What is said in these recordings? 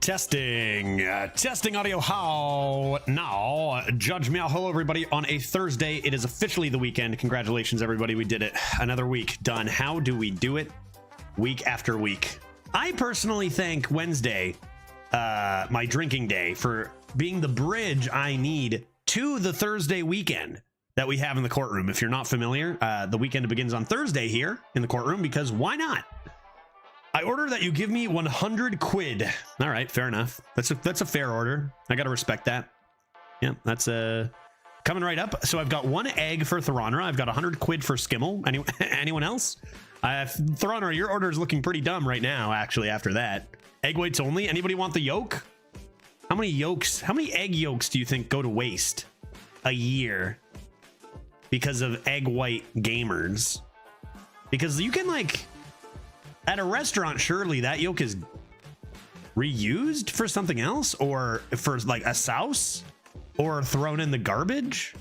Testing audio. How now? Judge Meow. Hello, everybody. On a Thursday, it is officially the weekend. Congratulations, everybody. We did it. Another week done. How do we do it? Week after week. I personally thank Wednesday, my drinking day, for being the bridge I need to the Thursday weekend that we have in the courtroom. If you're not familiar, the weekend begins on Thursday here in the courtroom because why not? I order that you give me 100 quid. All right, fair enough. That's a fair order. I gotta respect that. Yeah, that's coming right up. So I've got 1 egg for Tharonra. I've got 100 quid for Skimmel. Anyone else? Tharonra, your order is looking pretty dumb right now, actually, after that. Egg whites only. Anybody want the yolk? How many egg yolks do you think go to waste a year because of egg white gamers? Because you can, like, at a restaurant, surely that yolk is reused for something else, or for like a sauce, or thrown in the garbage,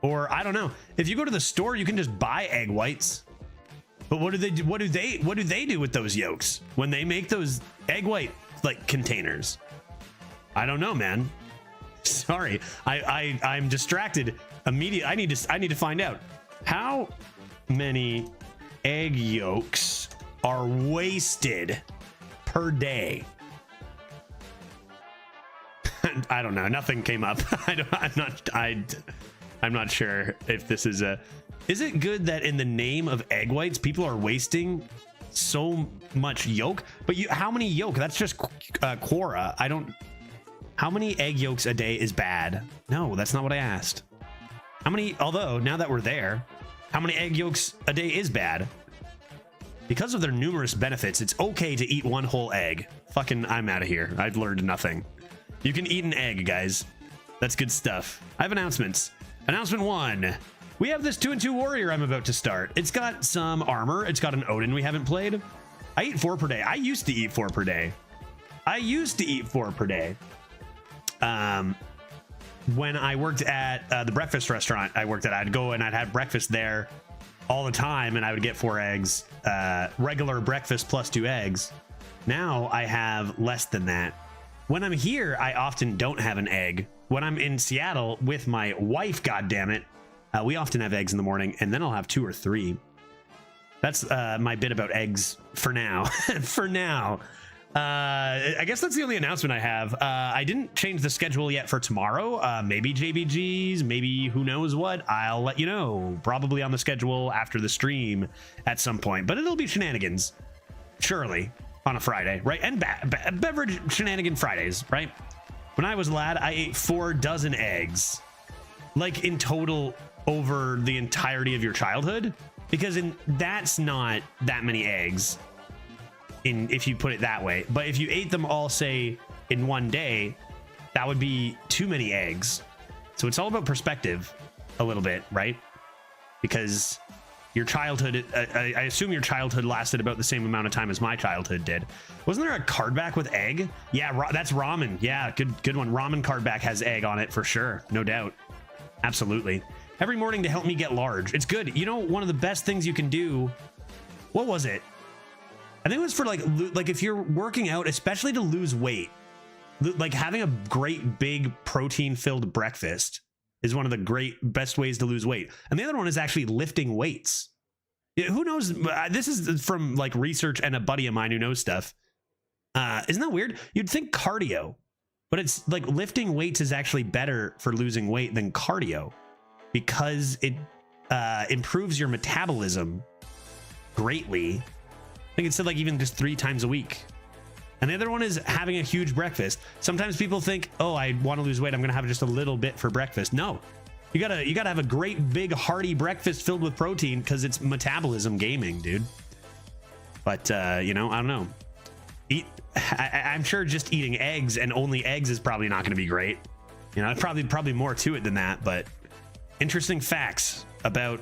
or I don't know. If you go to the store, you can just buy egg whites, but what do they do with those yolks when they make those egg white like containers? I don't know, man. Sorry, I'm distracted immediately. I need to find out how many egg yolks are wasted per day. I don't know. Nothing came up. I'm not sure if this is a. Is it good that in the name of egg whites, people are wasting so much yolk? But how many yolk? That's just Quora. How many egg yolks a day is bad? No, that's not what I asked. How many? Although now that we're there, how many egg yolks a day is bad? Because of their numerous benefits, it's okay to eat 1 whole egg. Fucking, I'm out of here. I've learned nothing. You can eat an egg, guys. That's good stuff. I have announcements. Announcement 1. We have this 2-2 warrior I'm about to start. It's got some armor. It's got an Odin we haven't played. I eat 4 per day. I used to eat 4 per day. When I worked at the breakfast restaurant I worked at, I'd go and I'd have breakfast there all the time, and I would get 4 eggs, regular breakfast plus 2 eggs. Now I have less than that. When I'm here, I often don't have an egg. When I'm in Seattle with my wife, goddammit, we often have eggs in the morning, and then I'll have 2 or 3. That's my bit about eggs for now. For now. I guess that's the only announcement I have. I didn't change the schedule yet for tomorrow. Maybe JBGs, maybe who knows what. I'll let you know. Probably on the schedule after the stream at some point. But it'll be shenanigans, surely, on a Friday, right? And beverage shenanigan Fridays, right? When I was a lad, I ate 4 dozen eggs. Like, in total, over the entirety of your childhood. Because that's not that many eggs. If you put it that way, but if you ate them all, say, in 1 day, that would be too many eggs. So it's all about perspective a little bit, right? Because your childhood, I assume your childhood lasted about the same amount of time as my childhood did. Wasn't there a card back with egg? Yeah, that's ramen. Yeah, good one. Ramen card back has egg on it for sure, no doubt. Absolutely. Every morning to help me get large. It's good. You know, one of the best things you can do. What was it? I think it was for like if you're working out, especially to lose weight, like having a great big protein filled breakfast is one of the best ways to lose weight. And the other one is actually lifting weights. Yeah, who knows? This is from like research and a buddy of mine who knows stuff. Isn't that weird? You'd think cardio, but it's like lifting weights is actually better for losing weight than cardio because it improves your metabolism greatly. I think it said like even just 3 times a week. And the other one is having a huge breakfast. Sometimes people think, oh, I want to lose weight, I'm gonna have just a little bit for breakfast. No, you gotta have a great big hearty breakfast filled with protein because it's metabolism gaming, dude. But you know, I don't know. I'm sure just eating eggs and only eggs is probably not gonna be great. You know, probably more to it than that, but interesting facts about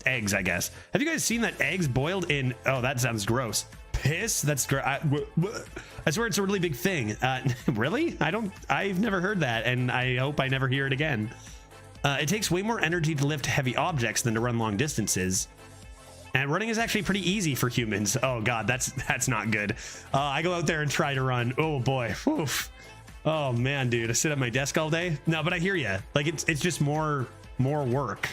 eggs, I guess. Have you guys seen that eggs boiled in, oh, that sounds gross, piss? That's gross. I swear it's a really big thing. Really? I've never heard that, and I hope I never hear it again. It takes way more energy to lift heavy objects than to run long distances. And running is actually pretty easy for humans. Oh God, that's not good. I go out there and try to run. Oh boy. Oof. Oh man, dude, I sit at my desk all day. No, but I hear you. Like it's just more work.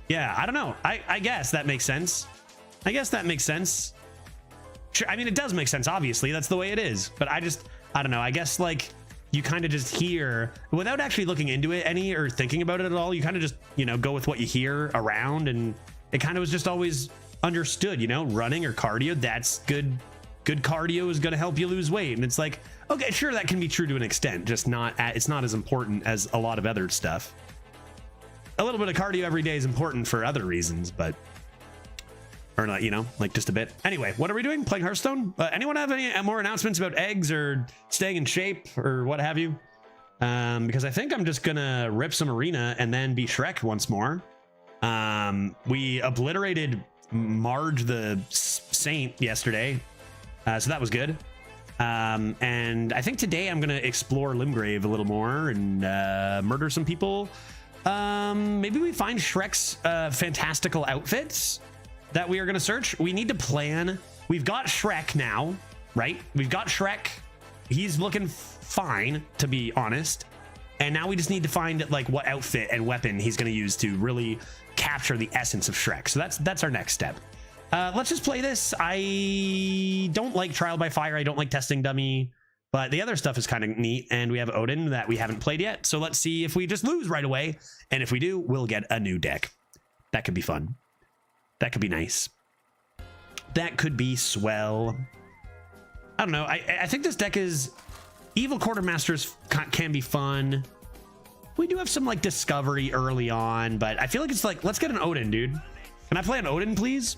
Yeah, I don't know. I guess that makes sense. I guess that makes sense. Sure, I mean, it does make sense, obviously. That's the way it is. But I don't know. I guess, like, you kind of just hear, without actually looking into it any or thinking about it at all, you kind of just, you know, go with what you hear around. And it kind of was just always understood, you know, running or cardio, that's good. Good cardio is going to help you lose weight. And it's like, okay, sure, that can be true to an extent, just not, it's not as important as a lot of other stuff. A little bit of cardio every day is important for other reasons, but or not, you know, like just a bit. Anyway, what are we doing? Playing Hearthstone? Anyone have any more announcements about eggs or staying in shape or what have you? Because I think I'm just gonna rip some arena and then be Shrek once more. We obliterated Marge the Saint yesterday, so that was good. And I think today I'm gonna explore Limgrave a little more and murder some people. Maybe we find Shrek's fantastical outfits that we are going to search. We need to plan. We've got Shrek now, right? We've got Shrek. He's looking fine, to be honest. And now we just need to find like what outfit and weapon he's going to use to really capture the essence of Shrek. So that's our next step. Let's just play this. I don't like Trial by Fire. I don't like Testing Dummy, but the other stuff is kind of neat. And we have Odin that we haven't played yet. So let's see if we just lose right away. And if we do, we'll get a new deck. That could be fun. That could be nice. That could be swell. I don't know. I think this deck is... Evil Quartermasters can be fun. We do have some like discovery early on, but I feel like it's like, let's get an Odin, dude. Can I play an Odin, please?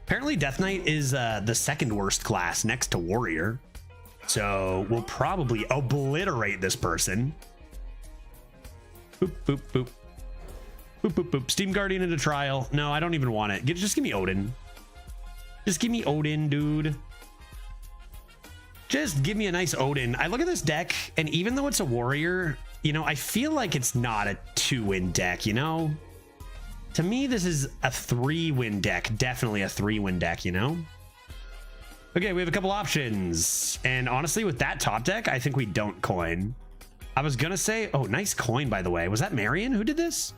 Apparently Death Knight is the second worst class next to Warrior. So we'll probably obliterate this person. Boop, boop, boop. Boop, boop, boop. Steam Guardian into Trial. No, I don't even want it. Just give me Odin. Just give me Odin, dude. Just give me a nice Odin. I look at this deck, and even though it's a warrior, you know, I feel like it's not a 2-win deck, you know? To me, this is a 3-win deck. Definitely a 3-win deck, you know? Okay, we have a couple options. And honestly, with that top deck, I think we don't coin. I was gonna say, oh, nice coin, by the way. Was that Marion who did this?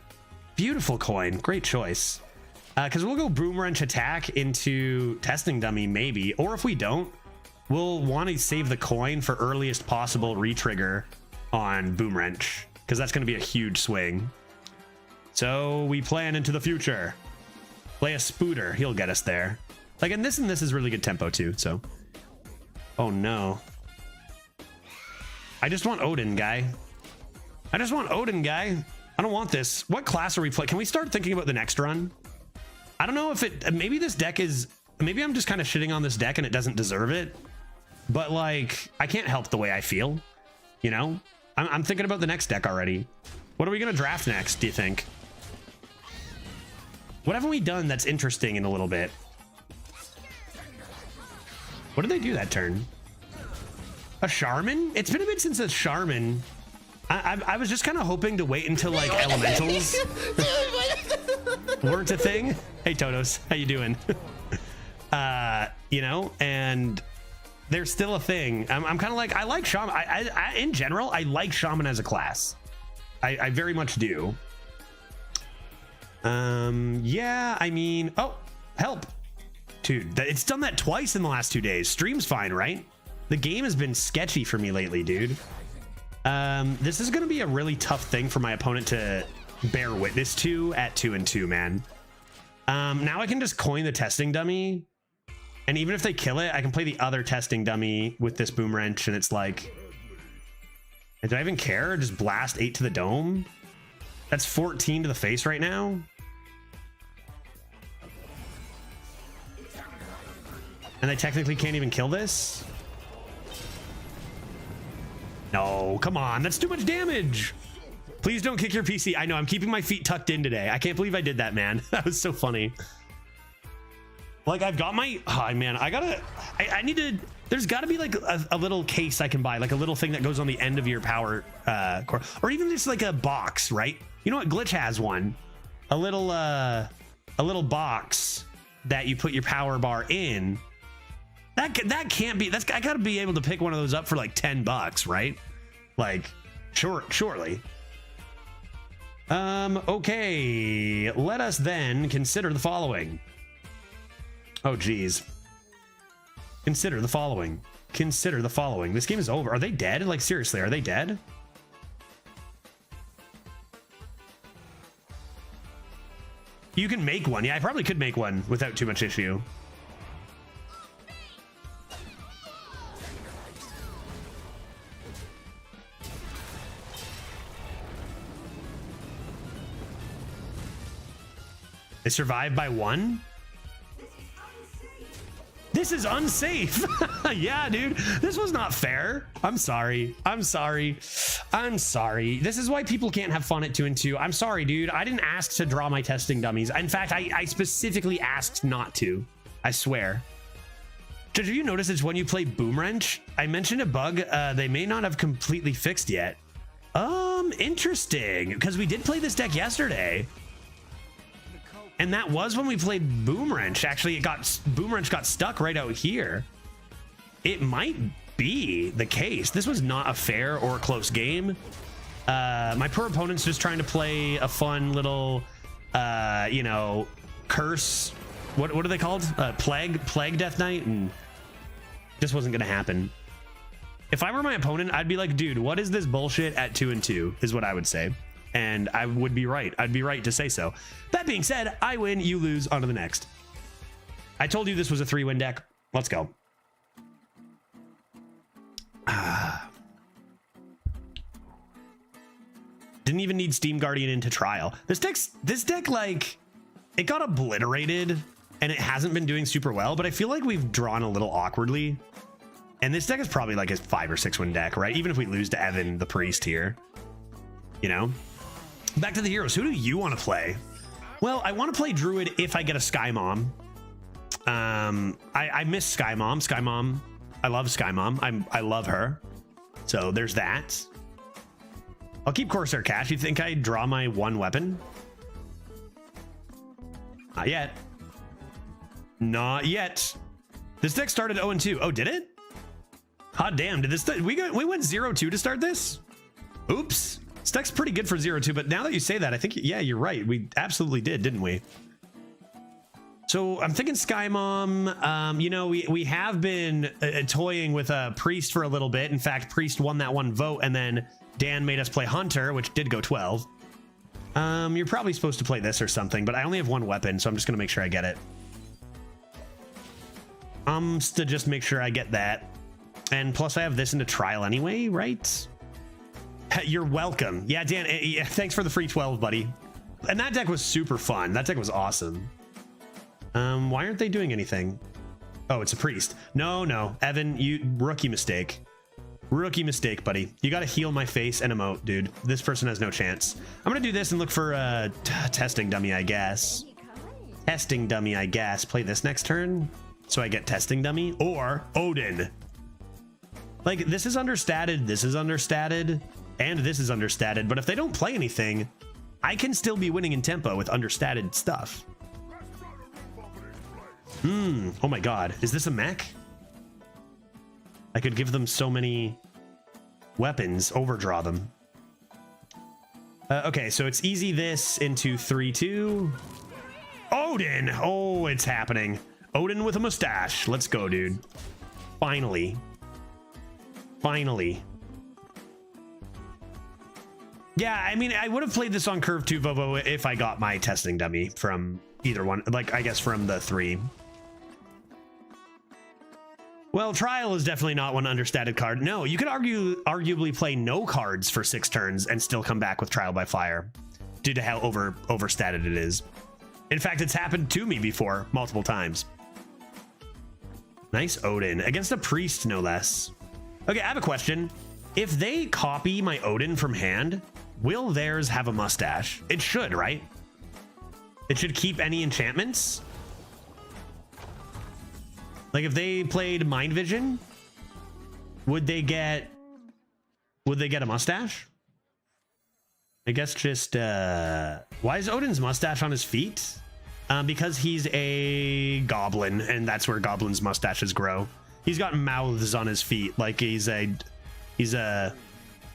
Beautiful coin. Great choice. Because we'll go Boom Wrench attack into Testing Dummy, maybe. Or if we don't, we'll want to save the coin for earliest possible retrigger on Boom Wrench. Because that's going to be a huge swing. So we plan into the future. Play a Spooter. He'll get us there. Like, and this is really good tempo too, so. Oh no. I just want Odin, guy. I just want Odin, guy. I don't want this. What class are we playing? Can we start thinking about the next run? I don't know if it, maybe this deck is, maybe I'm just kind of shitting on this deck and it doesn't deserve it. But like, I can't help the way I feel, you know? I'm thinking about the next deck already. What are we going to draft next, do you think? What haven't we done that's interesting in a little bit? What did they do that turn? A Shaman? It's been a bit since a Shaman. I was just kind of hoping to wait until like elementals weren't a thing. Hey Totos, how you doing? You know, and they're still a thing. I'm kind of like, I like Shaman. I in general, I like Shaman as a class. I very much do. Yeah, I mean, oh, help. Dude, it's done that twice in the last 2 days. Stream's fine, right? The game has been sketchy for me lately, dude. This is going to be a really tough thing for my opponent to bear witness to at 2-2, man. Now I can just coin the Testing Dummy. And even if they kill it, I can play the other Testing Dummy with this Boom Wrench. And it's like, do I even care? Just blast 8 to the dome? That's 14 to the face right now. And I technically can't even kill this? No, come on. That's too much damage. Please don't kick your PC. I know, I'm keeping my feet tucked in today. I can't believe I did that, man. That was so funny. Like, I've got my... Oh, man, I need to... There's got to be, like, a little case I can buy. Like, a little thing that goes on the end of your power core. Or even just, like, a box, right? You know what? Glitch has one. A a little box that you put your power bar in. That can't be. I gotta be able to pick one of those up for like $10, right? Like, surely. Okay, let us then consider the following. Oh, geez. Consider the following. Consider the following. This game is over. Are they dead? Like, seriously, are they dead? You can make one. Yeah, I probably could make one without too much issue. They survived by one? This is unsafe. Yeah, dude, this was not fair. I'm sorry. I'm sorry. I'm sorry. This is why people can't have fun at 2 and 2. I'm sorry, dude. I didn't ask to draw my testing dummies. In fact, I specifically asked not to. I swear. Did you notice it's when you play Boom Wrench? I mentioned a bug they may not have completely fixed yet. Interesting. Because we did play this deck yesterday. And that was when we played Boom Wrench. Actually, Boom Wrench got stuck right out here. It might be the case. This was not a fair or close game. My poor opponent's just trying to play a fun little, you know, curse. What are they called? Plague Death Knight, and this wasn't gonna happen. If I were my opponent, I'd be like, dude, what is this bullshit at 2 and 2? Is what I would say. And I would be right. I'd be right to say so. That being said, I win, you lose, on to the next. I told you this was a 3-win deck. Let's go. Didn't even need Steam Guardian into trial. This deck, like, it got obliterated and it hasn't been doing super well, but I feel like we've drawn a little awkwardly. And this deck is probably like a 5 or 6 win deck, right? Even if we lose to Evan, the priest here, you know? Back to the heroes. Who do you want to play? Well, I want to play Druid if I get a Sky Mom. I miss Sky Mom. Sky Mom. I love Sky Mom. I love her. So there's that. I'll keep Corsair Cash. You think I draw my one weapon? Not yet. Not yet. This deck started 0 and 2. Oh, did it? Hot damn! Did this? We went 0-2 to start this. Oops. This deck's pretty good for 0-2, but now that you say that, I think, yeah, you're right. We absolutely did, didn't we? So I'm thinking Sky Mom. You know, we have been toying with a Priest for a little bit. In fact, Priest won that one vote, and then Dan made us play Hunter, which did go 12. You're probably supposed to play this or something, but I only have one weapon, so I'm just going to make sure I get it. To just make sure I get that. And plus, I have this into trial anyway, right? You're welcome. Yeah, Dan, yeah, thanks for the free 12, buddy. And that deck was super fun. That deck was awesome. Why aren't they doing anything? Oh, it's a priest. No, Evan, you rookie mistake. Rookie mistake, buddy. You got to heal my face and emote, dude. This person has no chance. I'm going to do this and look for a testing dummy, I guess. Testing dummy, I guess. Play this next turn so I get testing dummy or Odin. Like, this is understated. This is understated. And this is understated, but if they don't play anything, I can still be winning in tempo with understated stuff. Oh my god, is this a mech? I could give them so many weapons, overdraw them. Okay, so it's easy this into 3-2. Odin! Oh, it's happening. Odin with a mustache. Let's go, dude. Finally. Finally. Yeah, I mean, I would have played this on Curve 2 Vovo if I got my testing dummy from either one, like, I guess from the 3. Well, Trial is definitely not one understated card. No, you could arguably play no cards for 6 turns and still come back with Trial by Fire due to how overstated it is. In fact, it's happened to me before, multiple times. Nice Odin, against a priest, no less. Okay, I have a question. If they copy my Odin from hand, will theirs have a mustache? It should, right? It should keep any enchantments. Like if they played Mind Vision, would they get a mustache? I guess just why is Odin's mustache on his feet? Because he's a goblin, and that's where goblins' mustaches grow. He's got mouths on his feet, like he's a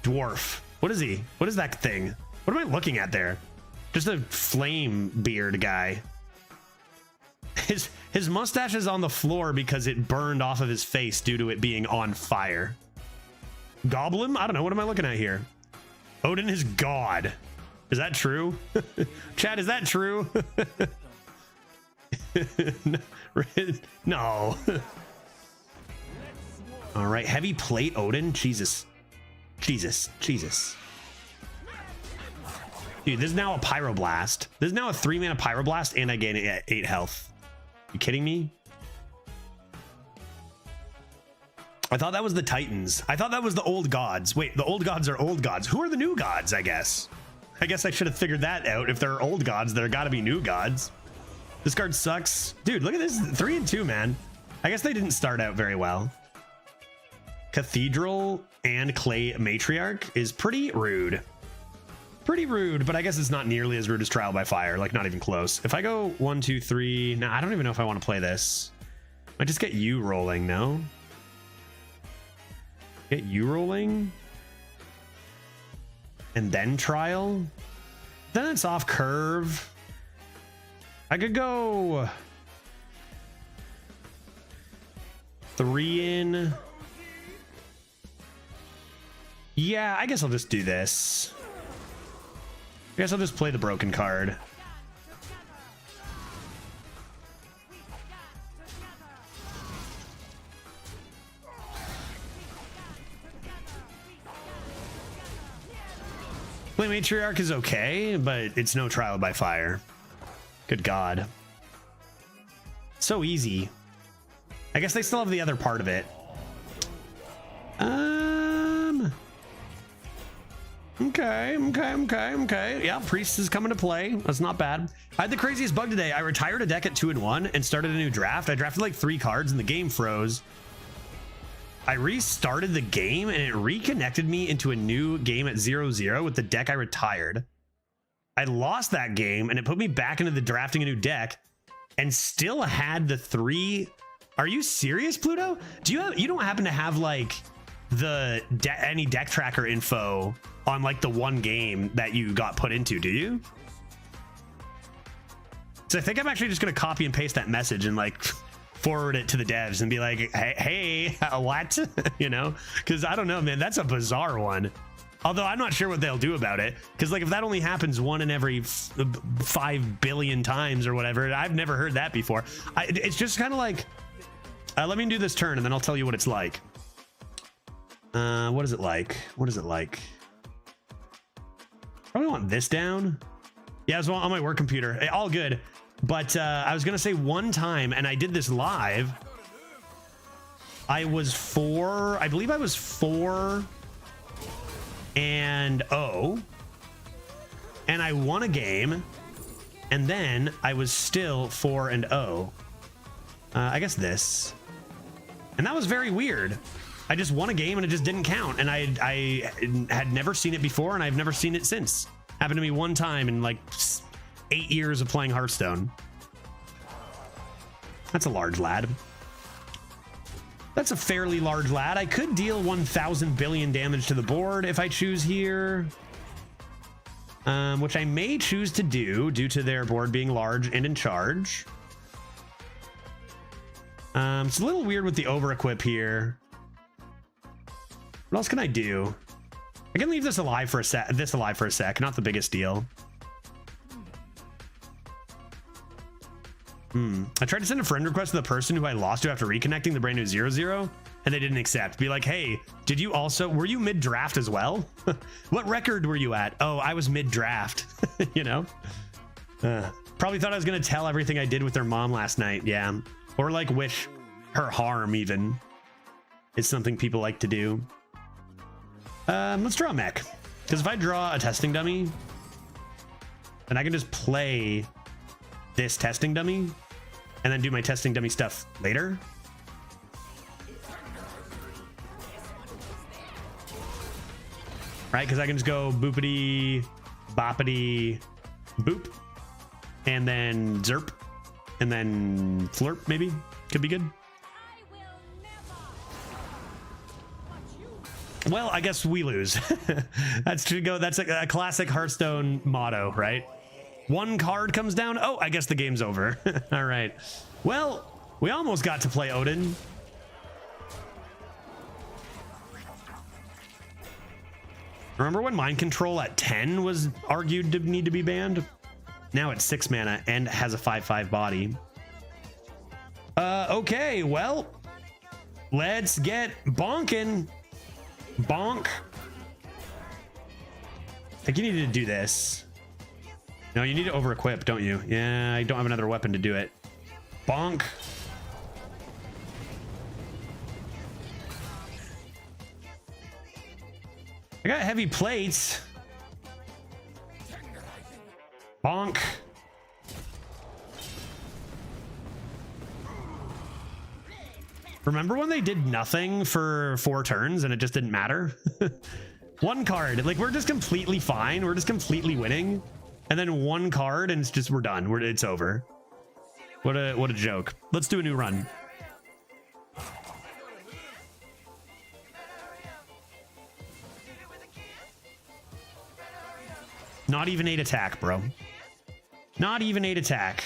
dwarf. What is he? What is that thing? What am I looking at there? Just a flame beard guy. His mustache is on the floor because it burned off of his face due to it being on fire. Goblin? I don't know. What am I looking at here? Odin is God. Is that true? Chad, is that true? No. All right, heavy plate Odin. Jesus. Dude, this is now a pyroblast. This is now a 3-mana pyroblast, and I gain 8 health. You kidding me? I thought that was the Titans. I thought that was the old gods. Wait, the old gods are old gods. Who are the new gods, I guess? I guess I should have figured that out. If there are old gods, there gotta be new gods. This card sucks. Dude, look at this. 3 and 2, man. I guess they didn't start out very well. Cathedral and Clay Matriarch is pretty rude. Pretty rude, but I guess it's not nearly as rude as Trial by Fire. Like, not even close. If I go 1, 2, 3... Nah, I don't even know if I want to play this. I just get you rolling, no? Get you rolling? And then Trial? Then it's off curve. I could go 3 in. Yeah, I guess I'll just do this. I guess I'll just play the broken card. Play Matriarch is okay, but it's no Trial by Fire. Good God. So easy. I guess they still have the other part of it. Okay. Yeah, Priest is coming to play. That's not bad. I had the craziest bug today. I retired a deck at 2 and 1 and started a new draft. I drafted like 3 cards and the game froze. I restarted the game and it reconnected me into a new game at 0-0 with the deck I retired. I lost that game and it put me back into the drafting a new deck and still had the 3. Are you serious, Pluto? You don't happen to have like the any deck tracker info on like the one game that you got put into, do you? So I think I'm actually just gonna copy and paste that message and like forward it to the devs and be like, hey, what? You know, because I don't know, man, that's a bizarre one. Although I'm not sure what they'll do about it, because like if that only happens 1 in every 5 billion times or whatever, I've never heard that before. It's just kind of like, let me do this turn and then I'll tell you what it's like. What is it like? What is it like? Probably want this down. Yeah, it was on my work computer. All good. But I was gonna say one time, and I did this live. I believe I was 4 and 0, and I won a game, and then I was still 4 and 0. I guess this, and that was very weird. I just won a game and it just didn't count, and I had never seen it before, and I've never seen it since. Happened to me one time in like 8 years of playing Hearthstone. That's a large lad. That's a fairly large lad. I could deal 1,000 billion damage to the board if I choose here, which I may choose to do due to their board being large and in charge. It's a little weird with the over-equip here. What else can I do? I can leave this alive for a sec. Not the biggest deal. I tried to send a friend request to the person who I lost to after reconnecting the brand new 0-0, and they didn't accept. Be like, hey, were you mid-draft as well? What record were you at? Oh, I was mid-draft. You know? Probably thought I was going to tell everything I did with their mom last night. Yeah. Or like wish her harm even. It's something people like to do. Let's draw a mech. Because if I draw a testing dummy, then I can just play this testing dummy and then do my testing dummy stuff later. Right? Because I can just go boopity, boppity, boop, and then zerp. and then Flurp maybe could be good. Well, I guess we lose. That's a classic Hearthstone motto, right? One card comes down. Oh, I guess the game's over. All right. Well, we almost got to play Odin. Remember when Mind Control at 10 was argued to need to be banned? Now it's 6 mana and has a 5/5 body. Okay, well, let's get bonking. Bonk. I think you need to do this. No, you need to over-equip, don't you? Yeah, I don't have another weapon to do it. Bonk. I got heavy plates. Bonk. Remember when they did nothing for 4 turns and it just didn't matter? One card, like we're just completely fine. We're just completely winning. And then one card and it's just, we're done. It's over. What a joke. Let's do a new run. Not even 8 attack, bro. Not even 8 attack.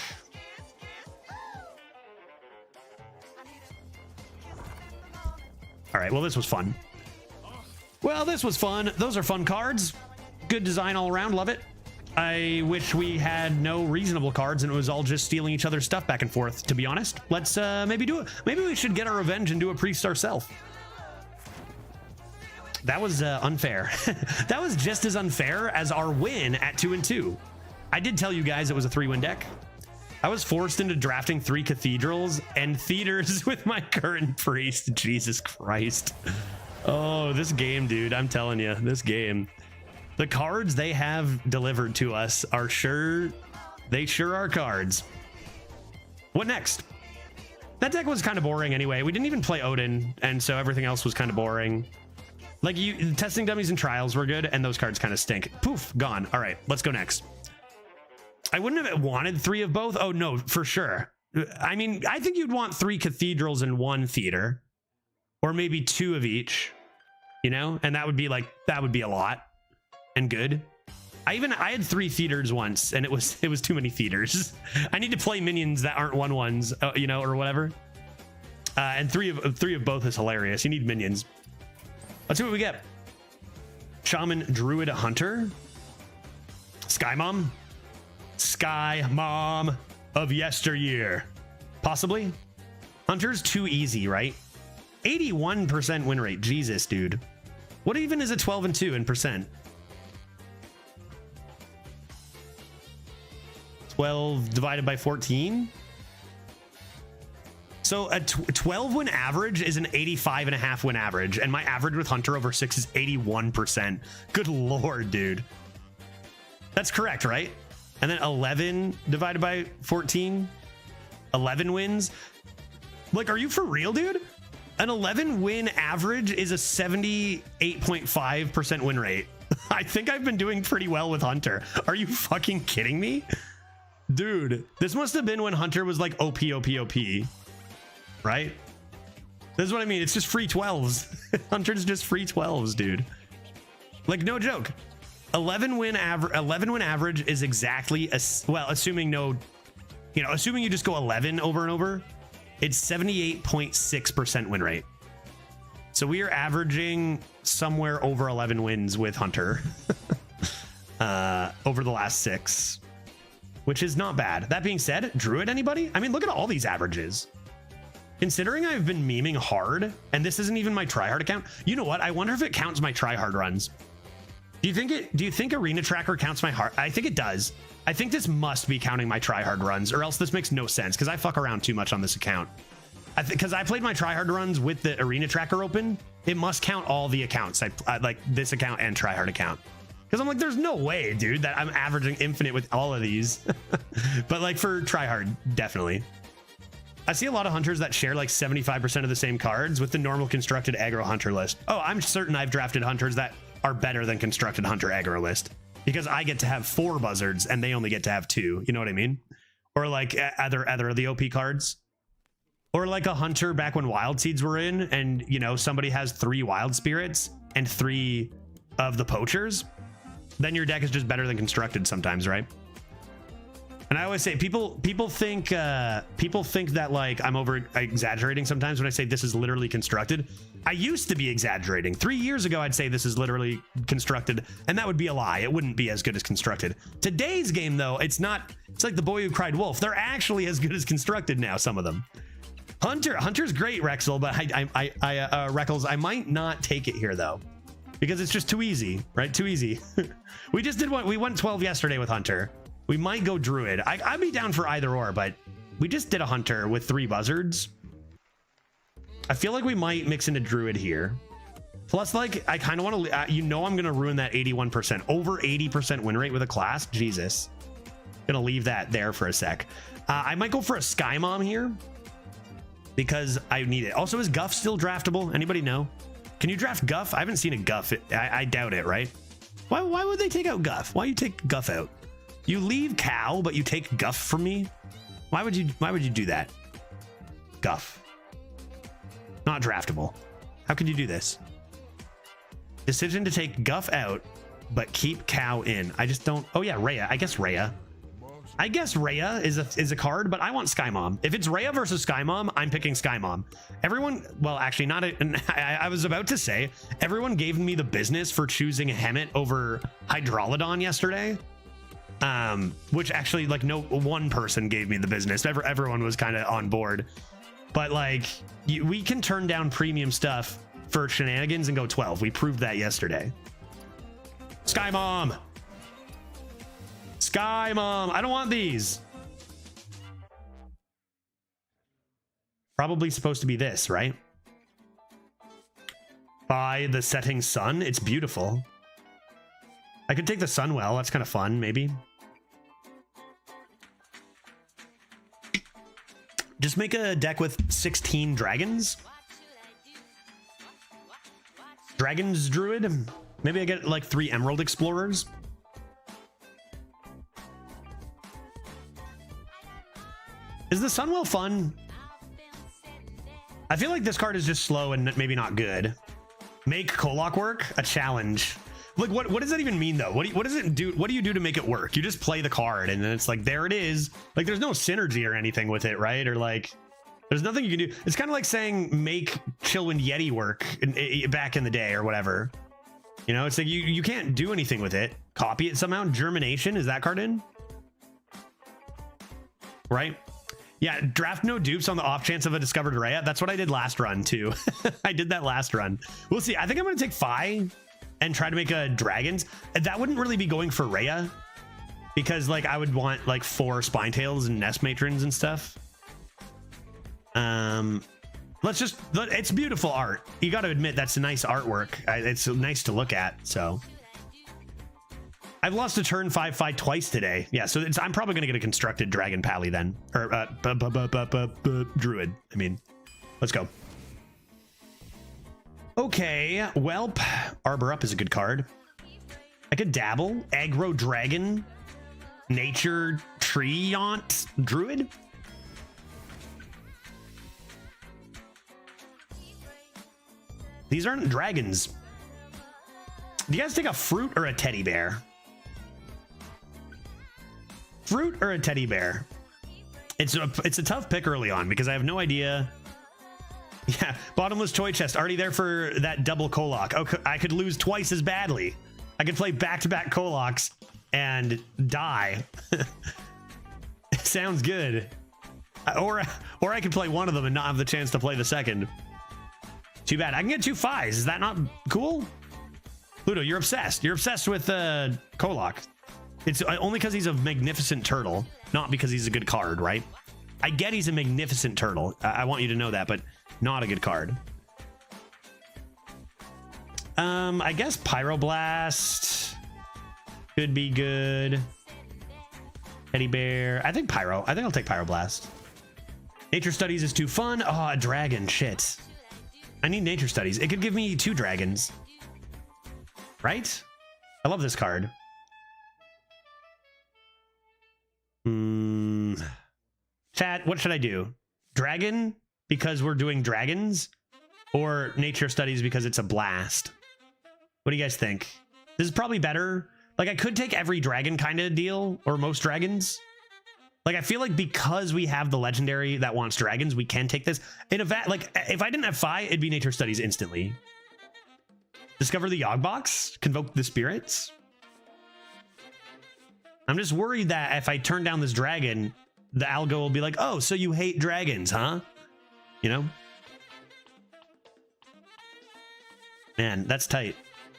All right, well, this was fun. Well, this was fun. Those are fun cards. Good design all around. Love it. I wish we had no reasonable cards and it was all just stealing each other's stuff back and forth, to be honest. Let's maybe do it. Maybe we should get our revenge and do a priest ourselves. That was unfair. That was just as unfair as our win at 2-2. I did tell you guys it was a 3-win deck. I was forced into drafting 3 cathedrals and theaters with my current priest. Jesus Christ. Oh, this game, dude. I'm telling you, this game. The cards they have delivered to us are they sure are cards. What next? That deck was kind of boring anyway. We didn't even play Odin, and so everything else was kind of boring. Like, testing dummies and trials were good, and those cards kind of stink. Poof, gone. All right, let's go next. I wouldn't have wanted 3 of both. Oh, no, for sure. I mean, I think you'd want 3 cathedrals and 1 theater, or maybe 2 of each, you know? And that would be a lot and good. I had 3 theaters once, and it was too many theaters. I need to play minions that aren't 1/1s, you know, or whatever. And 3 of both is hilarious. You need minions. Let's see what we get. Shaman, Druid, Hunter, Sky Mom. Sky Mom of yesteryear. Possibly. Hunter's too easy, right? 81% win rate. Jesus, dude. What even is a 12-2 in percent? 12 divided by 14? So a 12 win average is an 85.5 win average, and my average with Hunter over 6 is 81%. Good lord, dude. That's correct, right? And then 11 divided by 14, 11 wins. Like, are you for real, dude? An 11 win average is a 78.5% win rate. I think I've been doing pretty well with Hunter. Are you fucking kidding me? Dude, this must have been when Hunter was like OP, right? This is what I mean. It's just free 12s. Hunter's just free 12s, dude. Like, no joke. 11 win average is exactly assuming assuming you just go 11 over and over, it's 78.6% win rate. So we are averaging somewhere over 11 wins with Hunter over the last 6, which is not bad. That being said, Druid, anybody? I mean, look at all these averages. Considering I've been memeing hard, and this isn't even my tryhard account, you know what? I wonder if it counts my tryhard runs. Do you think Arena Tracker counts my hard? I think it does. I think this must be counting my tryhard runs, or else this makes no sense because I fuck around too much on this account. Because I played my tryhard runs with the Arena Tracker open, it must count all the accounts. I like this account and tryhard account. Because I'm like, there's no way, dude, that I'm averaging infinite with all of these. But like for tryhard, definitely. I see a lot of hunters that share like 75% of the same cards with the normal constructed aggro hunter list. Oh, I'm certain I've drafted hunters that are better than constructed hunter aggro list because I get to have 4 buzzards and they only get to have 2. You know what I mean? or like other of the OP cards, or like a hunter back when wild seeds were in, and you know somebody has 3 wild spirits and 3 of the poachers, then your deck is just better than constructed sometimes, right? And I always say people think that like I'm over exaggerating sometimes when I say this is literally constructed. I used to be exaggerating. 3 years ago, I'd say this is literally constructed, and that would be a lie. It wouldn't be as good as constructed. Today's game, though, it's not. It's like the boy who cried wolf. They're actually as good as constructed now. Some of them. Hunter's great, Rexel, but Reckles, I might not take it here though, because it's just too easy, right? Too easy. We just did one. We went 12 yesterday with Hunter. We might go Druid. I'd be down for either or, but we just did a Hunter with 3 buzzards. I feel like we might mix into Druid here. Plus, like, I kind of want to, you know, I'm going to ruin that 81%, over 80% win rate with a class. Jesus. Going to leave that there for a sec. I might go for a Sky Mom here because I need it. Also, is Guff still draftable? Anybody know? Can you draft Guff? I haven't seen a Guff. I doubt it, right? Why would they take out Guff? Why you take Guff out? You leave Cow, but you take Guff from me? Why would you do that? Guff. Not draftable. How could you do this? Decision to take Guff out, but keep Cow in. I just don't. Oh yeah, Rhea. I guess Rhea is a card, but I want Sky Mom. If it's Rhea versus Sky Mom, I'm picking Sky Mom. Everyone, well, actually not. I was about to say, everyone gave me the business for choosing Hemet over Hydrolodon yesterday. Which actually, like, no one person gave me the business. Everyone was kind of on board. But like, we can turn down premium stuff for shenanigans and go 12. We proved that yesterday. Sky Mom. Sky Mom. I don't want these. Probably supposed to be this, right? By the setting sun. It's beautiful. I could take the Sunwell. That's kind of fun, maybe. Just make a deck with 16 dragons. Dragons Druid. Maybe I get like 3 Emerald Explorers. Is the Sunwell fun? I feel like this card is just slow and maybe not good. Make Kolok work? A challenge. Like, what does that even mean though? What does it do? What do you do to make it work? You just play the card and then it's like, there it is. Like, there's no synergy or anything with it, right? Or like, there's nothing you can do. It's kind of like saying make Chillwind Yeti work back in the day or whatever. You know, it's like you can't do anything with it. Copy it somehow. Germination, is that card in? Right? Yeah, draft no dupes on the off chance of a discovered Rhea. That's what I did last run too. I did that last run. We'll see. I think I'm gonna take Phi and try to make a dragons. That wouldn't really be going for Rhea, because like I would want like 4 spine tails and nest matrons and stuff. It's beautiful art. You got to admit that's a nice artwork. It's nice to look at. So I've lost a turn 5 fight twice today. Yeah, so I'm probably gonna get a constructed dragon pally then, or druid. I mean, let's go. Okay, Welp. Arbor Up is a good card. I could dabble. Aggro Dragon. Nature Treant Druid. These aren't dragons. Do you guys take a fruit or a teddy bear? Fruit or a teddy bear? It's a tough pick early on because I have no idea. Yeah, bottomless toy chest already there for that double Kolok. Okay, I could lose twice as badly. I could play back-to-back Koloks and die. Sounds good. Or I could play one of them and not have the chance to play the second. Too bad. I can get 2 Phis. Is that not cool? Pluto, you're obsessed. You're obsessed with Kolok. It's only because he's a magnificent turtle, not because he's a good card, right? I get he's a magnificent turtle. I want you to know that, but not a good card. I guess Pyroblast could be good. Teddy bear. I think I'll take Pyroblast. Nature Studies is too fun. Oh, a dragon. Shit. I need Nature Studies. It could give me 2 dragons. Right? I love this card. Chat, what should I do? Dragon because we're doing dragons, or nature studies because it's a blast? What do you guys think? This is probably better. Like, I could take every dragon kind of deal, or most dragons. Like, I feel like because we have the legendary that wants dragons, we can take this. In a like, if I didn't have Fi, it'd be nature studies instantly. Discover the Yogg box, convoke the spirits. I'm just worried that if I turn down this dragon, the algo will be like, oh, so you hate dragons, huh? You know? Man, that's tight.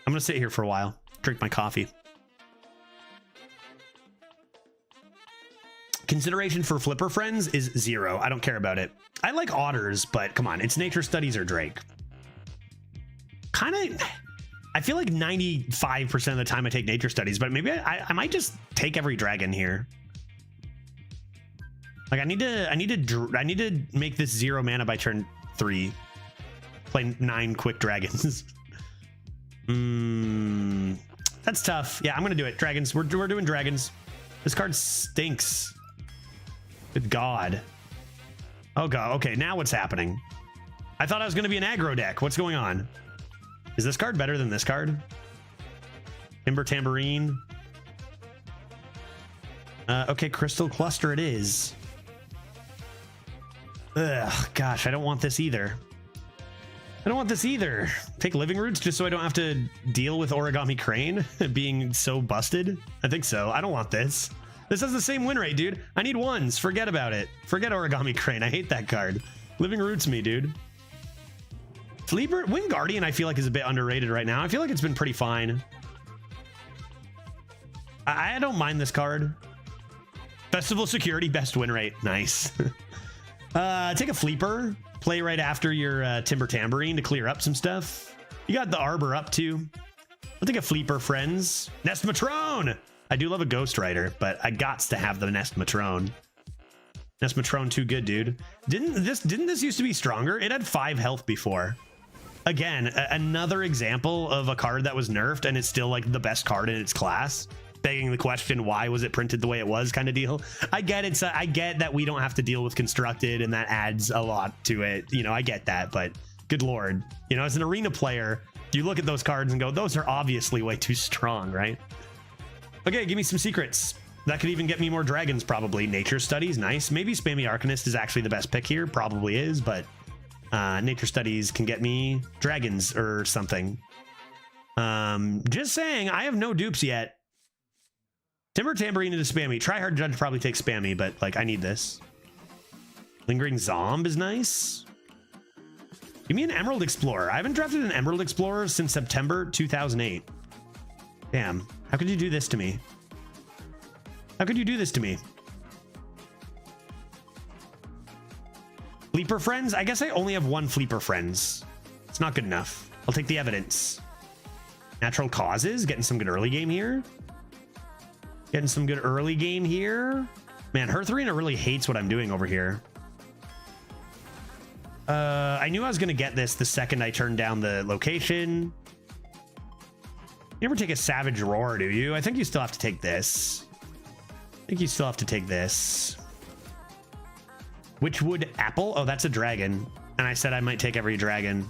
I'm gonna sit here for a while, drink my coffee. Consideration for flipper friends is 0. I don't care about it. I like otters, but come on, it's nature studies or Drake. Kind of, I feel like 95% of the time I take nature studies, but maybe I might just take every dragon here. Like, I need to make this 0 mana by turn 3. Play 9 quick dragons. That's tough. Yeah, I'm gonna do it. Dragons. We're doing dragons. This card stinks. Good God. Oh God. Okay, now what's happening? I thought I was gonna be an aggro deck. What's going on? Is this card better than this card? Timber Tambourine. Okay, Crystal Cluster it is. Ugh, gosh, I don't want this either. I don't want this either. Take Living Roots just so I don't have to deal with Origami Crane being so busted. I think so. I don't want this. This has the same win rate, dude. I need ones. Forget about it. Forget Origami Crane. I hate that card. Living Roots me, dude. Sleeper Wind Guardian, I feel like, is a bit underrated right now. I feel like it's been pretty fine. I don't mind this card. Festival Security, best win rate. Nice. Take a Fleeper. Play right after your Timber Tambourine to clear up some stuff. You got the Arbor up too. I'll take a Fleeper, friends. Nest Matrone. I do love a Ghost Rider, but I gots to have the Nest Matrone. Nest Matrone too good, dude. Didn't this used to be stronger? It had 5 health before. Again, another example of a card that was nerfed and it's still like the best card in its class. Begging the question, why was it printed the way it was, kind of deal. I get it. I get that we don't have to deal with constructed and that adds a lot to it. You know, I get that, but good Lord, you know, as an arena player, you look at those cards and go, those are obviously way too strong, right? Okay, give me some secrets. That could even get me more dragons, probably. Nature Studies, nice. Maybe Spammy Arcanist is actually the best pick here. Probably is, but Nature Studies can get me dragons or something. Just saying, I have no dupes yet. Timber Tambourine into Spammy. Tryhard Judge probably takes Spammy, but like, I need this. Lingering Zomb is nice. Give me an Emerald Explorer. I haven't drafted an Emerald Explorer since September 2008. Damn. How could you do this to me? How could you do this to me? Fleeper Friends? I guess I only have 1 Fleeper Friends. It's not good enough. I'll take the evidence. Natural Causes. Getting some good early game here. Getting some good early game here. Man, Hearthstone really hates what I'm doing over here. I knew I was going to get this the second I turned down the location. You never take a Savage Roar, do you? I think you still have to take this. I think you still have to take this. Witchwood Apple? Oh, that's a dragon. And I said I might take every dragon.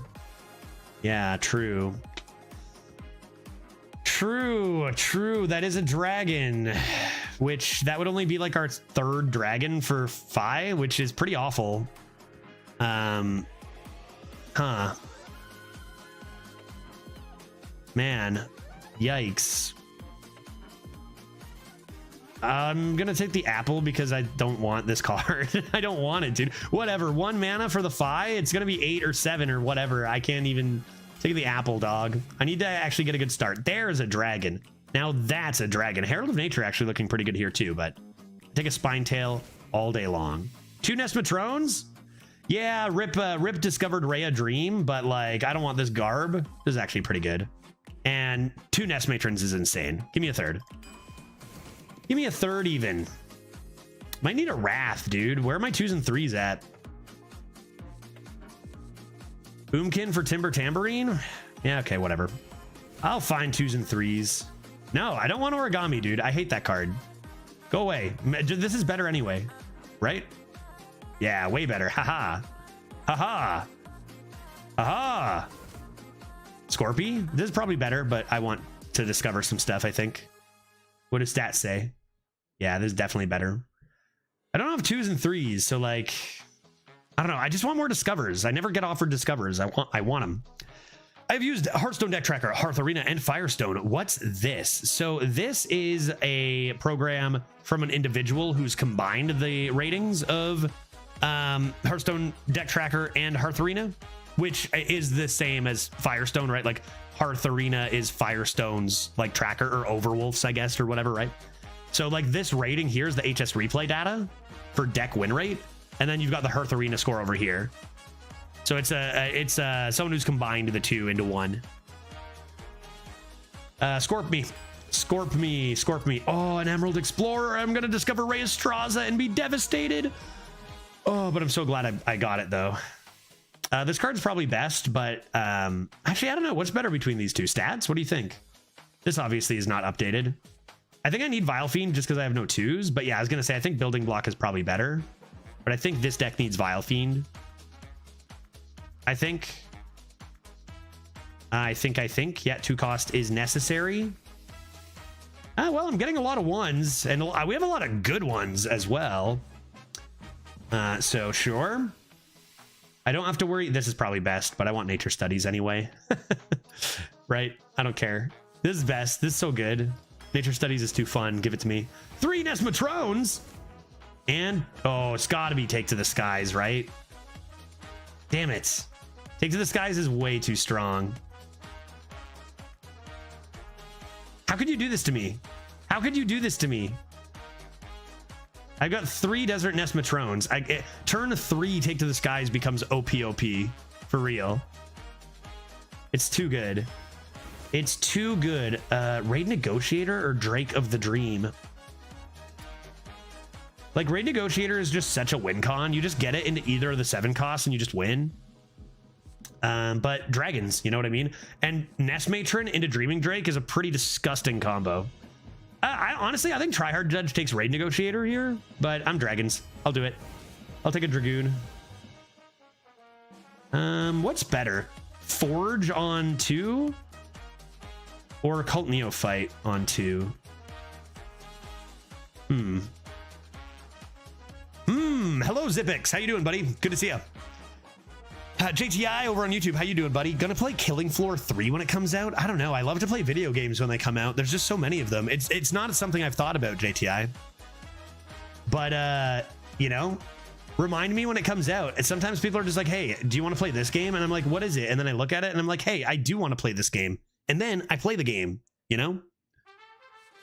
Yeah, true. True. That is a dragon. Which, that would only be like our 3rd dragon for Fi, which is pretty awful. Huh. Man. Yikes. I'm gonna take the apple because I don't want this card. I don't want it, dude. Whatever. 1 mana for the Fi. It's gonna be 8 or 7 or whatever. I can't even take the apple, dog. I need to actually get a good start. There's a dragon. Now that's a dragon. Herald of Nature actually looking pretty good here too, but take a Spine Tail all day long. 2 Nest Matrones? Yeah, rip Discovered Rhea Dream, but like, I don't want this garb. This is actually pretty good. And 2 Nest Matrons is insane. Give me a 3rd. Give me a 3rd even. Might need a Wrath, dude. Where are my 2s and 3s at? Boomkin for Timber Tambourine? Yeah, okay, whatever. I'll find 2s and 3s. No, I don't want Origami, dude. I hate that card. Go away. This is better anyway, right? Yeah, way better. Haha. Haha. Haha. Scorpy? This is probably better, but I want to discover some stuff, I think. What does stats say? Yeah, this is definitely better. I don't have 2s and 3s, so like, I don't know. I just want more discovers. I never get offered discovers. I want them. I've used Hearthstone Deck Tracker, Hearth Arena, and Firestone. What's this? So this is a program from an individual who's combined the ratings of Hearthstone Deck Tracker and Hearth Arena, which is the same as Firestone, right? Like Hearth Arena is Firestone's like tracker, or Overwolf's, I guess, or whatever, right? So like this rating here is the HS replay data for deck win rate, and then you've got the Hearth Arena score over here. So it's someone who's combined the two into one. Scorp me. Scorp me. Scorp me. Oh, an Emerald Explorer. I'm going to discover Ray Estraza and be devastated. Oh, but I'm so glad I got it, though. This card's probably best, but actually, I don't know. What's better between these two? Stats? What do you think? This obviously is not updated. I think I need Vile Fiend just because I have no 2s. But yeah, I was going to say, I think Building Block is probably better. But I think this deck needs Vile Fiend. I think. Yeah, 2 cost is necessary. Well, I'm getting a lot of 1s, and we have a lot of good ones as well. So sure. I don't have to worry. This is probably best, but I want Nature Studies anyway. Right? I don't care. This is best. This is so good. Nature Studies is too fun. Give it to me. 3 Nesmatrones! And, oh, it's got to be Take to the Skies, right? Damn it. Take to the Skies is way too strong. How could you do this to me? How could you do this to me? I've got 3 Desert Nesmatrones. Turn 3 Take to the Skies becomes OP for real. It's too good. It's too good. Raid Negotiator or Drake of the Dream? Like, Raid Negotiator is just such a win con. You just get it into either of the 7 costs and you just win. But dragons, you know what I mean? And Nest Matron into Dreaming Drake is a pretty disgusting combo. I honestly, I think Tryhard Judge takes Raid Negotiator here, but I'm dragons. I'll do it. I'll take a Dragoon. What's better? Forge on 2 or Cult Neophyte on 2? Hello, Zipix. How you doing, buddy? Good to see you. JTI over on YouTube. How you doing, buddy? Gonna play Killing Floor 3 when it comes out? I don't know. I love to play video games when they come out. There's just so many of them. It's not something I've thought about, JTI. But, you know, remind me when it comes out. And sometimes people are just like, hey, do you want to play this game? And I'm like, what is it? And then I look at it and I'm like, hey, I do want to play this game. And then I play the game, you know?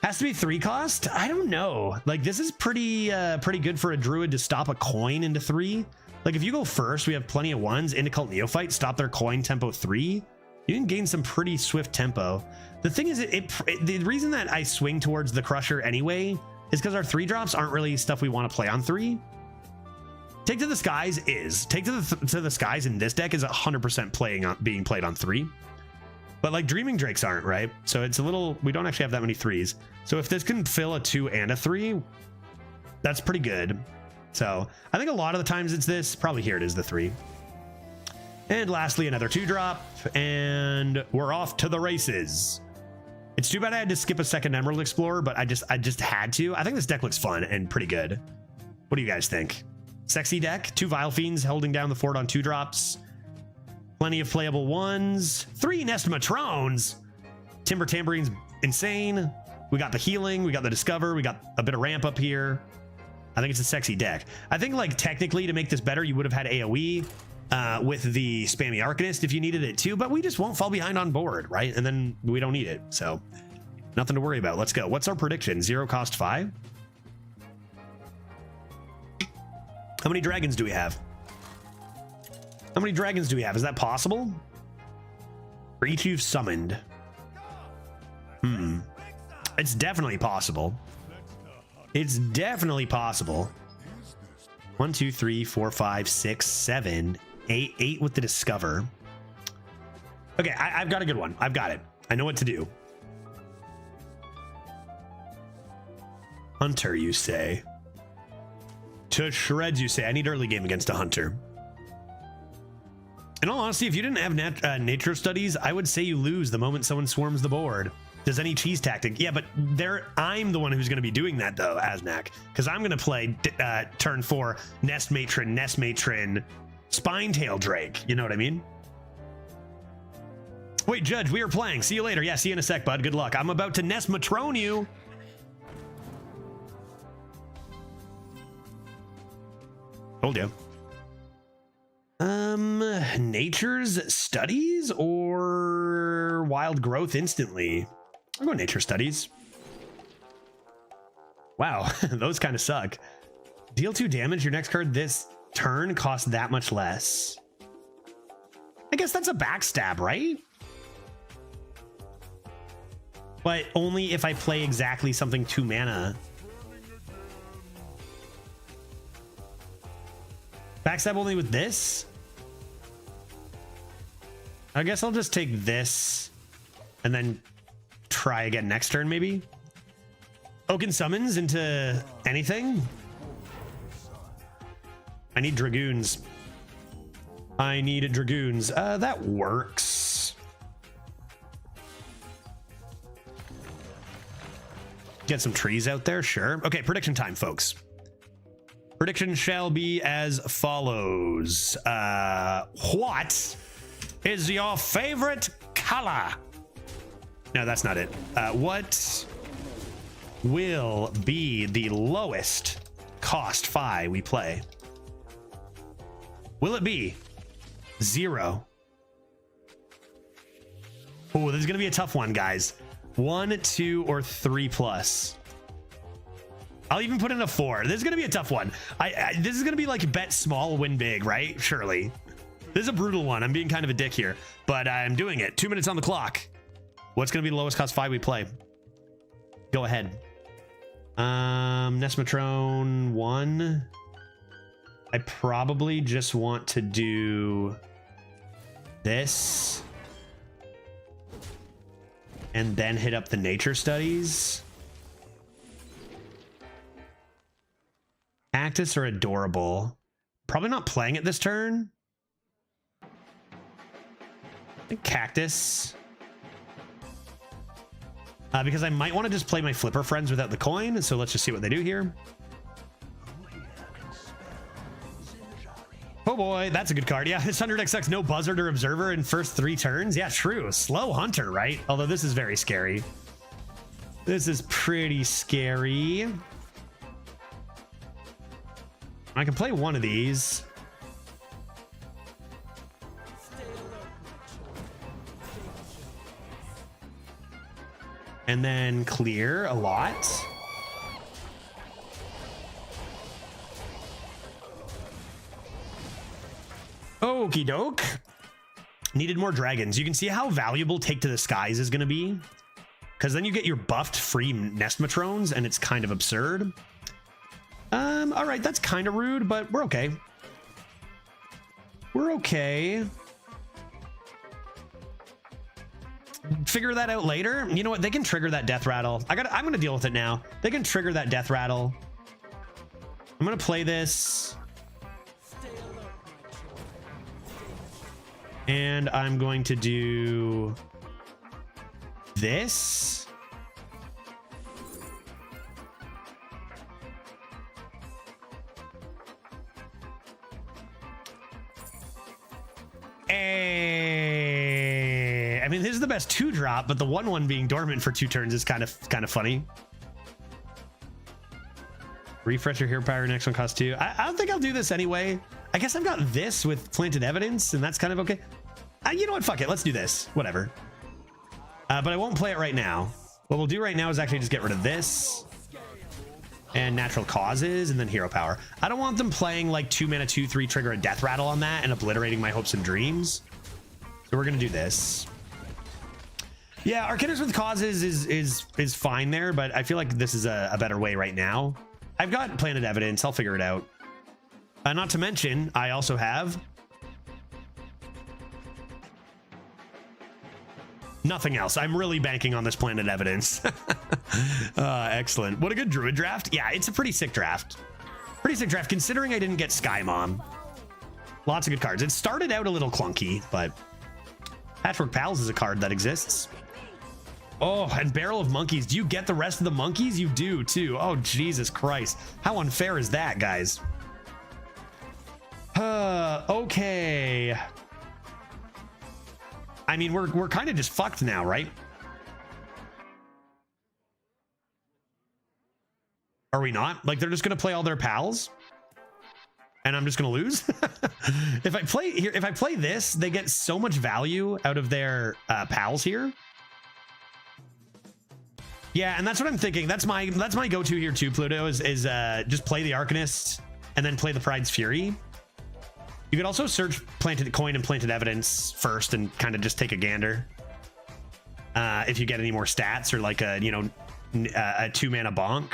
Has to be 3 cost? I don't know. Like, this is pretty good for a druid to stop a coin into 3. Like, if you go first, we have plenty of 1s into Cult Neophyte, stop their coin tempo 3. You can gain some pretty swift tempo. The thing is, the reason that I swing towards the Crusher anyway is because our 3-drops aren't really stuff we want to play on 3. Take to the Skies is. Take to the Skies in this deck is 100% being played on 3. But like Dreaming Drakes aren't, right? So it's a little, we don't actually have that many 3s. So if this can fill a 2 and a 3, that's pretty good. So I think a lot of the times it's this. Probably here it is, the 3. And lastly, another 2-drop, and we're off to the races. It's too bad I had to skip a second Emerald Explorer, but I just had to. I think this deck looks fun and pretty good. What do you guys think? Sexy deck, 2 Vile Fiends holding down the fort on 2-drops. Plenty of playable 1s. 3 Nestmatrones. Timber Tamborine's insane. We got the healing, we got the discover, we got a bit of ramp up here. I think it's a sexy deck. I think, like, technically to make this better, you would have had AoE with the spammy Arcanist if you needed it too, but we just won't fall behind on board, right? And then we don't need it, so nothing to worry about. Let's go. What's our prediction? 0 cost 5? How many dragons do we have? How many dragons do we have? Is that possible? For each you've summoned. It's definitely possible. It's definitely possible. 1, 2, 3, 4, 5, 6, 7, 8. 8 with the discover. Okay, I've got a good one. I've got it. I know what to do. Hunter, you say? To shreds, you say. I need early game against a hunter. In all honesty, if you didn't have nature studies, I would say you lose the moment someone swarms the board. Does any cheese tactic? Yeah, but I'm the one who's going to be doing that, though, Aznak. Because I'm going to play turn 4, Nest Matron, Spinetail Drake. You know what I mean? Wait, Judge, we are playing. See you later. Yeah, see you in a sec, bud. Good luck. I'm about to Nest Matron you. Told you. Nature's Studies or Wild Growth instantly? I'll go Nature Studies. Wow, those kind of suck. Deal 2 damage. Your next card this turn costs that much less. I guess that's a backstab, right? But only if I play exactly something 2 mana. Backstab only with this? I guess I'll just take this and then try again next turn, maybe? Oaken Summons into anything? I need Dragoons. I need Dragoons. That works. Get some trees out there, sure. Okay, prediction time, folks. Prediction shall be as follows. What is your favorite color? No, that's not it. What will be the lowest cost fi we play? Will it be 0? Oh, this is going to be a tough one, guys. 1, 2, or 3 plus. I'll even put in a 4. This is going to be a tough one. This is going to be like bet small, win big, right? Surely. This is a brutal one. I'm being kind of a dick here, but I'm doing it. 2 minutes on the clock. What's going to be the lowest cost 5 we play? Go ahead. Nesmatron 1. I probably just want to do this and then hit up the nature studies. Cactus are adorable. Probably not playing it this turn. I think Cactus. Because I might want to just play my flipper friends without the coin. So let's just see what they do here. Oh boy, that's a good card. Yeah, it's 100XX, no buzzard or observer in first 3 turns. Yeah, true. Slow hunter, right? Although this is very scary. This is pretty scary. I can play one of these. And then clear a lot. Okie doke. Needed more dragons. You can see how valuable Take to the Skies is going to be. Because then you get your buffed free Nestmatrons, and it's kind of absurd. All right, that's kind of rude, but we're okay. We're okay. Figure that out later. You know what? They can trigger that death rattle. I'm going to deal with it now. They can trigger that death rattle. I'm going to play this. And I'm going to do this. I mean, this is the best 2-drop, but the 1/1 being dormant for 2 turns is kind of funny. Refresh your hero power. Next one costs 2. I don't think I'll do this anyway. I guess I've got this with planted evidence, and that's kind of okay. You know what? Fuck it. Let's do this. Whatever. But I won't play it right now. What we'll do right now is actually just get rid of this and natural causes and then hero power. I don't want them playing like 2 mana 2/3 trigger a death rattle on that and obliterating my hopes and dreams. So we're gonna do this. Yeah, Arcanist with causes is fine there, but I feel like this is a better way right now. I've got planted evidence. I'll figure it out. Not to mention, I also have nothing else. I'm really banking on this planted evidence. Excellent. What a good druid draft. Yeah, it's a pretty sick draft. Pretty sick draft, considering I didn't get Sky Mom. Lots of good cards. It started out a little clunky, but Patchwork Pals is a card that exists. Oh, and Barrel of Monkeys. Do you get the rest of the monkeys? You do, too. Oh, Jesus Christ. How unfair is that, guys? Okay. I mean, we're kind of just fucked now, right? Are we not? Like, they're just going to play all their pals? And I'm just going to lose? If I play this, they get so much value out of their pals here. Yeah, and that's what I'm thinking. That's my go-to here too, Pluto, is just play the Arcanist and then play the Pride's Fury. You could also search Planted Coin and Planted Evidence first and kind of just take a gander. If you get any more stats or like a 2-mana bonk.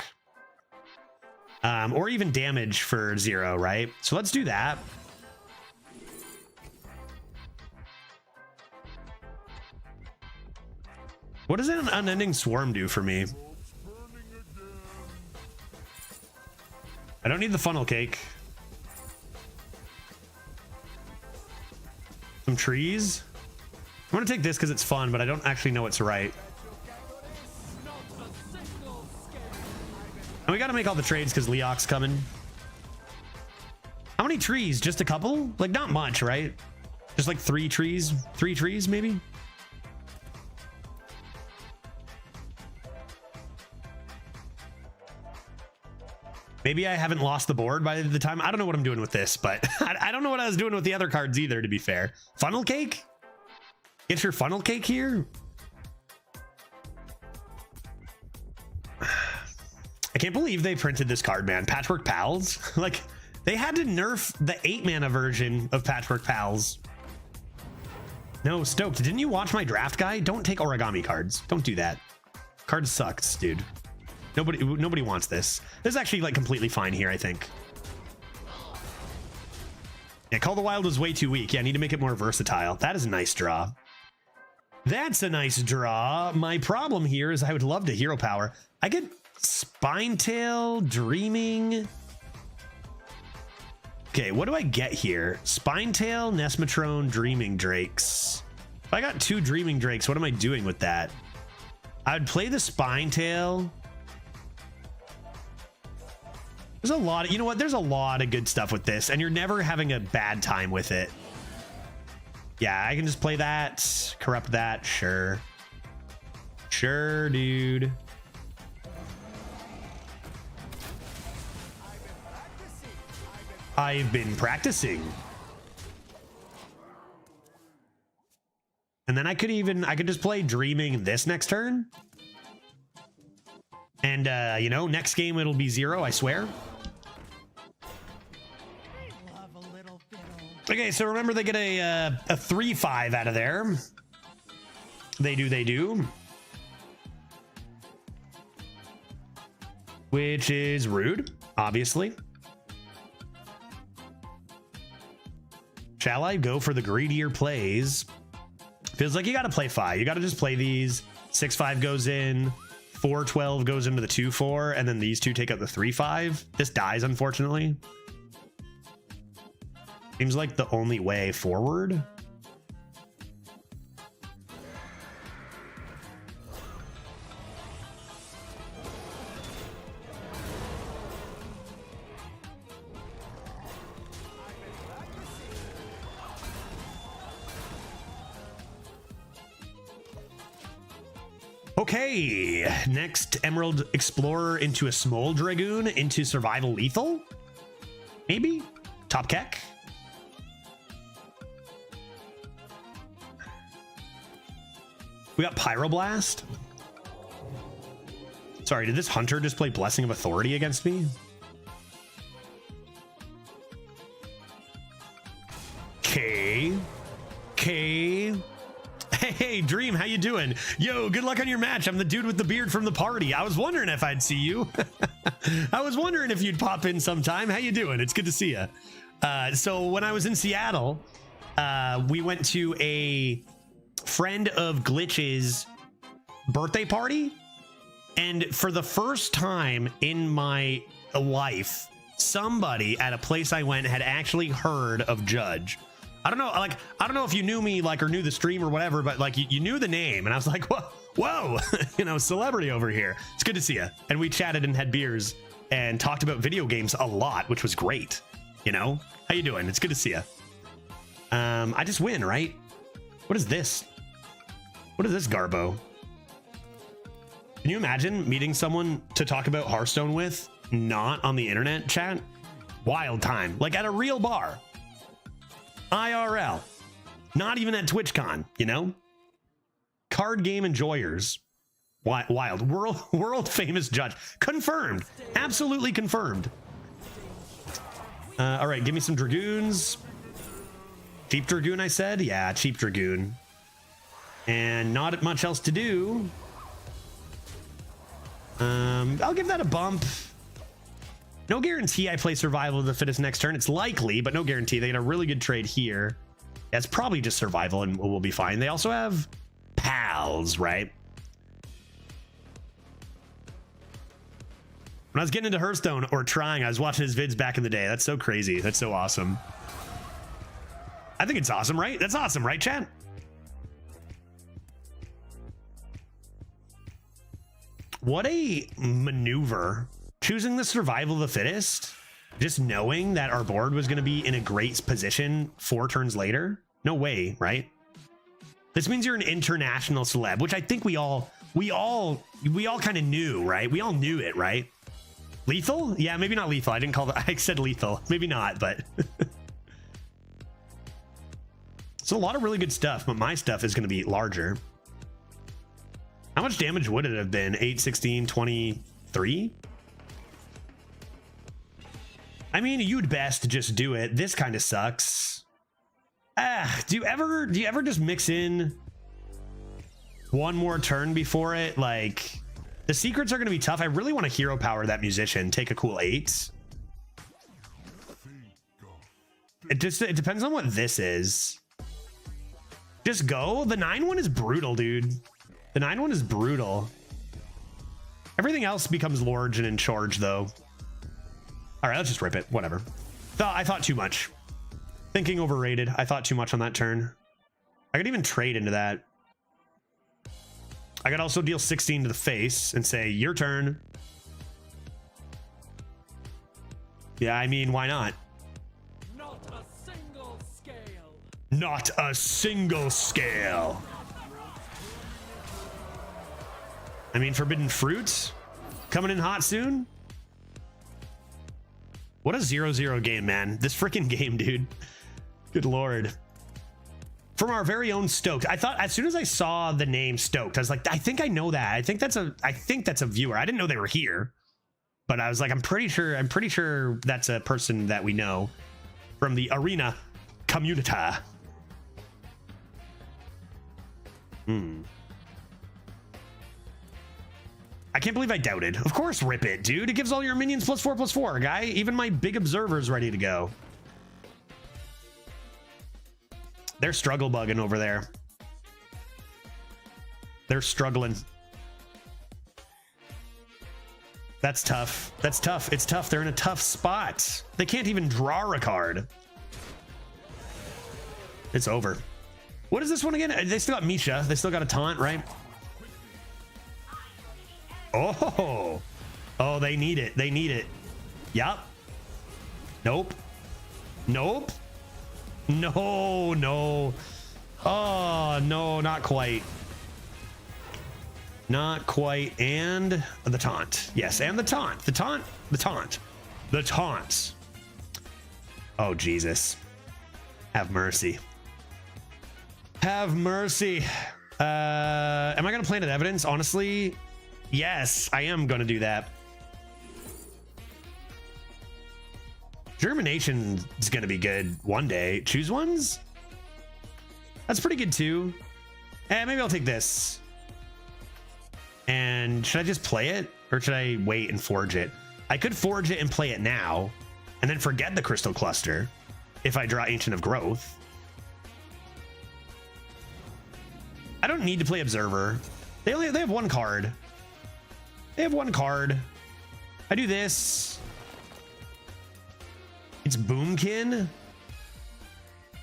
Or even damage for 0, right? So let's do that. What does an Unending Swarm do for me? I don't need the funnel cake. Some trees. I'm gonna take this because it's fun, but I don't actually know what's right. And we gotta make all the trades because Leok's coming. How many trees? Just a couple? Like, not much, right? Just like 3 trees? 3 trees, maybe? Maybe I haven't lost the board by the time. I don't know what I'm doing with this, but I don't know what I was doing with the other cards either, to be fair. Funnel cake? Get your funnel cake here? I can't believe they printed this card, man. Patchwork Pals. Like, they had to nerf the 8-mana version of Patchwork Pals. No, Stoked, didn't you watch my draft guide? Don't take origami cards. Don't do that. Cards sucks, dude. Nobody wants this. This is actually like completely fine here, I think. Yeah, Call the Wild was way too weak. Yeah, I need to make it more versatile. That is a nice draw. That's a nice draw. My problem here is I would love to hero power. I get Spinetail, Dreaming. Okay, what do I get here? Spinetail, Nesmatrone, Dreaming Drakes. If I got 2 Dreaming Drakes, what am I doing with that? I would play the Spinetail. There's a lot of, you know what? There's a lot of good stuff with this, and you're never having a bad time with it. Yeah, I can just play that, corrupt that, sure. Sure, dude. I've been practicing. And then I could just play Dreaming this next turn. And, next game it'll be 0, I swear. Okay, so remember they get a 3/5 out of there. They do. Which is rude, obviously. Shall I go for the greedier plays? Feels like you gotta play 5. You gotta just play these. 6/5 goes in. 4/12 goes into the 2/4, and then these two take out the 3/5. This dies, unfortunately. Seems like the only way forward. Okay, next Emerald Explorer into a Small Dragoon into Survival Lethal? Maybe? Top Keck? We got Pyroblast. Sorry, did this Hunter just play Blessing of Authority against me? K. Hey, Dream, how you doing? Yo, good luck on your match. I'm the dude with the beard from the party. I was wondering if I'd see you. I was wondering if you'd pop in sometime. How you doing? It's good to see you. So when I was in Seattle, we went to a friend of Glitch's birthday party, and for the first time in my life somebody at a place I went had actually heard of Judge. I don't know, like, I don't know if you knew me, like, or knew the stream or whatever, but like you knew the name, and I was like, whoa, you know, celebrity over here. It's good to see you. And we chatted and had beers and talked about video games a lot, which was great. You know, how you doing? It's good to see you. I just win, right? What is this? What is this garbo? Can you imagine meeting someone to talk about Hearthstone with, not on the internet chat? Wild time, like at a real bar. IRL, not even at TwitchCon, you know? Card game enjoyers. Wild. World famous Judge. Confirmed. Absolutely confirmed. All right, give me some Dragoons. Cheap Dragoon, I said? Yeah, cheap Dragoon. And not much else to do. I'll give that a bump. No guarantee I play Survival of the Fittest next turn. It's likely, but no guarantee. They get a really good trade here. Yeah, it's probably just Survival and we'll be fine. They also have Pals, right? When I was getting into Hearthstone or trying, I was watching his vids back in the day. That's so crazy. That's so awesome. I think it's awesome, right? That's awesome, right, Chad? What a maneuver. Choosing the Survival of the Fittest, just knowing that our board was going to be in a great position 4 turns later. No way, right? This means you're an international celeb, which I think we all kind of knew, right? We all knew it, right? Lethal? Yeah, maybe not lethal. I didn't call I said lethal. Maybe not, but it's a lot of really good stuff, but my stuff is going to be larger. How much damage would it have been? 8, 16, 23? I mean, you'd best just do it. This kind of sucks. Do you ever just mix in one more turn before it? Like, the secrets are going to be tough. I really want to hero power that musician. Take a cool 8. It depends on what this is. Just go. The 9-1 is brutal, dude. The 9-1 is brutal. Everything else becomes large and in charge, though. All right, let's just rip it. Whatever. I thought too much. Thinking overrated. I thought too much on that turn. I could even trade into that. I could also deal 16 to the face and say, your turn. Yeah, I mean, why not? Not a single scale. Not a single scale. I mean, Forbidden Fruit coming in hot soon. What a 0-0 game, man. This freaking game, dude. Good Lord. From our very own Stoked. I thought as soon as I saw the name Stoked, I was like, I think I know that. I think that's a viewer. I didn't know they were here, but I was like, I'm pretty sure that's a person that we know from the arena community. I can't believe I doubted. Of course, rip it, dude. It gives all your minions +4/+4, guy. Even my big observer's ready to go. They're struggle bugging over there. They're struggling. That's tough. That's tough. It's tough. They're in a tough spot. They can't even draw a card. It's over. What is this one again? They still got Misha. They still got a taunt, right? Oh, they need it. They need it. Yup. Nope. Nope. No. Oh, no, not quite. Not quite. And the taunt. Yes, and the taunt. The taunt. The taunt. The taunts. Oh, Jesus. Have mercy. Have mercy. Am I going to plant evidence? Honestly, yes, I am going to do that. Germination is going to be good one day. Choose ones? That's pretty good too. Maybe I'll take this. And should I just play it? Or should I wait and forge it? I could forge it and play it now. And then forget the crystal cluster. If I draw Ancient of Growth. I don't need to play Observer. They have one card. They have one card. I do this. It's Boomkin,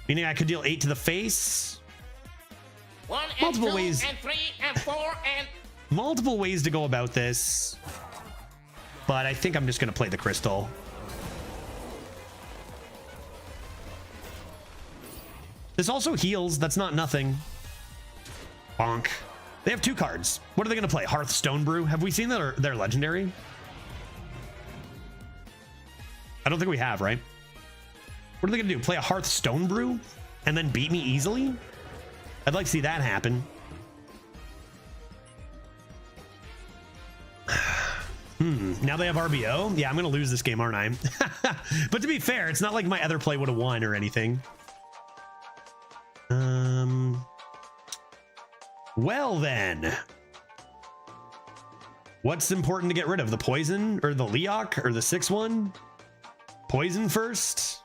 meaning I could deal 8 to the face. 1 and Multiple 2 ways. and 3 and 4 and... Multiple ways to go about this, but I think I'm just gonna play the crystal. This also heals. That's not nothing. Bonk. They have 2 cards. What are they gonna play? Hearthstone Brew? Have we seen that? Or they're legendary? I don't think we have, right? What are they gonna do? Play a Hearthstone Brew and then beat me easily? I'd like to see that happen. Now they have RBO. Yeah, I'm gonna lose this game, aren't I? But to be fair, it's not like my other play would have won or anything. Well then, what's important to get rid of? The poison or the Leok or the 6/1? Poison first.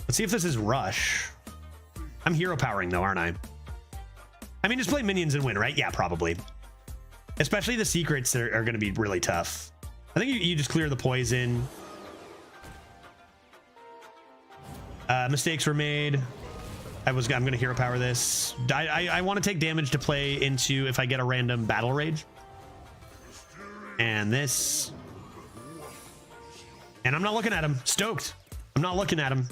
Let's see if this is Rush. I'm hero powering though, aren't I? I mean, just play minions and win, right? Yeah, probably. Especially the secrets are going to be really tough. I think you just clear the poison. Mistakes were made. I'm going to hero power this. I want to take damage to play into if I get a random battle rage. And this. And I'm not looking at him. Stoked. I'm not looking at him.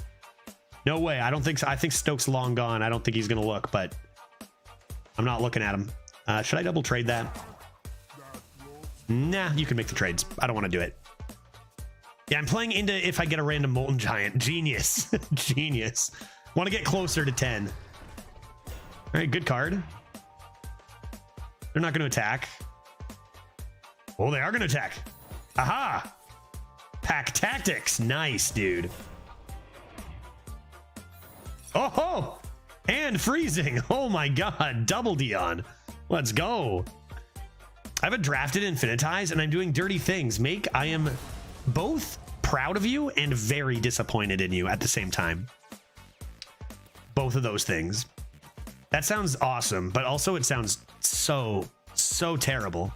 No way. I don't think so. I think Stokes long gone. I don't think he's going to look, but I'm not looking at him. Should I double trade that? Nah, you can make the trades. I don't want to do it. Yeah, I'm playing into if I get a random Molten Giant. Genius. Genius. Want to get closer to 10. All right, good card. They're not going to attack. Oh, they are going to attack. Aha! Pack tactics. Nice, dude. Oh, and freezing. Oh my god, double Dion. Let's go. I have a drafted Infinitize and I'm doing dirty things. Make, I am both proud of you and very disappointed in you at the same time. Both of those things. That sounds awesome, but also it sounds so terrible.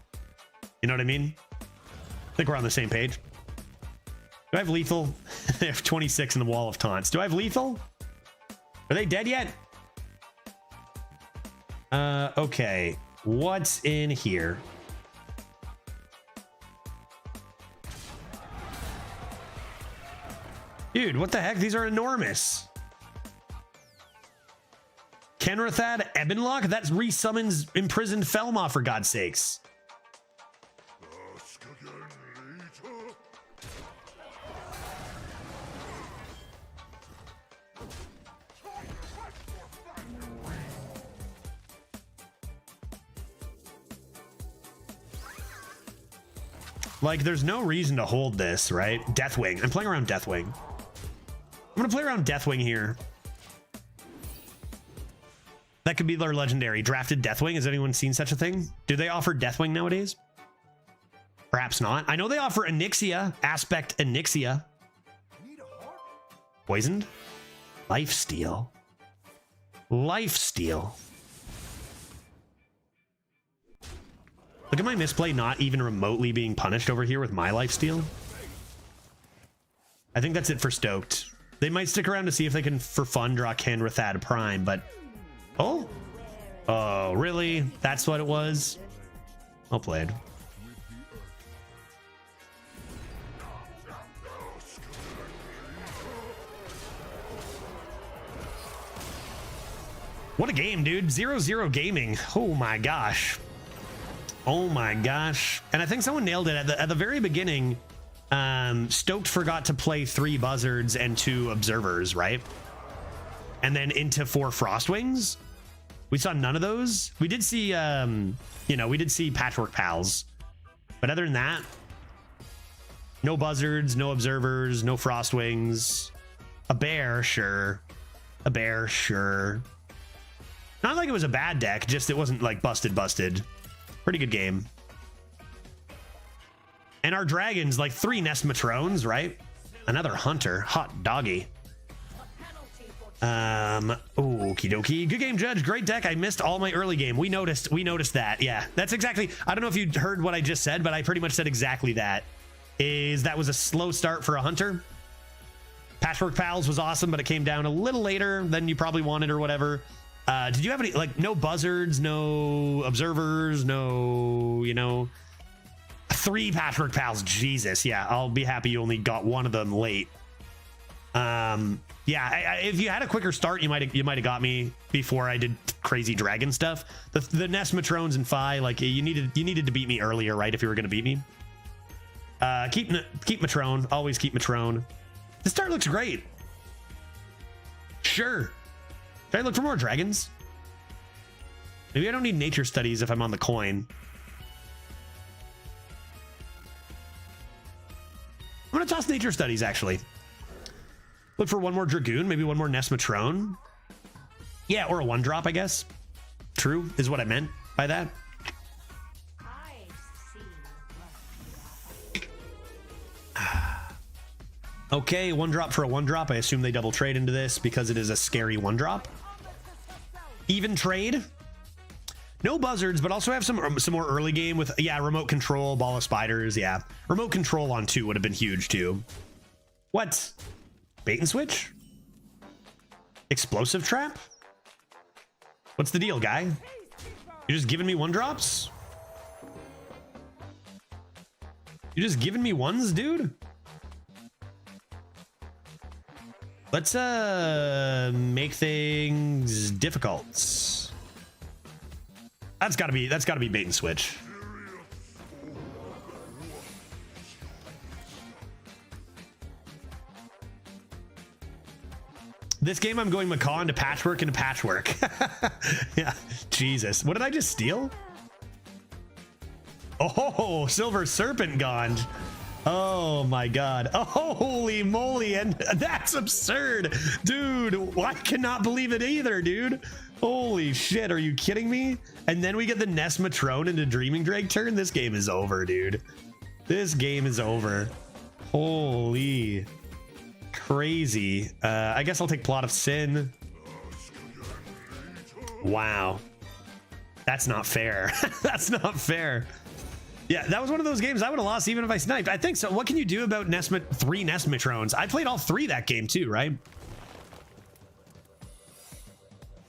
You know what I mean? I think we're on the same page. Do I have lethal? I have 26 in the wall of taunts. Do I have lethal? Are they dead yet? Okay. What's in here? Dude, what the heck? These are enormous. Kenrathad Ebonlock? That resummons imprisoned Felma, for God's sakes. Like, there's no reason to hold this, right? Deathwing. I'm playing around Deathwing. I'm gonna play around Deathwing here. That could be their legendary. Drafted Deathwing. Has anyone seen such a thing? Do they offer Deathwing nowadays? Perhaps not. I know they offer Onyxia. Aspect Onyxia. Poisoned? Lifesteal. Lifesteal. Look at my misplay not even remotely being punished over here with my lifesteal. I think that's it for Stoked. They might stick around to see if they can, for fun, draw Kenrathad Prime, but... Oh? Oh, really? That's what it was? Well played. What a game, dude. 0-0 gaming. Oh my gosh. Oh my gosh. And I think someone nailed it at the very beginning. Stoked forgot to play 3 buzzards and 2 observers, right? And then into 4 frostwings. We saw none of those. We did see, you know, we did see Patchwork Pals. But other than that, no buzzards, no observers, no frostwings. A bear, sure. A bear, sure. Not like it was a bad deck, just it wasn't like busted. Pretty good game. And our dragons, like 3 Nest Matrones, right? Another hunter. Hot doggy. Okie dokie. Good game, Judge. Great deck. I missed all my early game. We noticed that. Yeah, that's exactly. I don't know if you heard what I just said, but I pretty much said exactly that. is that was a slow start for a hunter. Patchwork Pals was awesome, but it came down a little later than you probably wanted or whatever. Did you have any, like, no buzzards, no observers, no, you know, 3 Patchwork Pals? Jesus, yeah, I'll be happy you only got one of them late. Yeah, if you had a quicker start, you might have got me before I did crazy dragon stuff. The Nest Matrones and Phi, like, you needed to beat me earlier, right? If you were gonna beat me. Keep Matrone, always keep Matrone. The start looks great. Sure. Can I look for more dragons? Maybe I don't need nature studies if I'm on the coin. I'm gonna toss nature studies, actually. Look for one more dragoon, maybe one more Nest Matrone. Yeah, or a 1-drop, I guess. True, is what I meant by that. Okay, 1-drop for a 1-drop. I assume they double trade into this because it is a scary 1-drop. Even trade. No buzzards, but also have some more early game with, yeah, remote control, ball of spiders, yeah. Remote control on 2 would have been huge too. What? Bait and switch? Explosive trap? What's the deal, guy? You're just giving me 1-drops? You're just giving me ones, dude? Let's make things difficult. That's gotta be bait and switch. This game I'm going Macaw into patchwork into patchwork. Yeah, Jesus. What did I just steal? Oh, Silver Serpent Ganj. Oh my god. Oh, holy moly. And that's absurd. Dude, I cannot believe it either, dude. Holy shit, are you kidding me? And then we get the Nest Matrone into Dreaming Drake turn. This game is over, dude. This game is over. Holy crazy. I guess I'll take Plot of Sin. Wow. That's not fair. That's not fair. Yeah, that was one of those games I would have lost even if I sniped. I think so. What can you do about 3 Nest Matrones? I played all 3 that game too, right?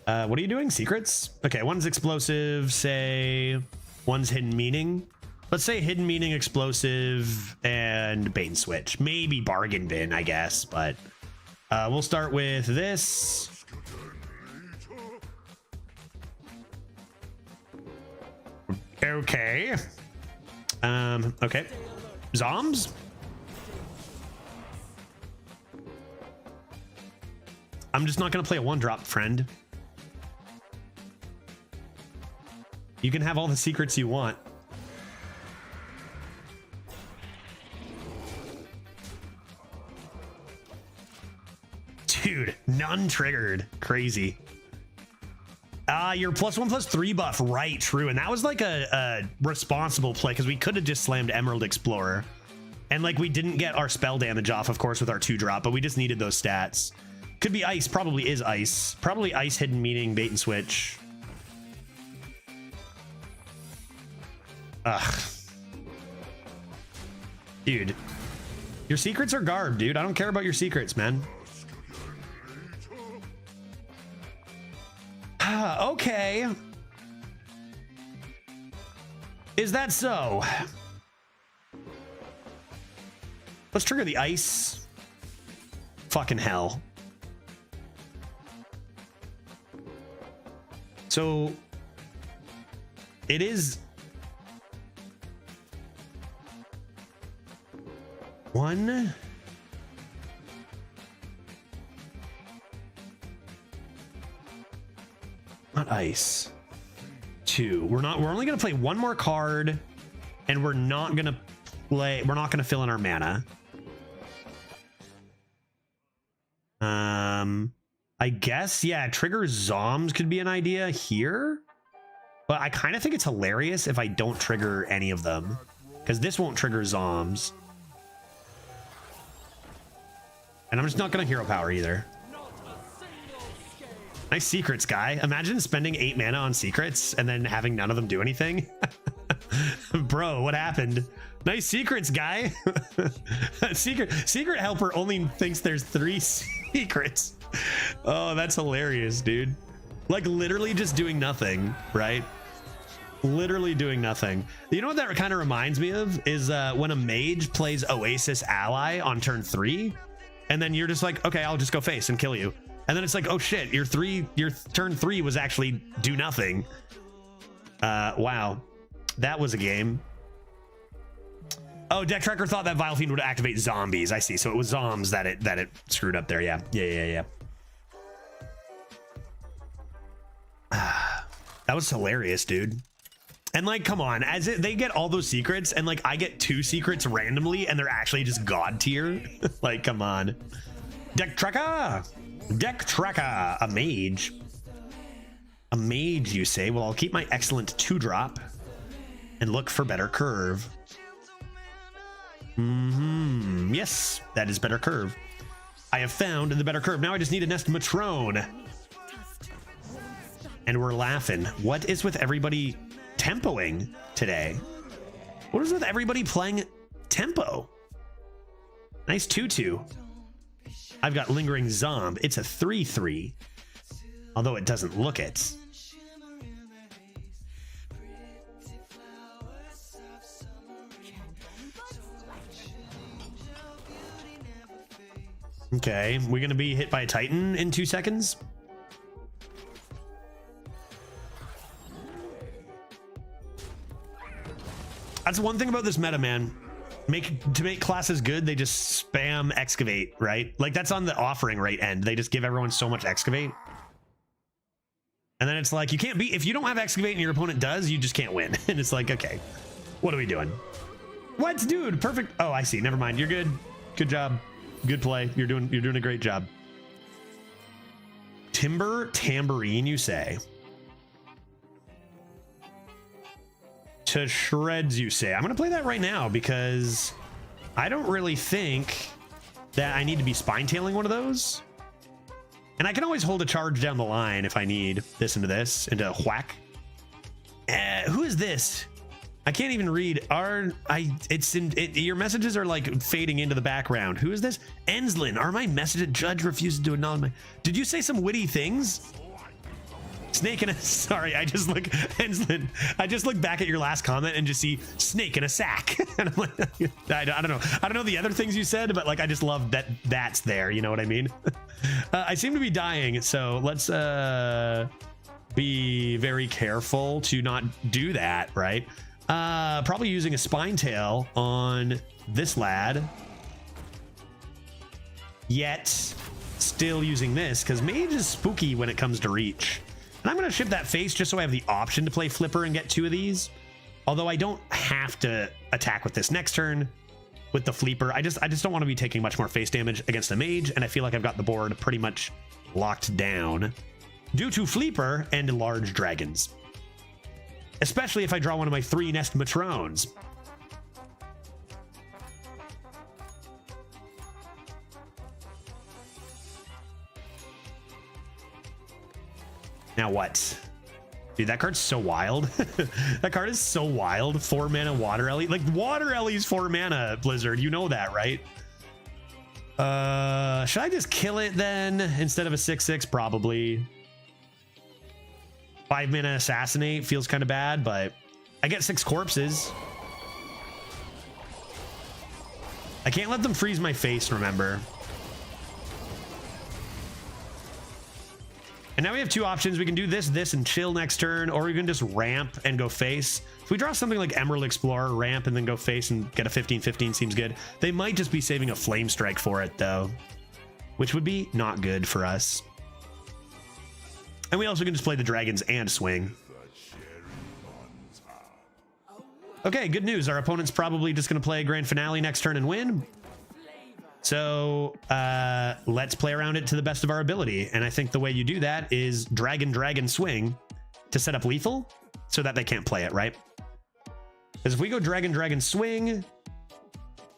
What are you doing? Secrets? Okay, one's explosive, say one's hidden meaning. Let's say hidden meaning, explosive, and bait and switch. Maybe bargain bin, I guess, but we'll start with this. Okay. Okay. Zombs? I'm just not gonna play a 1-drop, friend. You can have all the secrets you want. Dude, none triggered. Crazy. Your +1/+3 buff, right? True, and that was like a responsible play because we could have just slammed Emerald Explorer, and like we didn't get our spell damage off, of course, with our 2-drop, but we just needed those stats. Could be ice. Probably is ice. Probably ice, hidden meaning, bait and switch. Ugh, dude, your secrets are garb, dude. I don't care about your secrets, man. Okay. Is that so? Let's trigger the ice. Fucking hell. So it is 1. Not ice. 2. We're only gonna play 1 more card, and we're not gonna fill in our mana. I guess, yeah, trigger Zombs could be an idea here, but I kind of think it's hilarious if I don't trigger any of them, because this won't trigger Zombs. And I'm just not gonna hero power either. Nice secrets, guy. Imagine spending 8 mana on secrets and then having none of them do anything. Bro, what happened? Nice secrets, guy. Secret helper only thinks there's 3 secrets. Oh, that's hilarious, dude. Like literally just doing nothing, right? Literally doing nothing. You know what that kind of reminds me of is when a mage plays Oasis Ally on turn 3, and then you're just like, okay, I'll just go face and kill you. And then it's like, oh shit, your turn 3 was actually do nothing. Wow, that was a game. Oh, Deck Tracker thought that Vile Fiend would activate zombies. I see. So it was zombs that it screwed up there. Yeah. That was hilarious, dude. And like, come on, they get all those secrets, and like I get 2 secrets randomly, and they're actually just god tier. Like, come on. Deck Tracker, a mage. A mage, you say? Well, I'll keep my excellent 2-drop and look for better curve. Yes, that is better curve. I have found the better curve. Now I just need a Nest Matrone. And we're laughing. What is with everybody tempoing today? What is with everybody playing tempo? Nice 2/2. I've got Lingering Zomb. It's a 3/3. Although it doesn't look it. Okay, we're gonna be hit by a Titan in 2 seconds. That's one thing about this meta, man. To make classes good, they just spam excavate, right? Like that's on the offering rate end. They just give everyone so much excavate. And then it's like, you can't beat, if you don't have excavate and your opponent does, you just can't win. And it's like, okay, what are we doing? What, dude? Perfect. Oh, I see. Never mind. You're good. Good job. Good play. You're doing a great job. Timber Tambourine, you say? To shreds, you say? I'm gonna play that right now because I don't really think that I need to be spine tailing one of those. And I can always hold a charge down the line if I need this into whack. Who is this? I can't even read. Your messages are like fading into the background. Who is this? Enslin. Are my messages? Judge refuses to acknowledge my. Did you say some witty things? Snake in a. Sorry, I just look Enslin. I just look back at your last comment and just see snake in a sack. And I'm like, I don't know. I don't know the other things you said, but like I just love that that's there. You know what I mean? I seem to be dying, so let's be very careful to not do that, right? Probably using a spine tail on this lad. Yet still using this because mage is spooky when it comes to reach. And I'm going to ship that face just so I have the option to play flipper and get 2 of these. Although I don't have to attack with this next turn with the fleeper. I just don't want to be taking much more face damage against a mage, and I feel like I've got the board pretty much locked down due to fleeper and large dragons. Especially if I draw one of my 3 Nest Matrones. Now what? Dude, that card's so wild. That card is so wild. 4 mana Water Ellie. Like, Water Ellie's 4 mana, Blizzard. You know that, right? Should I just kill it then? Instead of a 6/6? Probably. 5 mana Assassinate feels kind of bad, but I get 6 corpses. I can't let them freeze my face, remember? And now we have 2 options. We can do this, and chill next turn, or we can just ramp and go face. If we draw something like Emerald Explorer, ramp, and then go face and get a 15/15 seems good. They might just be saving a Flame Strike for it, though, which would be not good for us. And we also can just play the dragons and swing. Okay, good news. Our opponent's probably just going to play Grand Finale next turn and win. So let's play around it to the best of our ability. And I think the way you do that is dragon, swing to set up lethal so that they can't play it, right? Because if we go dragon, swing,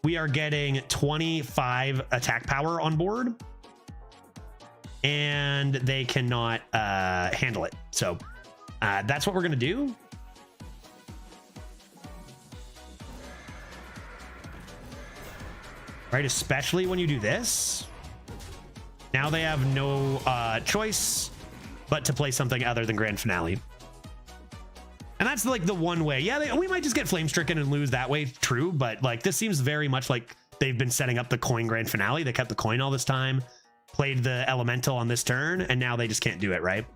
we are getting 25 attack power on board. And they cannot handle it. So that's what we're going to do. right? Especially when you do this. Now they have no choice but to play something other than Grand Finale. And that's like the one way. Yeah, we might just get flame stricken and lose that way. True, but like this seems very much like they've been setting up the coin Grand Finale. They kept the coin all this time, played the elemental on this turn, and now they just can't do it, right?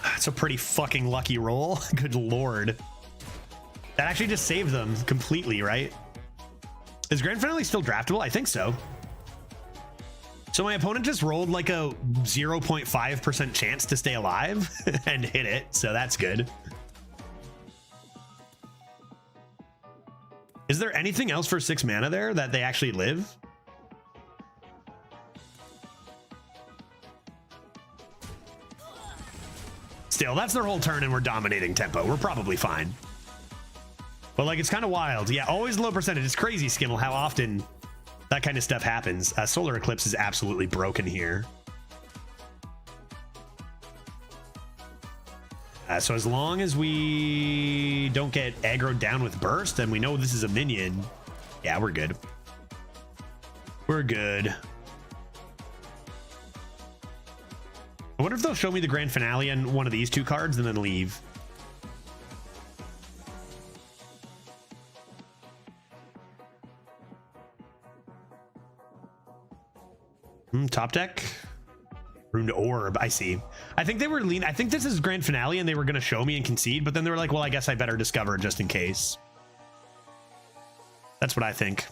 That's a pretty fucking lucky roll. Good lord. That actually just saved them completely, right? Is Grand Finale still draftable? I think so. So my opponent just rolled like a 0.5% chance to stay alive and hit it. So that's good. Is there anything else for 6 mana there that they actually live? Still, that's their whole turn and we're dominating tempo. We're probably fine. But like, it's kind of wild. Yeah, always low percentage. It's crazy, Skimmel, how often that kind of stuff happens. Solar Eclipse is absolutely broken here. So as long as we don't get aggroed down with Burst, and we know this is a minion, yeah, we're good. We're good. I wonder if they'll show me the Grand Finale on one of these 2 cards and then leave. Top deck. Ruined Orb. I see. I think they were I think this is Grand Finale and they were going to show me and concede, but then they were like, well, I guess I better discover just in case. That's what I think.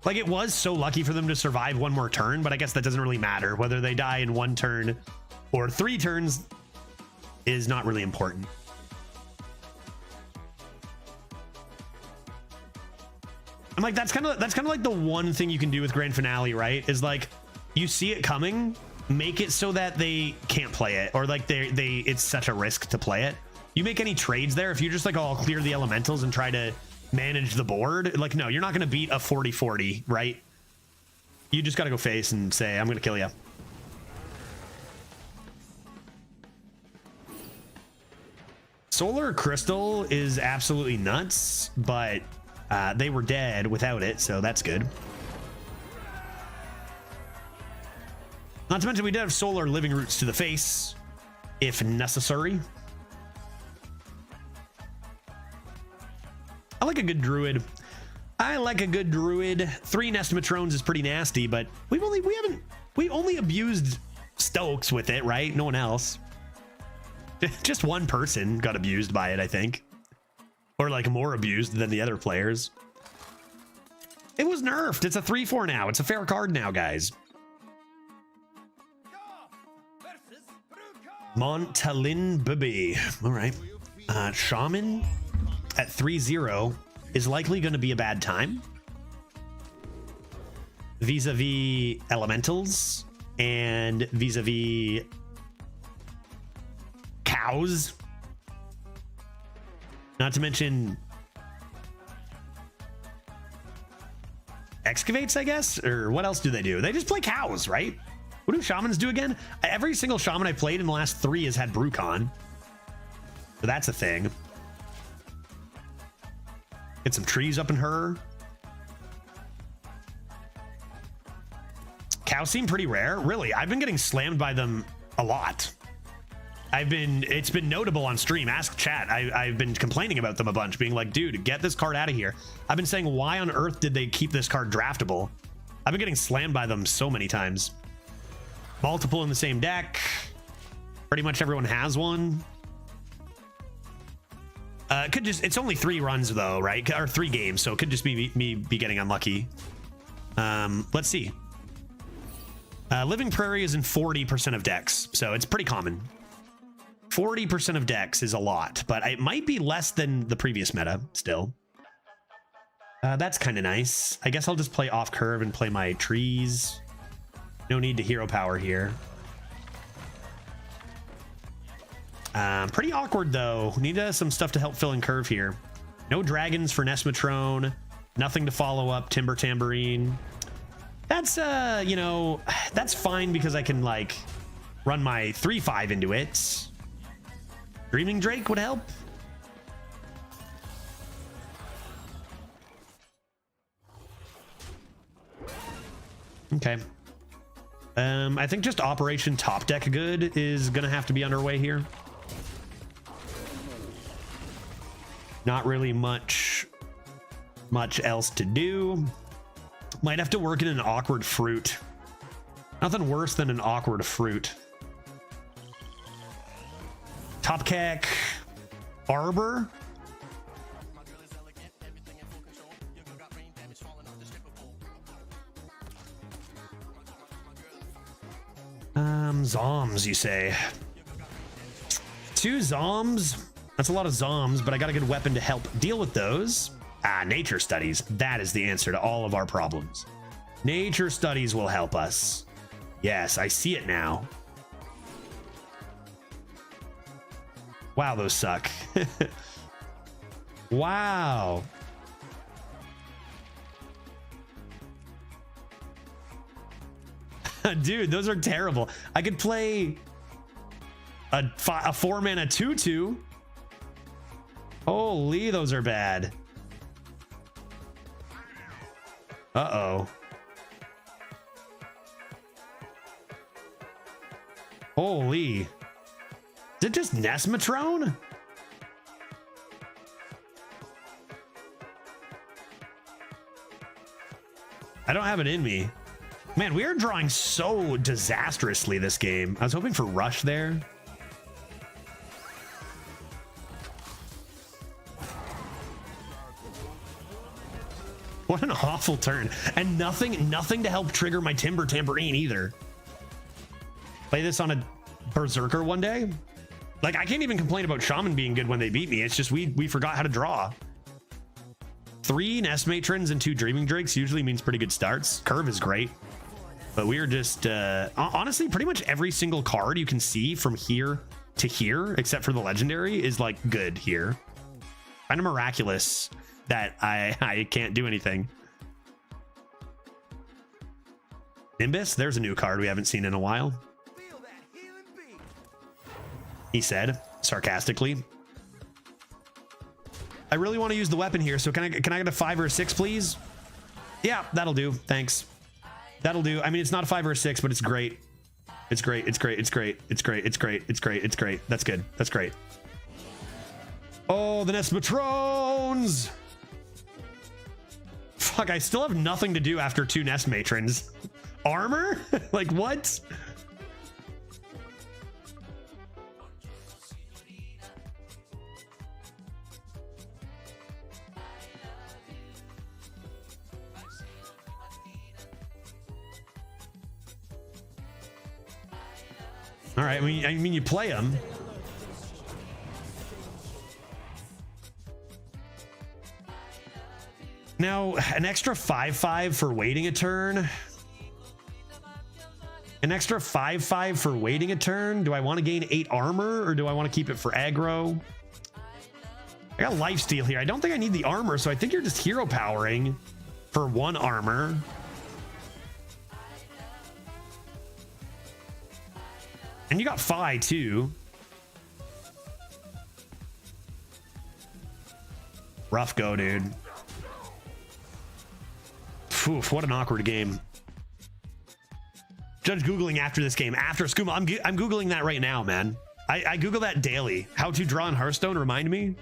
Like, it was so lucky for them to survive one more turn, but I guess that doesn't really matter. Whether they die in 1 turn or 3 turns is not really important. I'm like, that's kind of like the one thing you can do with Grand Finale, right? Is like, you see it coming, make it so that they can't play it, or like it's such a risk to play it. You make any trades there, if you just like, oh, I'll clear the elementals and try to manage the board, like, no, you're not going to beat a 40-40, right? You just got to go face and say, I'm going to kill you. Solar Crystal is absolutely nuts, but they were dead without it, so that's good. Not to mention we did have Solar Living Roots to the face, if necessary. I like a good druid. I like a good druid. 3 Nest Matrones is pretty nasty, but we only abused Stokes with it, right? No one else. Just one person got abused by it, I think. Or like more abused than the other players. It was nerfed. It's a 3/4 now. It's a fair card now, guys. Montalin Bibi. All right. Shaman at 3/0 is likely going to be a bad time. Vis-a-vis elementals and vis-a-vis cows. Not to mention excavates, I guess? Or what else do they do? They just play cows, right? What do shamans do again? Every single shaman I played in the last 3 has had Brucon. So that's a thing. Get some trees up in her. Cows seem pretty rare. Really, I've been getting slammed by them a lot. It's been notable on stream. Ask chat. I've been complaining about them a bunch, being like, dude, get this card out of here. I've been saying, why on earth did they keep this card draftable? I've been getting slammed by them so many times. Multiple in the same deck. Pretty much everyone has one. It's only 3 runs though, right? Or 3 games, so it could just be me getting unlucky. Let's see. Living Prairie is in 40% of decks, so it's pretty common. 40% of decks is a lot, but it might be less than the previous meta still. That's kind of nice. I guess I'll just play off curve and play my trees. No need to hero power here. Pretty awkward though. Need some stuff to help fill in curve here. No dragons for Nest Matrone. Nothing to follow up Timber Tambourine. That's you know, that's fine because I can like run my 3/5 into it. Dreaming Drake would help. Okay. I think just Operation Top Deck Good is gonna have to be underway here. Not really much else to do. Might have to work in an awkward fruit. Nothing worse than an awkward fruit. Top Keck Arbor. Zoms, you say? 2 Zoms? That's a lot of Zoms, but I got a good weapon to help deal with those. Nature Studies. That is the answer to all of our problems. Nature Studies will help us. Yes, I see it now. Wow, those suck. Wow. Dude, those are terrible. I could play a 4-mana 2/2. Holy, those are bad. Uh-oh. Holy. Is it just Nesmatrone? I don't have it in me. Man, we are drawing so disastrously this game. I was hoping for Rush there. What an awful turn. And nothing to help trigger my Timber Tambourine either. Play this on a Berserker one day. Like, I can't even complain about Shaman being good when they beat me. It's just we forgot how to draw. 3 Nest Matrons and 2 Dreaming Drakes usually means pretty good starts. Curve is great. But we are just, honestly, pretty much every single card you can see from here to here, except for the Legendary, is like good here. Kind of miraculous that I can't do anything. Nimbus, there's a new card we haven't seen in a while. He said, sarcastically. I really want to use the weapon here, so can I get a 5 or a 6, please? Yeah, that'll do. Thanks. That'll do. I mean, it's not a 5 or a 6, but it's great. It's great. It's great. It's great. It's great. It's great. It's great. It's great. That's good. That's great. Oh, the Nesmatrones! Fuck, I still have nothing to do after 2 Nest Matrons. Armor? Like, what? All right, I mean, you play them. Now, an extra 5/5 for waiting a turn. An extra 5/5 for waiting a turn. Do I want to gain 8 armor or do I want to keep it for aggro? I got lifesteal here. I don't think I need the armor, so I think you're just hero powering for 1 armor. And you got Phi too. Rough go, dude. Oof, what an awkward game. Judge Googling after this game. After Skooma. I'm Googling that right now, man. I Google that daily. How to draw in Hearthstone, remind me.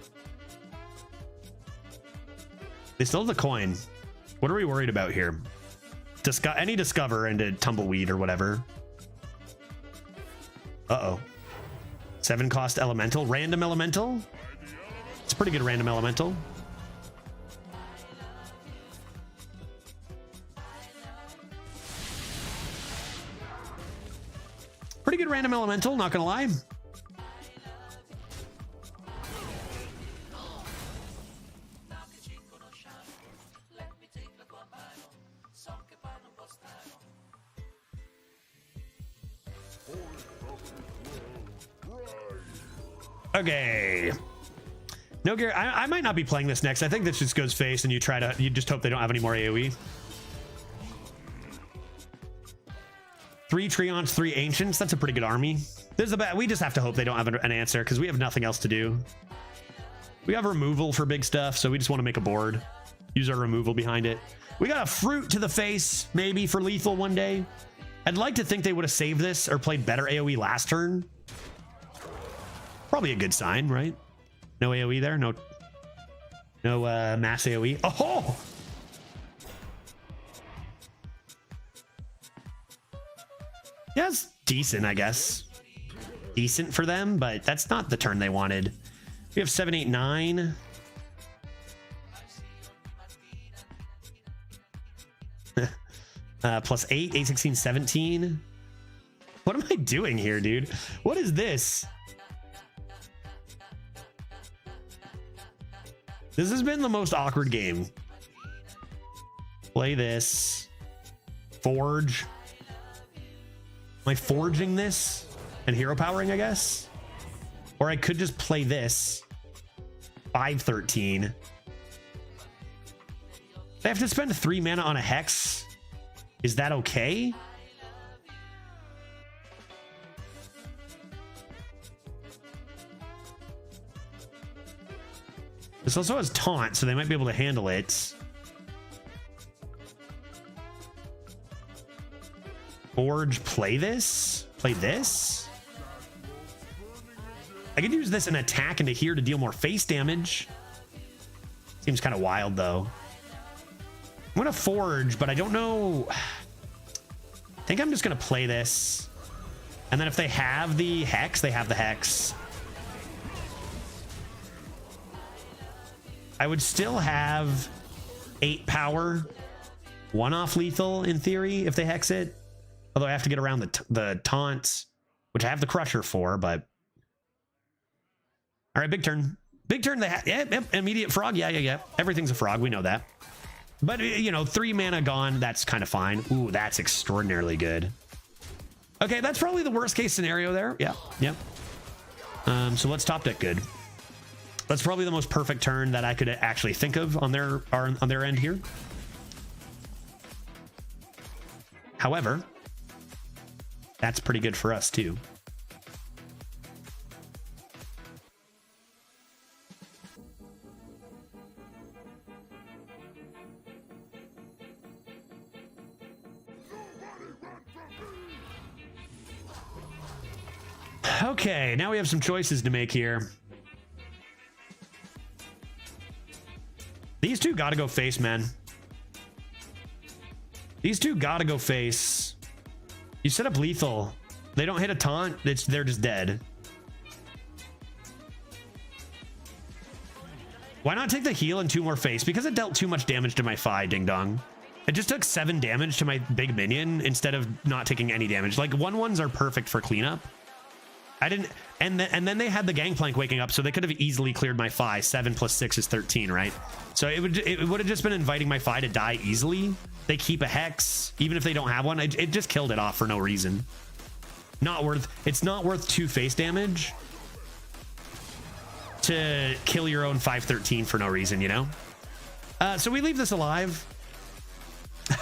They still have the coin. What are we worried about here? Any discover into Tumbleweed or whatever. Uh-oh. 7 cost elemental. Random elemental? It's a pretty good random elemental. Pretty good random elemental, not gonna lie. Okay. No, Gary, I might not be playing this next. I think this just goes face and you just hope they don't have any more AoE. 3 3 Treants, 3 Ancients. That's a pretty good army. There's a bad. We just have to hope they don't have an answer because we have nothing else to do. We have removal for big stuff, so we just want to make a board. Use our removal behind it. We got a fruit to the face, maybe for lethal one day. I'd like to think they would have saved this or played better AoE last turn. Probably a good sign, right? No AoE there. No mass AoE. Oh! Yeah, it's decent, I guess. Decent for them, but that's not the turn they wanted. We have 7, 8, 9. Plus 8, 8, 16, 17. What am I doing here, dude? What is this? This has been the most awkward game. Play this. Forge. Am I forging this and hero powering, I guess? Or I could just play this. 513. I have to spend 3 mana on a hex. Is that okay? This also has taunt, so they might be able to handle it. Forge, play this? Play this? I could use this and attack into here to deal more face damage. Seems kind of wild, though. I'm going to forge, but I don't know. I think I'm just going to play this. And then if they have the hex, they have the hex. I would still have 8 power, 1 off lethal in theory if they hex it. Although I have to get around the taunts, which I have the crusher for, but. All right, big turn. Big turn. They yeah, immediate frog. Yeah. Everything's a frog. We know that. But, you know, 3 mana gone. That's kind of fine. Ooh, that's extraordinarily good. Okay, that's probably the worst case scenario there. Yeah. So let's top deck good. That's probably the most perfect turn that I could actually think of on their end here. However, that's pretty good for us too. Okay, now we have some choices to make here. These two gotta go face, man. These two gotta go face. You set up lethal. They don't hit a taunt, they're just dead. Why not take the heal and 2 more face? Because it dealt too much damage to my Fi, ding dong. It just took 7 damage to my big minion instead of not taking any damage. Like 1/1s are perfect for cleanup. I didn't, and then they had the Gangplank waking up, so they could have easily cleared my Fi. 7 + 6 is 13, right? So it would have just been inviting my Fi to die easily. They keep a hex, even if they don't have one. It just killed it off for no reason. It's not worth 2 face damage to kill your own 5/13 for no reason, you know? So we leave this alive.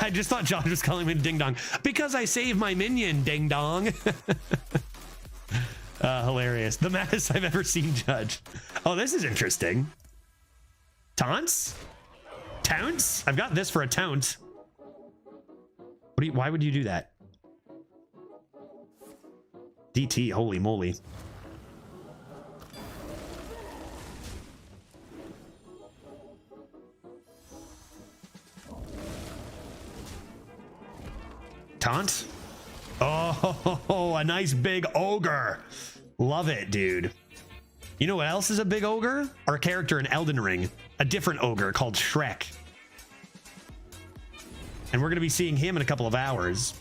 I just thought Josh was calling me ding dong because I saved my minion, ding dong. Hilarious. The maddest I've ever seen Judge. Oh, this is interesting. Taunts? Taunts? I've got this for a taunt. Why would you do that? DT, holy moly. Taunt? Oh, a nice big ogre. Love it, dude. You know what else is a big ogre? Our character in Elden Ring. A different ogre called Shrek. And we're going to be seeing him in a couple of hours.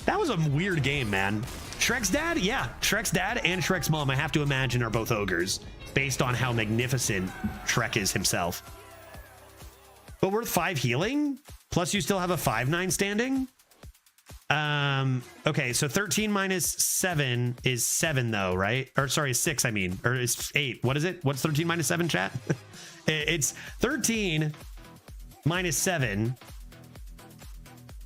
That was a weird game, man. Shrek's dad? Yeah, Shrek's dad and Shrek's mom, I have to imagine, are both ogres. Based on how magnificent Shrek is himself. But worth 5 healing? Plus you still have a 5/9 standing? Okay, so 13 minus 7 is 7 though, right? Or sorry, 6, I mean, or it's 8. What is it? What's 13 minus 7, chat? It's 13 minus 7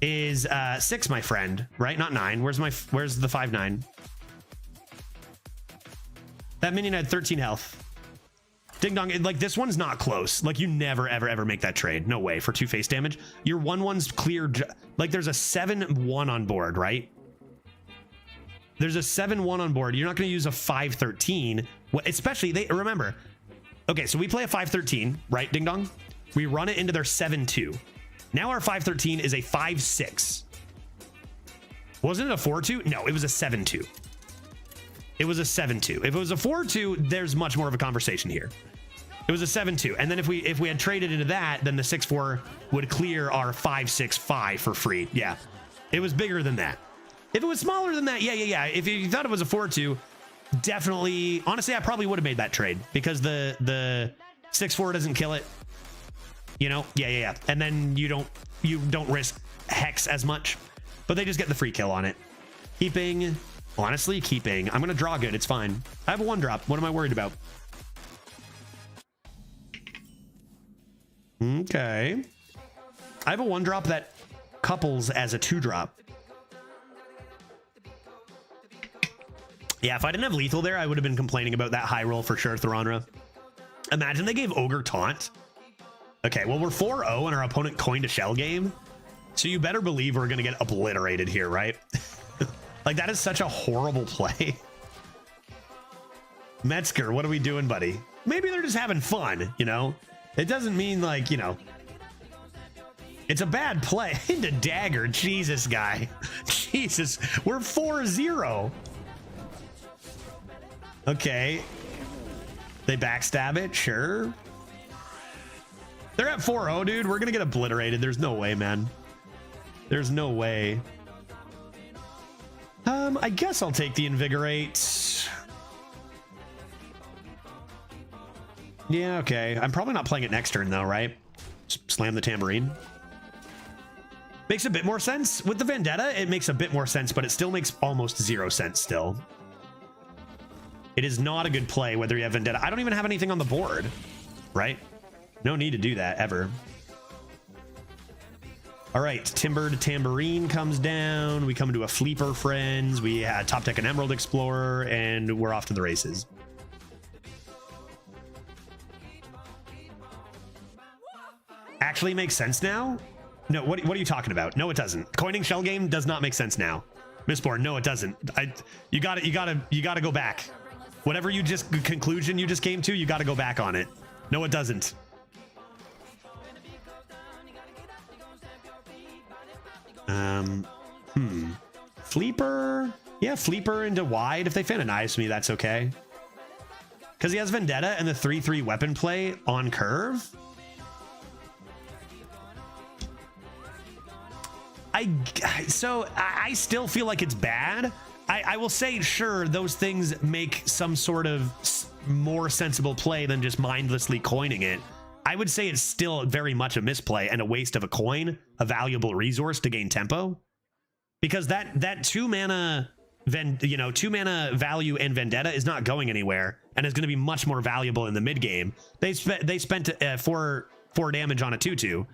is 6, my friend, right? Not 9. Where's the 5/9? That minion had 13 health. Ding dong. Like, this one's not close. Like, you never, ever, ever make that trade. No way. For 2 face damage. Your 1/1's clear. Like, there's a 7/1 on board, right? There's a 7/1 on board. You're not going to use a 5/13. Especially, remember. Okay, so we play a 5/13, right, Ding Dong? We run it into their 7/2. Now our 5/13 is a 5/6. Wasn't it a 4/2? No, it was a 7/2. It was a 7/2. If it was a 4/2, there's much more of a conversation here. It was a 7/2. And then if we had traded into that, then the 6/4 would clear our 5/6/5 for free. Yeah. It was bigger than that. If it was smaller than that, yeah. If you thought it was a 4/2, definitely. Honestly, I probably would have made that trade because the 6/4 doesn't kill it. You know? Yeah. And then you don't risk Hex as much. But they just get the free kill on it. Keeping. Honestly, keeping. I'm going to draw good. It's fine. I have a 1-drop. What am I worried about? Okay. I have a 1-drop that couples as a 2-drop. Yeah, if I didn't have lethal there, I would have been complaining about that high roll for sure, Thoronra. Imagine they gave Ogre Taunt. Okay, well, we're 4-0 and our opponent coined a shell game. So you better believe we're going to get obliterated here, right? Like, that is such a horrible play. Metzger, what are we doing, buddy? Maybe they're just having fun, you know? It doesn't mean, like, you know... It's a bad play. Into dagger. Jesus, guy. Jesus. We're 4-0. Okay. They backstab it? Sure. They're at 4-0, dude. We're going to get obliterated. There's no way, man. There's no way. I guess I'll take the Invigorate. Yeah, okay. I'm probably not playing it next turn, though, right? Slam the Tambourine. Makes a bit more sense. With the Vendetta, it makes a bit more sense, but it still makes almost 0 sense still. It is not a good play, whether you have Vendetta. I don't even have anything on the board, right? No need to do that, ever. All right, Timbered Tambourine comes down. We come into a Fleeper, friends. We had Top Deck and Emerald Explorer, and we're off to the races. Actually makes sense now? No, what are you talking about? No, it doesn't. Coining shell game does not make sense now. Mistborn, no, it doesn't. You gotta go back. Whatever conclusion you just came to, you gotta go back on it. No, it doesn't. Fleeper. Yeah, Fleeper into wide. If they Fanonize me, that's okay. Because he has Vendetta and the 3/3 weapon play on curve. I still feel like it's bad. I will say, sure, those things make some sort of more sensible play than just mindlessly coining it. I would say it's still very much a misplay and a waste of a coin, a valuable resource to gain tempo. Because that 2 mana 2 mana value and Vendetta is not going anywhere and is going to be much more valuable in the mid game. They spent 4 damage on a 2/2.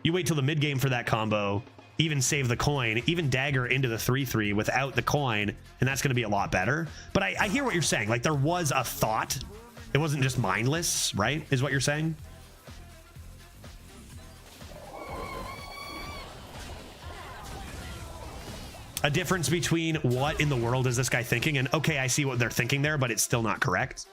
You wait till the mid game for that combo, even save the coin, even dagger into the 3/3 without the coin, and that's going to be a lot better. But I hear what you're saying. Like, there was a thought. It wasn't just mindless, right? Is what you're saying? A difference between what in the world is this guy thinking and, okay, I see what they're thinking there, but it's still not correct.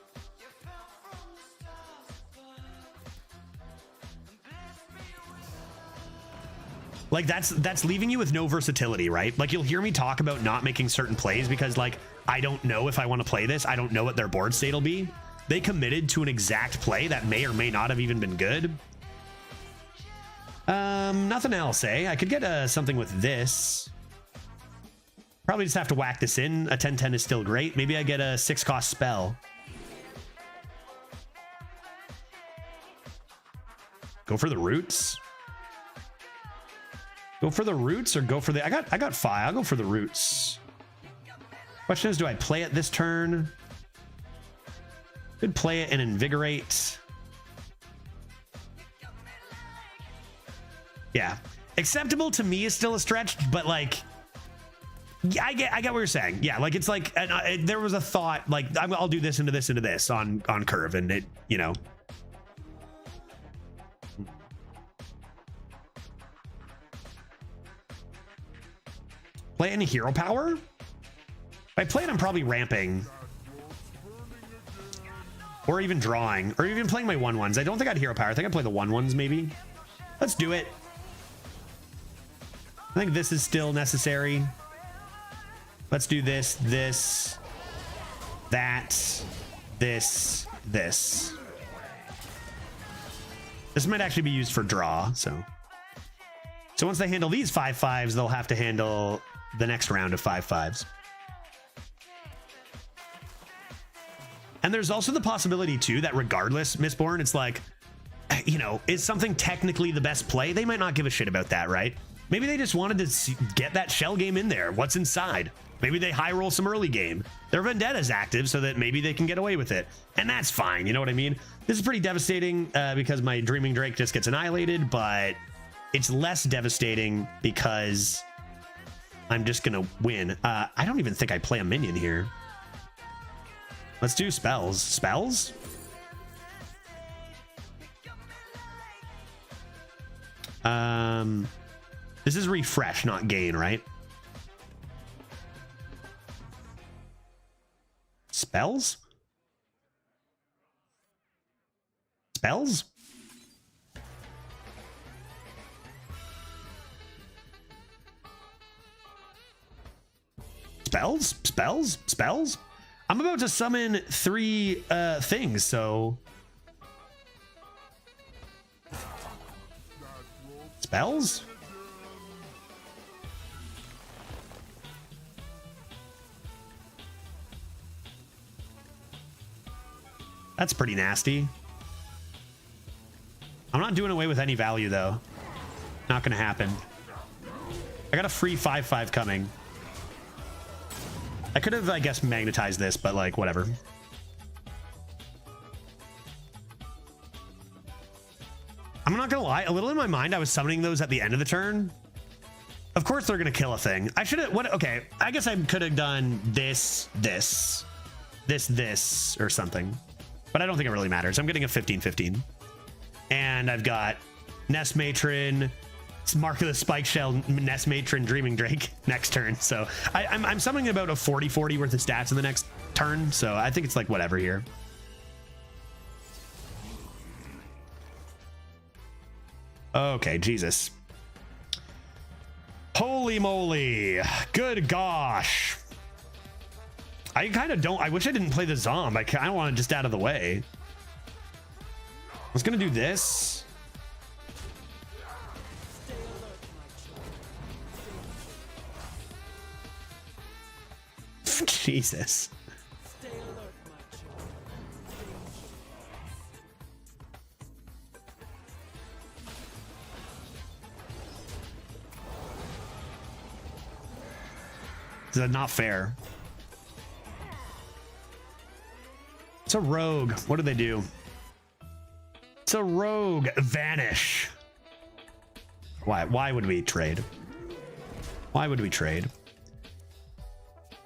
Like, that's leaving you with no versatility, right? Like, you'll hear me talk about not making certain plays because, like, I don't know if I want to play this. I don't know what their board state will be. They committed to an exact play that may or may not have even been good. Nothing else, eh? I could get something with this. Probably just have to whack this in. A 10/10 is still great. Maybe I get a 6-cost spell. Go for the roots. Go for the roots or go for the... I got 5. I'll go for the roots. Question is, do I play it this turn? Could play it and invigorate. Yeah. Acceptable to me is still a stretch, but like, yeah, I get what you're saying. Yeah, like it's like there was a thought like I'll do this into this into this on curve, and it, you know. Play any hero power? If I play it, I'm probably ramping. Or even drawing. Or even playing my 1/1s. I don't think I'd hero power. I think I'd play the 1/1s maybe. Let's do it. I think this is still necessary. Let's do this, this, that, this. This might actually be used for draw, so once they handle these 5/5s, they'll have to handle the next round of 5/5s. And there's also the possibility too that regardless, Mistborn, it's like, you know, is something technically the best play? They might not give a shit about that, right? Maybe they just wanted to get that shell game in there. What's inside? Maybe they high roll some early game. Their Vendetta's active so that maybe they can get away with it. And that's fine, you know what I mean? This is pretty devastating because my Dreaming Drake just gets annihilated, but it's less devastating because I'm just gonna win. I don't even think I play a minion here. Let's do spells. Spells? This is refresh, not gain, right? Spells? Spells? Spells? Spells? Spells? I'm about to summon 3 things, so... Spells? That's pretty nasty. I'm not doing away with any value, though. Not gonna happen. I got a free 5/5 coming. I could have, I guess, magnetized this, but like, whatever. I'm not gonna lie, a little in my mind, I was summoning those at the end of the turn. Of course they're gonna kill a thing. I should have, okay, I guess I could have done this, or something. But I don't think it really matters. I'm getting a 15/15. And I've got Nest Matron, Mark of the Spike Shell, Nest Matron, Dreaming Drake next turn. So I'm summoning about a 40/40 worth of stats in the next turn. So I think it's like whatever here. Okay, Jesus. Holy moly. Good gosh. I kind of don't. I wish I didn't play the Zomb. I kind of want it just out of the way. I was going to do this. Jesus. Is that not fair? It's a rogue. What do they do? It's a rogue. Vanish. Why would we trade? Why would we trade?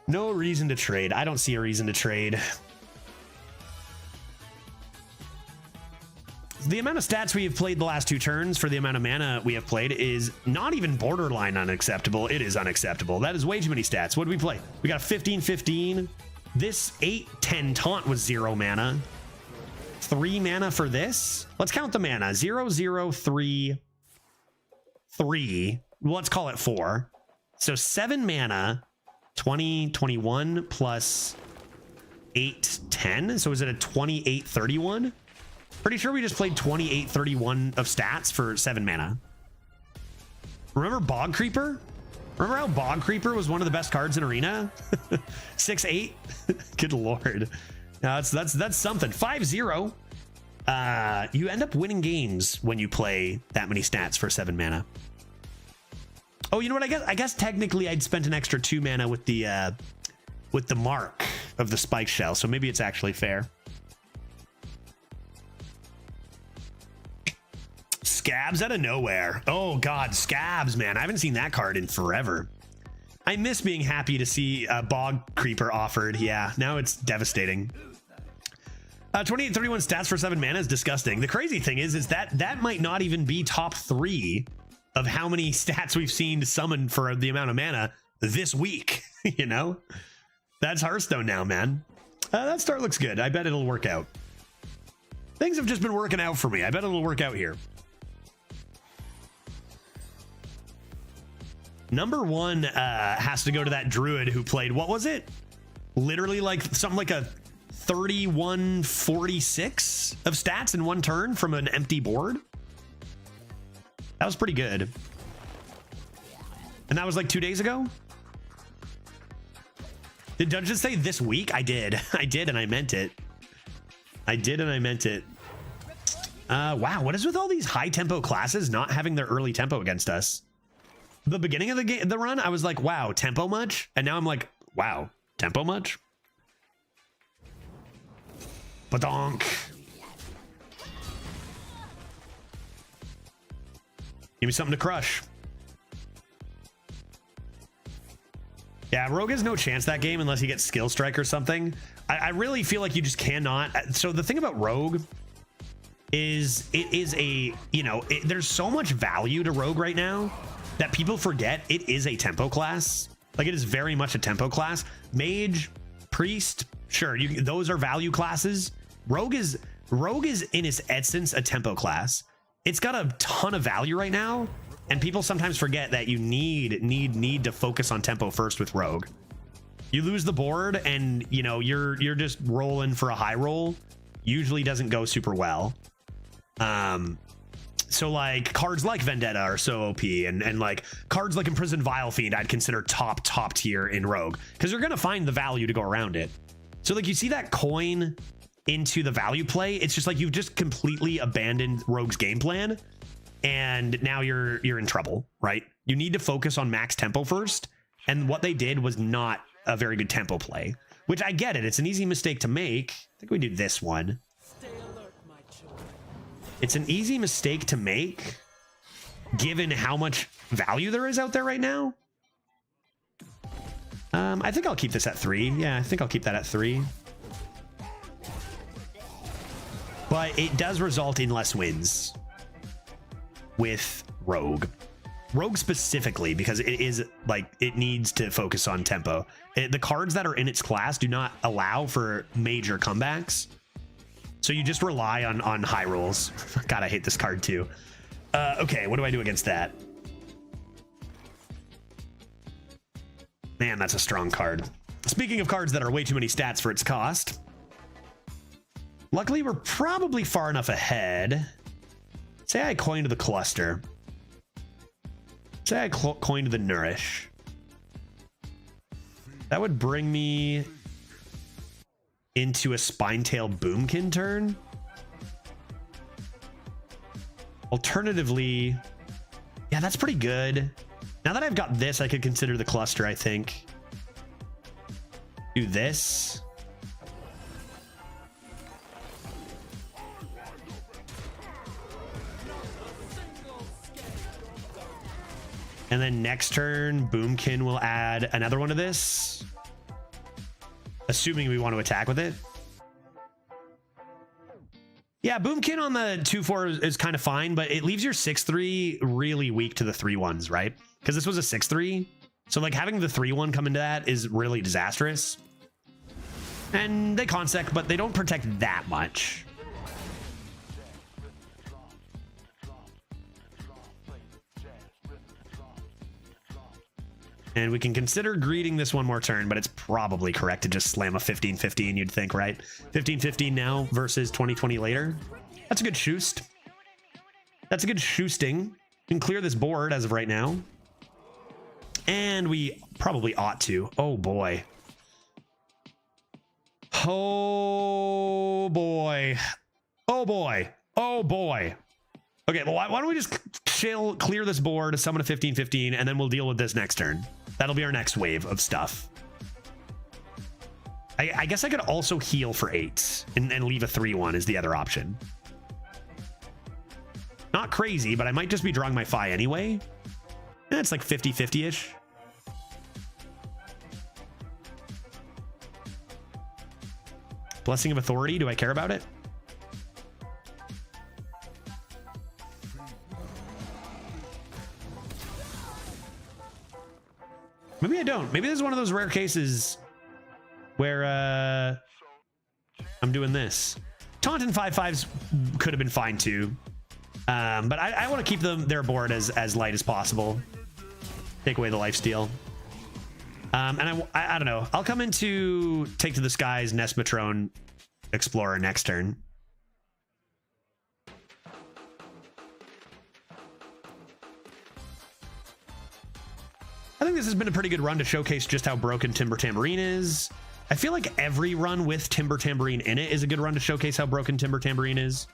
No reason to trade. I don't see a reason to trade. The amount of stats we have played the last 2 turns for the amount of mana we have played is not even borderline unacceptable. It is unacceptable. That is way too many stats. What did we play? We got a 15/15. This 8/10 taunt was 0 mana. 3 mana for this. Let's count the mana. 0, 0, 3, 3. Let's call it 4. So 7 mana. 20, 21 plus 8, 10. So is it a 28, 31? Pretty sure we just played 28, 31 of stats for 7 mana. Remember Bog Creeper? Remember how Bog Creeper was one of the best cards in Arena? 6-8. Good lord. Now that's something. 5-0. You end up winning games when you play that many stats for 7 mana. Oh, you know what? I guess technically I'd spent an extra 2 mana with the mark of the Spike Shell, so maybe it's actually fair. Scabs out of nowhere. Oh god, Scabs, man. I haven't seen that card in forever. I miss being happy to see a Bog Creeper offered. Yeah, now it's devastating. 2831 stats for 7 mana is disgusting. The crazy thing is that might not even be top 3 of how many stats we've seen to summon for the amount of mana this week. You know? That's Hearthstone now, man. That start looks good. I bet it'll work out. Things have just been working out for me. I bet it'll work out here. Number 1 has to go to that druid who played, what was it? Literally like something like a 3146 of stats in one turn from an empty board. That was pretty good. And that was like 2 days ago. Did Dungeon say this week? I did. I did, and I meant it. I did, and I meant it. Wow, what is with all these high tempo classes not having their early tempo against us? The beginning of the run, I was like, wow, tempo much? And now I'm like, wow, tempo much? Badonk. Give me something to crush. Yeah, Rogue has no chance that game unless he gets Skill Strike or something. I really feel like you just cannot. So the thing about Rogue is it is a, you know, there's so much value to Rogue right now that people forget it is a tempo class. Like, it is very much a tempo class. Mage, Priest, sure, those are value classes. Rogue is in its essence a tempo class. It's got a ton of value right now, and people sometimes forget that you need to focus on tempo first with Rogue. You lose the board and, you know, you're just rolling for a high roll. Usually doesn't go super well. So like cards like Vendetta are so OP, and like cards like Imprisoned Vile Fiend I'd consider top tier in Rogue, because you're gonna find the value to go around it. So like you see that coin into the value play, it's just like you've just completely abandoned Rogue's game plan, and now you're in trouble, right? You need to focus on max tempo first, and what they did was not a very good tempo play, which I get it. It's an easy mistake to make. I think we do this one. Stay alert, my children. It's an easy mistake to make given how much value there is out there right now. I think I'll keep this at 3. Yeah, I think I'll keep that at 3. But it does result in less wins with Rogue. Rogue specifically, because it is like, it needs to focus on tempo. The cards that are in its class do not allow for major comebacks. So you just rely on high rolls. God, I hate this card too. Okay, what do I do against that? Man, that's a strong card. Speaking of cards that are way too many stats for its cost. Luckily, we're probably far enough ahead. Say I coined the Cluster. Say I coined the Nourish. That would bring me into a Spinetail Boomkin turn. Alternatively, yeah, that's pretty good. Now that I've got this, I could consider the Cluster, I think. Do this. And then next turn, Boomkin will add another one of this. Assuming we want to attack with it. Yeah, Boomkin on the 2/4 is kind of fine, but it leaves your 6/3 really weak to the 3/1s, right? Because this was a 6/3. So like having the 3/1 come into that is really disastrous. And they consec, but they don't protect that much. And we can consider greeting this one more turn, but it's probably correct to just slam a 15-15, you'd think, right? 15-15 now versus 20-20 later. That's a good shoost. That's a good shoosting. We can clear this board as of right now. And we probably ought to. Oh, boy. Oh, boy. Oh, boy. Oh, boy. Okay, well, why don't we just clear this board, summon a 15-15, and then we'll deal with this next turn. That'll be our next wave of stuff. I guess I could also heal for 8 and leave a 3/1 is the other option. Not crazy, but I might just be drawing my Fi anyway. And it's like 50-50-ish. Blessing of Authority, do I care about it? Maybe I don't. Maybe this is one of those rare cases where I'm doing this. Taunt and 5/5s could have been fine too. But I want to keep their board as light as possible. Take away the lifesteal. And I don't know. I'll come into Take to the Skies, Nest Matrone, Explorer next turn. I think this has been a pretty good run to showcase just how broken Timber Tambourine is. I feel like every run with Timber Tambourine in it is a good run to showcase how broken Timber Tambourine is.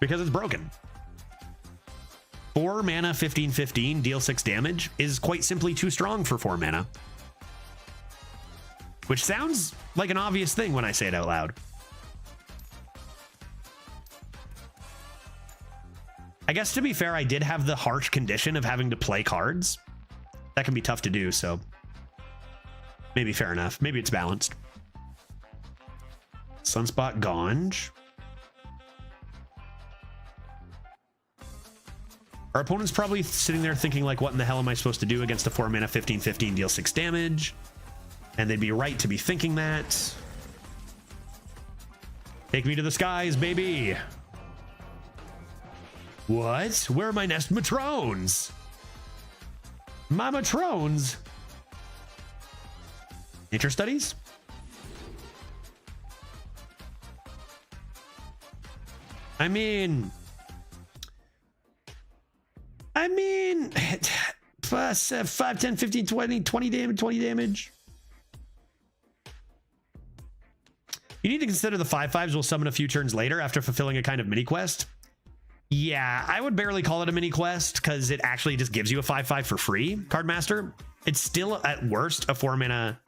Because it's broken. 4 mana, 15/15, deal 6 damage is quite simply too strong for 4 mana. Which sounds like an obvious thing when I say it out loud. I guess to be fair, I did have the harsh condition of having to play cards. That can be tough to do, so maybe fair enough. Maybe it's balanced. Sunspot Ganj. Our opponent's probably sitting there thinking like, what in the hell am I supposed to do against a 4 mana 15/15 deal 6 damage? And they'd be right to be thinking that. Take me to the skies, baby. What? Where are my Nest Matrones? My Matrones? Nature Studies? I mean, 5, 10, 15, 20 damage. You need to consider the 5/5s will summon a few turns later after fulfilling a kind of mini quest. Yeah, I would barely call it a mini quest because it actually just gives you a 5/5 for free, Cardmaster. It's still at worst a 4 mana,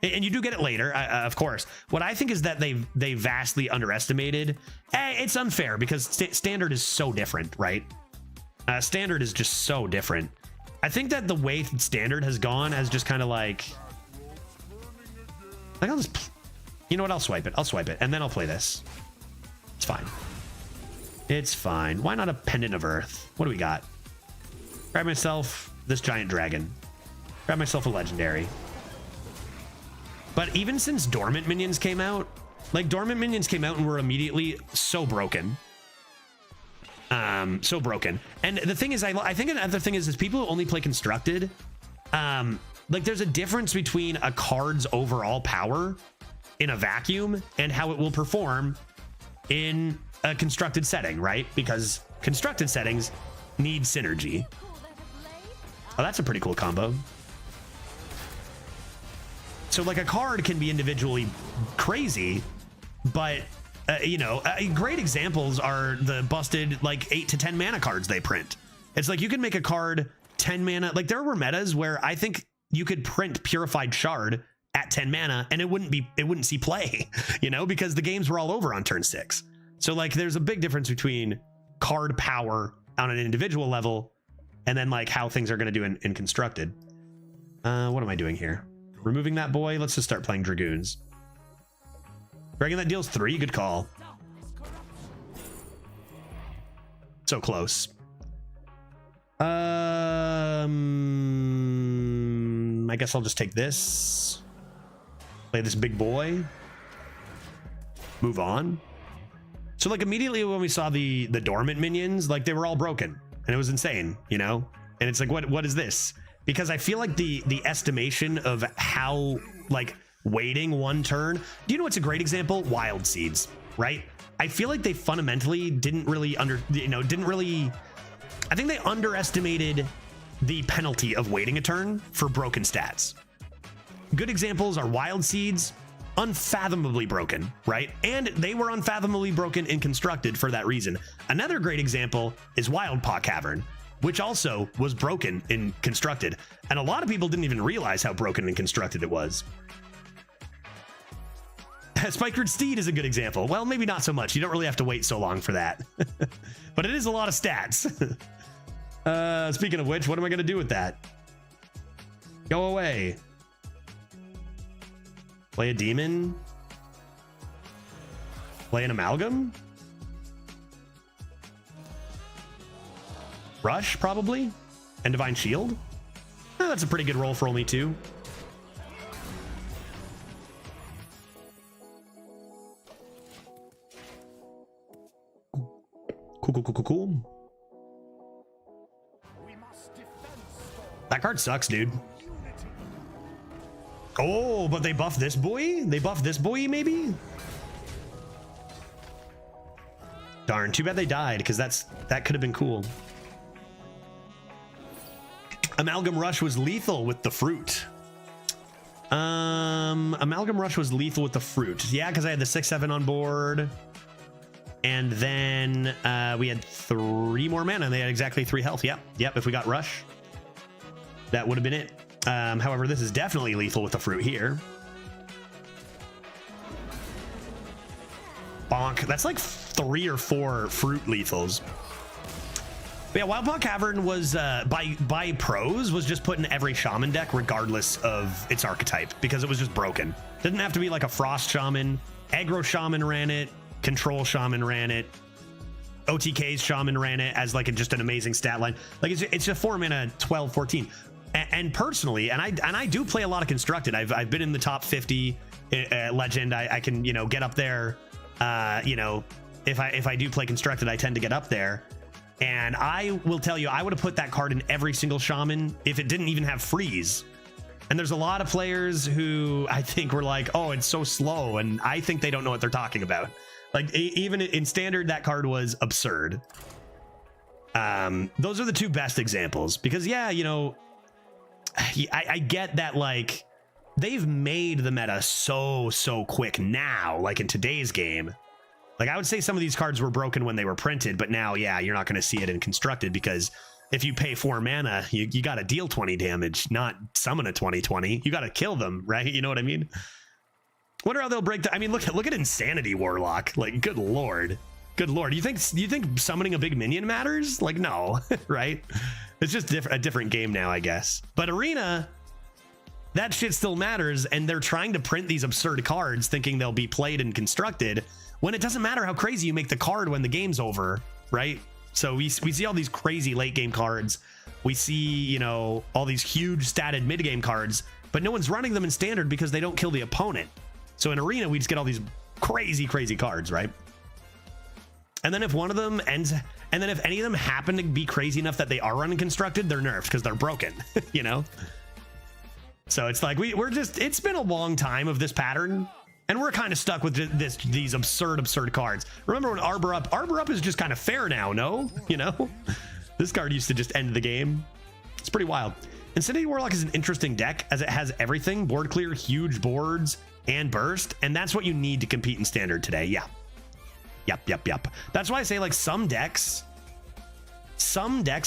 and you do get it later, of course. What I think is that they vastly underestimated. It's unfair because standard is so different, right? Standard is just so different. I think that the way standard has gone has just kind of like I'll just, you know what? I'll swipe it, and then I'll play this. It's fine. It's fine. Why not a Pendant of Earth? What do we got? Grab myself this giant dragon. Grab myself a legendary. But even since Dormant Minions came out, like Dormant Minions came out and were immediately so broken. So broken. And the thing is, I think another thing is people who only play Constructed, like there's a difference between a card's overall power in a vacuum and how it will perform in a constructed setting, right? Because constructed settings need synergy. Oh, that's a pretty cool combo. So like a card can be individually crazy, but great examples are the busted like 8 to 10 mana cards they print. It's like you can make a card 10 mana. Like there were metas where I think you could print Purified Shard at 10 mana and it wouldn't see play, because the games were all over on turn 6. So like there's a big difference between card power on an individual level and then like how things are going to do in constructed. What am I doing here? Removing that boy. Let's just start playing Dragoons. Dragon that deals 3. Good call. So close. I guess I'll just take this. Play this big boy. Move on. So like immediately when we saw the dormant minions, like they were all broken and it was insane, And it's like, what is this? Because I feel like the estimation of how like waiting one turn. Do you know what's a great example? Wild Seeds, right? I feel like they fundamentally didn't really I think they underestimated the penalty of waiting a turn for broken stats. Good examples are Wild Seeds, unfathomably broken, right? And they were unfathomably broken in Constructed for that reason. Another great example is Wild Paw Cavern, which also was broken in Constructed. And a lot of people didn't even realize how broken in Constructed it was. Spikered Steed is a good example. Well, maybe not so much. You don't really have to wait so long for that. But it is a lot of stats. Speaking of which, what am I going to do with that? Go away. Play a demon? Play an amalgam? Rush, probably? And Divine Shield? Oh, that's a pretty good roll for only 2. Cool. That card sucks, dude. Oh, but they buffed this boy? They buffed this boy, maybe? Darn, too bad they died, because that could have been cool. Amalgam Rush was lethal with the fruit. Amalgam Rush was lethal with the fruit. Yeah, because I had the 6/7 on board. And then we had 3 more mana, and they had exactly 3 health. Yep, if we got Rush, that would have been it. However, this is definitely lethal with the fruit here. Bonk. That's like 3 or 4 fruit lethals. But yeah, Wildpaw Cavern was, by pros, was just put in every Shaman deck regardless of its archetype, because it was just broken. Didn't have to be like a Frost Shaman. Aggro Shaman ran it. Control Shaman ran it. OTK's Shaman ran it as like just an amazing stat line. Like it's a 4 mana 12/14. And personally, and I do play a lot of constructed. I've been in the top 50 legend. I can get up there. If I do play constructed, I tend to get up there. And I will tell you, I would have put that card in every single Shaman if it didn't even have freeze. And there's a lot of players who I think were like, oh, it's so slow, and I think they don't know what they're talking about. Like even in standard, that card was absurd. Those are the 2 best examples, because yeah, I get that, like, they've made the meta so quick now, like in today's game. Like I would say some of these cards were broken when they were printed, but now, yeah, you're not going to see it in constructed, because if you pay 4 mana, you got to deal 20 damage, not summon a 20/20. You got to kill them, right? You know what I mean? Wonder how they'll break I mean, look at Insanity Warlock. Like, good lord. You think summoning a big minion matters? Like, no. Right? It's just a different game now, I guess. But Arena, that shit still matters, and they're trying to print these absurd cards thinking they'll be played and constructed, when it doesn't matter how crazy you make the card when the game's over, right? So we see all these crazy late game cards. We see, all these huge statted mid game cards, but no one's running them in standard because they don't kill the opponent. So in Arena, we just get all these crazy cards, right? And then if one of them ends, and then if any of them happen to be crazy enough that they are running constructed, they're nerfed because they're broken, So it's like it's been a long time of this pattern, and we're kind of stuck with these absurd cards. Remember when Arbor Up is just kind of fair now, no? This card used to just end the game. It's pretty wild. Insanity Warlock is an interesting deck as it has everything: board clear, huge boards, and burst, and that's what you need to compete in standard today. Yep. That's why I say, like, some decks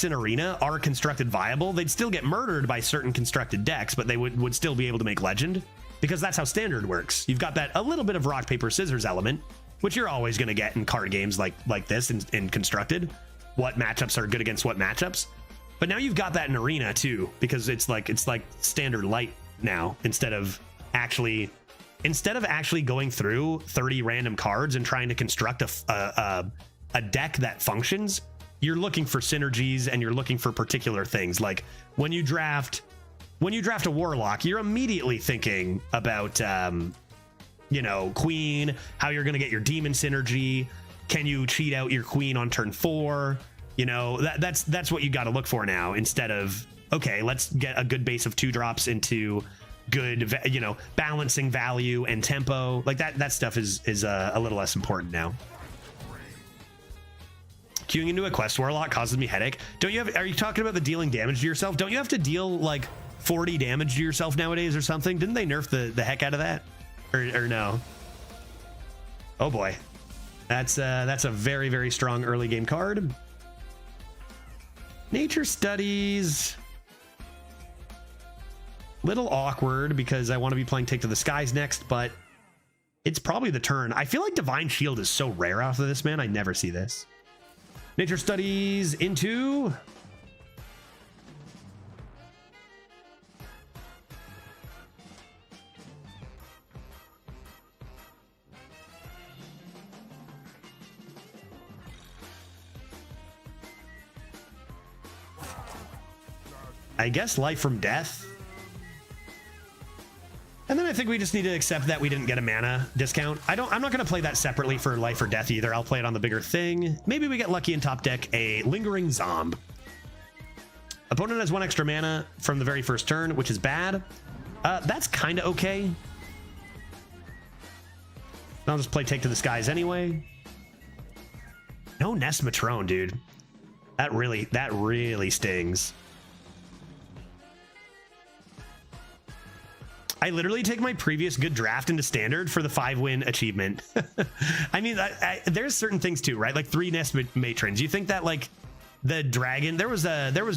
in Arena are constructed viable. They'd still get murdered by certain constructed decks, but they would still be able to make legend, because that's how standard works. You've got that a little bit of rock paper scissors element, which you're always going to get in card games like this in constructed. What matchups are good against what matchups? But now you've got that in Arena too, because it's like standard light now, instead of actually going through 30 random cards and trying to construct a deck that functions. You're looking for synergies, and you're looking for particular things. Like when you draft a Warlock, you're immediately thinking about Queen, how you're going to get your demon synergy. Can you cheat out your Queen on turn 4? That's what you got to look for now, instead of, okay, let's get a good base of 2 drops into good, balancing value and tempo. Like that stuff is a little less important now. Queuing into a quest Warlock causes me headache. Are you talking about the dealing damage to yourself? Don't you have to deal like 40 damage to yourself nowadays or something? Didn't they nerf the heck out of that? Or no? Oh boy. That's a very, very strong early game card. Nature Studies. Little awkward because I want to be playing Take to the Skies next, but It's probably the turn. I feel like Divine Shield is so rare after this, man. I never see this. Nature Studies into... I guess Life from Death. And then I think we just need to accept that we didn't get a mana discount. I'm not going to play that separately for Life or Death either. I'll play it on the bigger thing. Maybe we get lucky in top deck, a Lingering Zomb. Opponent has 1 extra mana from the very first turn, which is bad. That's kind of okay. I'll just play Take to the Skies anyway. No Nest Matrone, dude. That really stings. I literally take my previous good draft into standard for the 5-win achievement. I mean, there's certain things too, right? Like 3 Nest Matrons. You think that like the dragon, there was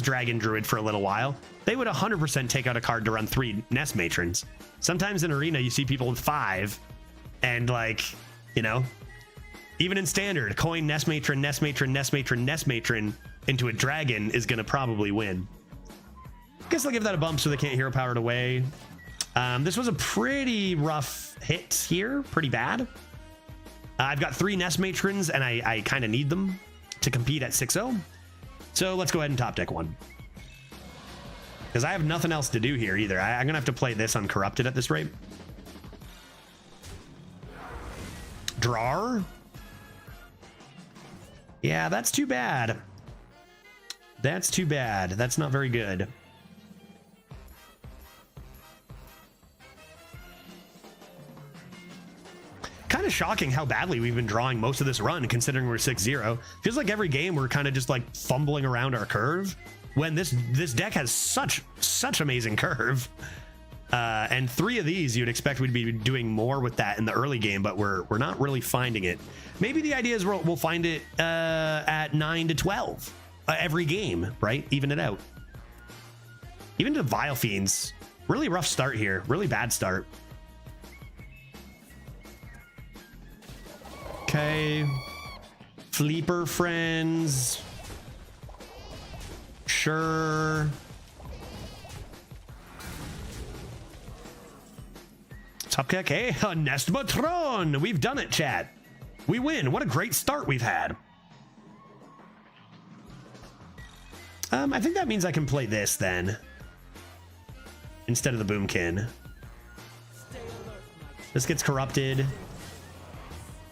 Dragon Druid for a little while. They would 100% take out a card to run 3 Nest Matrons. Sometimes in Arena, you see people with 5 and like, you know, even in standard, coin Nest Matron, Nest Matron, Nest Matron, Nest Matron into a dragon is going to probably win. Guess I'll give that a bump so they can't hero power it away. This was a pretty rough hit here, pretty bad. I've got 3 Nest Matrons, and I kind of need them to compete at 6-0. So let's go ahead and top deck 1. Because I have nothing else to do here either. I'm going to have to play this uncorrupted at this rate. Drawer? Yeah, that's too bad. That's too bad. That's not very good. Kind of shocking how badly we've been drawing most of this run, considering we're 6-0. Feels like every game we're kind of just like fumbling around our curve when this deck has such amazing curve. And 3 of these you'd expect we'd be doing more with that in the early game, but we're not really finding it. Maybe the idea is we'll find it at 9 to 12 every game, right? Even it out. Even to Vile Fiends, really rough start here, really bad start. Okay, Fleeper friends. Sure. Top deck, hey, a Nest Matron. We've done it, chat. We win. What a great start we've had. I think that means I can play this then instead of the Boomkin. This gets corrupted.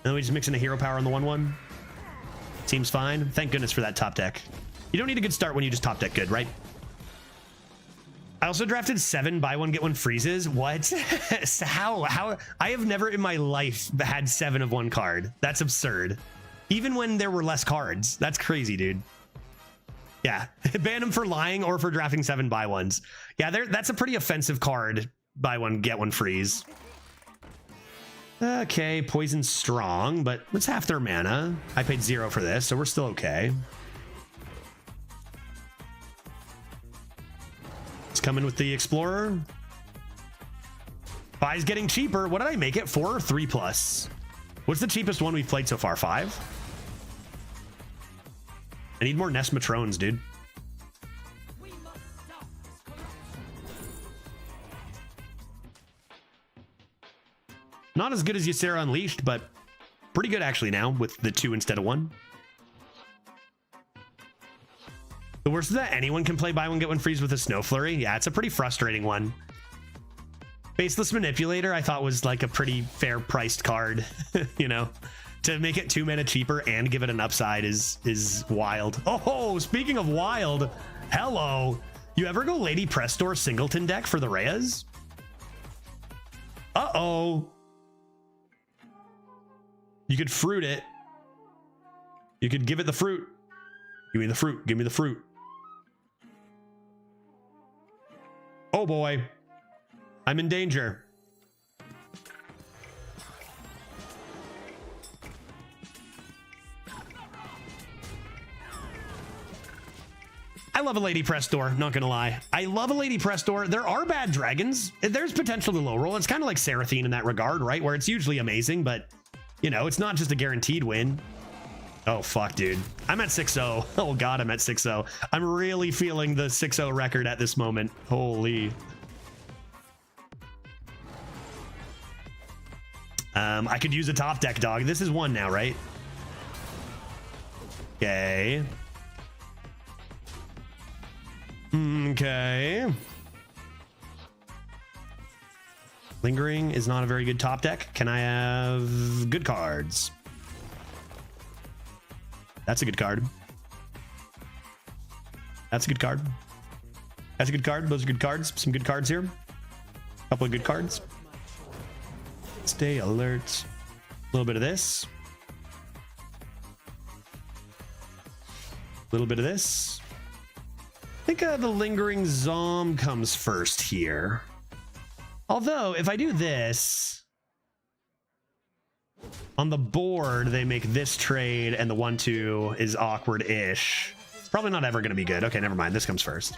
And then we just mix in a hero power on the 1/1. Seems fine. Thank goodness for that top deck. You don't need a good start when you just top deck good, right? I also drafted 7 buy 1 get 1 freezes. What? How? I have never in my life had 7 of 1 card. That's absurd. Even when there were less cards. That's crazy, dude. Yeah, ban them for lying or for drafting 7 buy 1s. Yeah, that's a pretty offensive card. Buy 1 get 1 freeze. Okay, Poison's strong, but it's half their mana. I paid 0 for this, so we're still okay. It's coming with the Explorer. Buy's getting cheaper. What did I make it for? 3+. What's the cheapest one we've played so far? 5? I need more Nest Matrones, dude. Not as good as Ysera Unleashed, but pretty good actually now with the 2 instead of 1. The worst is that anyone can play buy 1 get 1 freeze with a Snow Flurry. Yeah, it's a pretty frustrating one. Faceless Manipulator I thought was like a pretty fair priced card. You know, to make it 2 mana cheaper and give it an upside is wild. Oh, speaking of wild, hello. You ever go Lady Prestor Singleton deck for the Reyes? Uh-oh. You could fruit it. You could give it the fruit. Give me the fruit. Give me the fruit. Oh boy. I'm in danger. I love a Lady Press Door, not gonna lie. I love a Lady Press Door. There are bad dragons. There's potential to low roll. It's kind of like Seraphine in that regard, right? Where it's usually amazing, but, you know, it's not just a guaranteed win. Oh, fuck, dude. I'm at 6-0. Oh, God, I'm at 6-0. I'm really feeling the 6-0 record at this moment. Holy. I could use a top deck, dog. This is one now, right? Okay. Okay. Lingering is not a very good top deck. Can I have good cards? That's a good card. That's a good card. That's a good card. Those are good cards. Some good cards here. A couple of good cards. Stay alert. A little bit of this. A little bit of this. I think the Lingering Zom comes first here. Although, if I do this, on the board, they make this trade, and the 1-2 is awkward-ish. It's probably not ever going to be good. Okay, never mind. This comes first.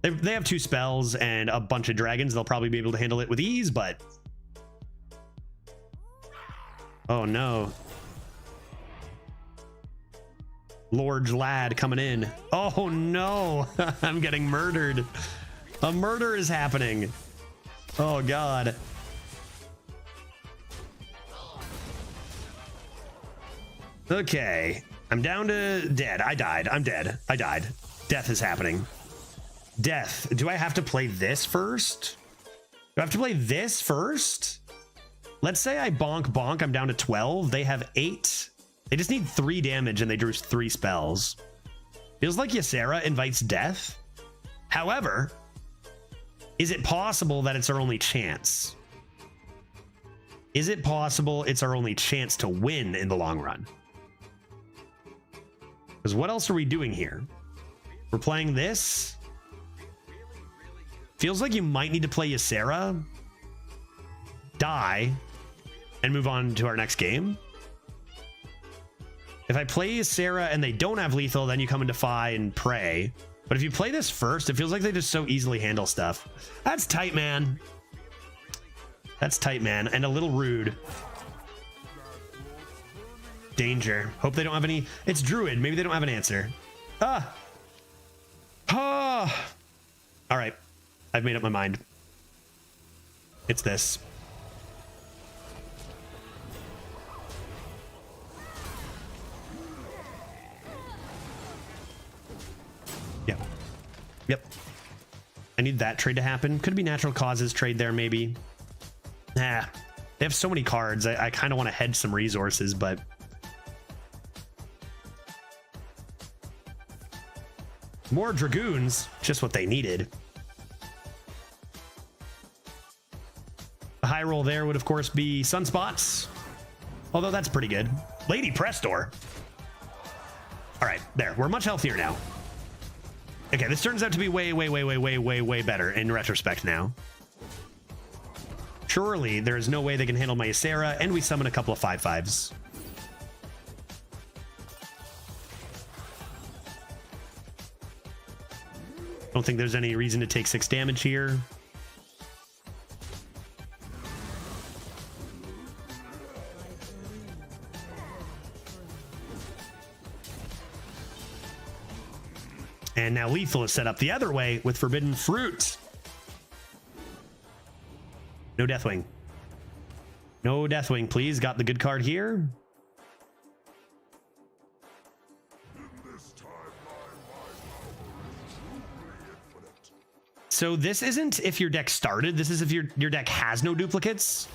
They have 2 spells and a bunch of dragons. They'll probably be able to handle it with ease, but... Oh, no. Lord Lad coming in. Oh, no. I'm getting murdered. A murder is happening. Oh, God. Okay. I'm down to dead. I died. I'm dead. I died. Death is happening. Death. Do I have to play this first? Do I have to play this first? Let's say I bonk bonk. I'm down to 12. They have 8. They just need 3 damage and they drew 3 spells. Feels like Ysera invites death. However, is it possible that it's our only chance? Is it possible it's our only chance to win in the long run? Because what else are we doing here? We're playing this. Feels like you might need to play Ysera, die, and move on to our next game. If I play Ysera and they don't have lethal, then you come and defy and pray. But if you play this first, it feels like they just so easily handle stuff. That's tight, man. That's tight, man. And a little rude. Danger. Hope they don't have any... It's Druid. Maybe they don't have an answer. Ah. Ah. All right. I've made up my mind. It's this. Yep. Yep. I need that trade to happen. Could be natural causes trade there, maybe. Nah. They have so many cards. I kind of want to hedge some resources, but... More Dragoons. Just what they needed. The high roll there would, of course, be Sunspots. Although that's pretty good. Lady Prestor. All right, there. We're much healthier now. Okay, this turns out to be way better in retrospect now. Surely there is no way they can handle my Ysera, and we summon a couple of 5/5s. Don't think there's any reason to take 6 damage here. And now lethal is set up the other way with Forbidden Fruit. No Deathwing. No Deathwing, please. Got the good card here. So this isn't if your deck started. This is if your deck has no duplicates.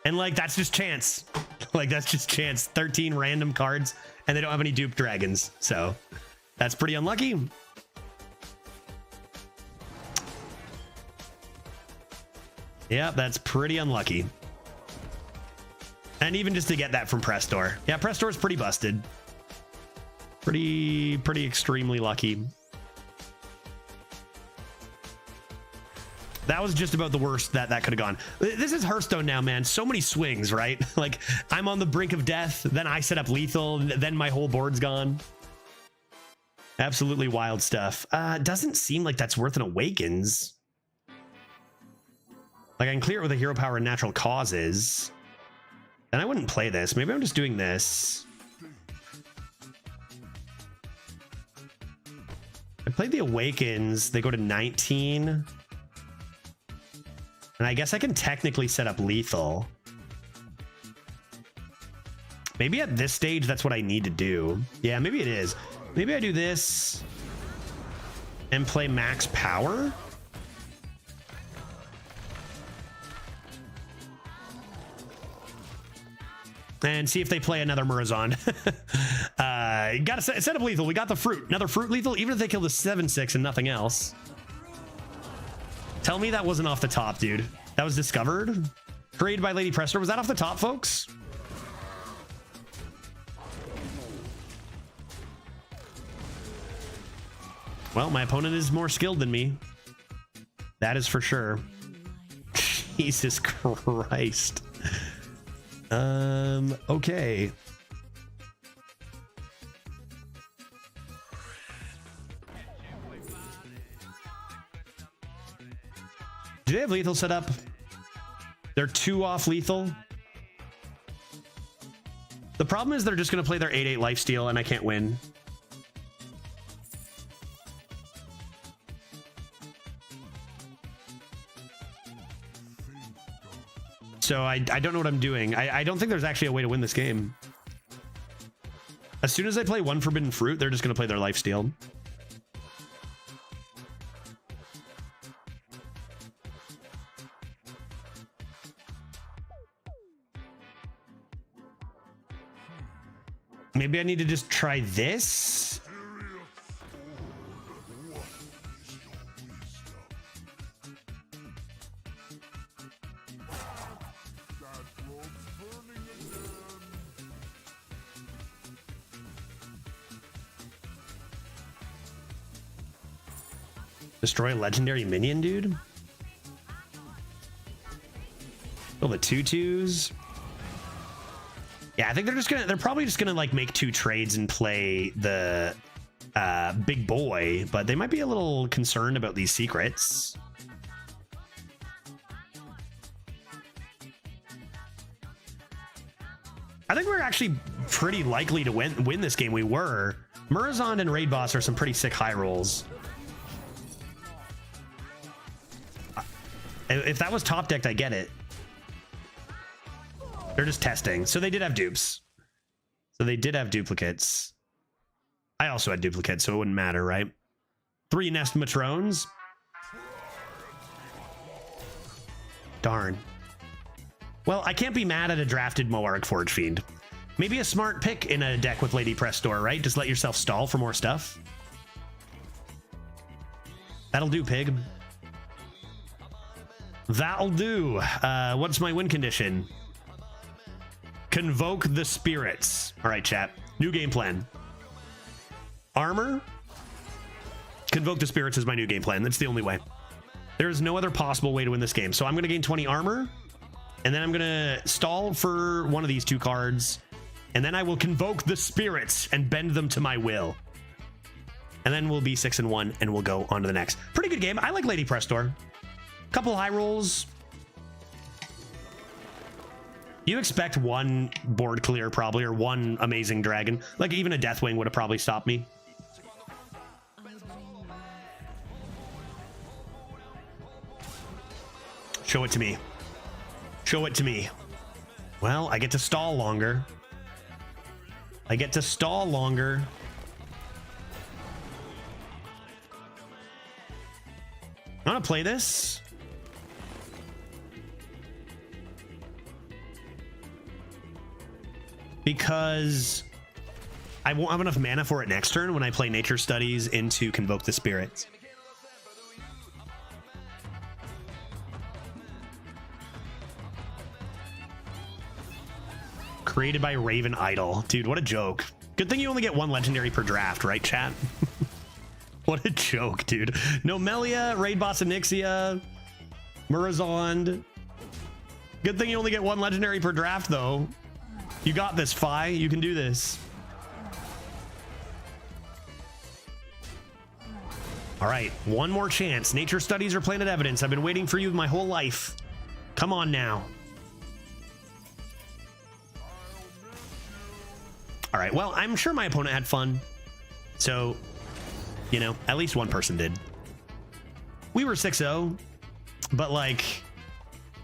And like, that's just chance. Like, that's just chance. 13 random cards, and they don't have any dupe dragons. So that's pretty unlucky. Yeah, that's pretty unlucky. And even just to get that from Prestor. Yeah, Prestor's pretty busted. Pretty extremely lucky. That was just about the worst that could have gone. This is Hearthstone now, man. So many swings, right? Like, I'm on the brink of death, then I set up lethal, then my whole board's gone. Absolutely wild stuff. Doesn't seem like that's worth an Awakens. Like, I can clear it with a hero power and natural causes. And I wouldn't play this. Maybe I'm just doing this. I played the Awakens. They go to 19. And I guess I can technically set up lethal. Maybe at this stage, that's what I need to do. Yeah, maybe it is. Maybe I do this and play max power. And see if they play another Murazond. Gotta set up lethal. We got the fruit. Another fruit lethal, even if they kill the 7/6 and nothing else. Tell me that wasn't off the top, dude. That was discovered. Created by Lady Prestor. Was that off the top, folks? Well, my opponent is more skilled than me. That is for sure. Jesus Christ. Okay. Do they have lethal set up? They're 2 off lethal. The problem is they're just going to play their 8/8 lifesteal and I can't win. So I don't know what I'm doing. I don't think there's actually a way to win this game. As soon as I play one forbidden fruit, they're just going to play their lifesteal. Maybe I need to just try this. Destroy a legendary minion, dude. Oh, the 2/2s. Yeah, I think they're probably just gonna like make 2 trades and play the big boy, but they might be a little concerned about these secrets. I think we're actually pretty likely to win this game. We were. Murazond and Raid Boss are some pretty sick high rolls. If that was top decked, I get it. They're just testing. So they did have dupes. So they did have duplicates. I also had duplicates, so it wouldn't matter, right? 3 Nest Matrones. Darn. Well, I can't be mad at a drafted Moarg Forge Fiend. Maybe a smart pick in a deck with Lady Prestor, right? Just let yourself stall for more stuff. That'll do, pig. That'll do. What's my win condition? Convoke the spirits. All right, chat. New game plan. Armor. Convoke the spirits is my new game plan. That's the only way. There is no other possible way to win this game. So I'm going to gain 20 armor. And then I'm going to stall for one of these 2 cards. And then I will convoke the spirits and bend them to my will. And then we'll be 6-1 and we'll go on to the next. Pretty good game. I like Lady Prestor. Couple high rolls. You expect 1 board clear probably, or 1 amazing dragon. Like even a Deathwing would have probably stopped me. Show it to me. Show it to me. Well, I get to stall longer. I get to stall longer. I want to play this. Because I won't have enough mana for it next turn when I play Nature Studies into Convoke the Spirits. Created by Raven Idol. Dude, what a joke. Good thing you only get 1 legendary per draft, right, chat? What a joke, dude. Nomelia, Raid Boss Onyxia. Murazond. Good thing you only get one legendary per draft, though. You got this, Fi. You can do this. All right, one more chance. Nature studies or planet evidence. I've been waiting for you my whole life. Come on now. All right, well, I'm sure my opponent had fun. So, you know, at least one person did. We were 6-0, but like,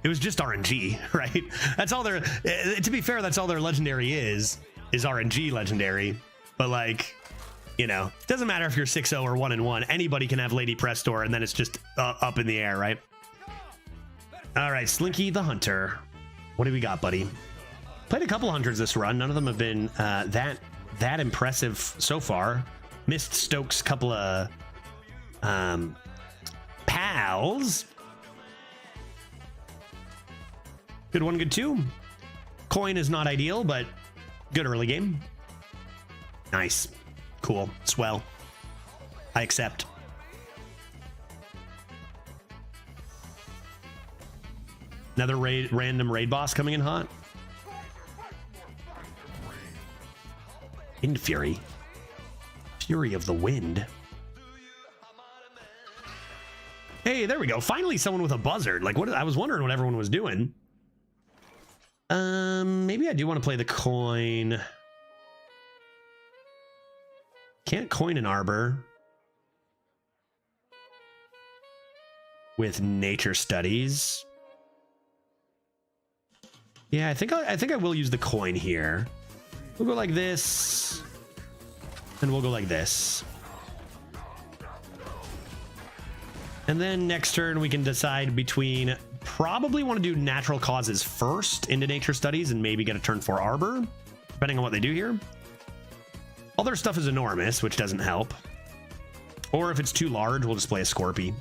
it was just RNG, right? That's all their, to be fair, that's all their legendary is RNG legendary. But like, you know, it doesn't matter if you're 6-0 or 1-1. Anybody can have Lady Prestor, and then it's just up in the air, right? All right, Slinky the Hunter. What do we got, buddy? Played a couple hunters this run. None of them have been that impressive so far. Missed Stokes' couple of pals. Good one, good two. Coin is not ideal, but good early game. Nice. Cool. Swell. I accept. Another random raid boss coming in hot. Wind Fury. Fury of the Wind. Hey, there we go. Finally someone with a buzzard. Like, what? I was wondering what everyone was doing. Maybe I do want to play the coin. Can't coin an arbor with nature studies. Yeah, I think I will use the coin here. We'll go like this, and we'll go like this. And then next turn we can decide between, probably want to do natural causes first into nature studies and maybe get a turn 4 arbor, depending on what they do here. All their stuff is enormous, which doesn't help. Or if it's too large, we'll just play a Scorpy.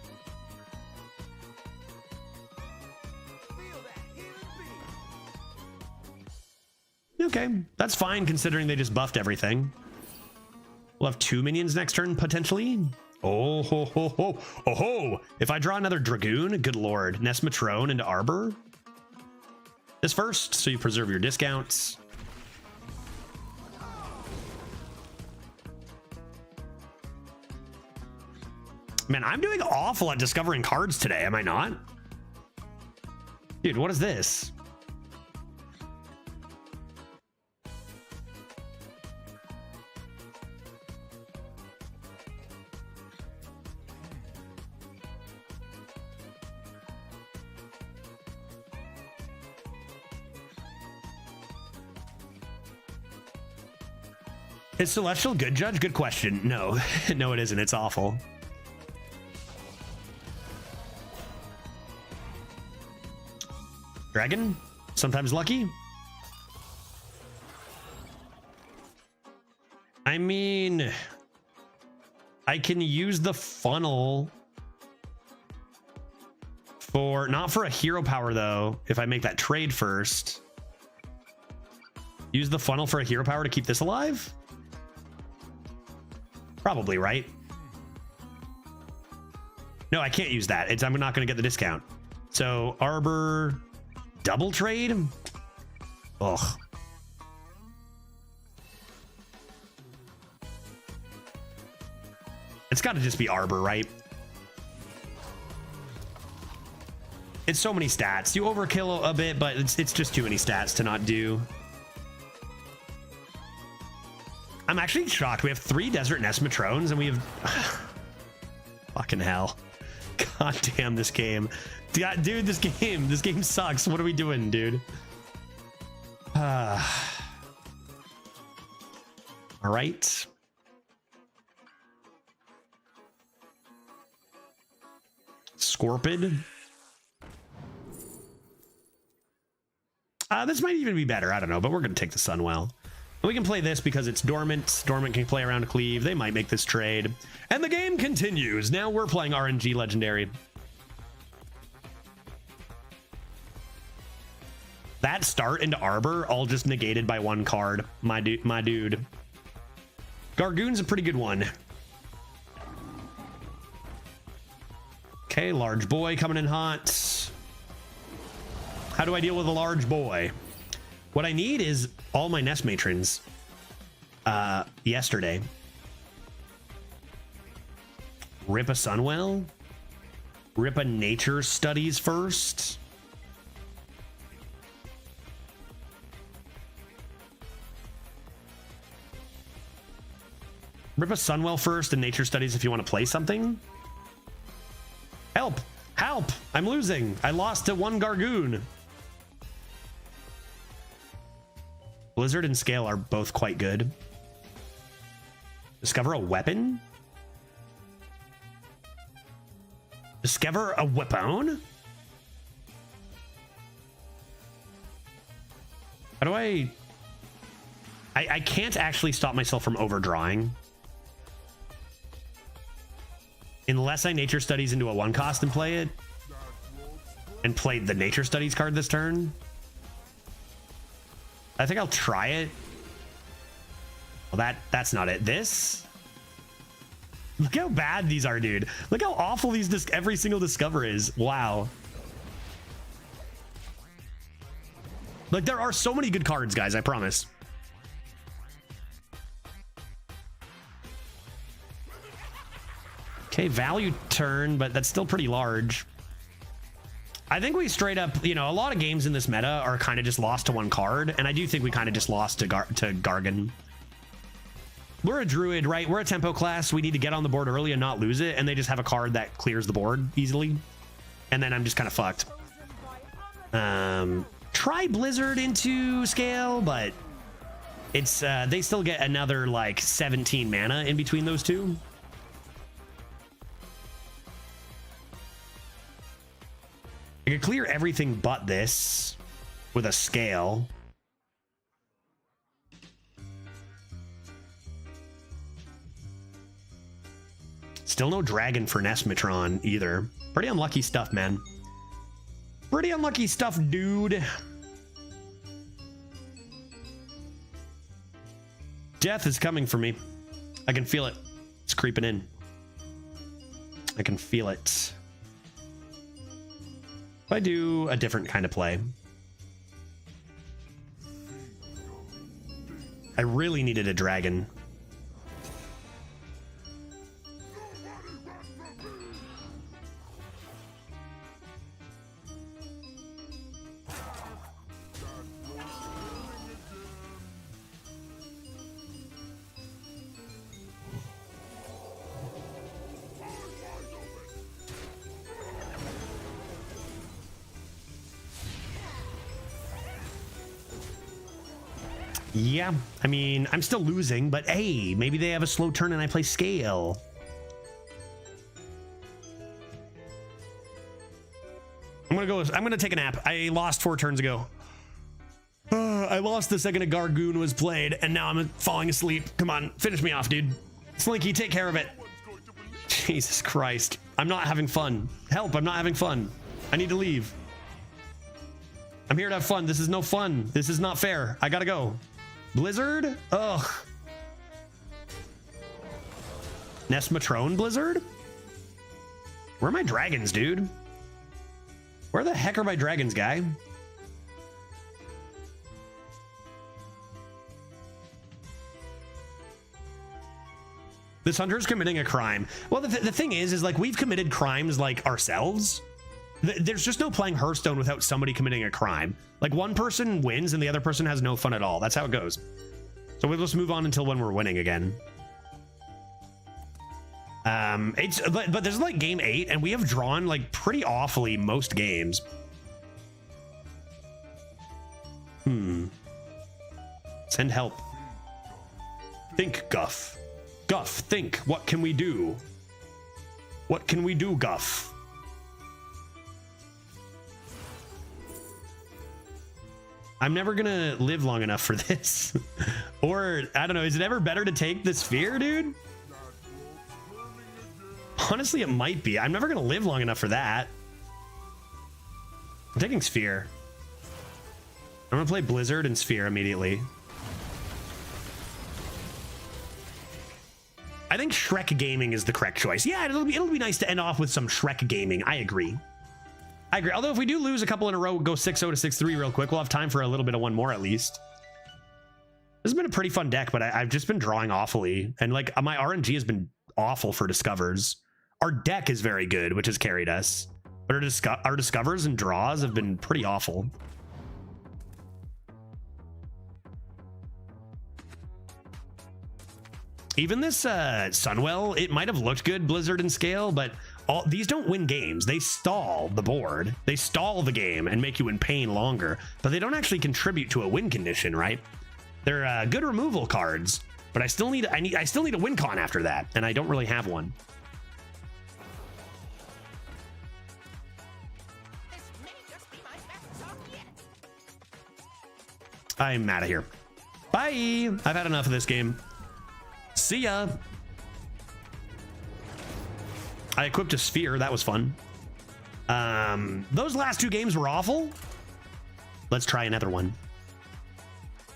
Okay, that's fine considering they just buffed everything. We'll have 2 minions next turn, potentially. Oh, ho, ho, ho, oh, ho. If I draw another Dragoon, good lord. Nesmatrone into Arbor. This first, so you preserve your discounts. Man, I'm doing awful at discovering cards today, am I not? Dude, what is this? Is Celestial good, Judge? Good question. No, no, it isn't. It's awful. Dragon? Sometimes lucky? I mean, I can use the funnel for, not for a hero power though, if I make that trade first. Use the funnel for a hero power to keep this alive? Probably, right? No, I can't use that. I'm not going to get the discount. So, Arbor, double trade? Ugh. It's got to just be Arbor, right? It's so many stats. You overkill a bit, but it's just too many stats to not do. I'm actually shocked. We have 3 Desert Nesmatrones and we have... Fucking hell. God damn this game. Dude, this game sucks. What are we doing, dude? All right. Scorpid. This might even be better. I don't know, but we're going to take the Sunwell. We can play this because it's Dormant. Dormant can play around a Cleave. They might make this trade. And the game continues. Now we're playing RNG Legendary. That start into Arbor, all just negated by 1 card. My dude. Gargoon's a pretty good one. Okay, Large Boy coming in hot. How do I deal with a large boy? What I need is all my nest matrons yesterday. Rip a Sunwell? Rip a nature studies first? Rip a Sunwell first and nature studies if you want to play something? Help! Help! I'm losing! I lost to one Gargoon. Blizzard and Scale are both quite good. Discover a weapon? Discover a weapon? How do I can't actually stop myself from overdrawing. Unless I nature studies into a 1-cost and play it. And played the nature studies card this turn. I think I'll try it. Well, that's not it. This? Look how bad these are, dude. Look how awful these every single discover is. Wow. Like, there are so many good cards, guys, I promise. Okay, value turn, but that's still pretty large. I think we straight up, you know, a lot of games in this meta are kind of just lost to one card, and I do think we kind of just lost to Gargan. We're a druid, right? We're a tempo class. We need to get on the board early and not lose it, and they just have a card that clears the board easily. And then I'm just kind of fucked. Try Blizzard into Scale, but it's they still get another like 17 mana in between those two. I could clear everything but this with a Scale. Still no dragon for Nesmatron either. Pretty unlucky stuff, man. Pretty unlucky stuff, dude. Death is coming for me. I can feel it. It's creeping in. I can feel it. If I do a different kind of play. I really needed a dragon. Yeah, I mean, I'm still losing, but hey, maybe they have a slow turn and I play Scale. I'm gonna take a nap. I lost 4 turns ago. I lost the second a Gargoon was played, and now I'm falling asleep. Come on, finish me off, dude. Slinky, take care of it. Jesus Christ. I'm not having fun. Help, I'm not having fun. I need to leave. I'm here to have fun. This is no fun. This is not fair. I gotta go. Blizzard? Ugh. Nesmatron Blizzard? Where are my dragons, dude? Where the heck are my dragons, guy? This hunter's committing a crime. Well, the thing is like we've committed crimes like ourselves. There's just no playing Hearthstone without somebody committing a crime. Like one person wins and the other person has no fun at all. That's how it goes. So we'll just move on until when we're winning again. But there's like game 8 and we have drawn like pretty awfully most games. Send help. Think, Guff. Guff, think. What can we do? What can we do, Guff? I'm never gonna live long enough for this. Or, I don't know, is it ever better to take the sphere, dude? Honestly, it might be. I'm never gonna live long enough for that. I'm taking sphere. I'm gonna play Blizzard and sphere immediately. I think Shrek gaming is the correct choice. Yeah, it'll be nice to end off with some Shrek gaming. I agree. I agree. Although if we do lose a couple in a row, we'll go 6-0 to 6-3 real quick. We'll have time for a little bit of one more at least. This has been a pretty fun deck, but I've just been drawing awfully. And like my RNG has been awful for discovers. Our deck is very good, which has carried us. But our discovers and draws have been pretty awful. Even this Sunwell, it might have looked good, Blizzard and Scale, but these don't win games. They stall the board. They stall the game and make you in pain longer, but they don't actually contribute to a win condition, right? They're good removal cards, but I still need a win con after that, and I don't really have one. I'm out of here. Bye. I've had enough of this game. See ya. I equipped a sphere. That was fun. Those last two games were awful. Let's try another one.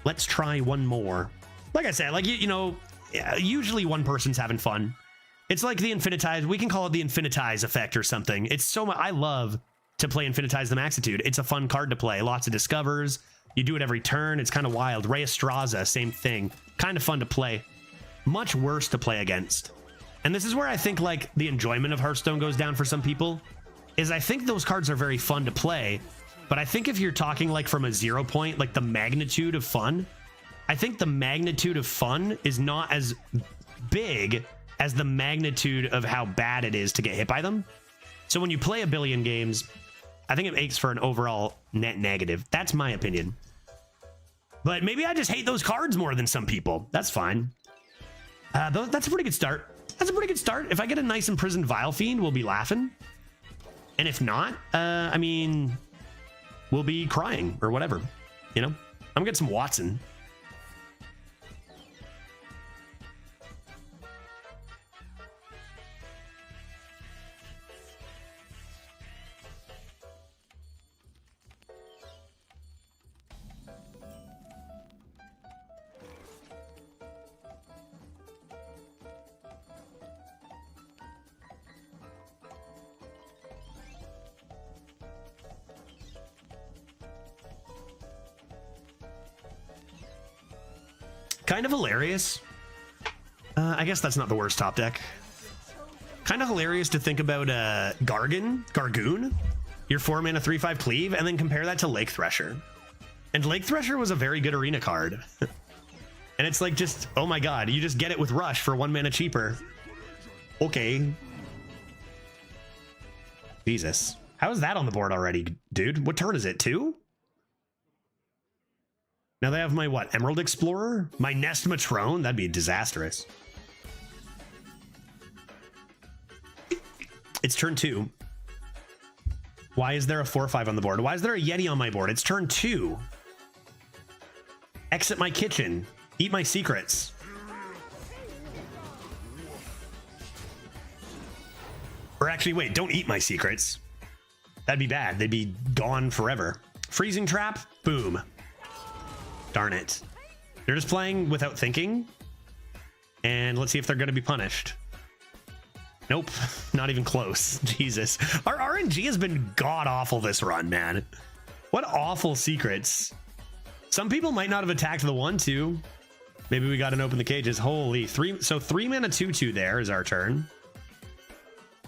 Let's try one more. Like I said, like, you know, usually one person's having fun. It's like the Infinitize. We can call it the Infinitize effect or something. It's so much. I love to play Infinitize the Maxitude. It's a fun card to play. Lots of discovers. You do it every turn. It's kind of wild. Ray Estraza, same thing. Kind of fun to play. Much worse to play against. And this is where I think like the enjoyment of Hearthstone goes down for some people, is I think those cards are very fun to play, but I think if you're talking like from a 0 point, like the magnitude of fun, I think the magnitude of fun is not as big as the magnitude of how bad it is to get hit by them. So when you play a billion games, I think it makes for an overall net negative. That's my opinion. But maybe I just hate those cards more than some people. That's fine. That's a pretty good start. That's a pretty good start. If I get a nice imprisoned Vile Fiend, we'll be laughing. And if not, I mean, we'll be crying or whatever. You know, I'm gonna get some Watson. Kind of hilarious. I guess that's not the worst top deck. Kind of hilarious to think about Gargoon, your 4-mana 3/5 cleave, and then compare that to Lake Thresher. And Lake Thresher was a very good arena card. And it's like just, oh my god, you just get it with Rush for 1 mana cheaper. Okay. Jesus. How is that on the board already, dude? What turn is it? 2? Now they have my what? Emerald Explorer? My Nest Matrone? That'd be disastrous. It's turn 2. Why is there a 4/5 on the board? Why is there a Yeti on my board? It's turn 2. Exit my kitchen. Eat my secrets. Or actually, wait, don't eat my secrets. That'd be bad. They'd be gone forever. Freezing Trap? Boom. Darn it. They're just playing without thinking. And let's see if they're going to be punished. Nope. Not even close. Jesus. Our RNG has been god-awful this run, man. What awful secrets. Some people might not have attacked the 1/2. Maybe we got to open the cages. Holy. 3 mana 2/2 there is our turn.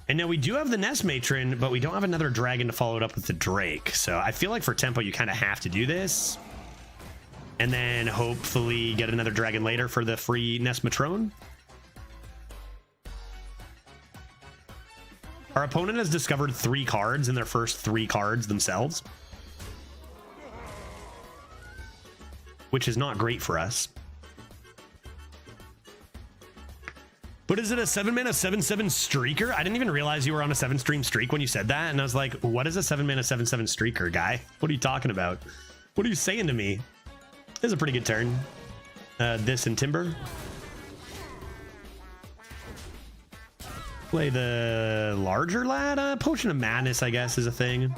And now we do have the Nest Matron, but we don't have another dragon to follow it up with the Drake. So I feel like for tempo, you kind of have to do this. And then hopefully get another dragon later for the free Nest Matrone. Our opponent has discovered 3 cards in their first 3 cards themselves, which is not great for us. But is it a 7-mana 7/7 streaker? I didn't even realize you were on a 7-stream streak when you said that. And I was like, what is a 7-mana 7/7 streaker, guy? What are you talking about? What are you saying to me? This is a pretty good turn. This and Timber. Play the larger lad. Potion of Madness, I guess, is a thing.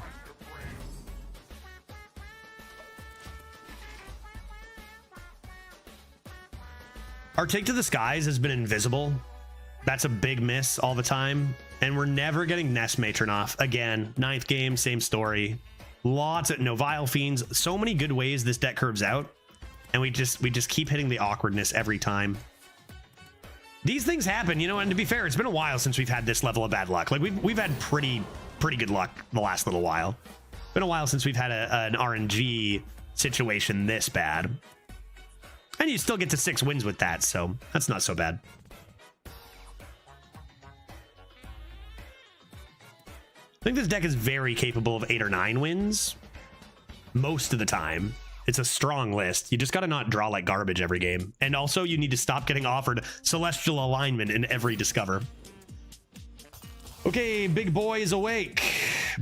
Our Take to the Skies has been invisible. That's a big miss all the time. And we're never getting Nest Matron off. Again, 9th game, same story. Lots of no Vile Fiends. So many good ways this deck curves out. And we just keep hitting the awkwardness every time. These things happen, you know, and to be fair, it's been a while since we've had this level of bad luck. Like we've had pretty good luck the last little while. Been a while since we've had an RNG situation this bad. And you still get to 6 wins with that, so that's not so bad. I think this deck is very capable of 8 or 9 wins most of the time. It's a strong list. You just got to not draw like garbage every game. And also you need to stop getting offered Celestial Alignment in every Discover. Okay, big boy is awake.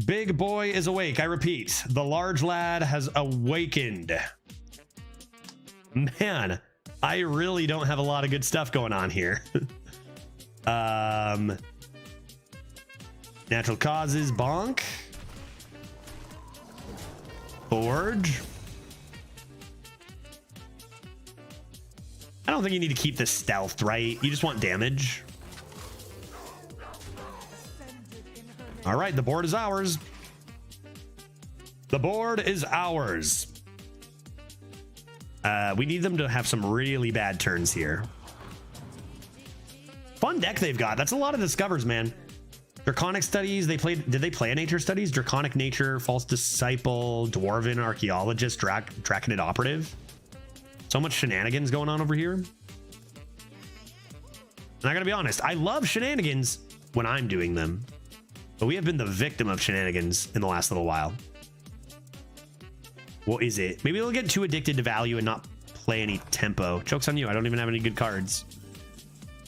Big boy is awake. I repeat, the large lad has awakened. Man, I really don't have a lot of good stuff going on here. Natural causes, bonk. Forge. I don't think you need to keep this stealth, right? You just want damage. All right, the board is ours. The board is ours. We need them to have some really bad turns here. Fun deck they've got. That's a lot of discovers, man. Draconic Studies, did they play a Nature Studies? Draconic Nature, False Disciple, Dwarven Archaeologist, Draconid Operative. So much shenanigans going on over here. And I gotta be honest, I love shenanigans when I'm doing them. But we have been the victim of shenanigans in the last little while. What is it? Maybe they'll get too addicted to value and not play any tempo. Joke's on you, I don't even have any good cards.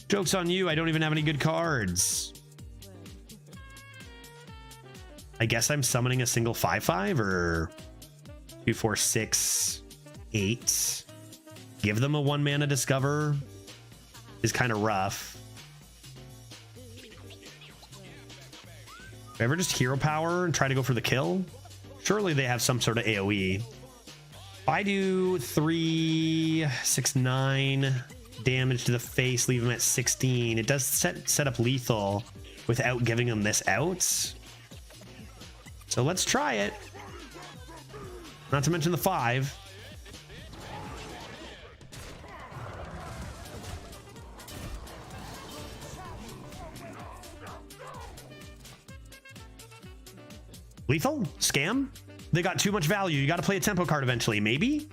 Joke's on you, I don't even have any good cards. I guess I'm summoning a single 5/5 or 2, 4, 6, 8. Give them a 1 mana discover is kind of rough. Ever just hero power and try to go for the kill? Surely they have some sort of AoE. If I do 3, 6, 9 damage to the face, leave them at 16. It does set up lethal without giving them this out. So let's try it. Not to mention the 5. Lethal? Scam? They got too much value. You got to play a tempo card eventually. Maybe?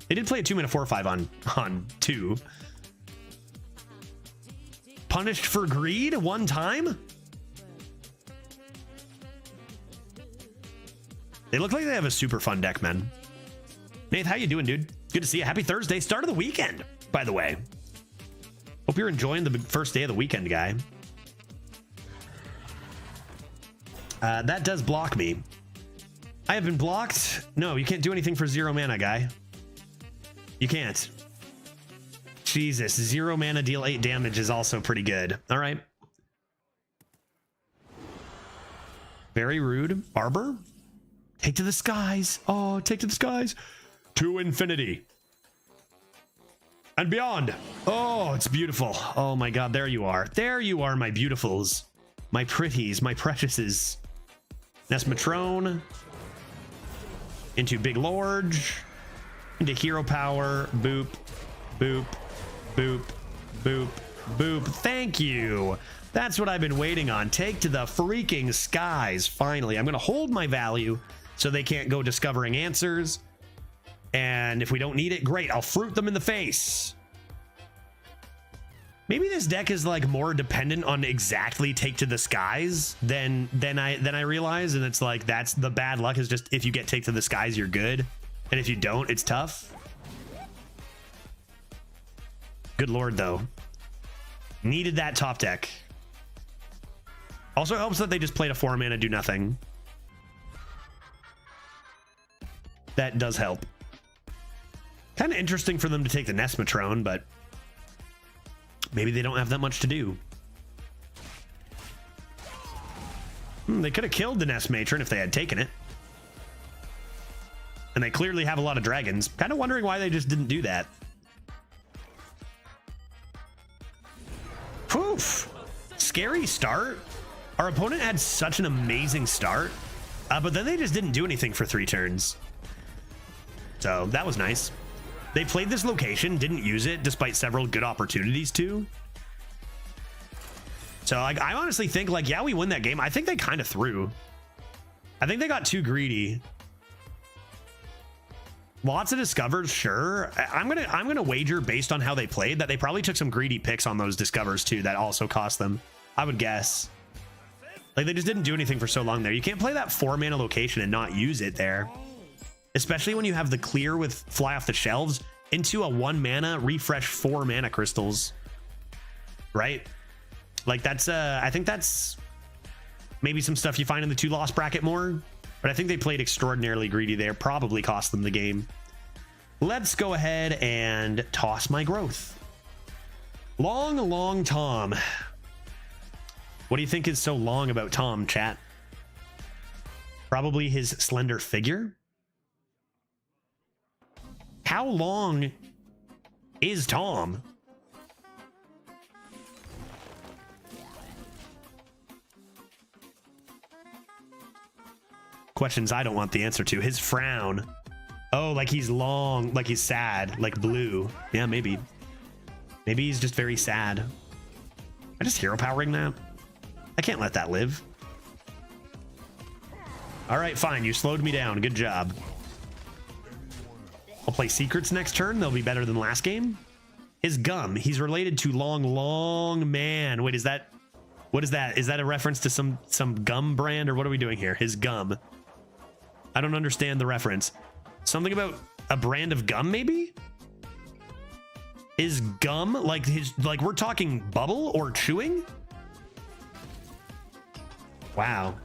They did play a 2-mana 4/5 on 2. Punished for greed 1 time? They look like they have a super fun deck, man. Nate, how you doing, dude? Good to see you. Happy Thursday. Start of the weekend, by the way. Hope you're enjoying the first day of the weekend, guy. That does block me. I have been blocked. No, you can't do anything for 0 mana, guy. You can't. Jesus, 0 mana, deal 8 damage is also pretty good. All right. Very rude. Arbor? Take to the skies. Oh, take to the skies. To infinity. And beyond. Oh, it's beautiful. Oh my God, there you are. There you are, my beautifuls. My pretties, my preciouses. Nesmatrone. Into Big Lorge. Into Hero Power. Boop. Boop. Boop. Boop. Boop. Thank you. That's what I've been waiting on. Take to the freaking skies. Finally. I'm going to hold my value so they can't go discovering answers. And if we don't need it, great. I'll fruit them in the face. Maybe this deck is like more dependent on exactly take to the skies than I realize, and it's like that's the bad luck is just if you get take to the skies, you're good, and if you don't, it's tough. Good lord, though. Needed that top deck. Also helps that they just played a 4 mana do nothing. That does help. Kind of interesting for them to take the Nesmatrone, but maybe they don't have that much to do. They could have killed the Nesmatron if they had taken it. And they clearly have a lot of dragons. Kind of wondering why they just didn't do that. Poof. Scary start. Our opponent had such an amazing start, but then they just didn't do anything for 3 turns. So that was nice. They played this location, didn't use it despite several good opportunities to. So like, I honestly think like, yeah, we win that game. I think they kind of threw. I think they got too greedy. Lots of discovers, sure. I'm gonna wager based on how they played that they probably took some greedy picks on those discovers too. That also cost them. I would guess. Like they just didn't do anything for so long there. You can't play that 4 mana location and not use it there. Especially when you have the clear with fly off the shelves into a 1 mana refresh 4 mana crystals. Right? Like that's I think that's maybe some stuff you find in the 2 loss bracket more. But I think they played extraordinarily greedy there. Probably cost them the game. Let's go ahead and toss my growth. Long Tom. What do you think is so long about Tom, chat? Probably his slender figure. How long is Tom? Questions I don't want the answer to. His frown. Oh, like he's long, like he's sad, like blue. Yeah, maybe. Maybe he's just very sad. I just hero powering that. I can't let that live. All right, fine. You slowed me down. Good job. I'll play secrets next turn. They'll be better than last game. His gum. He's related to long man. Wait, is that... What is that? Is that a reference to some gum brand or what are we doing here? His gum. I don't understand the reference. Something about a brand of gum, maybe? His gum? Like we're talking bubble or chewing? Wow.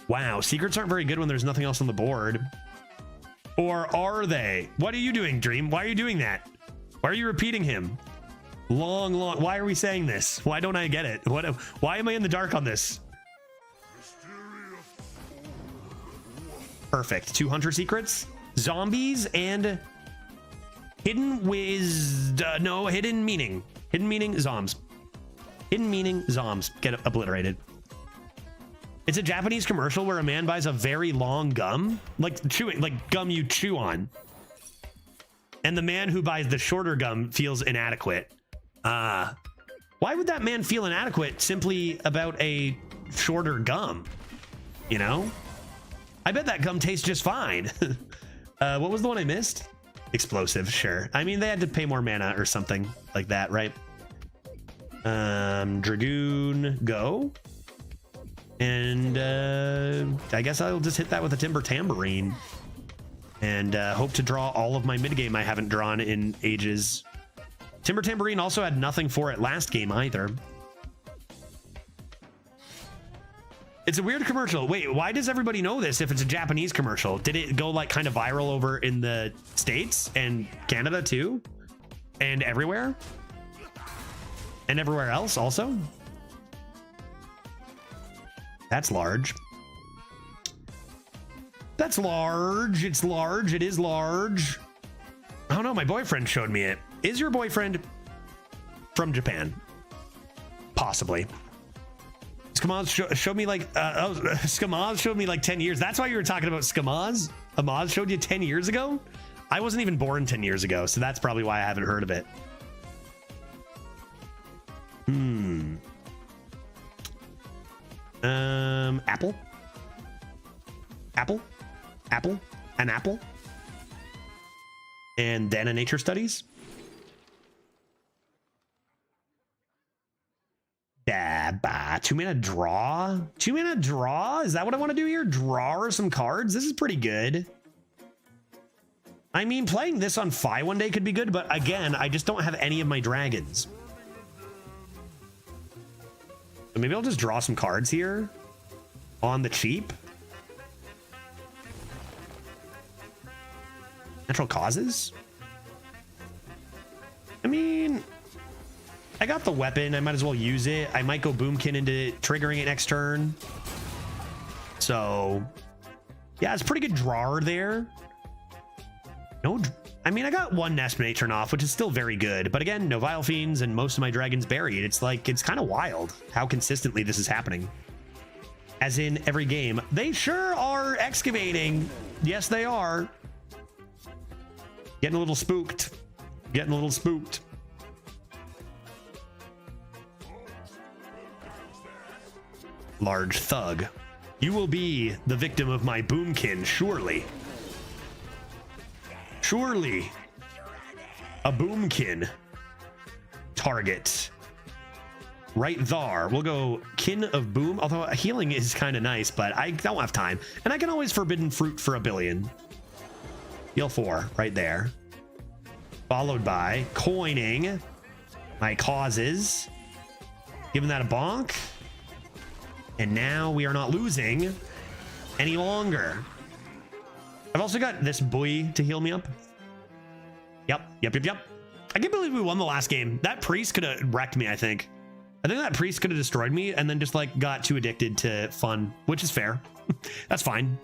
Wow, secrets aren't very good when there's nothing else on the board. Or are they? What are you doing, Dream? Why are you doing that? Why are you repeating him? Long. Why are we saying this? Why don't I get it? Why am I in the dark on this? Perfect. 2 hunter secrets, zombies, and hidden hidden meaning. Hidden meaning zombs. Hidden meaning zombs get obliterated. It's a Japanese commercial where a man buys a very long gum, like gum you chew on. And the man who buys the shorter gum feels inadequate. Why would that man feel inadequate simply about a shorter gum? You know? I bet that gum tastes just fine. What was the one I missed? Explosive, sure. I mean, they had to pay more mana or something like that, right? Dragoon, go. And I guess I'll just hit that with a Timber Tambourine and hope to draw all of my mid game I haven't drawn in ages. Timber Tambourine also had nothing for it last game either. It's a weird commercial. Wait, why does everybody know this if it's a Japanese commercial? Did it go like kind of viral over in the States and Canada too? And everywhere? And everywhere else also? That's large. That's large. It's large. It is large. I don't know. My boyfriend showed me it. Is your boyfriend from Possibly. Skamaz showed me like Skamaz showed me like 10 years. That's why you were talking about Skamaz. Amaz showed you 10 years ago. I wasn't even born 10 years ago, so that's probably why I haven't heard of it. Apple, an apple, and then a nature studies. Two mana draw. Is that what I want to do here? Draw some cards. This is pretty good. I mean, playing this on Fi one day could be good, but again, I just don't have any of my dragons. So maybe I'll just draw some cards here on the cheap. Natural causes? I mean, I got the weapon. I might as well use it. I might go Boomkin into triggering it next turn. So, yeah, it's a pretty good drawer there. No, I mean, I got one Nest Mate turn off, which is still very good. But again, no Vile Fiends and most of my dragons buried. It's like, it's kind of wild how consistently this is happening. As in every game. They sure are excavating. Yes, they are. Getting a little spooked. Getting a little spooked. Large thug. You will be the victim of my boomkin, surely. Surely. A boomkin. Target. Right there. We'll go kin of boom. Although healing is kind of nice, but I don't have time. And I can always forbidden fruit for 1 billion. Heal 4 right there. Followed by coining my causes. Giving that a bonk. And now we are not losing any longer. I've also got this buoy to heal me up. Yep. I can't believe we won the last game. That priest could have wrecked me, I think. I think that priest could have destroyed me and then just like got too addicted to fun, which is fair. That's fine.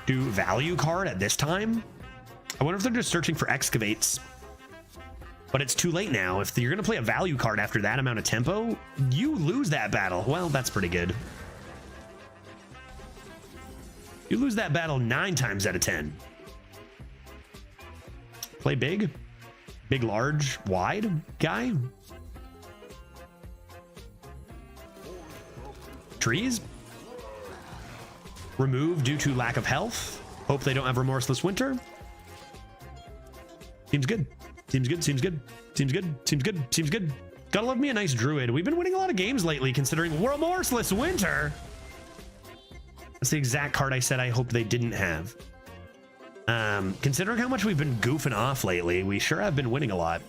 Value card at this time? I wonder if they're just searching for excavates. But it's too late now. If you're going to play a value card after that amount of tempo, you lose that battle. Well, that's pretty good. You lose that battle 9 times out of 10. Play big. Big, large, wide guy. Trees. Remove due to lack of health. Hope they don't have Remorseless Winter. Seems good. Seems good, seems good, seems good, seems good, seems good. Gotta love me a nice druid. We've been winning a lot of games lately considering Remorseless Winter. That's the exact card I said I hope they didn't have. Considering how much we've been goofing off lately, we sure have been winning a lot.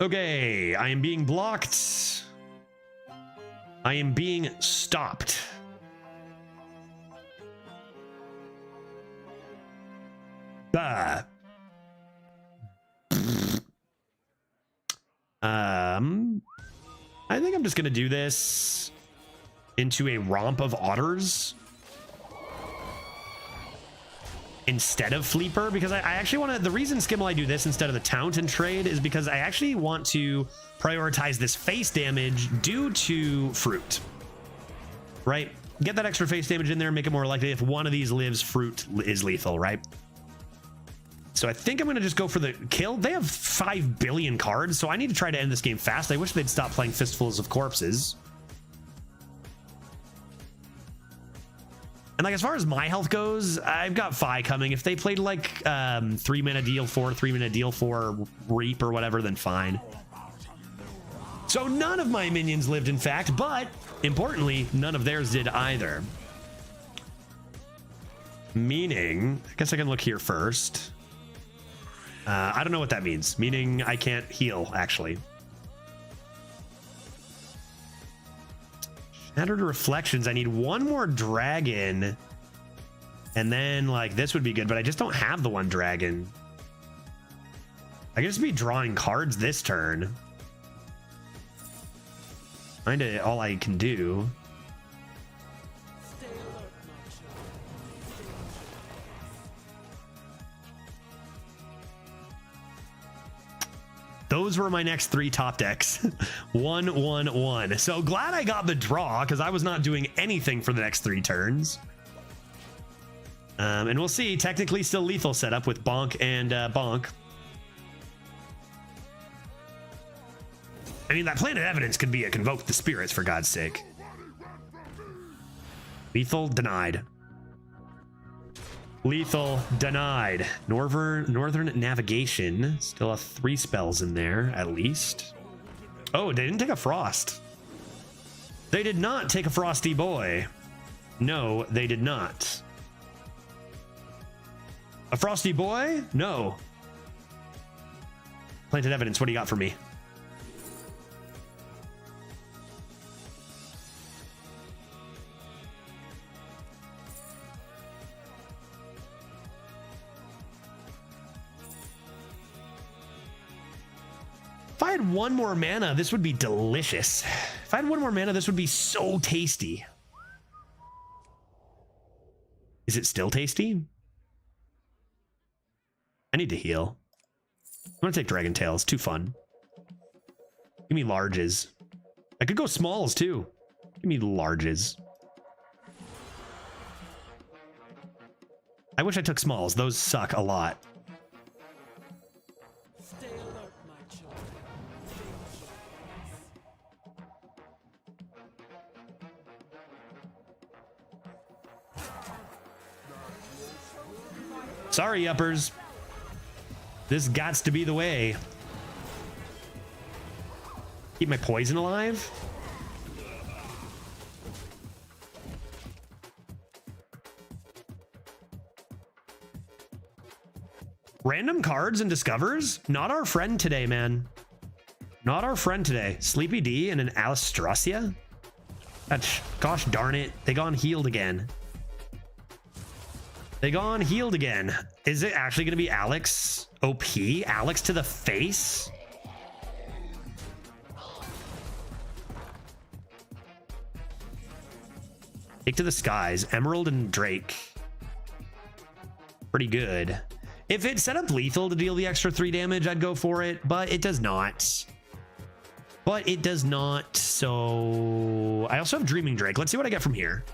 Okay, I am being blocked. I am being stopped. I think I'm just gonna do this into a romp of otters instead of Fleeper, because I actually want to. The reason Skimmel I do this instead of the Taunt and trade is because I actually want to prioritize this face damage due to fruit. Right? Get that extra face damage in there, make it more likely if one of these lives, fruit is lethal, right? So I think I'm going to just go for the kill. They have 5 billion cards, so I need to try to end this game fast. I wish they'd stop playing Fistfuls of Corpses. And like as far as my health goes, I've got Fi coming. If they played like 3 mana deal 4, 3 mana deal 4 Reap or whatever, then fine. So none of my minions lived, in fact, but importantly, none of theirs did either. Meaning, I guess I can look here first. I don't know what that means. Meaning I can't heal, actually. Shattered Reflections. I need one more dragon. And then, like, this would be good, but I just don't have the one dragon. I can just be drawing cards this turn. Kinda all I can do. Stay alert, my children. Those were my next 3 top decks. 1, 1, 1. So glad I got the draw because I was not doing anything for the next 3 turns. And we'll see. Technically still lethal setup with Bonk and Bonk. I mean, that Planet Evidence could be a Convoke the Spirits, for God's sake. Lethal denied. Lethal denied. Northern Navigation. Still have 3 spells in there, at least. Oh, they didn't take a Frost. They did not take a Frosty Boy. No, they did not. A Frosty Boy? No. Planted Evidence, what do you got for me? If I had 1 more mana, this would be delicious. If I had 1 more mana, this would be so tasty. Is it still tasty? I need to heal. I'm gonna take Dragon Tails. Too fun. Give me larges. I could go smalls too. Give me larges. I wish I took smalls. Those suck a lot. Stay alert, my children. Sorry, uppers. This gots to be the way. Keep my poison alive. Random cards and discovers? Not our friend today, man. Not our friend today. Sleepy D and an Alistracia? That's, gosh darn it. They gone healed again. They gone healed again. Is it actually going to be Alex? OP? Alex to the face? Take to the skies. Emerald and Drake. Pretty good. If it set up lethal to deal the extra 3 damage, I'd go for it, but it does not. But it does not, so... I also have Dreaming Drake. Let's see what I get from here.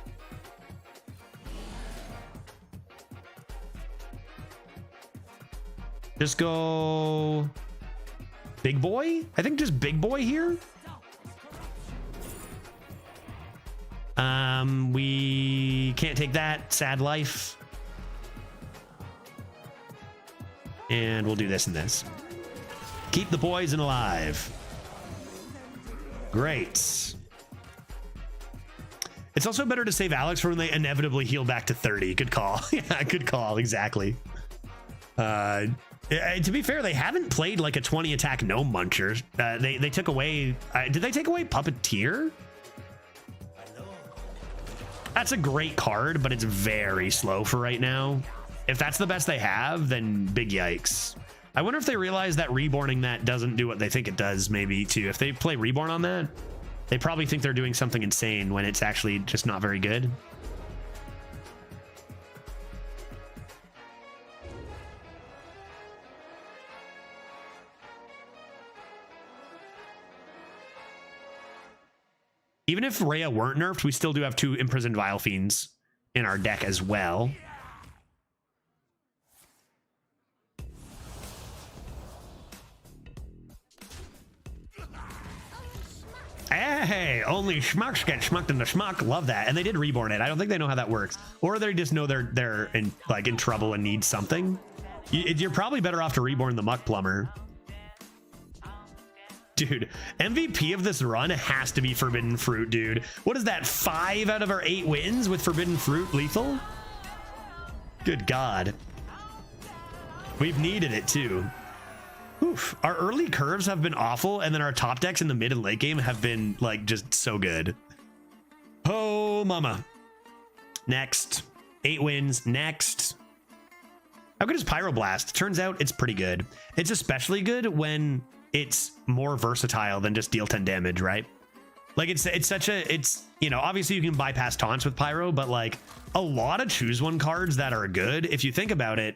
Just go... Big Boy? I think just Big Boy here. We can't take that. Sad life. And we'll do this and this. Keep the poison alive. Great. It's also better to save Alex for when they inevitably heal back to 30. Good call. Yeah, good call. Exactly. To be fair, they haven't played like a 20 attack gnome muncher. They took away... did they take away Puppeteer? That's a great card, but it's very slow for right now. If that's the best they have, then big yikes. I wonder if they realize that reborning that doesn't do what they think it does, maybe, too. If they play reborn on that, they probably think they're doing something insane when it's actually just not very good. Even if Rhea weren't nerfed, we still do have 2 Imprisoned Vile Fiends in our deck as well. Hey, only schmucks get schmucked in the schmuck. Love that. And they did reborn it. I don't think they know how that works. Or they just know they're in trouble and need something. You're probably better off to reborn the Muck Plumber. Dude, MVP of this run has to be Forbidden Fruit, dude. What is that, 5 out of our 8 wins with Forbidden Fruit lethal? Good God. We've needed it, too. Oof. Our early curves have been awful, and then our top decks in the mid and late game have been, like, just so good. Oh, mama. Next. 8 wins. Next. How good is Pyroblast? Turns out it's pretty good. It's especially good when... it's more versatile than just deal 10 damage, right? Like it's you know, obviously you can bypass taunts with Pyro, but like a lot of choose one cards that are good, if you think about it,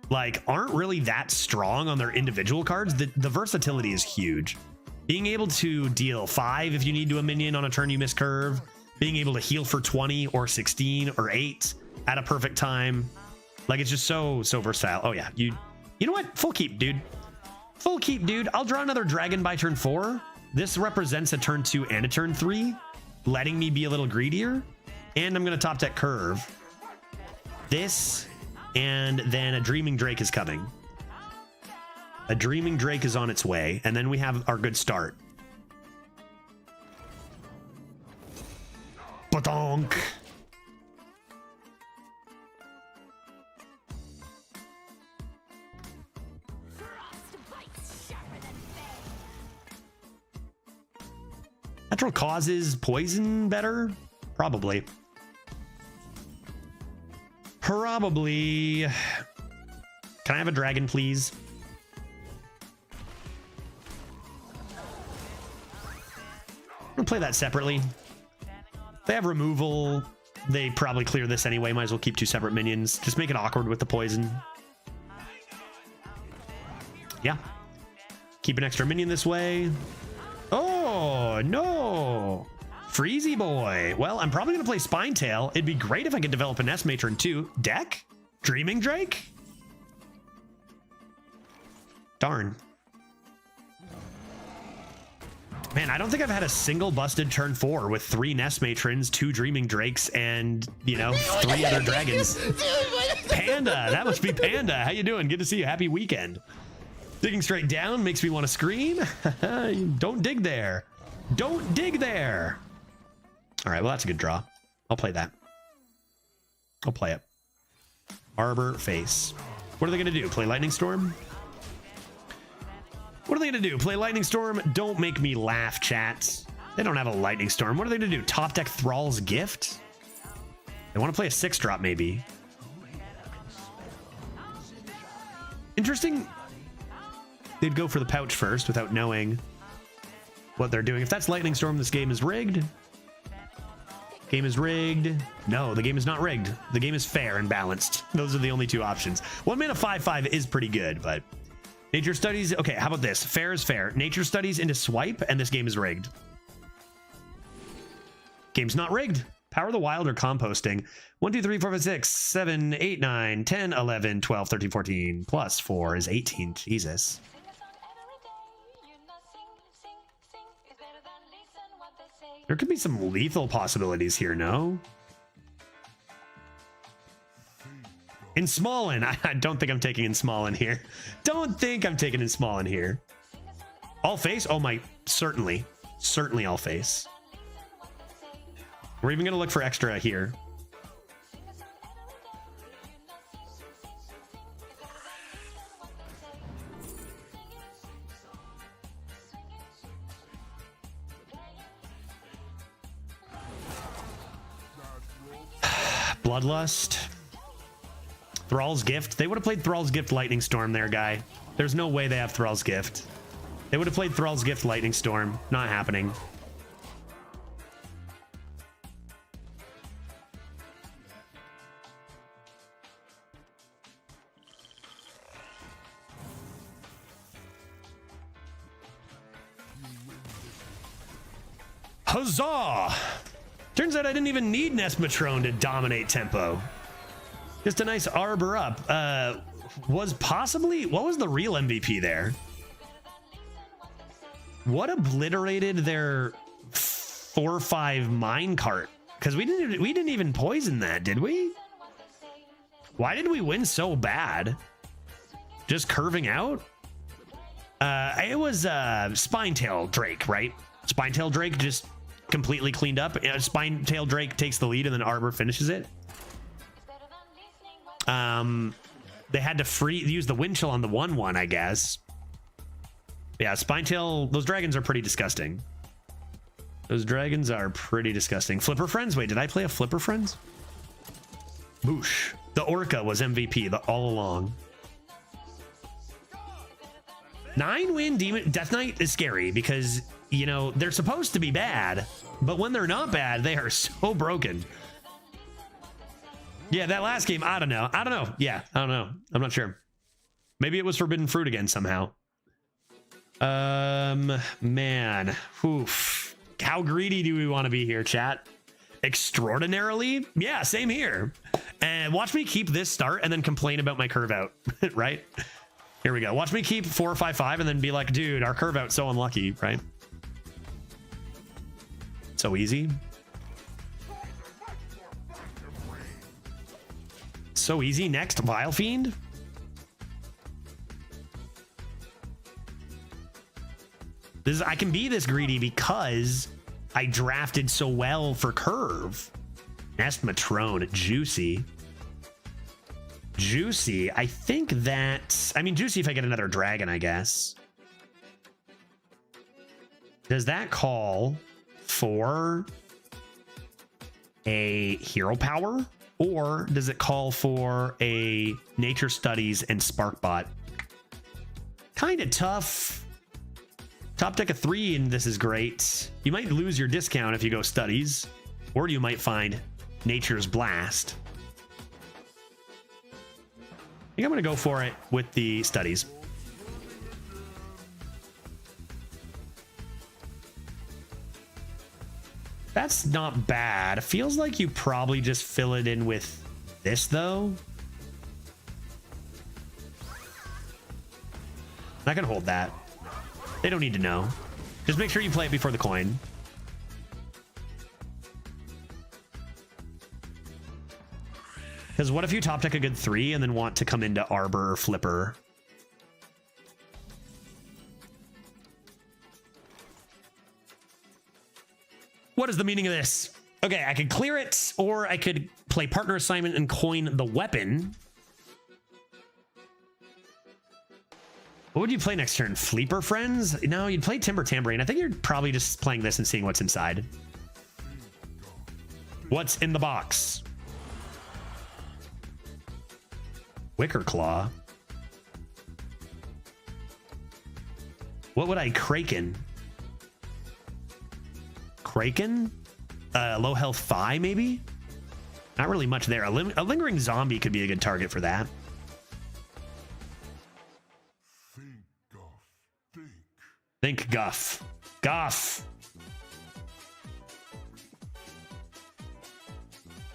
like aren't really that strong on their individual cards. The versatility is huge. Being able to deal 5 if you need to a minion on a turn you miss curve, being able to heal for 20 or 16 or 8 at a perfect time. Like it's just so versatile. Oh yeah, you know what? Full keep, dude. Full keep, dude. I'll draw another dragon by turn 4. This represents a turn 2 and a turn 3, letting me be a little greedier. And I'm going to top deck curve. This, and then a Dreaming Drake is coming. A Dreaming Drake is on its way, and then we have our good start. Badonk. Natural causes poison better? Probably. Probably. Can I have a dragon, please? We'll play that separately. They have removal. They probably clear this anyway. Might as well keep 2 separate minions. Just make it awkward with the poison. Yeah. Keep an extra minion this way. Oh, no. Freezy boy. Well, I'm probably going to play Spinetail. It'd be great if I could develop an S Matron too. Deck? Dreaming Drake? Darn. Man, I don't think I've had a single busted turn 4 with 3 Nest Matrons, 2 Dreaming Drakes, and, you know, 3 other dragons. Panda, that must be Panda. How you doing? Good to see you. Happy weekend. Digging straight down makes me want to scream. Don't dig there. Don't dig there. All right, well, that's a good draw. I'll play that. I'll play it. Arbor Face. What are they going to do? Play Lightning Storm? What are they going to do? Play Lightning Storm? Don't make me laugh, chat. They don't have a Lightning Storm. What are they going to do? Top deck Thrall's Gift? They want to play a 6-drop, maybe. Interesting. They'd go for the pouch first without knowing what they're doing. If that's Lightning Storm, this game is rigged. Game is rigged. No, the game is not rigged. The game is fair and balanced. Those are the only 2 options. 1 mana 5/5 is pretty good, but Nature Studies. Okay, how about this? Fair is fair. Nature Studies into swipe, and this game is rigged. Game's not rigged. Power of the Wild or composting. 1, 2, 3, 4, 5, 6, 7, 8, 9, 10, 11, 12, 13, 14. Plus 4 is 18. Jesus. There could be some lethal possibilities here, no? In Smallin. I don't think I'm taking in Smallin here. Don't think I'm taking in Smallin here. All face? Oh my, certainly. Certainly all face. We're even gonna look for extra here. Bloodlust. Thrall's Gift. They would have played Thrall's Gift Lightning Storm there, guy. There's no way they have Thrall's Gift. They would have played Thrall's Gift Lightning Storm. Not happening. Huzzah! Turns out I didn't even need Nesmatron to dominate tempo. Just a nice arbor up. Was possibly, what was the real MVP there? What obliterated their 4/5 minecart? Because we didn't even poison that, did we? Why did we win so bad? Just curving out? It was Spinetail Drake, right? Spinetail Drake just completely cleaned up. Spinetail Drake takes the lead and then Arbor finishes it. They had to use the wind chill on the 1/1, I guess. Yeah, Spinetail, those dragons are pretty disgusting. Those dragons are pretty disgusting. Flipper Friends? Wait, did I play a Flipper Friends? Boosh. The Orca was MVP all along. 9-win Demon Death Knight is scary because, you know, they're supposed to be bad, but when they're not bad, they are so broken. Yeah, that last game, I don't know. Yeah, I don't know. I'm not sure. Maybe it was Forbidden Fruit again somehow. Man. Oof. How greedy do we want to be here, chat? Extraordinarily? Yeah, same here. And watch me keep this start and then complain about my curve out, right? Here we go. Watch me keep 4-5-5 and then be like, dude, our curve out's so unlucky, right? So easy. So easy. Next, Vile Fiend. I can be this greedy because I drafted so well for curve. Nest Matrone, juicy. Juicy. I think that, I mean, juicy if I get another dragon, I guess. Does that call for a hero power? Or does it call for a Nature Studies and Sparkbot? Kind of tough. Top deck of 3, and this is great. You might lose your discount if you go studies, or you might find Nature's Blast. I think I'm going to go for it with the studies. That's not bad. It feels like you probably just fill it in with this, though. I can hold that. They don't need to know. Just make sure you play it before the coin. Because what if you top deck a good 3 and then want to come into Arbor or Flipper? What is the meaning of this? Okay, I could clear it, or I could play Partner Assignment and coin the weapon. What would you play next turn? Fleeper Friends? No, you'd play Timber Tambourine. I think you're probably just playing this and seeing what's inside. What's in the box? Wicker Claw. What would I Kraken? Kraken? Low health Phi, maybe? Not really much there. A lingering zombie could be a good target for that. Think Guff. Guff.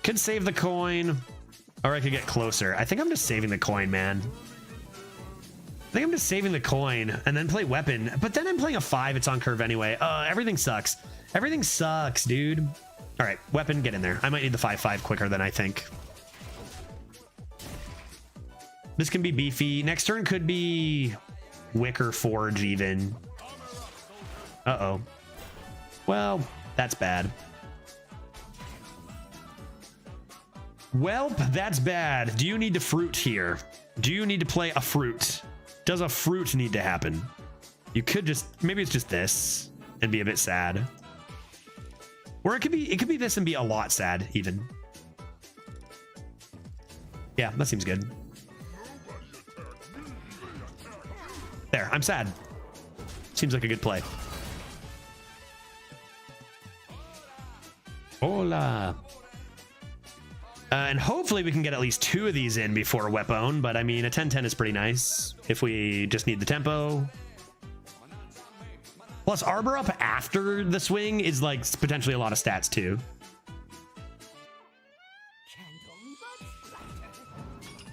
Could save the coin, or I could get closer. I think I'm just saving the coin, man. I think I'm just saving the coin and then play weapon. But then I'm playing a 5. It's on curve anyway. Everything sucks. Everything sucks, dude. All right, weapon, get in there. I might need the 5/5 quicker than I think. This can be beefy. Next turn could be Wicker Forge even. Uh-oh. Well, that's bad. Welp, that's bad. Do you need to fruit here? Do you need to play a fruit? Does a fruit need to happen? You could just, maybe it's just this and be a bit sad. Or it could be this and be a lot sad even. Yeah, that seems good. There, I'm sad. Seems like a good play. Hola. And hopefully we can get at least 2 of these in before Weapon, but I mean, a 10-10 is pretty nice if we just need the tempo. Plus, Arbor up after the swing is like potentially a lot of stats too.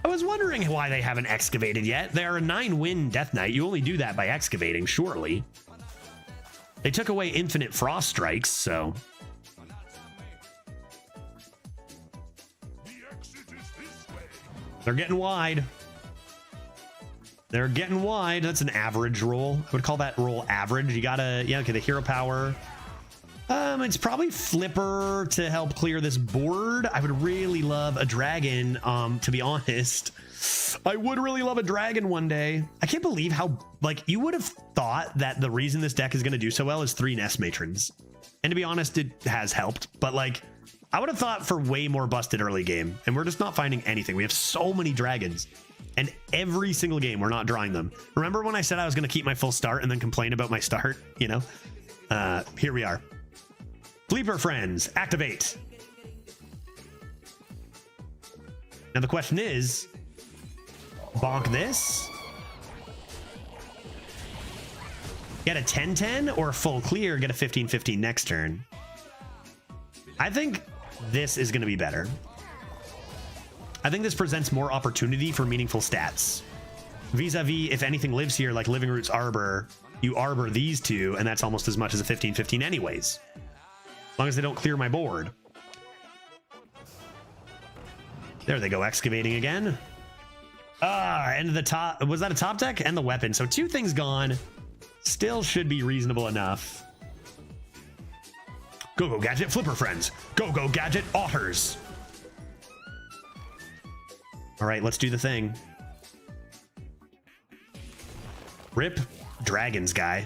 I was wondering why they haven't excavated yet. They are a 9-win Death Knight. You only do that by excavating, surely. They took away infinite Frost Strikes, so... They're getting wide. They're getting wide. That's an average roll. I would call that roll average. You gotta, yeah, okay, the hero power. It's probably Flipper to help clear this board. I would really love a dragon, to be honest. I would really love a dragon one day. I can't believe how, like, you would have thought that the reason this deck is going to do so well is 3 Nest Matrons. And to be honest, it has helped. But, like, I would have thought for way more busted early game. And we're just not finding anything. We have so many dragons. And every single game, we're not drawing them. Remember when I said I was going to keep my full start and then complain about my start? You know? Here we are. Fleeper Friends, activate. Now the question is, bonk this? Get a 10-10 or a full clear, get a 15-15 next turn. I think this is going to be better. I think this presents more opportunity for meaningful stats. Vis-a-vis, if anything lives here, like Living Roots Arbor, you Arbor these two, and that's almost as much as a 15-15 anyways. As long as they don't clear my board. There they go, excavating again. And the top, was that a top deck? And the weapon. So 2 things gone. Still should be reasonable enough. Go Gadget Flipper Friends. Go Gadget Otters. All right, let's do the thing. Rip Dragons guy.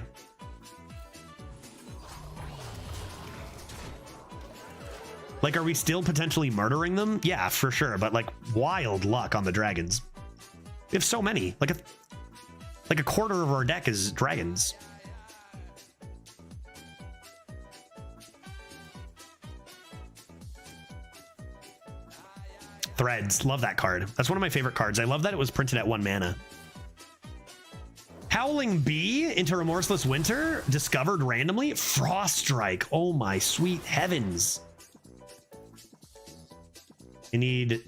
Like, are we still potentially murdering them? Yeah, for sure. But like, wild luck on the dragons. We have so many. Like a quarter of our deck is dragons. Threads. Love that card. That's one of my favorite cards. I love that it was printed at 1 mana. Howling Bee into Remorseless Winter. Discovered randomly. Frost Strike. Oh my sweet heavens. They needed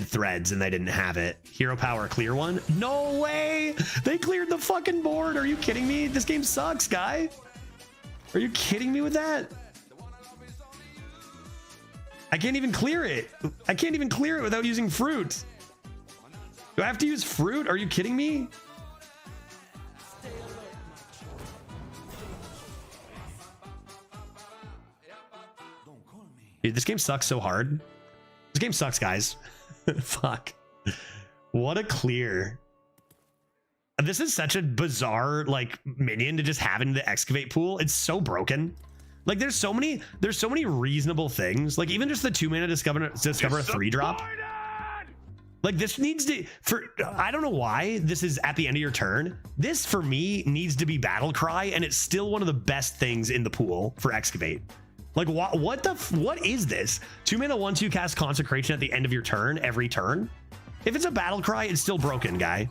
Threads and they didn't have it. Hero Power clear one. No way. They cleared the fucking board. Are you kidding me? This game sucks, guy. Are you kidding me with that? I can't even clear it. I can't even clear it without using fruit. Do I have to use fruit? Are you kidding me? Dude, this game sucks so hard. This game sucks, guys. Fuck. What a clear. This is such a bizarre like minion to just have in the excavate pool. It's so broken. Like there's so many reasonable things. Like even just the 2 mana discover a 3-drop. Like this needs to I don't know why this is at the end of your turn. This for me needs to be battle cry, and it's still one of the best things in the pool for excavate. Like what is this? 2 mana 1/2 cast consecration at the end of your turn every turn. If it's a battle cry, it's still broken, guy.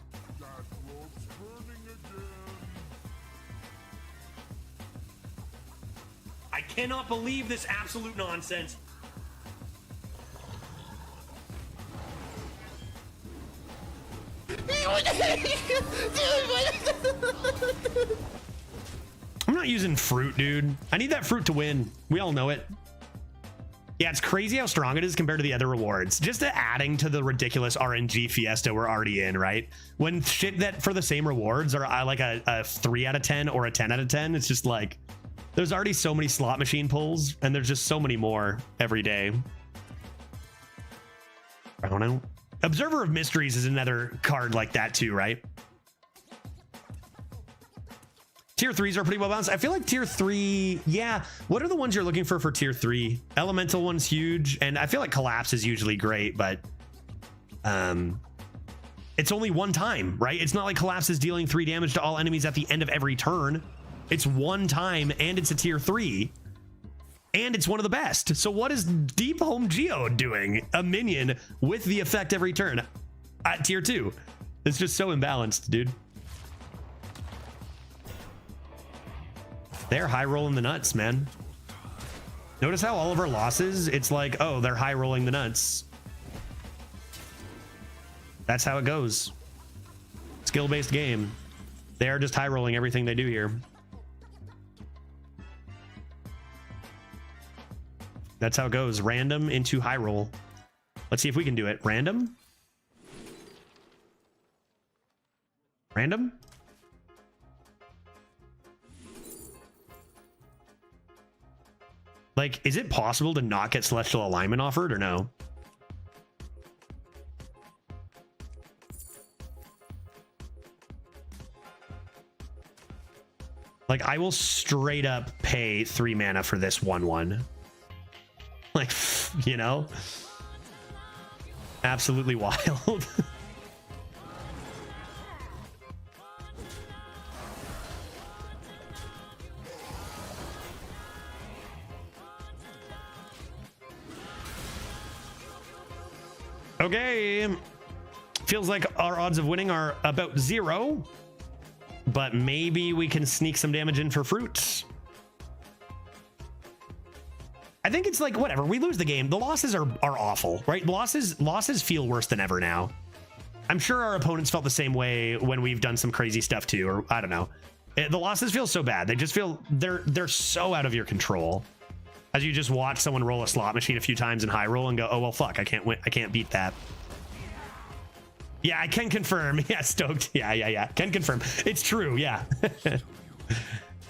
I cannot believe this absolute nonsense. I'm not using fruit, dude. I need that fruit to win. We all know it. Yeah, it's crazy how strong it is compared to the other rewards. Just adding to the ridiculous RNG fiesta we're already in, right? When shit that for the same rewards are like a 3 out of 10 or a 10 out of 10, it's just like, there's already so many slot machine pulls, and there's just so many more every day. I don't know. Observer of Mysteries is another card like that too, right? Tier 3s are pretty well balanced. I feel like tier 3, yeah. What are the ones you're looking for tier 3? Elemental one's huge, and I feel like Collapse is usually great, but it's only one time, right? It's not like Collapse is dealing 3 damage to all enemies at the end of every turn. It's one time, and it's a tier 3, and it's one of the best. So what is Deep Home Geode doing? A minion with the effect every turn at tier 2. It's just so imbalanced, dude. They're high rolling the nuts, man. Notice how all of our losses, it's like, oh, they're high rolling the nuts. That's how it goes. Skill-based game. They are just high rolling everything they do here. That's how it goes. Random into high roll. Let's see if we can do it. Random? Random? Like, is it possible to not get Celestial Alignment offered or no? Like, I will straight up pay 3 mana for this 1/1. Like, you know? Absolutely wild. Okay. Feels like our odds of winning are about 0, but maybe we can sneak some damage in for fruits. I think it's like, whatever, we lose the game. The losses are awful, right? Losses feel worse than ever now. I'm sure our opponents felt the same way when we've done some crazy stuff too, or I don't know. The losses feel so bad. They just feel, they're so out of your control. As you just watch someone roll a slot machine a few times in high roll and go, oh, well, fuck, I can't win. I can't beat that. Yeah, I can confirm. Yeah, stoked. Yeah. Can confirm. It's true. Yeah.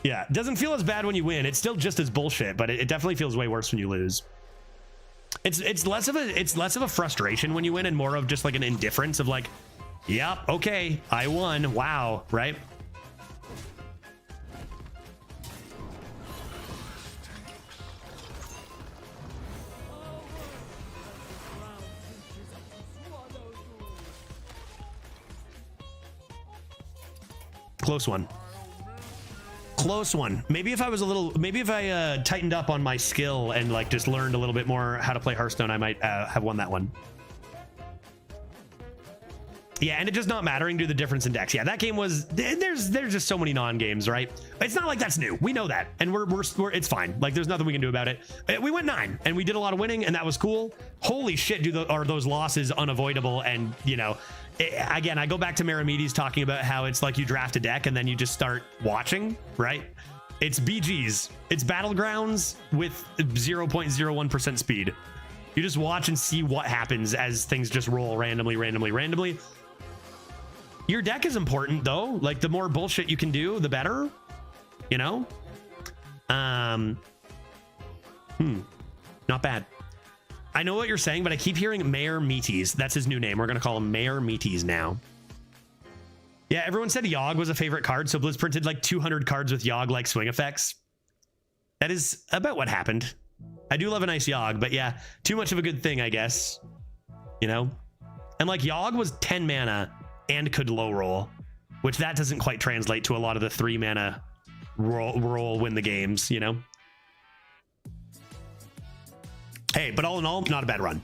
Yeah. Doesn't feel as bad when you win. It's still just as bullshit, but it definitely feels way worse when you lose. It's less of a frustration when you win and more of just like an indifference of like, yep, okay, I won. Wow. Right. Close one. close one. Maybe if I was a little, maybe if I tightened up on my skill and like just learned a little bit more how to play Hearthstone, I might have won that one. Yeah, and it just not mattering to the difference in decks. Yeah, that game was, there's just so many non-games, right? It's not like that's new. We know that, and we're it's fine. Like, there's nothing we can do about it. We went 9, and we did a lot of winning, and that was cool. Holy shit, are those losses unavoidable? And, you know, again, I go back to Meramides talking about how it's like you draft a deck, and then you just start watching, right? It's BGs. It's Battlegrounds with 0.01% speed. You just watch and see what happens as things just roll randomly. Your deck is important though. Like the more bullshit you can do, the better, you know? Not bad. I know what you're saying, but I keep hearing Mayor Meaties. That's his new name. We're going to call him Mayor Meaties now. Yeah, everyone said Yogg was a favorite card, so Blizz printed like 200 cards with Yogg-like swing effects. That is about what happened. I do love a nice Yogg, but yeah, too much of a good thing, I guess. You know? And like Yogg was 10 mana and could low roll, which that doesn't quite translate to a lot of the 3 mana roll win the games, you know? Hey, but all in all, not a bad run.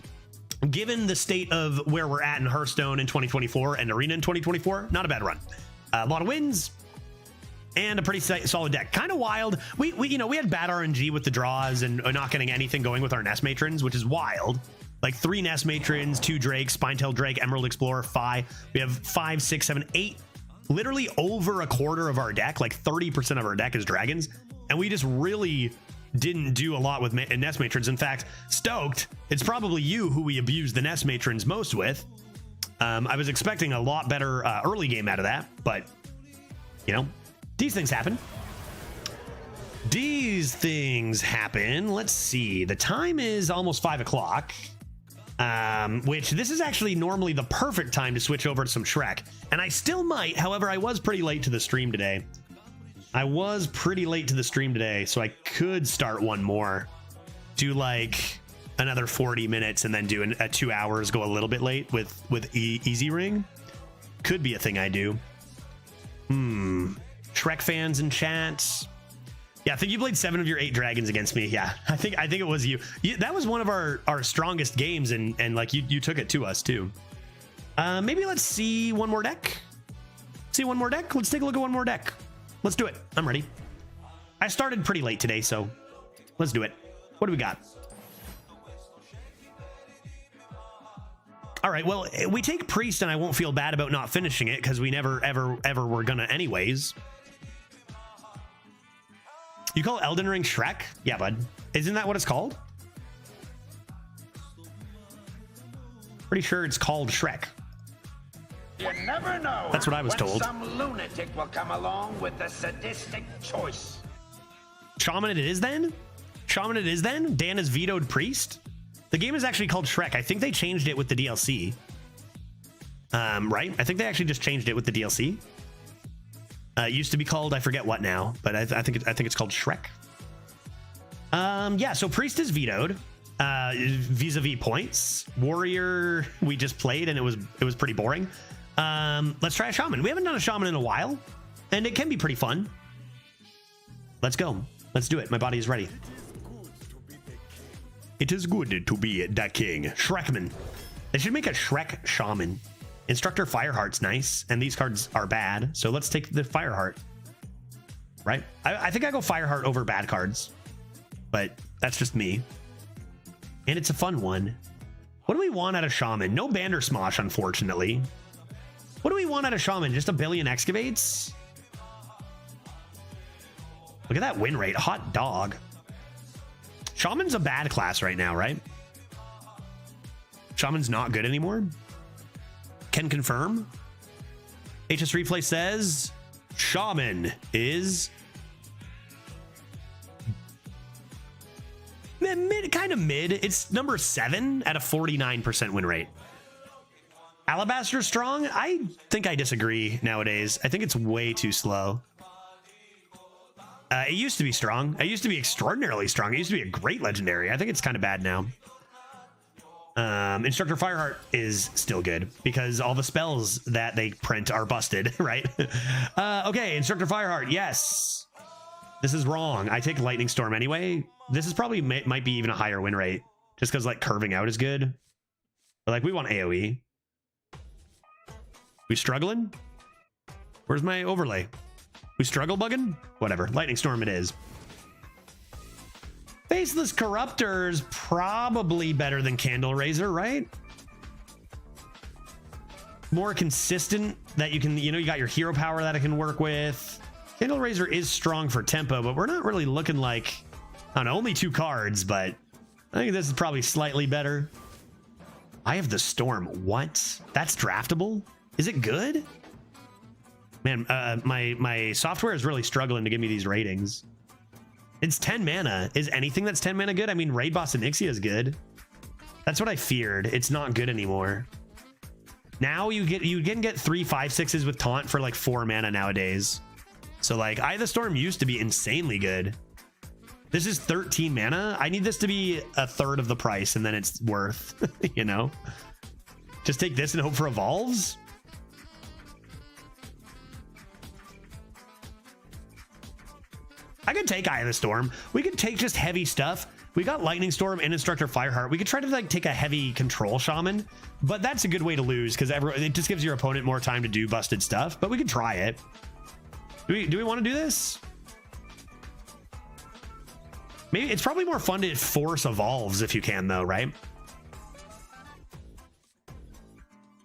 Given the state of where we're at in Hearthstone in 2024 and Arena in 2024, not a bad run. A lot of wins and a pretty solid deck. Kind of wild. We you know, we had bad RNG with the draws and not getting anything going with our Nest Matrons, which is wild. Like 3 Nest Matrons, 2 Drakes, Spinetail Drake, Emerald Explorer, 5. We have 5, 6, 7, 8. Literally over a quarter of our deck, like 30% of our deck is dragons. And we just really didn't do a lot with Nest Matrons. In fact, Stoked, it's probably you who we abused the Nest Matrons most with. I was expecting a lot better early game out of that, but, you know, these things happen. Let's see. The time is almost 5 o'clock. Which this is actually normally the perfect time to switch over to some Shrek, and I still might. However, I was pretty late to the stream today. So I could start one more, do like another 40 minutes, and then do a 2 hours, go a little bit late with Easy Ring. Could be a thing I do. Shrek fans in chat. Yeah, I think you played 7 of your 8 dragons against me. Yeah, I think it was you. That was one of our strongest games, and like you took it to us too. Maybe let's see one more deck. Let's take a look at one more deck. Let's do it. I'm ready. I started pretty late today, so let's do it. What do we got? All right, well, we take Priest, and I won't feel bad about not finishing it because we never, ever were gonna anyways. You call Elden Ring Shrek? Yeah, bud. Isn't that what it's called? Pretty sure it's called Shrek. You never know. That's what I was told. Some lunatic will come along with a sadistic choice. Shaman it is then? Dan has vetoed Priest? The game is actually called Shrek. I think they changed it with the DLC. Right? I think they actually just changed it with the DLC. It used to be called, I forget what now, but I think it's called Shrek. Yeah, so Priest is vetoed. Vis-a-vis points. Warrior we just played, and it was pretty boring. Let's try a Shaman. We haven't done a Shaman in a while, and it can be pretty fun. Let's go. Let's do it. My body is ready. It is good to be the king. Shrekman. They should make a Shrek Shaman. Instructor Fireheart's nice, and these cards are bad, so let's take the Fireheart. Right? I think I go Fireheart over bad cards, but that's just me. And it's a fun one. What do we want out of Shaman? No Bandersmosh, unfortunately. What do we want out of Shaman? Just a billion Excavates? Look at that win rate. Hot dog. Shaman's a bad class right now, right? Shaman's not good anymore? Can confirm. HS Replay says Shaman is kind of mid. It's number 7 at a 49% win rate. Alabaster strong? I think I disagree nowadays. I think it's way too slow. It used to be strong. It used to be extraordinarily strong. It used to be a great legendary. I think it's kind of bad now. Instructor Fireheart is still good because all the spells that they print are busted, right? Okay, Instructor Fireheart, yes. This is wrong. I take Lightning Storm anyway. This is probably might be even a higher win rate just because like curving out is good. But like we want AoE. We struggling? Where's my overlay? We struggle bugging? Whatever. Lightning Storm it is. Faceless Corruptor's probably better than Candle Raiser, right? More consistent that you can, you got your hero power that it can work with. Candle Raiser is strong for tempo, but we're not really looking like, I don't know, only 2 cards, but I think this is probably slightly better. I have the Storm. What? That's draftable? Is it good? Man, my software is really struggling to give me these ratings. It's 10 mana. Is anything that's 10 mana good? I mean, Raid Boss Onyxia is good. That's what I feared. It's not good anymore. Now you can get 3 5/6s with taunt for like 4 mana nowadays. So like Eye of the Storm used to be insanely good. This is 13 mana. I need this to be a third of the price and then it's worth, Just take this and hope for evolves. I could take Eye of the Storm. We could take just heavy stuff. We got Lightning Storm and Instructor Fireheart. We could try to like take a heavy control shaman, but that's a good way to lose because it just gives your opponent more time to do busted stuff. But we could try it. Do we want to do this? Maybe it's probably more fun to force evolves if you can, though, right?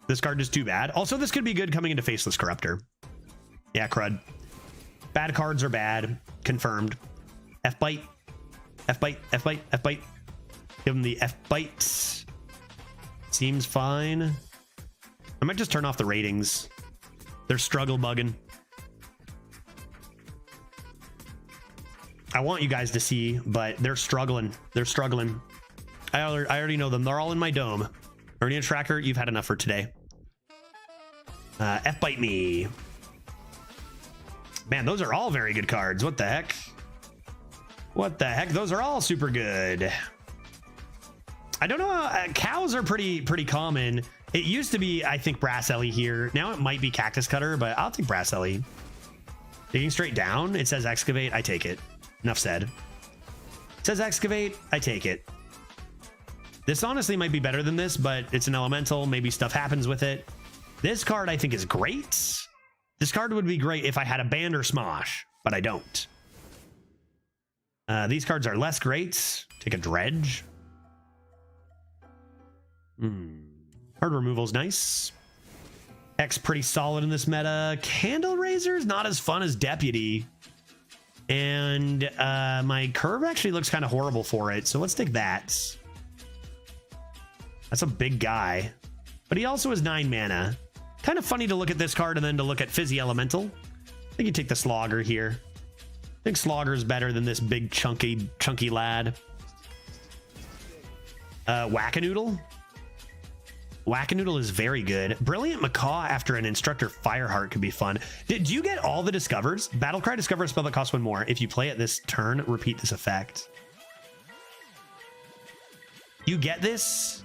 This card is too bad. Also, this could be good coming into Faceless Corruptor. Yeah, crud. Bad cards are bad. Confirmed. F-bite. F-bite. F-bite. F-bite. Give him the F-bite. Seems fine. I might just turn off the ratings. They're struggle bugging. I want you guys to see, but they're struggling. They're struggling. I already know them. They're all in my dome. Ernia Tracker, you've had enough for today. F-bite me. Man, those are all very good cards. What the heck? What the heck? Those are all super good. I don't know. Cows are pretty common. It used to be, I think, Brass Ellie here. Now it might be Cactus Cutter, but I'll take Brass Ellie. Digging straight down. It says Excavate. I take it. Enough said. It says Excavate. I take it. This honestly might be better than this, but it's an elemental. Maybe stuff happens with it. This card I think is great. This card would be great if I had a Band or Smosh, but I don't. These cards are less great. Take a Dredge. Hard removal's nice. X pretty solid in this meta. Candle Raiser is not as fun as Deputy. And my curve actually looks kind of horrible for it. So let's take that. That's a big guy. But he also has 9 mana. Kind of funny to look at this card and then to look at Fizzy Elemental. I think you take the Slogger here. I think Slogger's better than this big chunky lad. Whack-a-Noodle. Whack-a-Noodle is very good. Brilliant Macaw after an Instructor Fireheart could be fun. Did you get all the discovers? Battlecry discover a spell that costs 1 more. If you play it this turn, repeat this effect. You get this?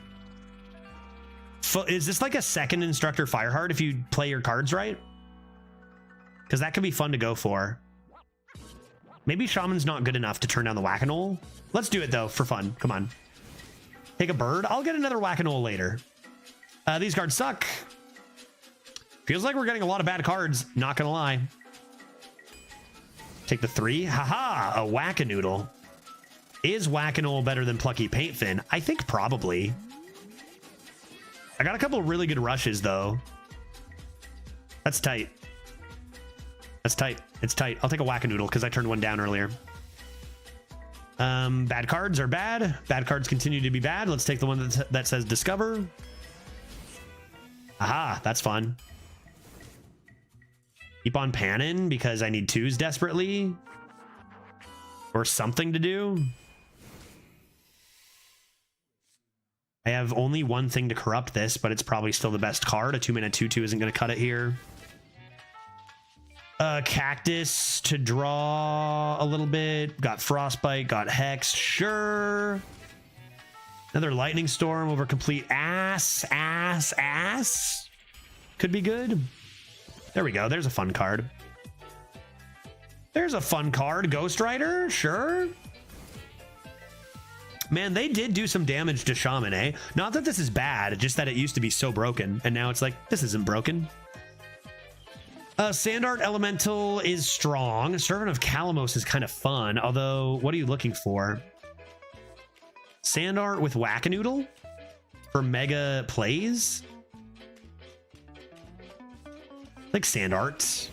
Is this like a second Instructor Fireheart if you play your cards right? Because that could be fun to go for. Maybe Shaman's not good enough to turn down the Whack-a-Knoll. Let's do it though, for fun. Come on. Take a bird. I'll get another Whack-a-Knoll later. These cards suck. Feels like we're getting a lot of bad cards, not gonna lie. Take the 3. Haha, a Whack-a-Noodle. Is Whack-a-Knoll better than Plucky Paintfin? I think probably. I got a couple of really good rushes though. That's tight. That's tight. It's tight. I'll take a Whack-a-Noodle because I turned 1 down earlier. Bad cards are bad. Bad cards continue to be bad. Let's take the one that says Discover. Aha, that's fun. Keep on panning because I need 2s desperately. Or something to do. I have only one thing to corrupt this, but it's probably still the best card. A 2-mana 2/2 isn't going to cut it here. Cactus to draw a little bit. Got Frostbite, got Hex, sure. Another Lightning Storm over complete ass. Could be good. There we go. There's a fun card. There's a fun card. Ghost Rider, sure. Man, they did do some damage to Shaman, eh? Not that this is bad, just that it used to be so broken, and now it's like, this isn't broken. Sand Art Elemental is strong. Servant of Kalamos is kind of fun, although, what are you looking for? Sand Art with Whack-A-Noodle for mega plays? Like Sand Art.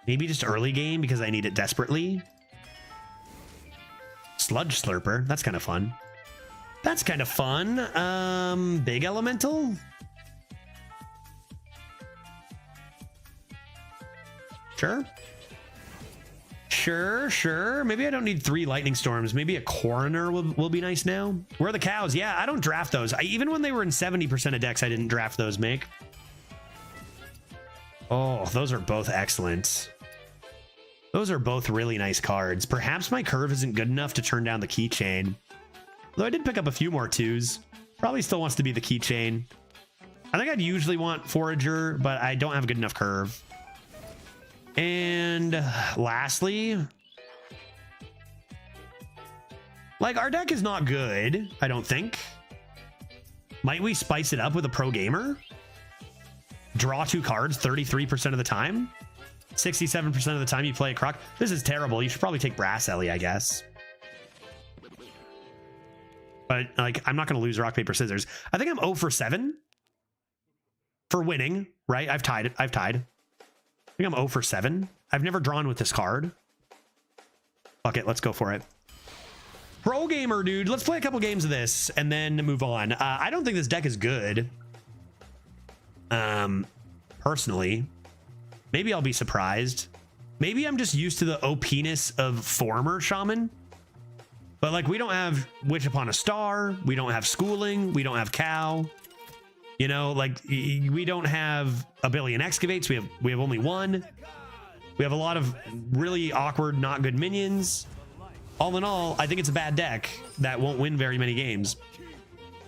Maybe just early game because I need it desperately. Sludge Slurper, that's kind of fun. That's kind of fun. Big Elemental? Sure. Sure. Maybe I don't need 3 Lightning Storms. Maybe a Coroner will be nice now. Where are the cows? Yeah, I don't draft those. Even when they were in 70% of decks, I didn't draft those, Make. Oh, those are both excellent. Those are both really nice cards. Perhaps my curve isn't good enough to turn down the keychain. Though I did pick up a few more 2s. Probably still wants to be the keychain. I think I'd usually want Forager, but I don't have a good enough curve. And lastly, like, our deck is not good, I don't think. Might we spice it up with a pro gamer? Draw 2 cards 33% of the time? 67% of the time you play a Croc? This is terrible. You should probably take Brass Ellie, I guess. But, like, I'm not going to lose Rock, Paper, Scissors. I think I'm 0 for 7 for winning, right? I've tied. I think I'm 0 for 7. I've never drawn with this card. Fuck it, let's go for it. Pro gamer, dude. Let's play a couple games of this and then move on. I don't think this deck is good. Personally. Maybe I'll be surprised. Maybe I'm just used to the OP-ness of former Shaman. But, like, we don't have Witch Upon a Star. We don't have Schooling. We don't have Cow. You know, like, we don't have a billion Excavates. We have only 1. We have a lot of really awkward, not good minions. All in all, I think it's a bad deck that won't win very many games.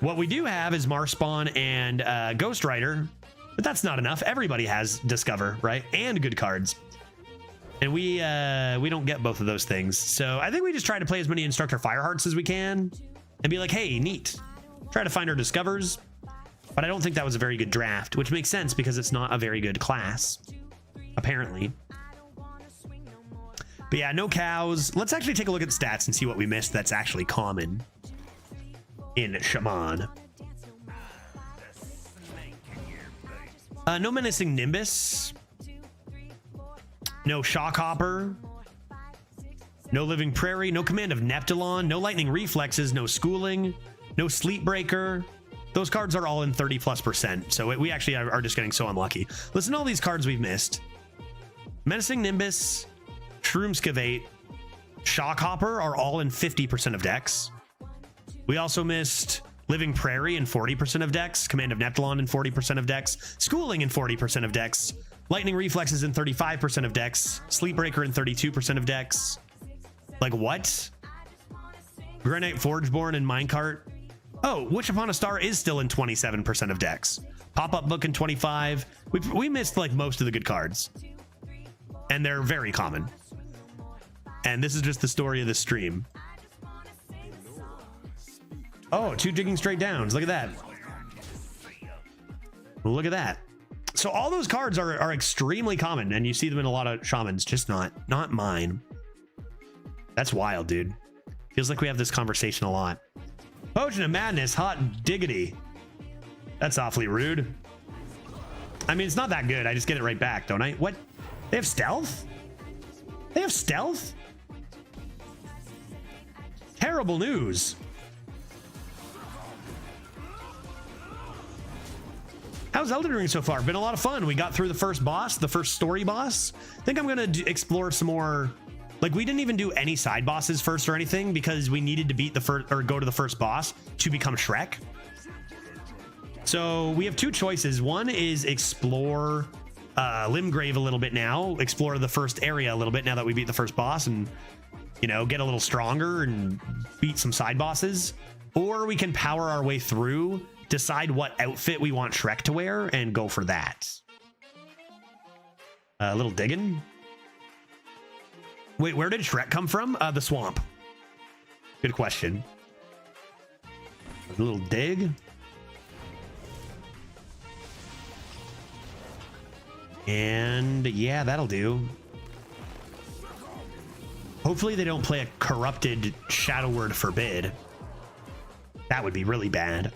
What we do have is Marspawn and Ghost Rider, but that's not enough. Everybody has Discover, right? And good cards. And we don't get both of those things. So I think we just try to play as many Instructor Firehearts as we can and be like, hey, neat. Try to find our Discovers. But I don't think that was a very good draft, which makes sense because it's not a very good class, apparently. But yeah, no cows. Let's actually take a look at the stats and see what we missed that's actually common in Shaman. No Menacing Nimbus. No Shockhopper. No Living Prairie. No Command of Neptulon. No Lightning Reflexes. No Schooling. No Sleepbreaker. Those cards are all in 30+%. So we actually are just getting so unlucky. Listen to all these cards we've missed. Menacing Nimbus, Shroomskavate, Shockhopper are all in 50% of decks. We also missed Living Prairie in 40% of decks, Command of Neptulon in 40% of decks, Schooling in 40% of decks, Lightning Reflexes in 35% of decks, Sleepbreaker in 32% of decks. Like, what? Granite Forgeborn and Minecart. Oh, Witch Upon a Star is still in 27% of decks. Pop-Up Book in 25. We missed, like, most of the good cards. And they're very common. And this is just the story of the stream. Oh, 2 Digging Straight Downs. Look at that. Look at that. So all those cards are extremely common, and you see them in a lot of Shamans, just not mine. That's wild, dude. Feels like we have this conversation a lot. Potion of Madness, hot diggity. That's awfully rude. I mean, it's not that good. I just get it right back, don't I? What? They have stealth? They have stealth? Terrible news. How's Elden Ring so far? Been a lot of fun. We got through the first boss, the first story boss. I think I'm gonna explore some more. Like, we didn't even do any side bosses first or anything because we needed to beat the first or go to the first boss to become Shrek. So we have 2 choices. One is explore Limgrave a little bit now, explore the first area a little bit now that we beat the first boss and, you know, get a little stronger and beat some side bosses. Or we can power our way through, decide what outfit we want Shrek to wear, and go for that. A little digging. Wait, where did Shrek come from? The swamp. Good question. A little dig. And yeah, that'll do. Hopefully they don't play a corrupted Shadow Word Forbid. That would be really bad.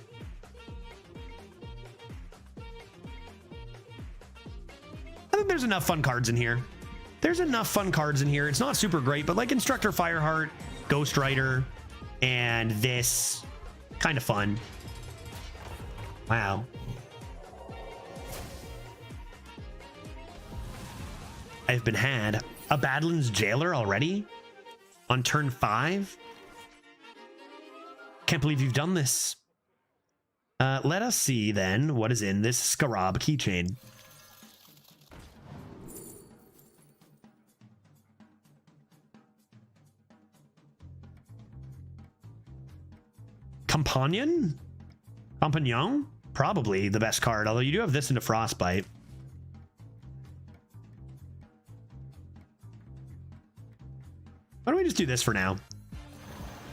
I think there's enough fun cards in here. There's enough fun cards in here. It's not super great, but like Instructor Fireheart, Ghost Rider, and this, kind of fun. Wow. I've been had. A Badlands Jailer already? On turn 5? Can't believe you've done this. Let us see then what is in this Scarab keychain. Companion? Compagnon? Probably the best card, although you do have this into Frostbite. Why don't we just do this for now?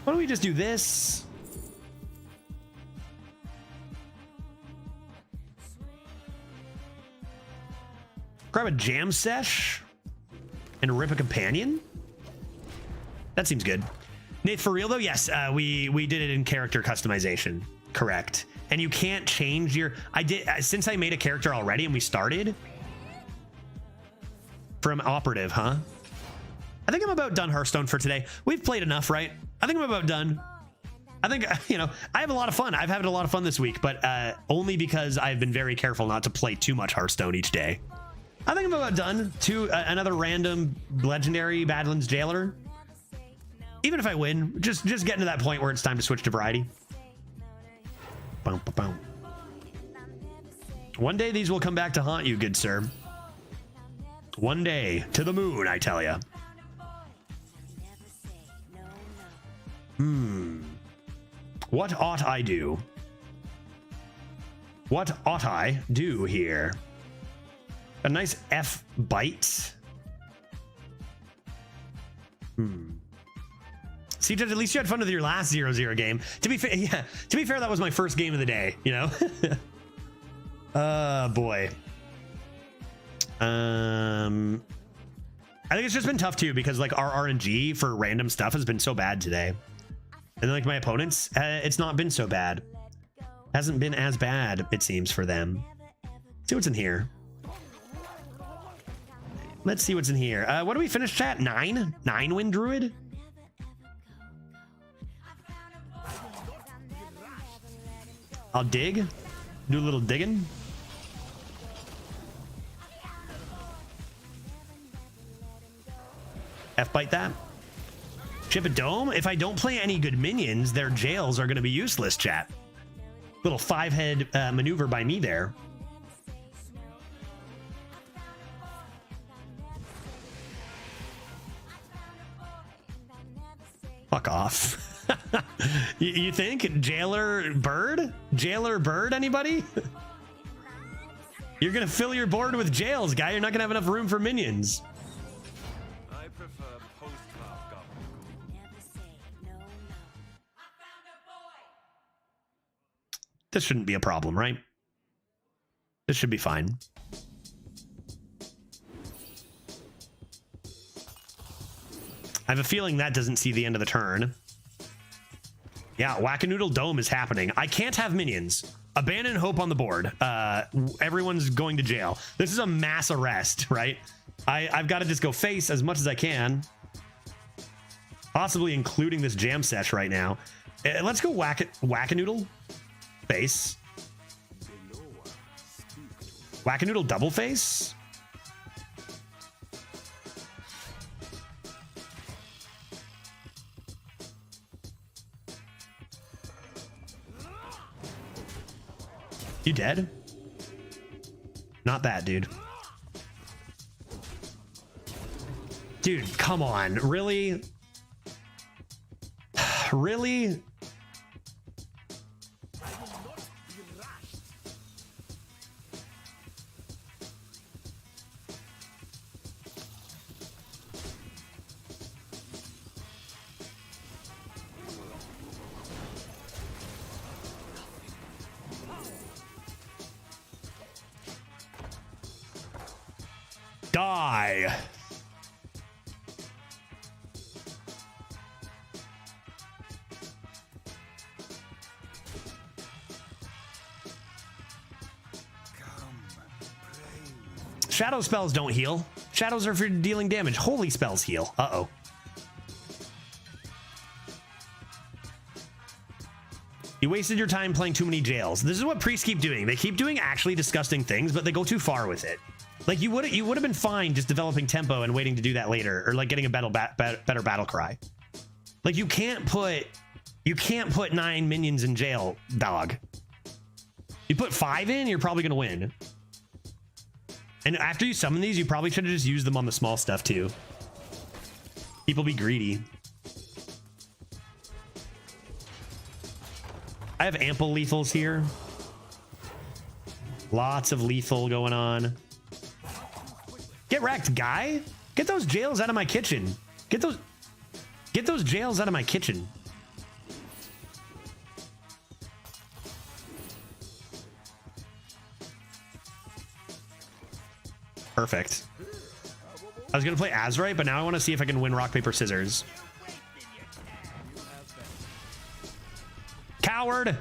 Why don't we just do this? Grab a Jam Sesh and rip a Companion? That seems good. Nate, for real though, yes, we did it in character customization. Correct. And you can't change your... I did, since I made a character already and we started from operative, huh? I think I'm about done Hearthstone for today. We've played enough, right? I think I'm about done. I think, you know, I have a lot of fun. I've had a lot of fun this week, but only because I've been very careful not to play too much Hearthstone each day. I think I'm about done. Another random legendary Badlands Jailer. Even if I win, just getting to that point where it's time to switch to variety. Boom, boom, boom. One day these will come back to haunt you, good sir. One day to the moon, I tell ya. What ought I do? What ought I do here? A nice F bite. See, Judge, at least you had fun with your last 0-0 game. To be fair, yeah. To be fair, that was my first game of the day. You know. Boy. I think it's just been tough too because like our RNG for random stuff has been so bad today, and then like my opponents, it's not been so bad. Hasn't been as bad, it seems, for them. Let's see what's in here. Let's see what's in here. What do we finish, chat? 9? 9-win Druid? I'll dig. Do a little digging. F-bite that. Chip a dome? If I don't play any good minions, their jails are going to be useless, chat. Little 5-head maneuver by me there. Fuck off. You think? Jailer Bird? Jailer Bird, anybody? You're going to fill your board with jails, guy. You're not going to have enough room for minions. I prefer post-half government. This shouldn't be a problem, right? This should be fine. I have a feeling that doesn't see the end of the turn. Yeah, Whack-a-Noodle Dome is happening. I can't have minions. Abandon hope on the board. Everyone's going to jail. This is a mass arrest, right? I've got to just go face as much as I can. Possibly including this Jam Sesh right now. Let's go Whack-a-Noodle. Face. Whack-a-Noodle double face. You dead? Not that, dude. Dude, come on. Really? Really? Die. Shadow spells don't heal. Shadows are for dealing damage. Holy spells heal. Uh-oh. You wasted your time playing too many jails. This is what priests keep doing. They keep doing actually disgusting things, but they go too far with it. Like you would have been fine just developing tempo and waiting to do that later, or like getting a better battle cry. Like you can't put 9 minions in jail, dog. You put 5 in, you're probably gonna win. And after you summon these, you probably should have just used them on the small stuff too. People be greedy. I have ample lethals here. Lots of lethal going on. Get wrecked, guy. Get those jails out of my kitchen. Get those jails out of my kitchen. Perfect. I was gonna play Azurite, but now I want to see if I can win rock, paper, scissors. Coward.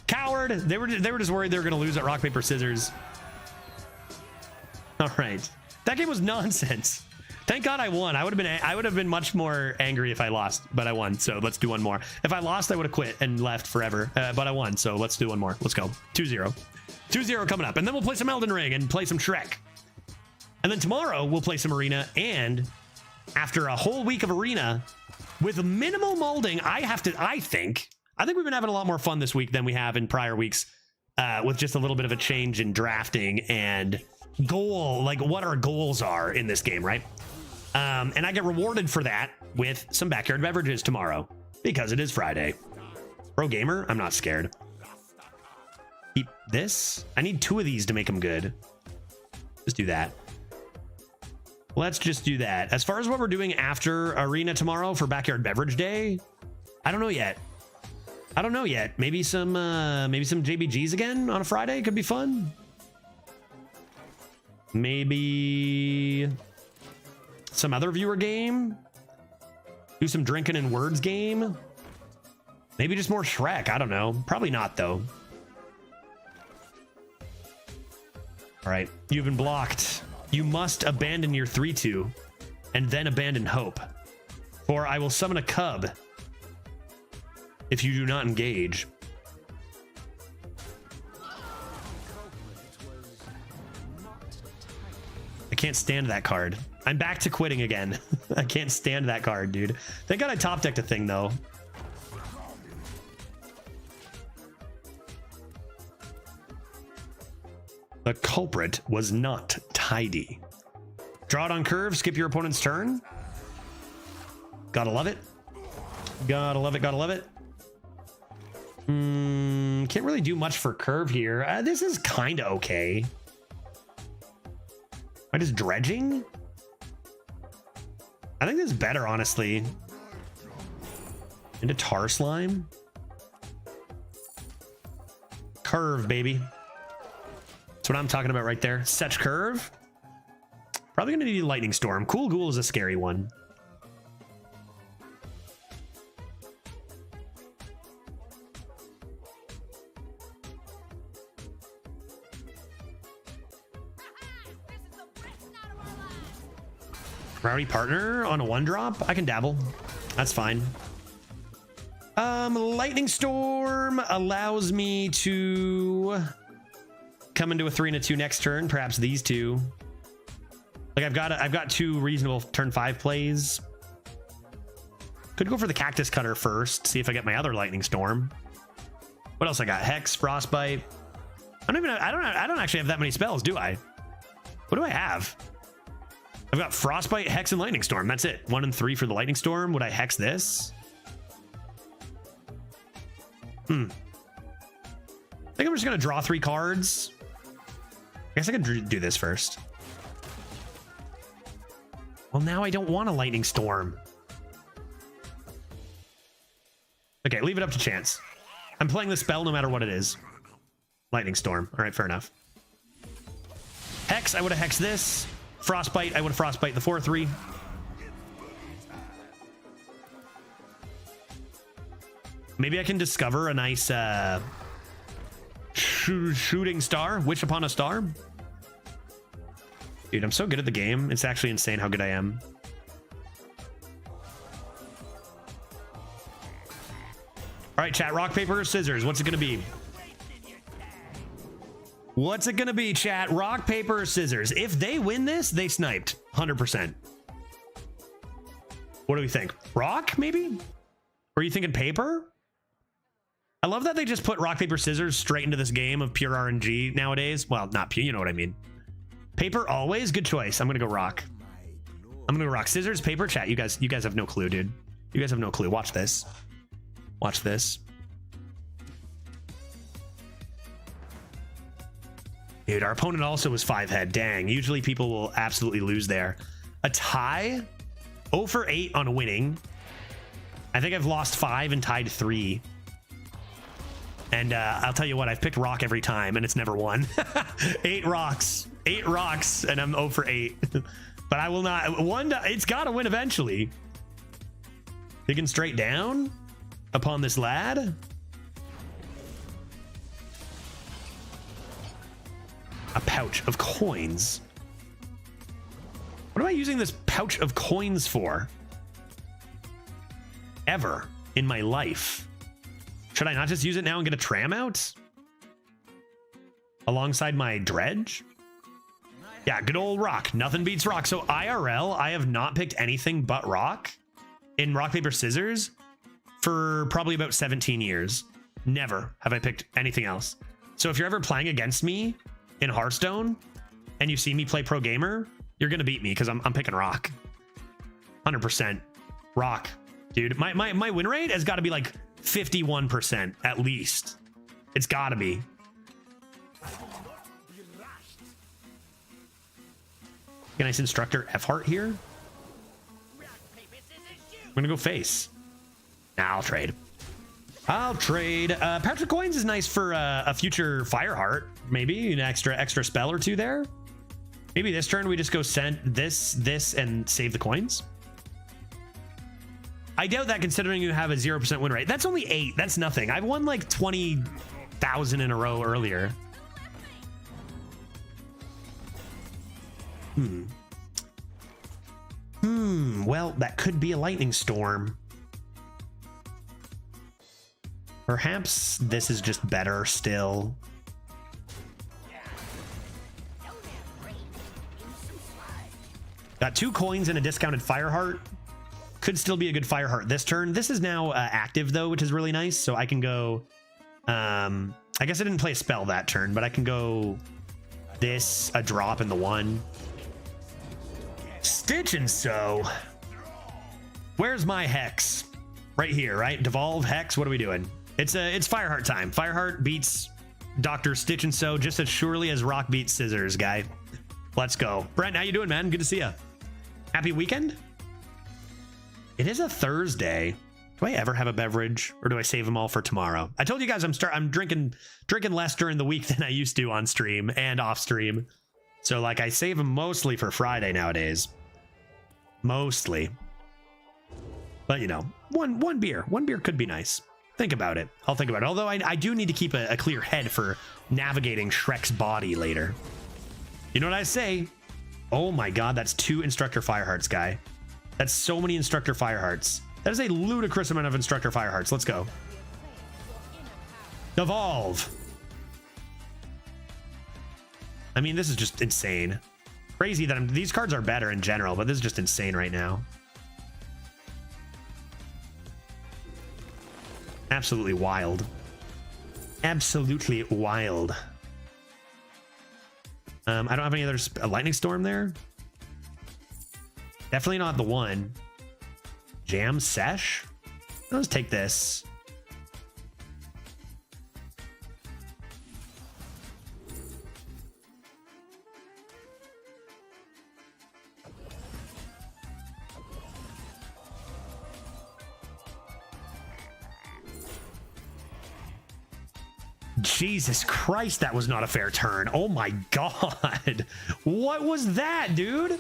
Coward. They were just worried they were gonna lose at rock, paper, scissors. All right, that game was nonsense. Thank God I won. I would have been much more angry if I lost, but I won. So let's do one more. If I lost, I would have quit and left forever. But I won, so let's do one more. Let's go. 2-0. 2-0 coming up, and then we'll play some Elden Ring and play some Shrek. And then tomorrow we'll play some Arena, and after a whole week of Arena with minimal molding, I think we've been having a lot more fun this week than we have in prior weeks, with just a little bit of a change in drafting and goal, like what our goals are in this game, right? And I get rewarded for that with some backyard beverages tomorrow because it is Friday. Pro gamer, I'm not scared. Keep this. I need 2 of these to make them good. Let's do that. Let's just do that. As far as what we're doing after Arena tomorrow for Backyard Beverage Day, I don't know yet. Maybe some JBGs again on a Friday could be fun. Maybe some other viewer game. Do some drinking and words game. Maybe just more Shrek. I don't know. Probably not though. All right, you've been blocked. You must abandon your 3-2 and then abandon hope. For I will summon a cub if you do not engage. I can't stand that card. I'm back to quitting again. I can't stand that card, dude. Thank God I top decked a thing though. The culprit was not tidy. Draw it on curve, skip your opponent's turn. Gotta love it. Gotta love it, gotta love it. Can't really do much for curve here. This is kind of okay. Am I just dredging? I think this is better, honestly. Into tar slime. Curve, baby. That's what I'm talking about right there. Such curve. Probably gonna need lightning storm. Cool Ghoul is a scary one. Rowdy partner on a 1-drop. I can dabble. That's fine. Lightning storm allows me to come into a 3 and a 2 next turn. Perhaps these two. Like I've got 2 reasonable turn 5 plays. Could go for the cactus cutter first. See if I get my other lightning storm. What else I got? Hex, frostbite. I don't actually have that many spells, do I? What do I have? I've got frostbite, hex, and lightning storm. That's it. 1 and 3 for the lightning storm. Would I hex this? I think I'm just gonna draw 3 cards. I guess I could do this first. Well, now I don't want a lightning storm. Okay, leave it up to chance. I'm playing the spell no matter what it is. Lightning storm. All right, fair enough. Hex, I would have hexed this. Frostbite. I would Frostbite the 4/3. Maybe I can discover a nice shooting star. Wish upon a star. Dude, I'm so good at the game. It's actually insane how good I am. All right, chat. Rock, paper, or scissors? What's it going to be? What's it going to be, chat? Rock, paper, or scissors? If they win this, they sniped. 100%. What do we think? Rock, maybe? Or are you thinking paper? I love that they just put rock, paper, scissors straight into this game of pure RNG nowadays. Well, not pure, you know what I mean. Paper always, good choice. I'm going to go rock. I'm going to go rock. Scissors, paper, chat. You guys have no clue, dude. You guys have no clue. Watch this. Watch this. Dude, our opponent also was 5-head. Dang. Usually people will absolutely lose there. A tie? 0 for 8 on winning. I think I've lost 5 and tied 3. And I'll tell you what, I've picked rock every time and it's never won. 8 rocks. 8 rocks and I'm 0 for 8. But I will not. It's got to win eventually. Digging straight down upon this lad. A pouch of coins. What am I using this pouch of coins for? Ever in my life. Should I not just use it now and get a tram out? Alongside my dredge? Yeah, good old rock. Nothing beats rock. So IRL, I have not picked anything but rock in rock, paper, scissors for probably about 17 years. Never have I picked anything else. So if you're ever playing against me in Hearthstone and you see me play pro gamer, you're going to beat me because I'm picking rock. 100% rock. Dude, my win rate has got to be like 51% at least. It's got to be. A nice instructor F heart here. I'm gonna go face. Nah, I'll trade. I'll trade. Pouch of coins is nice for a future fire heart. Maybe an extra spell or two there. Maybe this turn we just go send this and save the coins. I doubt that considering you have a 0% win rate. That's only 8. That's nothing. I've won like 20,000 in a row earlier. Well, that could be a lightning storm. Perhaps this is just better still. Got 2 coins and a discounted fire heart. Could still be a good fire heart this turn. This is now active though, which is really nice. So I can go, I guess I didn't play a spell that turn, but I can go this, a drop in the 1. Stitch and Sew. Where's my hex? Right here, right? Devolve, hex, what are we doing? It's Fireheart time. Fireheart beats Dr. Stitch and Sew just as surely as rock beats scissors, guy. Let's go. Brent, how you doing, man? Good to see you. Happy weekend? It is a Thursday. Do I ever have a beverage or do I save them all for tomorrow? I told you guys I'm drinking less during the week than I used to on stream and off stream. So like I save them mostly for Friday nowadays. Mostly. But you know, one beer could be nice. Think about it. I'll think about it. Although I do need to keep a clear head for navigating Shrek's body later. You know what I say? Oh my god, that's 2 Instructor Firehearts, guy. That's so many Instructor Firehearts. That is a ludicrous amount of Instructor Firehearts. Let's go. Devolve. I mean, this is just insane. Crazy that these cards are better in general, but this is just insane right now. Absolutely wild. Absolutely wild. I don't have any other a lightning storm there. Definitely not the 1. Jam sesh. Let's take this. Jesus Christ, that was not a fair turn. Oh my God. What was that, dude?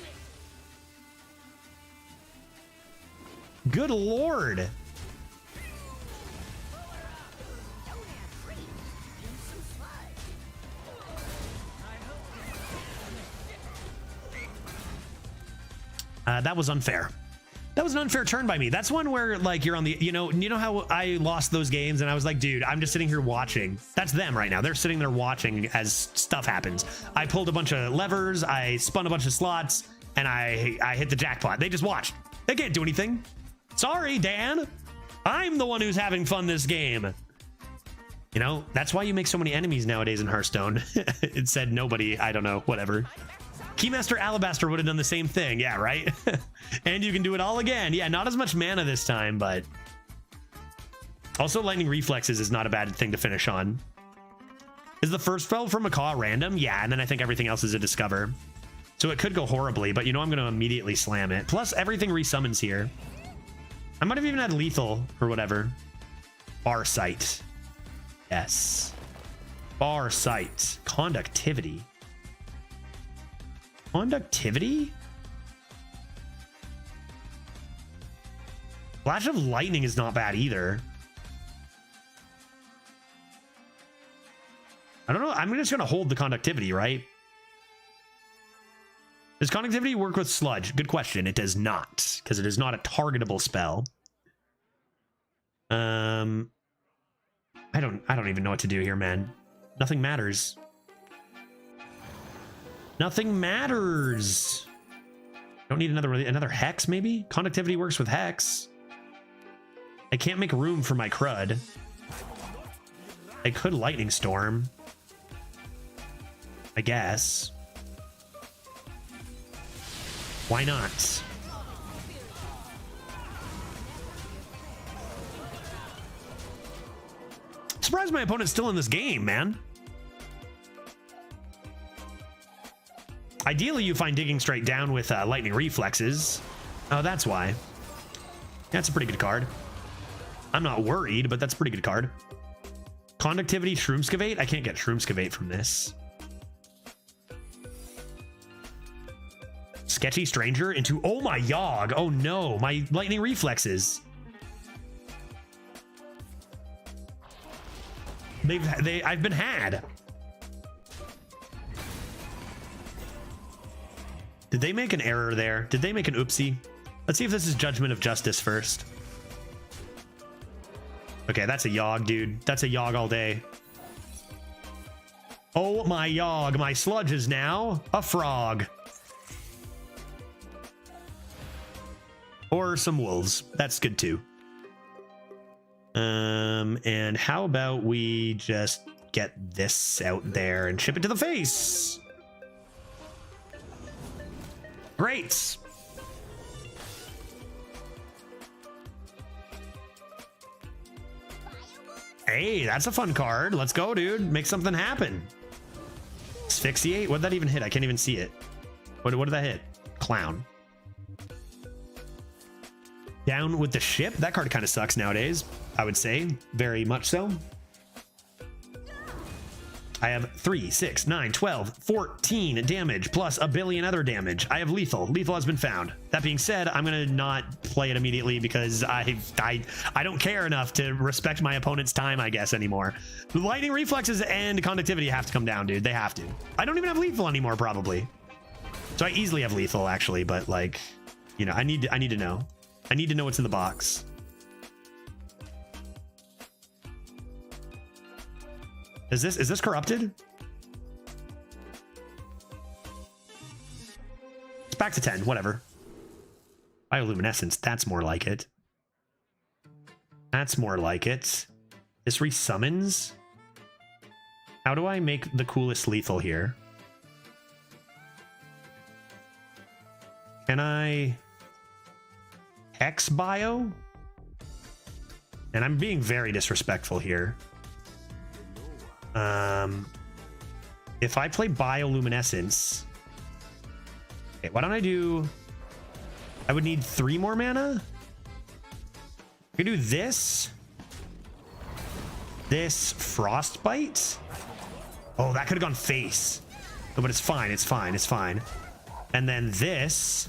Good Lord. That was unfair. That was an unfair turn by me. That's one where like you're on the, you know how I lost those games and I was like, dude, I'm just sitting here watching. That's them right now. They're sitting there watching as stuff happens. I pulled a bunch of levers, I spun a bunch of slots, and I hit the jackpot. They just watched. They can't do anything. Sorry, Dan. I'm the one who's having fun this game. You know, that's why you make so many enemies nowadays in Hearthstone. It said nobody, I don't know, whatever. Keymaster Alabaster would have done the same thing. Yeah, right? And you can do it all again. Yeah, not as much mana this time, but... Also, Lightning Reflexes is not a bad thing to finish on. Is the first spell from Macaw random? Yeah, and then I think everything else is a Discover. So it could go horribly, but you know I'm going to immediately slam it. Plus, everything resummons here. I might have even had Lethal or whatever. Farsight. Yes. Farsight. Conductivity. Conductivity? Flash of Lightning is not bad either. I don't know. I'm just going to hold the conductivity, right? Does conductivity work with sludge? Good question. It does not, because it is not a targetable spell. I don't even know what to do here, man. Nothing matters. Nothing matters. Don't need another hex, maybe? Conductivity works with hex. I can't make room for my crud. I could lightning storm, I guess. Why not? Surprised my opponent's still in this game, man. Ideally, you find digging straight down with lightning reflexes. Oh, that's why. That's a pretty good card. I'm not worried, but that's a pretty good card. Conductivity, Shroomscavate? I can't get Shroomscavate from this. Sketchy Stranger into... Oh my Yogg! Oh no, my lightning reflexes. I've been had. Did they make an error there? Did they make an oopsie? Let's see if this is Judgment of Justice first. Okay, that's a Yogg, dude. That's a Yogg all day. Oh my Yogg, my sludge is now a frog. Or some wolves. That's good too. And how about we just get this out there and ship it to the face? Great. Hey, that's a fun card. Let's go, dude. Make something happen. Asphyxiate? What did that even hit? I can't even see it. What did that hit? Clown. Down with the ship? That card kind of sucks nowadays, I would say. Very much so. I have 3, 6, 9, 12, 14 damage plus a billion other damage. I have lethal. Lethal has been found. That being said, I'm going to not play it immediately because I don't care enough to respect my opponent's time, I guess, anymore. The lightning reflexes and conductivity have to come down, dude. They have to. I don't even have lethal anymore, probably. So I easily have lethal, actually, but like, you know, I need to know. I need to know what's in the box. Is this corrupted? It's back to 10, whatever. Bioluminescence, that's more like it. That's more like it. This resummons. How do I make the coolest lethal here? Can I Hex bio? And I'm being very disrespectful here. If I play bioluminescence, okay, why don't I do? I would need 3 more mana. I can do this. This frostbite. Oh, that could have gone face. No, but it's fine. It's fine. It's fine. And then this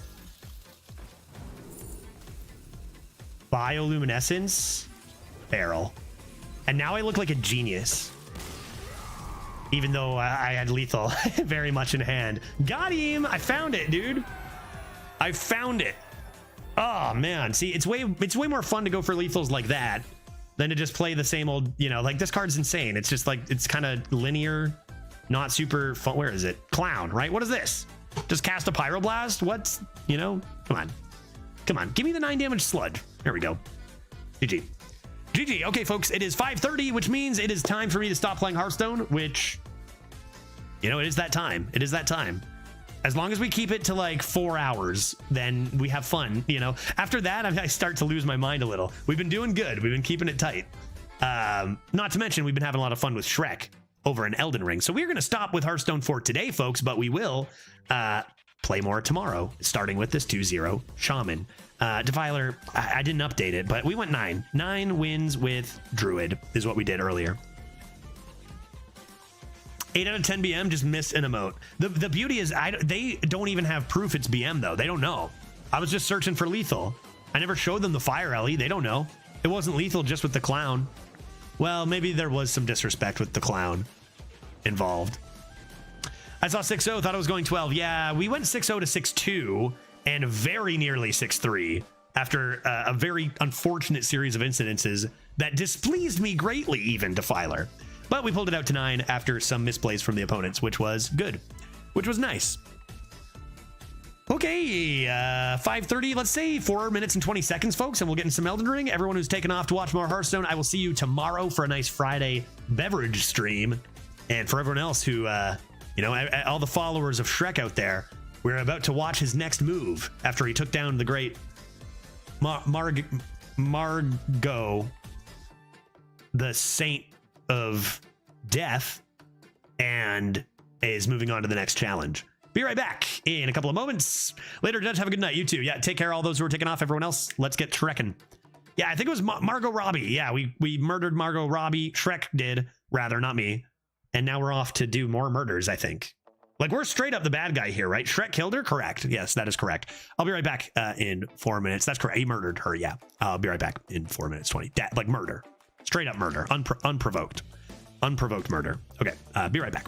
bioluminescence barrel. And now I look like a genius. Even though I had lethal very much in hand. Got him! I found it, dude. I found it. Oh man, see, it's way more fun to go for lethals like that than to just play the same old, you know, like this card's insane. It's just like, it's kind of linear, not super fun. Where is it? Clown, right? What is this? Just cast a pyroblast? What's, you know, come on. Come on, give me the 9 damage sludge. There we go. GG. GG. Okay, folks, it is 5:30, which means it is time for me to stop playing Hearthstone, which, you know, it is that time. It is that time. As long as we keep it to like 4 hours, then we have fun, you know. After that, I start to lose my mind a little. We've been doing good. We've been keeping it tight. Not to mention, we've been having a lot of fun with Shrek over in Elden Ring. So we're going to stop with Hearthstone for today, folks, but we will play more tomorrow, starting with this 2-0 Shaman. Defiler, I didn't update it, but we went 9. 9 wins with Druid is what we did earlier. 8 out of 10 BM, just missed an emote. The beauty is they don't even have proof it's BM though. They don't know. I was just searching for lethal. I never showed them the fire Ellie. They don't know. It wasn't lethal just with the clown. Well, maybe there was some disrespect with the clown involved. I saw 6-0, thought it was going 12. Yeah, we went 6-0 to 6-2 and very nearly 6-3 after a very unfortunate series of incidences that displeased me greatly, even Defiler. But we pulled it out to 9 after some misplays from the opponents, which was good, which was nice. Okay, 5:30, let's say 4 minutes and 20 seconds, folks, and we'll get in some Elden Ring. Everyone who's taken off to watch more Hearthstone, I will see you tomorrow for a nice Friday beverage stream. And for everyone else who, you know, all the followers of Shrek out there, we're about to watch his next move after he took down the great Margot, the Saint of Death, and is moving on to the next challenge. Be right back in a couple of moments. Later, Judge, have a good night. You too. Yeah, take care of all those who are taking off. Everyone else, let's get Shrekin'. Yeah, I think it was Margot Robbie. Yeah, we murdered Margot Robbie. Shrek did, rather, not me. And now we're off to do more murders, I think. Like, we're straight up the bad guy here, right? Shrek killed her? Correct. Yes, that is correct. I'll be right back in 4 minutes. That's correct. He murdered her, yeah. I'll be right back in 4 minutes 20. Like murder. Straight up murder. Unprovoked. Unprovoked murder. Okay, be right back.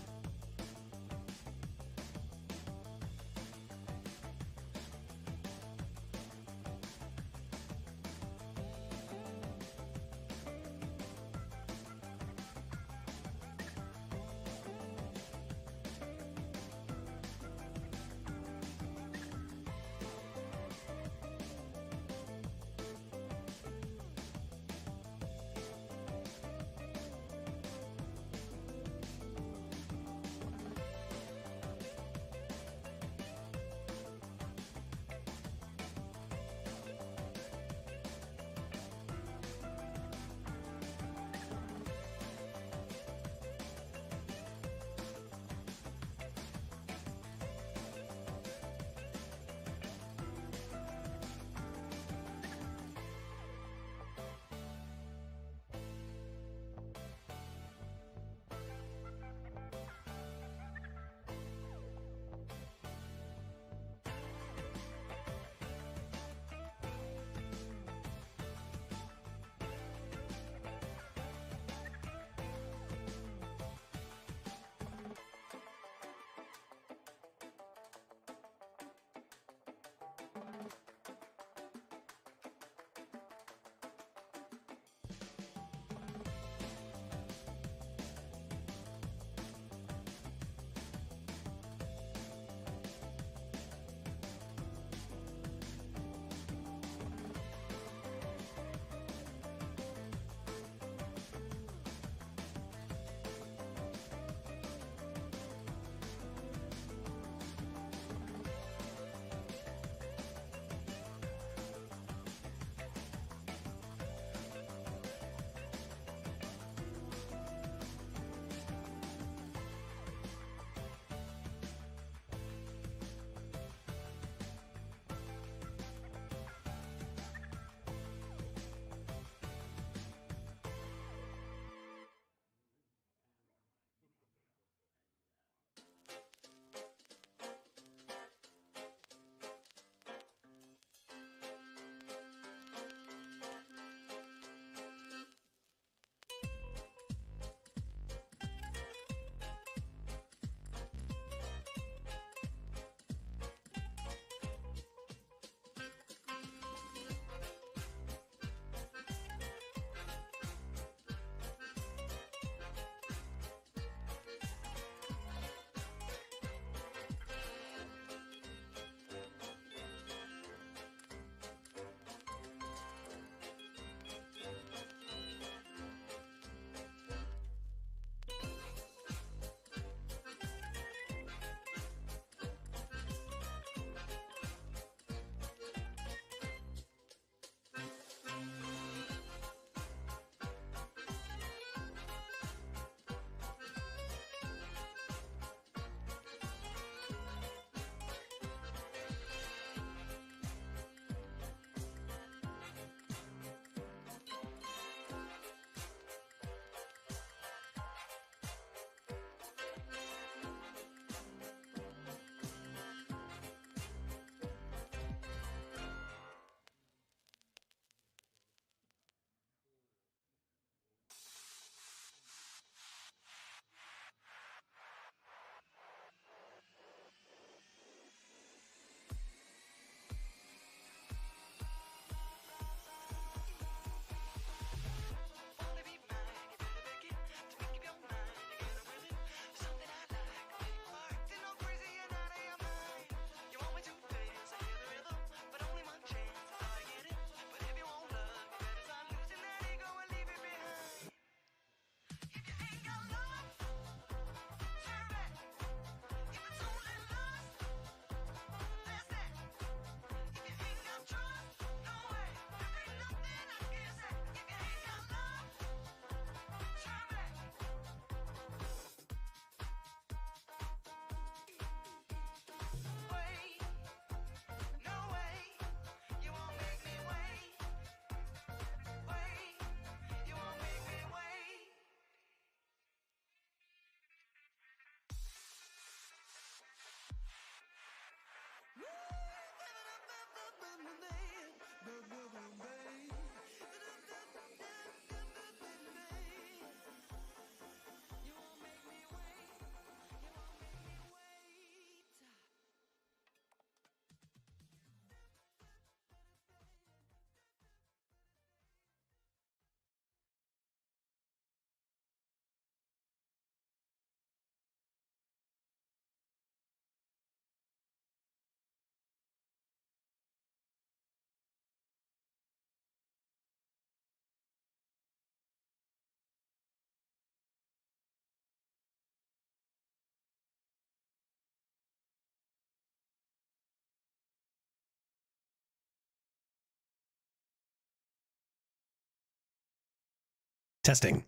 Testing.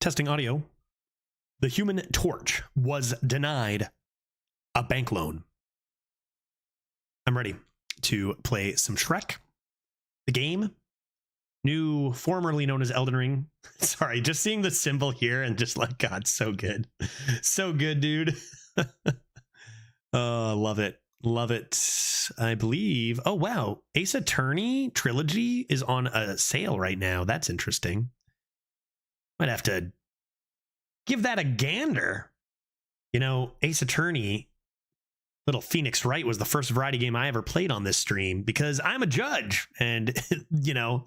Testing audio. The Human Torch was denied a bank loan. I'm ready to play some Shrek. The game, new, formerly known as Elden Ring. Sorry, just seeing the symbol here and just like, God, so good. So good, dude. Oh, love it. Love it. I believe. Oh, wow. Ace Attorney Trilogy is on a sale right now. That's interesting. Might have to give that a gander. You know, Ace Attorney, Little Phoenix Wright was the first variety game I ever played on this stream because I'm a judge. And, you know,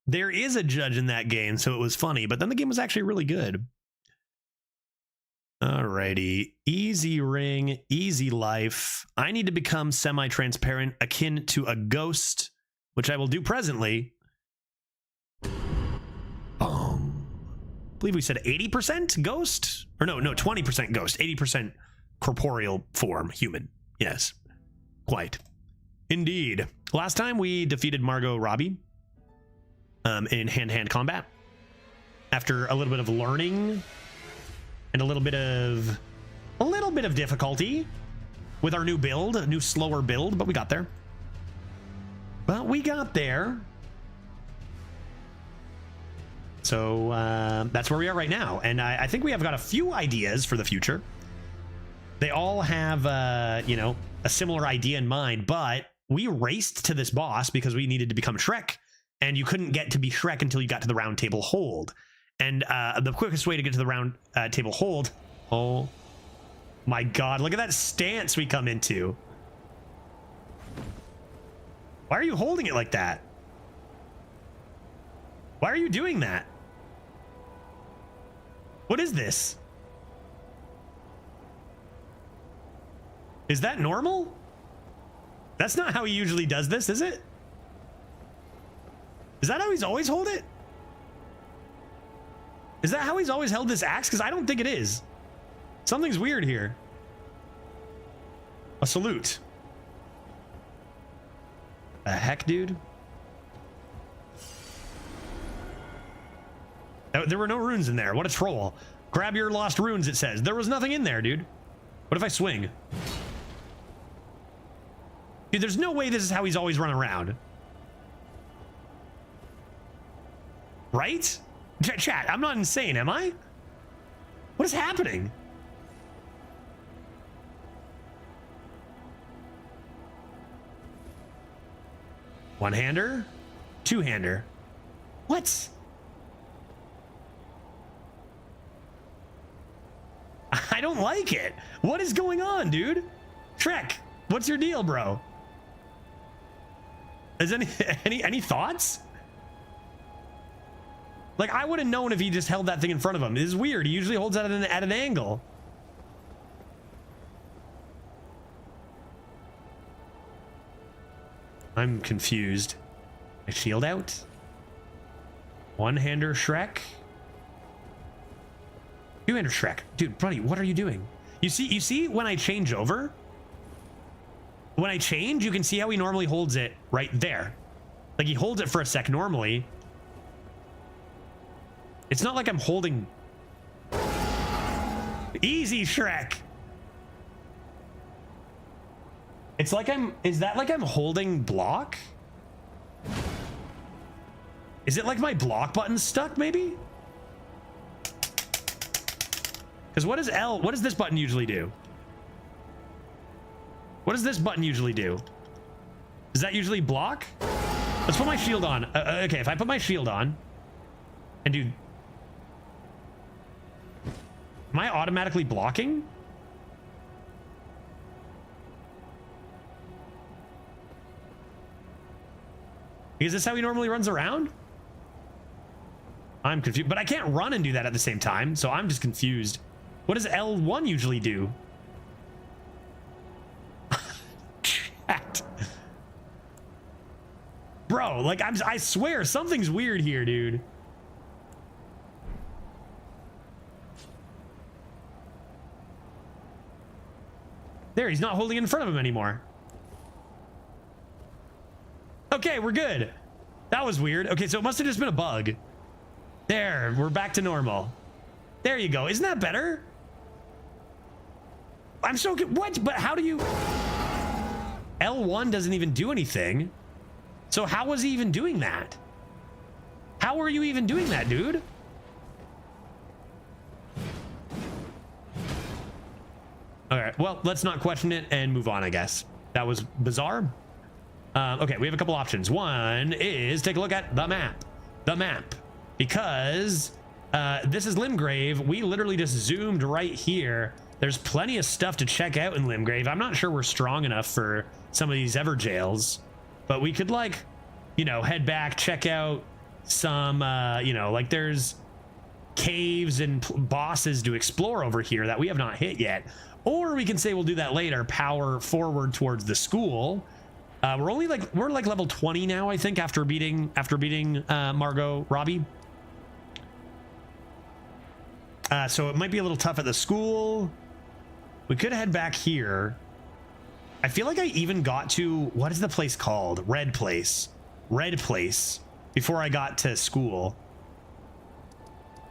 there is a judge in that game. So it was funny. But then the game was actually really good. Alrighty, easy ring, easy life. I need to become semi-transparent, akin to a ghost, which I will do presently. I believe we said 80% ghost? Or no, 20% ghost, 80% corporeal form, human. Yes, quite. Indeed. Last time we defeated Margot Robbie in hand-to-hand combat. After a little bit of learning and a little bit of difficulty with our new build, a new slower build, but we got there. So that's where we are right now. And I think we have got a few ideas for the future. They all have, you know, a similar idea in mind, but we raced to this boss because we needed to become Shrek, and you couldn't get to be Shrek until you got to the round table hold. And the quickest way to get to the round table hold, oh my God, look at that stance we come into. Why are you holding it like that? Why are you doing that? What is this? Is that normal? That's not how he usually does this, is it? Is that how he's always hold it? Is that how he's always held this axe? Because I don't think it is. Something's weird here. A salute. The heck, dude? There were no runes in there. What a troll. Grab your lost runes, it says. There was nothing in there, dude. What if I swing? Dude, there's no way this is how he's always run around. Right? Chat, I'm not insane, am I? What is happening? One-hander? Two-hander? What? I don't like it. What is going on, dude? Shrek, what's your deal, bro? Is any thoughts? Like, I would have known if he just held that thing in front of him. It is weird. He usually holds that at an angle. I'm confused. My shield out? One-hander Shrek? Two-hander Shrek. Dude, buddy, what are you doing? You see when I change over? When I change, you can see how he normally holds it right there. Like, he holds it for a sec normally. It's not like I'm holding... Easy, Shrek! It's like I'm... Is that like I'm holding block? Is it like my block button's stuck, maybe? Because what is L... What does this button usually do? What does this button usually do? Does that usually block? Let's put my shield on. Okay, if I put my shield on and do... Am I automatically blocking? Is this how he normally runs around? I'm confused, but I can't run and do that at the same time, so I'm just confused. What does L1 usually do? Chat. Bro, like, I swear something's weird here, dude. There, he's not holding it in front of him anymore. Okay, we're good. That was weird. Okay, so it must have just been a bug. There, we're back to normal. There you go. Isn't that better? I'm so good. What? But how do you... L1 doesn't even do anything. So how was he even doing that? How are you even doing that, dude? All right, well, let's not question it and move on, I guess. That was bizarre. Okay, we have a couple options. One is take a look at the map. The map. Because this is Limgrave. We literally just zoomed right here. There's plenty of stuff to check out in Limgrave. I'm not sure we're strong enough for some of these Everjails, but we could, like, you know, head back, check out some, you know, like there's caves and bosses to explore over here that we have not hit yet. Or we can say we'll do that later, power forward towards the school. We're like level 20 now, I think, after beating Margot Robbie. So it might be a little tough at the school. We could head back here. I feel like I even got to, what is the place called? Red Place before I got to school.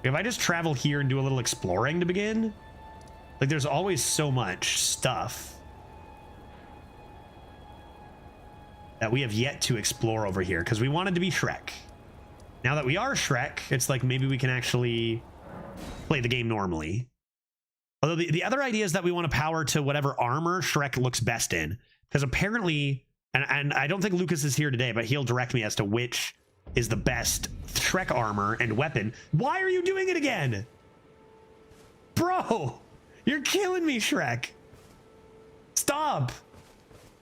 If I just travel here and do a little exploring to begin, like there's always so much stuff that we have yet to explore over here because we wanted to be Shrek. Now that we are Shrek, it's like maybe we can actually play the game normally. Although the other idea is that we want to power to whatever armor Shrek looks best in. Because apparently, and I don't think Lucas is here today, but he'll direct me as to which is the best Shrek armor and weapon. Why are you doing it again? Bro, you're killing me, Shrek. Stop.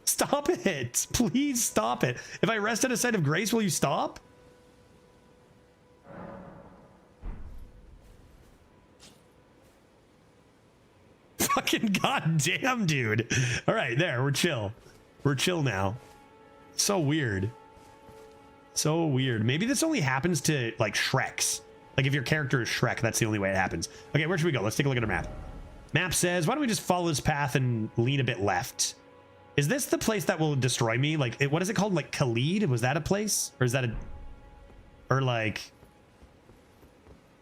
Stop it. Please stop it. If I rest at a site of grace, will you stop? Fucking goddamn, dude. All right, there, we're chill. We're chill now. So weird. So weird. Maybe this only happens to, like, Shreks. Like, if your character is Shrek, that's the only way it happens. Okay, where should we go? Let's take a look at our map. Map says, why don't we just follow this path and lean a bit left? Is this the place that will destroy me? Like, what is it called? Like, Khalid? Was that a place? Or is that a... Or, like...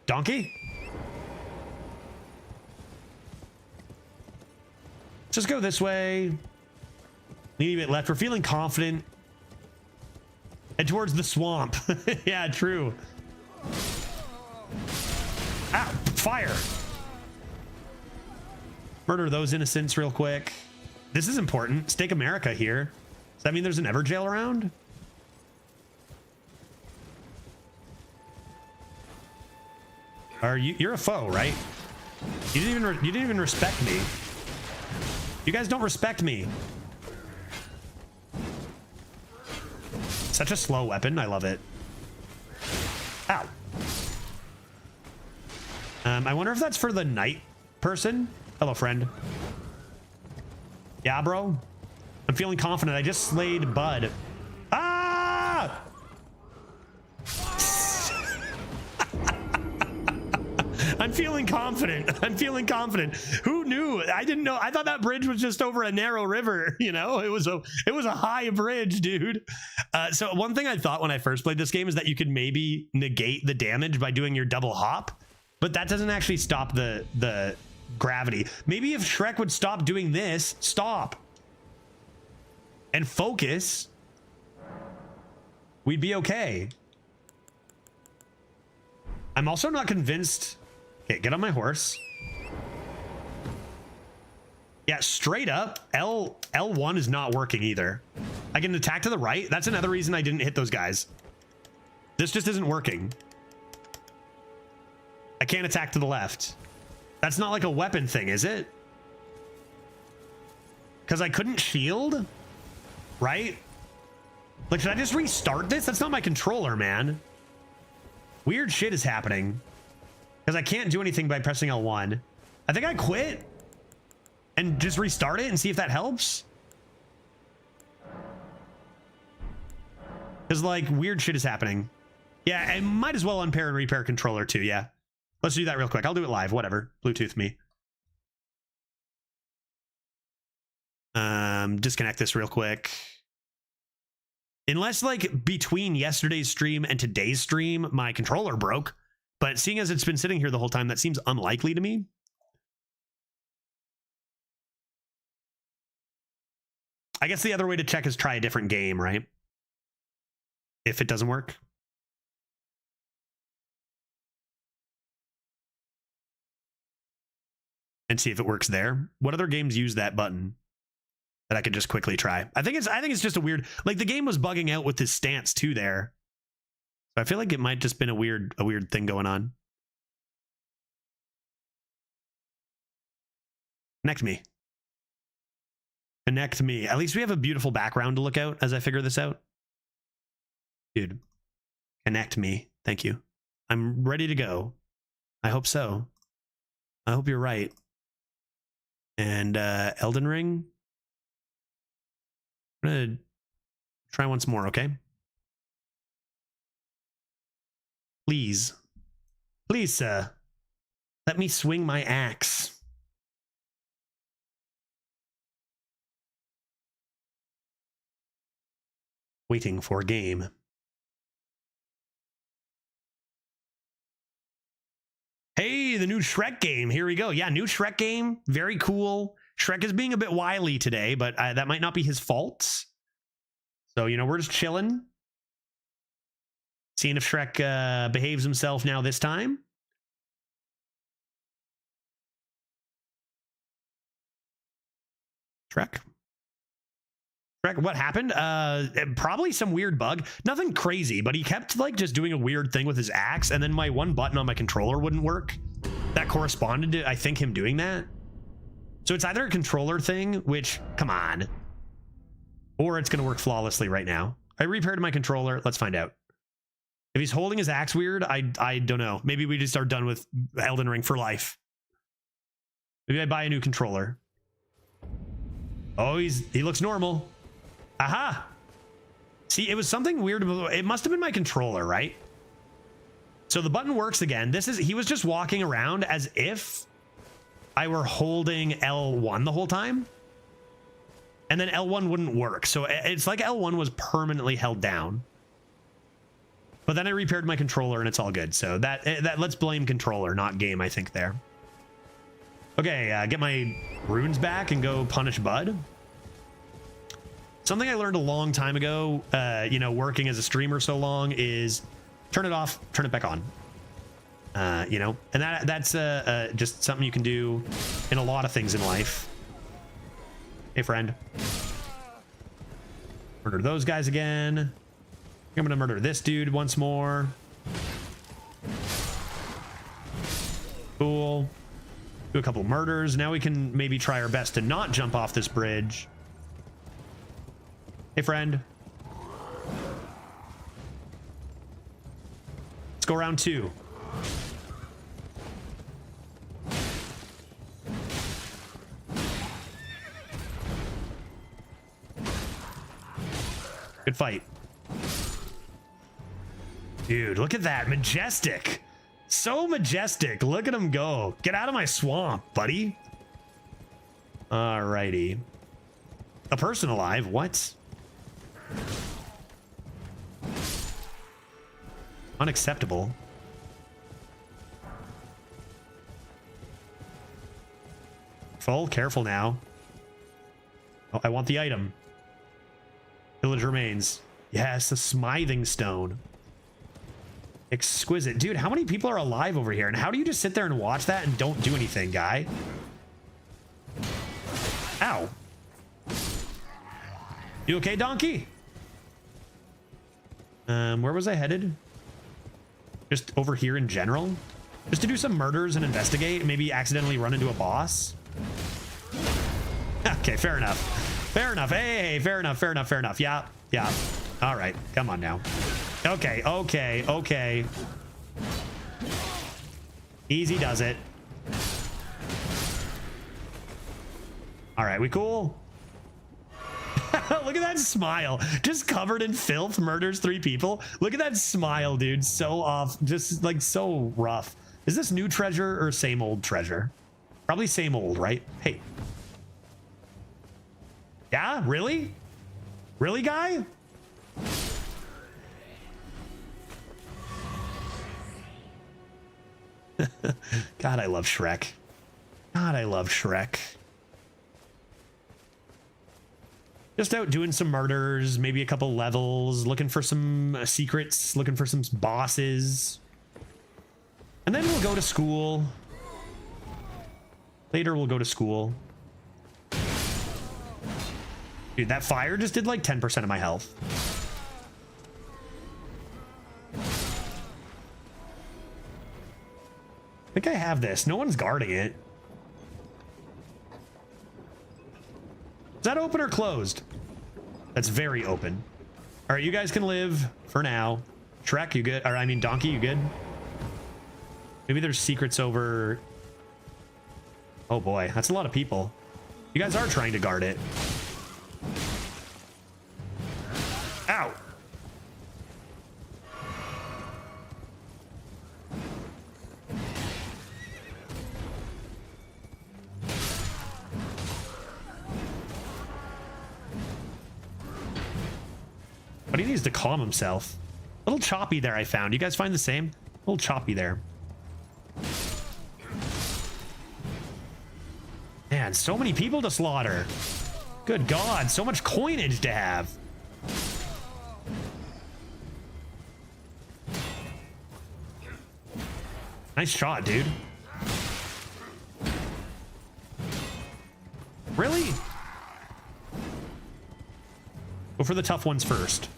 Donkey? Just go this way. Lean a bit left. We're feeling confident. Head towards the swamp. Yeah, true. Ow, fire. Murder those innocents real quick. This is important. Stake America here. Does that mean there's an Everjail around? Are you? You're a foe, right? You didn't even respect me. You guys don't respect me. Such a slow weapon. I love it. Ow. I wonder if that's for the knight person. Hello, friend. Yeah, bro. I'm feeling confident. I just slayed Bud. Ah! I'm feeling confident. I'm feeling confident. Who knew? I didn't know. I thought that bridge was just over a narrow river. You know, it was a high bridge, dude. So one thing I thought when I first played this game is that you could maybe negate the damage by doing your double hop, but that doesn't actually stop the gravity. Maybe if Shrek would stop doing this, stop, and focus, we'd be okay. I'm also not convinced. Okay, get on my horse. Yeah, straight up, L1 is not working either. I can attack to the right. That's another reason I didn't hit those guys. This just isn't working. I can't attack to the left. That's not like a weapon thing, is it? Because I couldn't shield, right? Like, should I just restart this? That's not my controller, man. Weird shit is happening. Because I can't do anything by pressing L1. I think I quit and just restart it and see if that helps. Because, like, weird shit is happening. Yeah, I might as well unpair and repair controller too, yeah. Let's do that real quick. I'll do it live, whatever. Bluetooth me. Disconnect this real quick. Unless, like, between yesterday's stream and today's stream, my controller broke. but seeing as it's been sitting here the whole time, that seems unlikely to me. I guess the other way to check is try a different game, right? If it doesn't work. And see if it works there. What other games use that button that I could just quickly try? I think it's just a weird, like the game was bugging out with this stance too there. So I feel like it might just been a weird thing going on. Connect me. Connect me. At least we have a beautiful background to look out as I figure this out. Dude, connect me. Thank you. I'm ready to go. I hope so. I hope you're right. And Elden Ring. I'm gonna try once more, okay? Please. Please, sir. Let me swing my axe. Waiting for game. Hey, the new Shrek game. Here we go. Yeah, new Shrek game. Very cool. Shrek is being a bit wily today, but that might not be his fault. So, you know, we're just chilling. Seeing if Shrek behaves himself now this time. Shrek? Shrek, what happened? Probably some weird bug. Nothing crazy, but he kept like just doing a weird thing with his axe, and then my one button on my controller wouldn't work. That corresponded to, I think, him doing that. So it's either a controller thing, which, come on, or it's going to work flawlessly right now. I repaired my controller. Let's find out. If he's holding his axe weird, I don't know. Maybe we just are done with Elden Ring for life. Maybe I buy a new controller. Oh, he looks normal. Aha! See, it was something weird. It must have been my controller, right? So the button works again. He was just walking around as if I were holding L1 the whole time. And then L1 wouldn't work. So it's like L1 was permanently held down. But then I repaired my controller and it's all good. So that let's blame controller, not game, I think there. Okay, get my runes back and go punish Bud. Something I learned a long time ago, you know, working as a streamer so long, is turn it off, turn it back on. You know, and that's just something you can do in a lot of things in life. Hey, friend. Murder those guys again. I'm gonna murder this dude once more. Cool. Do a couple murders. Now we can maybe try our best to not jump off this bridge. Hey, friend. Let's go round 2. Good fight. Dude, look at that. Majestic. So majestic. Look at him go. Get out of my swamp, buddy. Alrighty. A person alive? What? Unacceptable. Full, careful now. Oh, I want the item. Village remains. Yes, the smithing stone. Exquisite. Dude, how many people are alive over here? And how do you just sit there and watch that and don't do anything, guy? Ow. You okay, donkey? Where was I headed? Just over here in general? Just to do some murders and investigate, maybe accidentally run into a boss? Okay, fair enough. Fair enough. Hey, fair enough, fair enough, fair enough. Yeah, yeah. All right, come on now. Okay, okay, okay. Easy does it. All right, we cool? Look at that smile. Just covered in filth, murders 3 people. Look at that smile, dude. So off, just like so rough. Is this new treasure or same old treasure? Probably same old, right? Hey. Yeah, really? Really, guy? God, I love Shrek. God, I love Shrek. Just out doing some murders, maybe a couple levels, looking for some secrets, looking for some bosses. And then we'll go to school. Later, we'll go to school. Dude, that fire just did like 10% of my health. I think I have this. No one's guarding it. Is that open or closed? That's very open. All right, you guys can live for now. Shrek, you good? Or I mean, Donkey, you good? Maybe there's secrets over... Oh boy, that's a lot of people. You guys are trying to guard it. Ow! But he needs to calm himself. A little choppy there, I found. You guys find the same? A little choppy there. Man, so many people to slaughter. Good God, so much coinage to have. Nice shot, dude. Really? Go for the tough ones first.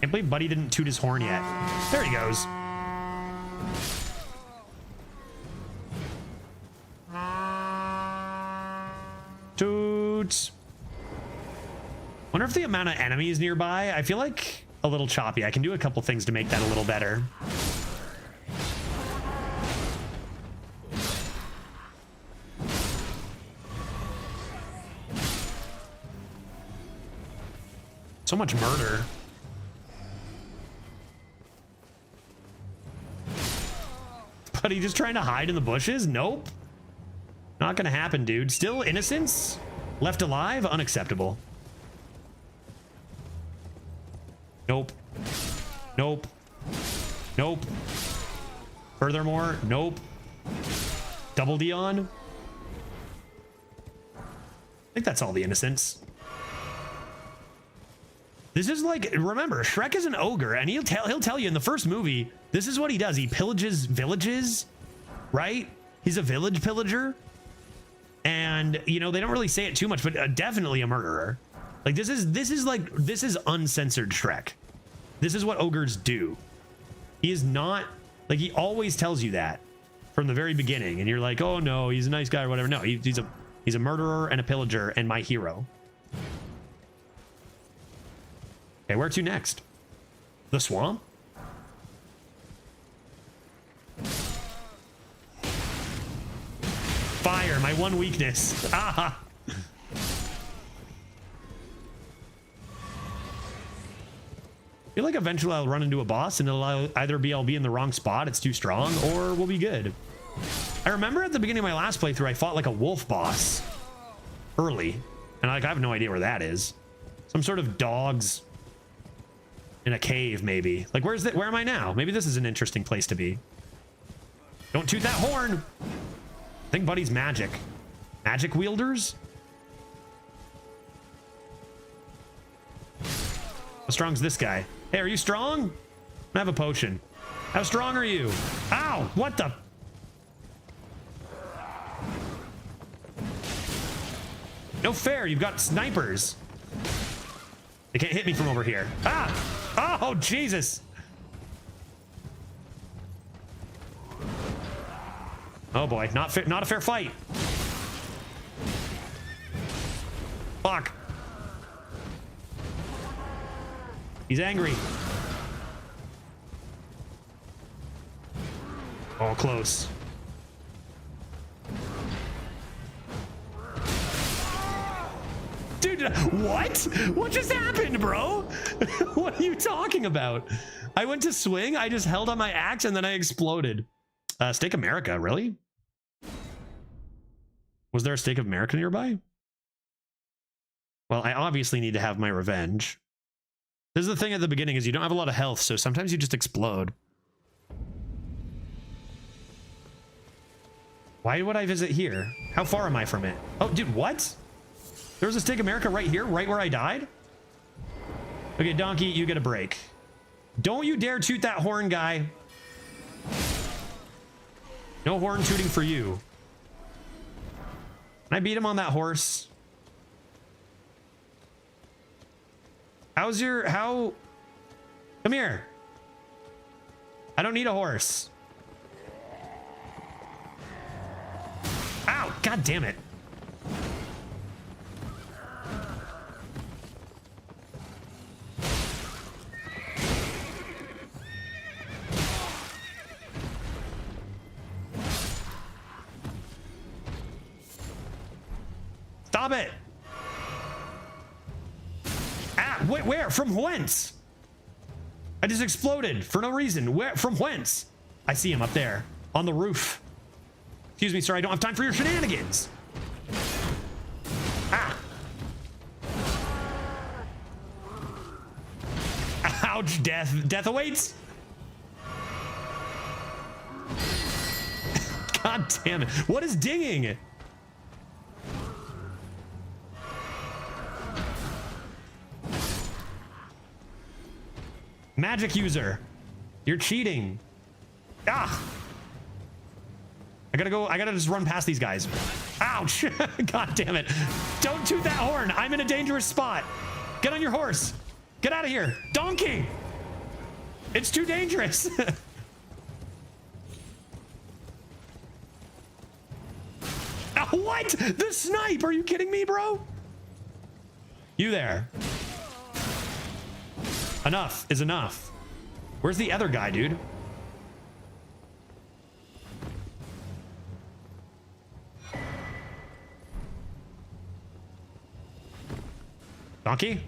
Can't believe Buddy didn't toot his horn yet. There he goes. Toot. Wonder if the amount of enemies nearby, I feel like a little choppy. I can do a couple things to make that a little better. So much murder. Buddy just trying to hide in the bushes? Nope. Not gonna happen, dude. Still innocence? Left alive? Unacceptable. Nope. Nope. Nope. Furthermore, nope. Double Dion? I think that's all the innocence. This is like, remember, Shrek is an ogre, and he'll tell you in the first movie, this is what he does. He pillages villages, right? He's a village pillager. And, you know, they don't really say it too much, but definitely a murderer. Like, this is uncensored Shrek. This is what ogres do. He is not, like, he always tells you that from the very beginning. And you're like, oh no, he's a nice guy or whatever. No, he's a murderer and a pillager and my hero. Okay, where to next? The swamp? Fire, my one weakness. Ah! I feel like eventually I'll run into a boss and it'll either be I'll be in the wrong spot, it's too strong, or we'll be good. I remember at the beginning of my last playthrough, I fought like a wolf boss early. And like, I have no idea where that is. Some sort of dogs in a cave, maybe. Like, where am I now? Maybe this is an interesting place to be. Don't toot that horn. I think Buddy's magic. Magic wielders? How strong's this guy? Hey, are you strong? I have a potion. How strong are you? Ow! What the? No fair, you've got snipers. They can't hit me from over here. Ah! Oh, Jesus! Oh boy, not a fair fight. Fuck. He's angry. Oh, close. Dude, what? What just happened, bro? What are you talking about? I went to swing, I just held on my axe, and then I exploded. Steak America, really? Was there a Steak of America nearby? Well, I obviously need to have my revenge. This is the thing at the beginning is you don't have a lot of health, so sometimes you just explode. Why would I visit here? How far am I from it? Oh, dude, what? There was a Stake America right here, right where I died? Okay, Donkey, you get a break. Don't you dare toot that horn, guy. No horn tooting for you. Can I beat him on that horse? How's your... How... Come here. I don't need a horse. Ow! God damn it. Stop it! Ah, wait, where? From whence? I just exploded for no reason. Where? From whence? I see him up there on the roof. Excuse me, sir. I don't have time for your shenanigans. Ah! Ouch! Death. Death awaits. God damn it! What is dinging? Magic user, you're cheating. Ah! I gotta just run past these guys. Ouch! God damn it. Don't toot that horn. I'm in a dangerous spot. Get on your horse. Get out of here. Donkey! It's too dangerous. What? The snipe? Are you kidding me, bro? You there. Enough is enough. Where's the other guy, dude? Donkey?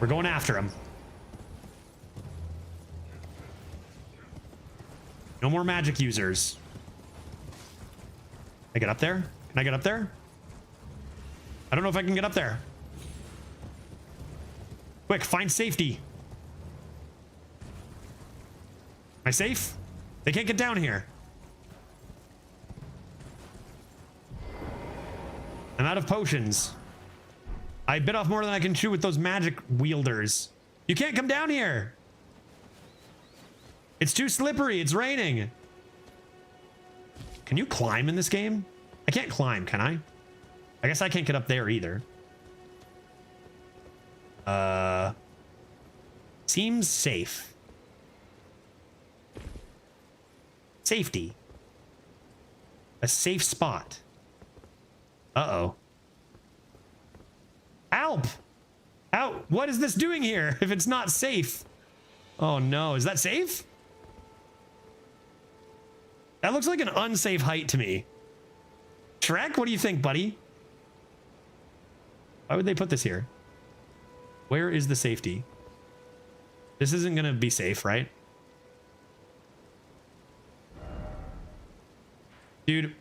We're going after him. No more magic users. Can I get up there? Can I get up there? I don't know if I can get up there. Quick, find safety. Am I safe? They can't get down here. I'm out of potions. I bit off more than I can chew with those magic wielders. You can't come down here. It's too slippery. It's raining. Can you climb in this game? I can't climb, can I? I guess I can't get up there either. Seems safe. Safety. A safe spot. Uh-oh. Help! Out! What is this doing here if it's not safe? Oh no, is that safe? That looks like an unsafe height to me. Shrek, what do you think, buddy? Why would they put this here? Where is the safety? This isn't gonna be safe, right? Dude,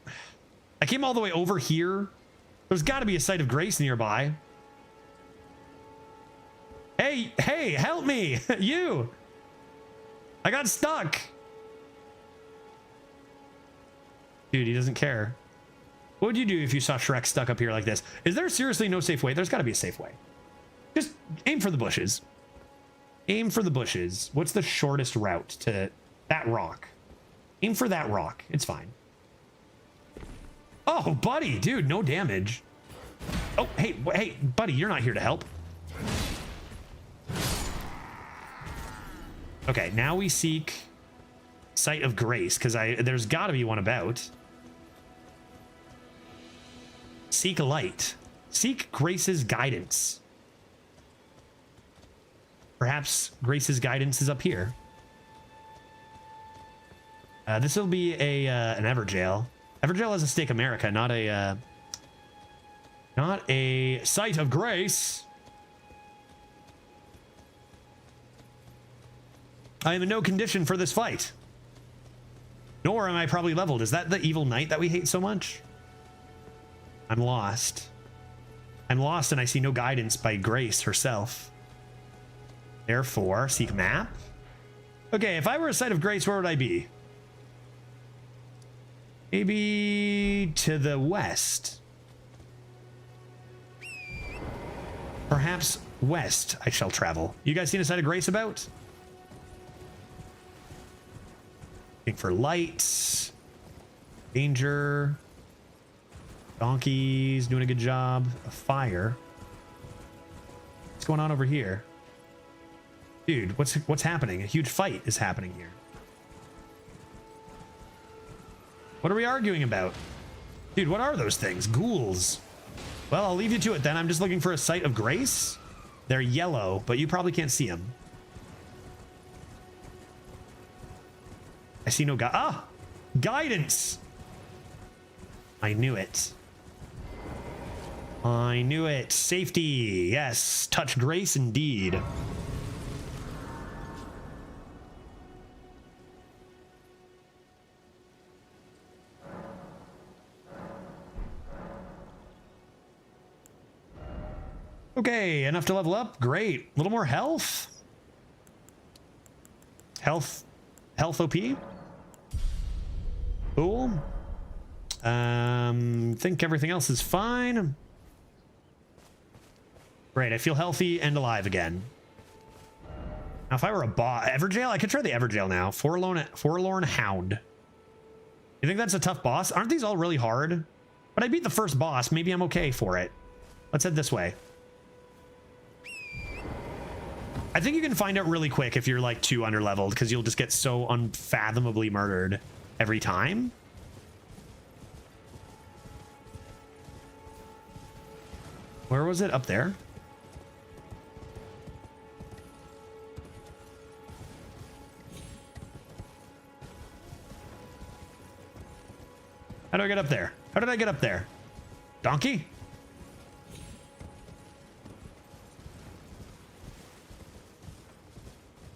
I came all the way over here. There's gotta be a site of grace nearby. Hey, hey, help me! You! I got stuck! Dude, he doesn't care. What would you do if you saw Shrek stuck up here like this? Is there seriously no safe way? There's gotta be a safe way. Just aim for the bushes. Aim for the bushes. What's the shortest route to that rock? Aim for that rock. It's fine. Oh, buddy, dude, no damage. Oh, hey, hey, buddy, you're not here to help. Okay, now we seek Site of Grace, because there's got to be one about. Seek light. Seek Grace's guidance. Perhaps Grace's guidance is up here. This will be an Everjail. Everjail has a Stake America, not a Site of Grace. I am in no condition for this fight. Nor am I probably leveled. Is that the evil knight that we hate so much? I'm lost. I'm lost and I see no guidance by Grace herself. Therefore, seek map. Okay, if I were a site of grace, where would I be? Maybe to the west. Perhaps west I shall travel. You guys seen a site of grace about? Looking for lights. Danger. Donkeys doing a good job. A fire. What's going on over here? Dude, what's happening? A huge fight is happening here. What are we arguing about? Dude, what are those things? Ghouls. Well, I'll leave you to it then. I'm just looking for a site of grace. They're yellow, but you probably can't see them. I see no guidance. I knew it. I knew it. Safety. Yes. Touch grace indeed. Okay, enough to level up. Great. A little more health. Health OP. Cool. Think everything else is fine. Great, I feel healthy and alive again. Now, if I were a boss, Everjail, I could try the Everjail now. Forlorn Hound. You think that's a tough boss? Aren't these all really hard? But I beat the first boss. Maybe I'm okay for it. Let's head this way. I think you can find out really quick if you're like too underleveled, because you'll just get so unfathomably murdered every time. Where was it? Up there? How do I get up there? How did I get up there? Donkey?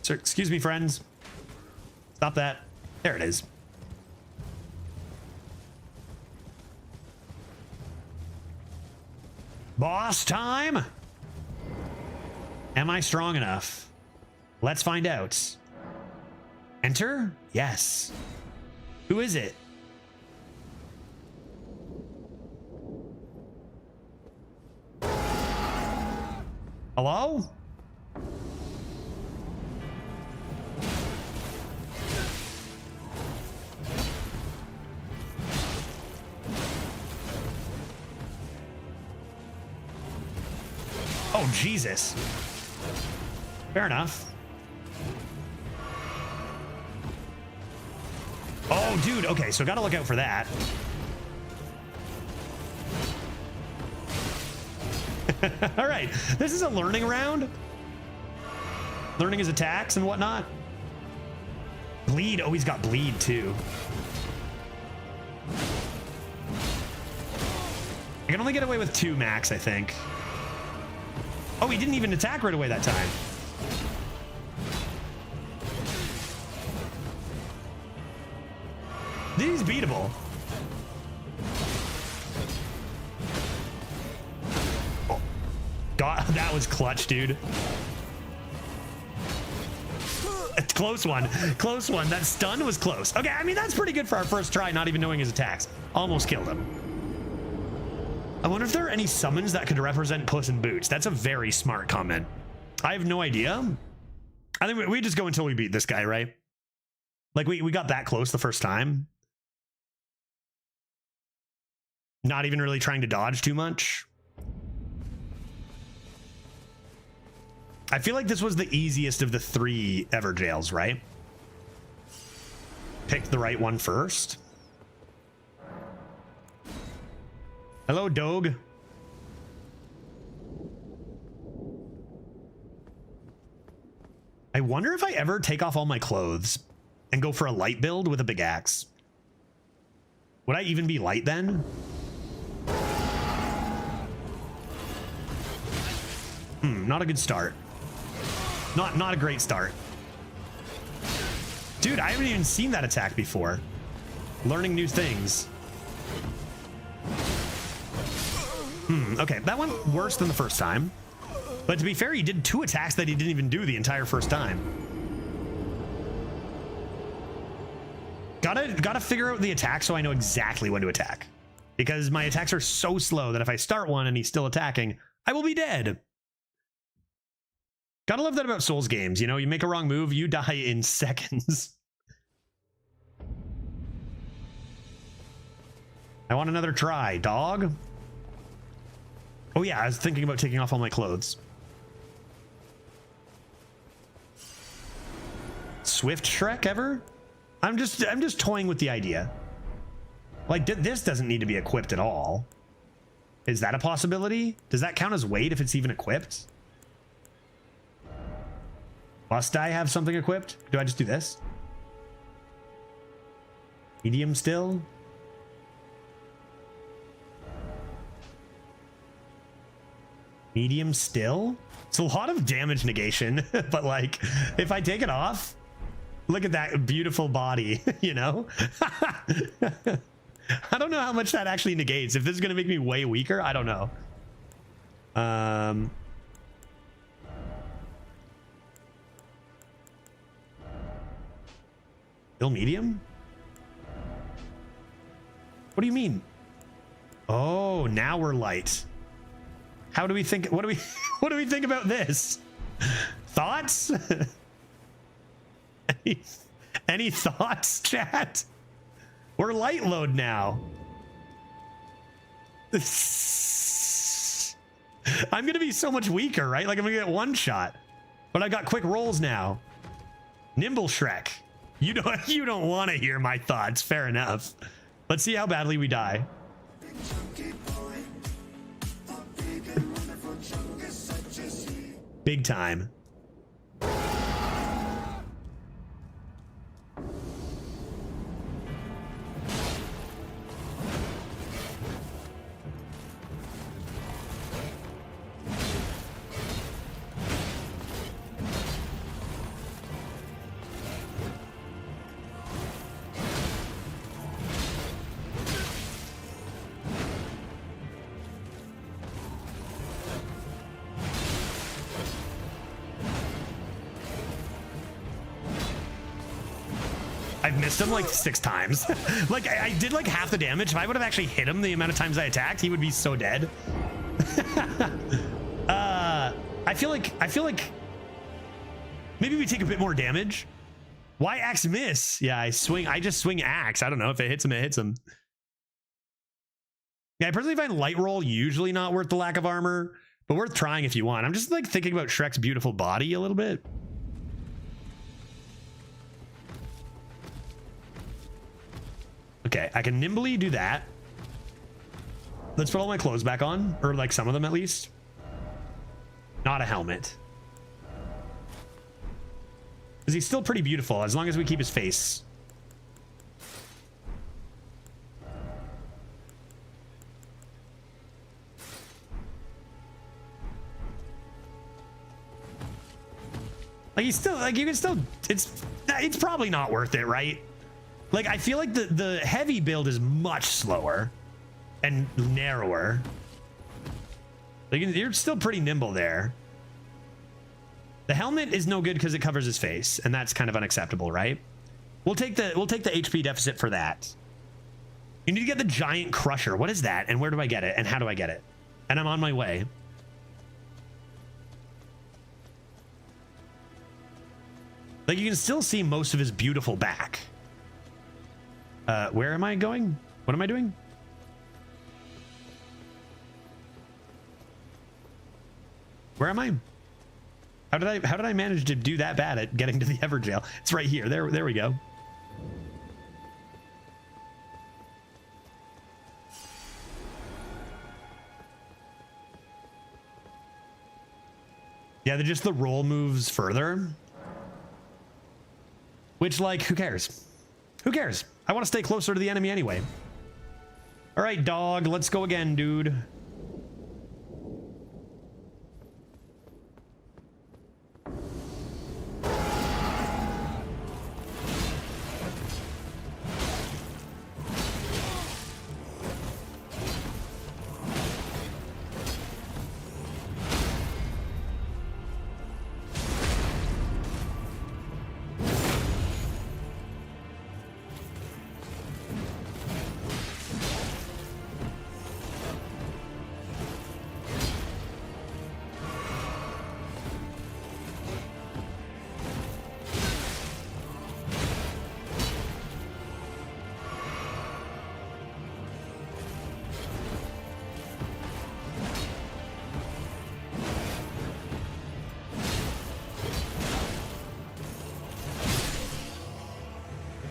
Sir, excuse me, friends. Stop that. There it is. Boss time? Am I strong enough? Let's find out. Enter? Yes. Who is it? Hello? Oh, Jesus. Fair enough. Oh, dude. Okay, so gotta look out for that. All right, this is a learning round. Learning his attacks and whatnot. Bleed. Oh, he's got bleed too. I can only get away with 2 max, I think. Oh, he didn't even attack right away that time. He's beatable. Oh, God, that was clutch, dude. A close one. Close one. That stun was close. Okay, I mean, that's pretty good for our first try, not even knowing his attacks. Almost killed him. I wonder if there are any summons that could represent Puss in Boots. That's a very smart comment. I have no idea. I think we just go until we beat this guy, right? Like, we got that close the first time. Not even really trying to dodge too much. I feel like this was the easiest of the 3 Everjails, right? Picked the right one first. Hello, dog. I wonder if I ever take off all my clothes and go for a light build with a big axe. Would I even be light then? Not a good start. Not a great start. Dude, I haven't even seen that attack before. Learning new things. Okay, that went worse than the first time. But to be fair, he did 2 attacks that he didn't even do the entire first time. Gotta figure out the attack so I know exactly when to attack. Because my attacks are so slow that if I start one and he's still attacking, I will be dead. Gotta love that about Souls games, you know, you make a wrong move, you die in seconds. I want another try, dog. Oh yeah, I was thinking about taking off all my clothes. Swift Shrek ever? I'm just toying with the idea. Like, this doesn't need to be equipped at all. Is that a possibility? Does that count as weight if it's even equipped? Must I have something equipped? Do I just do this? Medium still? Medium still? It's a lot of damage negation, but like, if I take it off, look at that beautiful body, you know? I don't know how much that actually negates. If this is going to make me way weaker, I don't know. Still medium? What do you mean? Oh, now we're light. How do we think? What do we think about this? Thoughts? Any thoughts, chat? We're light load now. I'm gonna be so much weaker, right? Like I'm gonna get one shot, but I got quick rolls now. Nimble Shrek. You don't want to hear my thoughts. Fair enough. Let's see how badly we die. Big time. I've missed him like 6 times. Like I did like half the damage. If I would have actually hit him the amount of times I attacked, he would be so dead. I feel like maybe we take a bit more damage. Why axe miss? Yeah, I just swing axe. I don't know if it hits him, it hits him. Yeah, I personally find light roll usually not worth the lack of armor, but worth trying if you want. I'm just like thinking about Shrek's beautiful body a little bit. Okay, I can nimbly do that. Let's put all my clothes back on, or like some of them at least. Not a helmet. Because he's still pretty beautiful as long as we keep his face. Like he's still, like you can still, it's probably not worth it, right? Like, I feel like the heavy build is much slower and narrower. Like, you're still pretty nimble there. The helmet is no good because it covers his face, and that's kind of unacceptable, right? We'll take the HP deficit for that. You need to get the giant crusher. What is that? And where do I get it? And how do I get it? And I'm on my way. Like, you can still see most of his beautiful back. Where am I going? What am I doing? Where am I? How did I manage to do that bad at getting to the Everjail? It's right here. There we go. Yeah, they're just the roll moves further. Which, like, who cares? Who cares? I want to stay closer to the enemy anyway. All right, dog, let's go again, dude.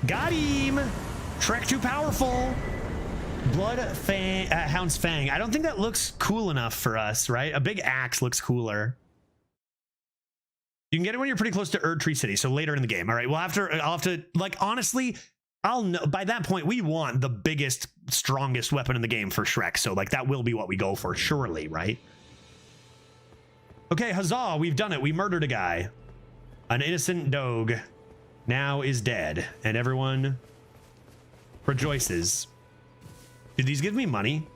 Got him. Shrek too powerful. Blood Fang, Hound's Fang. I don't think that looks cool enough for us, right? A big axe looks cooler. You can get it when you're pretty close to Erd Tree City, so later in the game. All right, I'll have to, like, honestly, I'll know by that point we want the biggest, strongest weapon in the game for Shrek. So like that will be what we go for, surely, right? Okay, huzzah, we've done it. We murdered a guy. An innocent dog now is dead, and everyone rejoices. Did these give me money?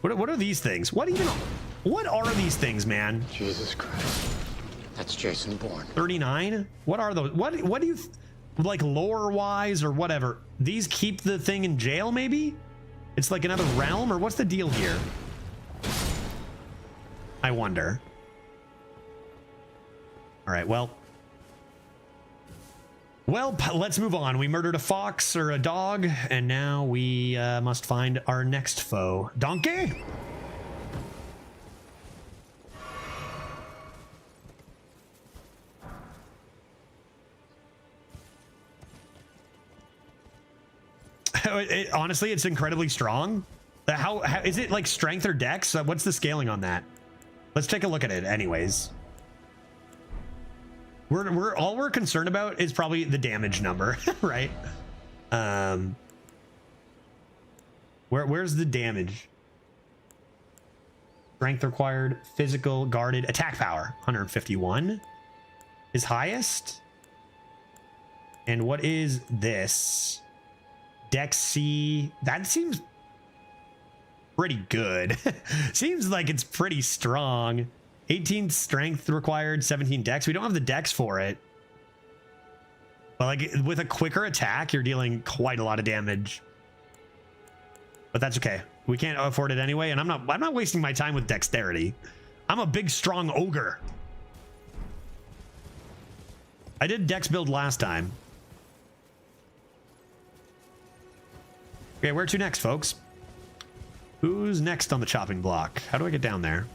What are these things? What are these things, man? Jesus Christ. That's Jason Bourne. 39? What are those? What do you like lore wise or whatever? These keep the thing in jail, maybe? It's like another realm, or what's the deal here? I wonder. All right, well, let's move on. We murdered a fox or a dog, and now we must find our next foe. Donkey? Honestly, it's incredibly strong. How is it, like strength or dex? What's the scaling on that? Let's take a look at it anyways. All we're concerned about is probably the damage number, right? Where's the damage? Strength required, physical, guarded, attack power, 151 is highest. And what is this? Dex C, that seems pretty good. Seems like it's pretty strong. 18 strength required, 17 dex. We don't have the dex for it. But like with a quicker attack, you're dealing quite a lot of damage. But that's okay. We can't afford it anyway, and I'm not wasting my time with dexterity. I'm a big strong ogre. I did dex build last time. Okay, where to next, folks? Who's next on the chopping block? How do I get down there?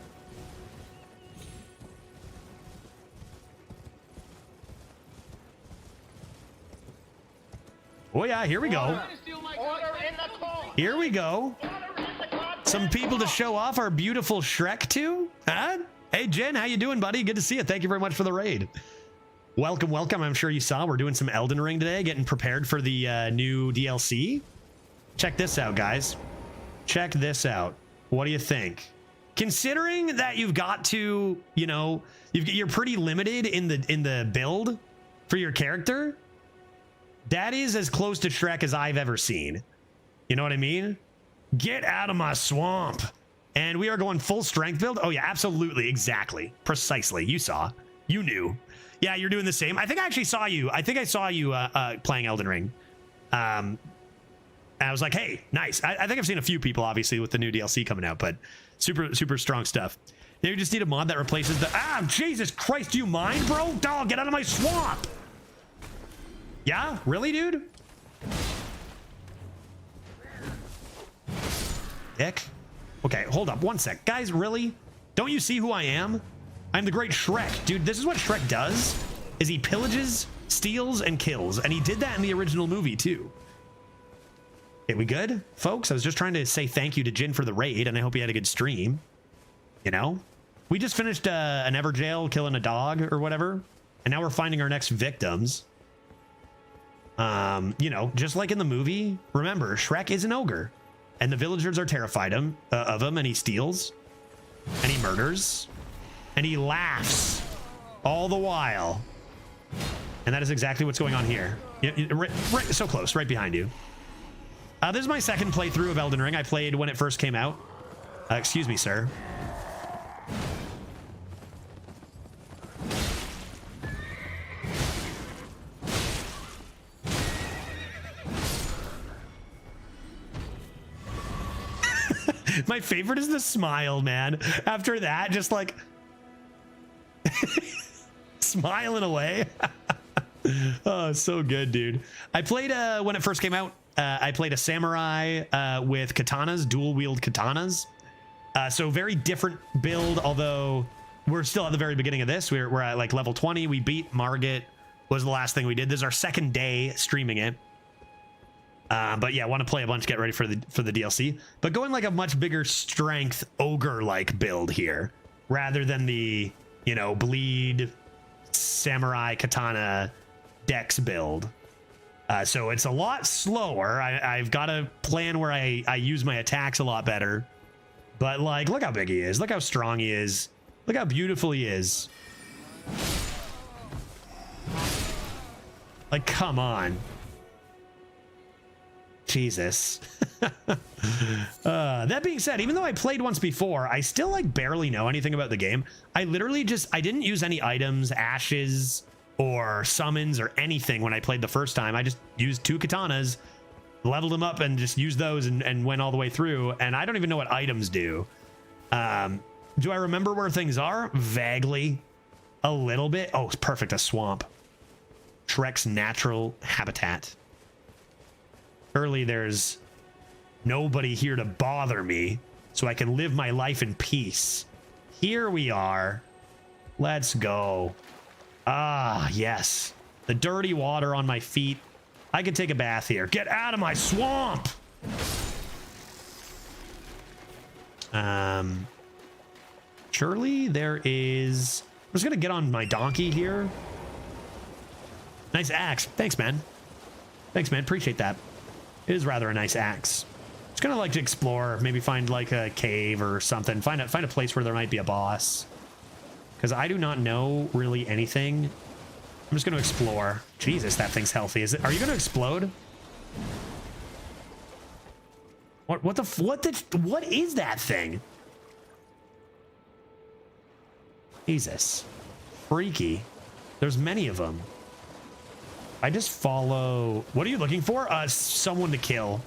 Oh yeah, here we go. Here we go. Some people to show off our beautiful Shrek to. Huh? Hey Jen, how you doing, buddy? Good to see you. Thank you very much for the raid. Welcome, welcome. I'm sure you saw we're doing some Elden Ring today, getting prepared for the new DLC. Check this out, guys. Check this out. What do you think? Considering that you've got to, you know, you're pretty limited in the build for your character. That is as close to Shrek as I've ever seen. You know what I mean? Get out of my swamp. And we are going full strength build. Oh yeah, absolutely. Exactly. Precisely. You saw. You knew. Yeah, you're doing the same. I think I actually saw you. I think I saw you playing Elden Ring. I was like, hey, nice. I think I've seen a few people, obviously, with the new DLC coming out, but super strong stuff. Now you just need a mod that replaces the... Ah, Jesus Christ, do you mind, bro? Dog, get out of my swamp. Yeah? Really, dude? Dick? Okay, hold up. One sec. Guys, really? Don't you see who I am? I'm the great Shrek. Dude, this is what Shrek does, is he pillages, steals, and kills. And he did that in the original movie, too. Okay, we good, folks? I was just trying to say thank you to Jin for the raid, and I hope you had a good stream. You know? We just finished an Everjail killing a dog or whatever, and now we're finding our next victims. You know, just like in the movie, remember, Shrek is an ogre, and the villagers are terrified of him, and he steals, and he murders, and he laughs all the while. And that is exactly what's going on here. Right, so close, right behind you. This is my second playthrough of Elden Ring. I played when it first came out. Excuse me, sir. My favorite is the smile, man. After that, just like smiling away. Oh, so good, dude. I played when it first came out. I played a samurai with katanas, dual wield katanas. So very different build, although we're still at the very beginning of this. We're at like level 20. We beat Margit, was the last thing we did. This is our second day streaming it. But yeah, want to play a bunch, get ready for the DLC. But going like a much bigger strength ogre-like build here, rather than the, you know, bleed samurai katana dex build. So it's a lot slower. I've got a plan where I use my attacks a lot better. But like, look how big he is. Look how strong he is. Look how beautiful he is. Like, come on. Jesus. That being said, even though I played once before, I still like barely know anything about the game. I literally I didn't use any items, ashes, or summons, or anything when I played the first time. I just used 2 katanas, leveled them up, and just used those and went all the way through. And I don't even know what items do. Do I remember where things are? Vaguely. A little bit. Oh, it's perfect. A swamp. Shrek's natural habitat. Surely there's nobody here to bother me, so I can live my life in peace. Here we are. Let's go. Ah, yes. The dirty water on my feet. I could take a bath here. Get out of my swamp! Surely there is... I'm just gonna get on my donkey here. Nice axe. Thanks, man. Thanks, man. Appreciate that. It is rather a nice axe. Just gonna like to explore, maybe find like a cave or something. Find a place where there might be a boss. Because I do not know really anything. I'm just gonna explore. Jesus, that thing's healthy. Are you gonna explode? What is that thing? Jesus. Freaky. There's many of them. I just follow... What are you looking for? Someone to kill.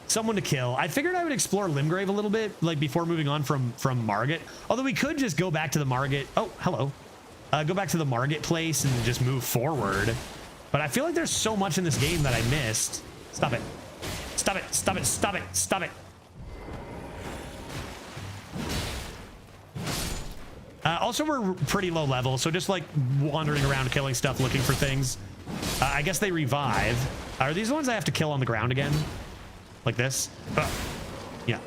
Someone to kill. I figured I would explore Limgrave a little bit, like before moving on from Margit. Although we could just go back to the Margit... Oh, hello. Go back to the Margit place and just move forward. But I feel like there's so much in this game that I missed. Stop it. Stop it. Stop it. Stop it. Stop it. Also, we're pretty low level, so just like wandering around, killing stuff, looking for things. I guess they revive. Are these the ones I have to kill on the ground again? Like this? Yeah.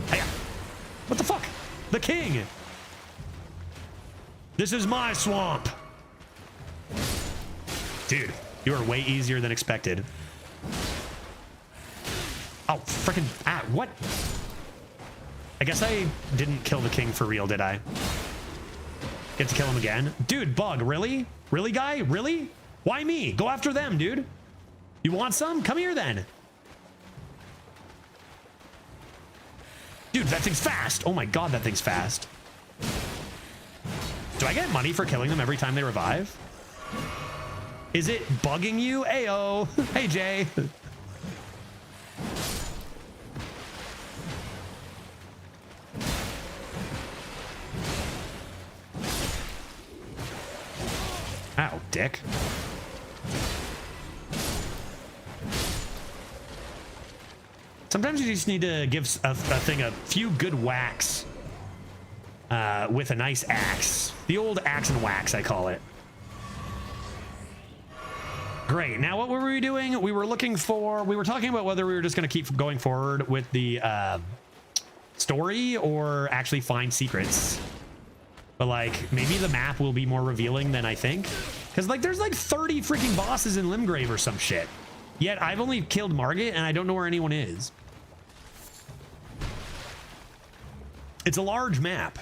Hiya. What the fuck? The king! This is my swamp! Dude, you are way easier than expected. Oh, freaking... Ah, what? I guess I didn't kill the king for real, did I? Get to kill him again? Dude, bug, really? Really, guy? Really? Why me? Go after them, dude. You want some? Come here, then. Dude, that thing's fast. Oh my god, that thing's fast. Do I get money for killing them every time they revive? Is it bugging you? Ayo. Hey, Jay. Ow, dick. Sometimes you just need to give a thing a few good whacks with a nice axe. The old axe and wax, I call it. Great. Now, what were we doing? We were talking about whether we were just going to keep going forward with the story or actually find secrets. But like, maybe the map will be more revealing than I think. Because like, there's like 30 freaking bosses in Limgrave or some shit. Yet I've only killed Margit and I don't know where anyone is. It's a large map.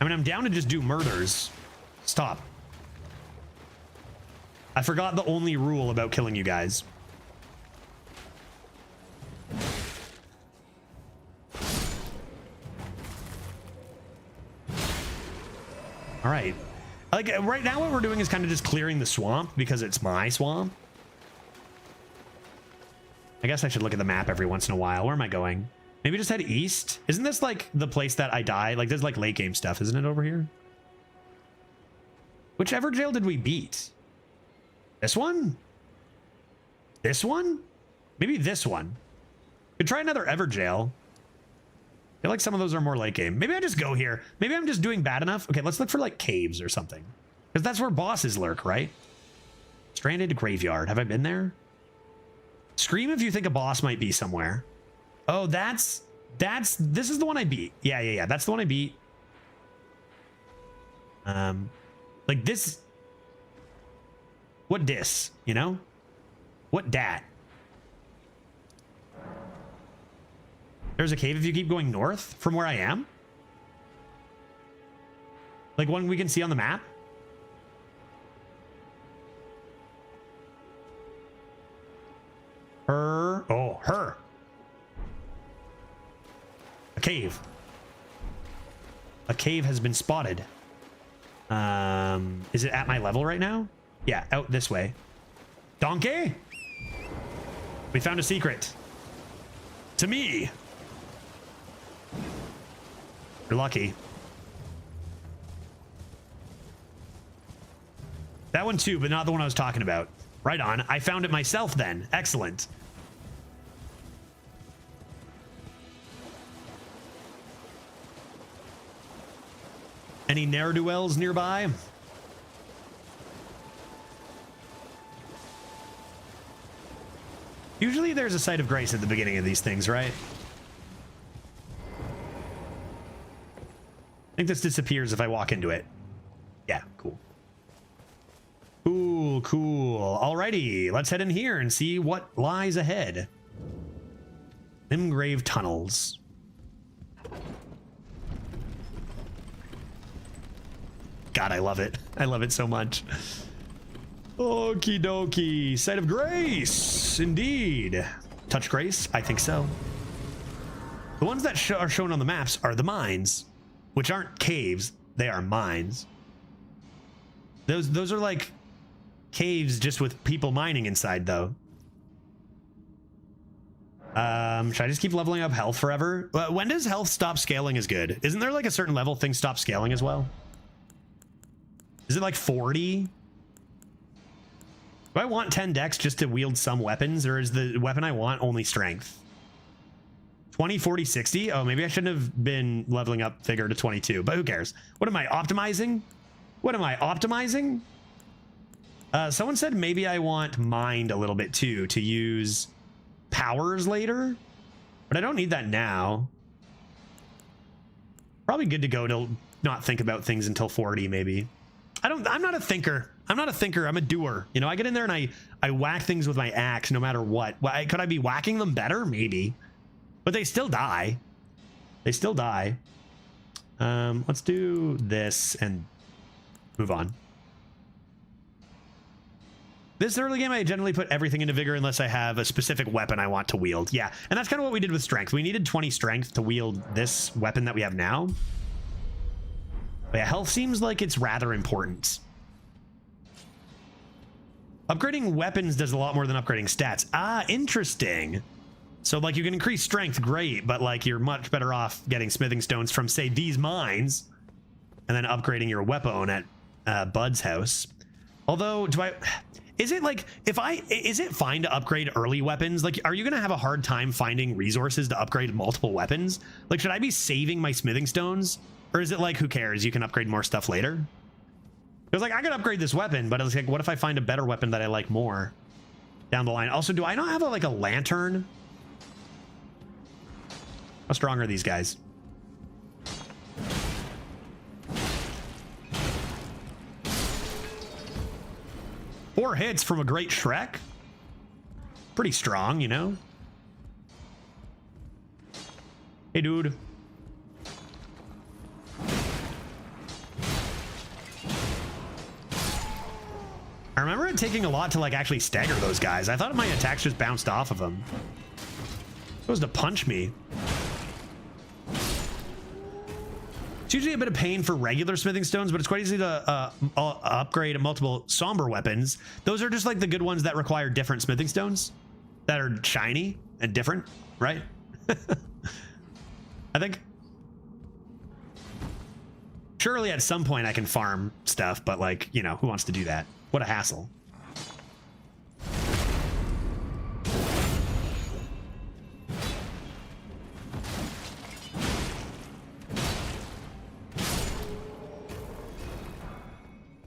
I mean, I'm down to just do murders. Stop. I forgot the only rule about killing you guys. All right. Like right now what we're doing is kind of just clearing the swamp because it's my swamp. I guess I should look at the map every once in a while. Where am I going? Maybe just head east. Isn't this like the place that I died? Like there's like late game stuff, isn't it over here? Whichever jail did we beat? This one? This one? Maybe this one. Could try another Ever jail. I feel like some of those are more late game. Maybe I just go here. Maybe I'm just doing bad enough. Okay, let's look for like caves or something. Because that's where bosses lurk, right? Stranded Graveyard. Have I been there? Scream if you think a boss might be somewhere. Oh, this is the one I beat. Yeah. That's the one I beat. Like this. What dis, you know? What dat? There's a cave if you keep going north from where I am? Like one we can see on the map? Her. A cave. A cave has been spotted. Is it at my level right now? Yeah, out this way. Donkey? We found a secret. To me. You're lucky. That one too, but not the one I was talking about. Right on. I found it myself then. Excellent. Any ne'er-do-wells nearby? Usually there's a site of grace at the beginning of these things, right? I think this disappears if I walk into it. Yeah, cool. Cool. Alrighty, let's head in here and see what lies ahead. Limgrave tunnels. God, I love it. I love it so much. Okie dokie. Site of grace. Indeed. Touch grace? I think so. The ones that are shown on the maps are the mines, which aren't caves. They are mines. Those are like caves just with people mining inside, though. Should I just keep leveling up health forever? When does health stop scaling as good? Isn't there like a certain level things stop scaling as well? Is it like 40? Do I want 10 dex just to wield some weapons, or is the weapon I want only strength? 20, 40, 60? Oh, maybe I shouldn't have been leveling up Vigor to 22, but who cares? What am I optimizing? What am I optimizing? Someone said maybe I want Mind a little bit too, to use powers later, but I don't need that now. Probably good to go to not think about things until 40, maybe. I'm not a thinker. I'm a doer. You know, I get in there and I whack things with my axe no matter what. Could I be whacking them better? Maybe. But they still die. They still die. Let's do this and move on. This early game, I generally put everything into Vigor unless I have a specific weapon I want to wield. Yeah, and that's kind of what we did with Strength. We needed 20 Strength to wield this weapon that we have now. But yeah, health seems like it's rather important. Upgrading weapons does a lot more than upgrading stats. Ah, interesting. So like you can increase strength, great, but like you're much better off getting smithing stones from say these mines and then upgrading your weapon at Bud's house. Although, is it like, is it fine to upgrade early weapons? Like, are you going to have a hard time finding resources to upgrade multiple weapons? Like, should I be saving my smithing stones? Or is it like, who cares? You can upgrade more stuff later? Because like, I could upgrade this weapon, but it's like, what if I find a better weapon that I like more down the line? Also, do I not have like a lantern? How strong are these guys? Four hits from a great Shrek? Pretty strong, you know? Hey, dude. I remember it taking a lot to like actually stagger those guys. I thought my attacks just bounced off of them. Supposed to punch me. It's usually a bit of pain for regular smithing stones, but it's quite easy to upgrade multiple somber weapons. Those are just like the good ones that require different smithing stones that are shiny and different, right? I think. Surely at some point I can farm stuff, but like, you know, who wants to do that? What a hassle.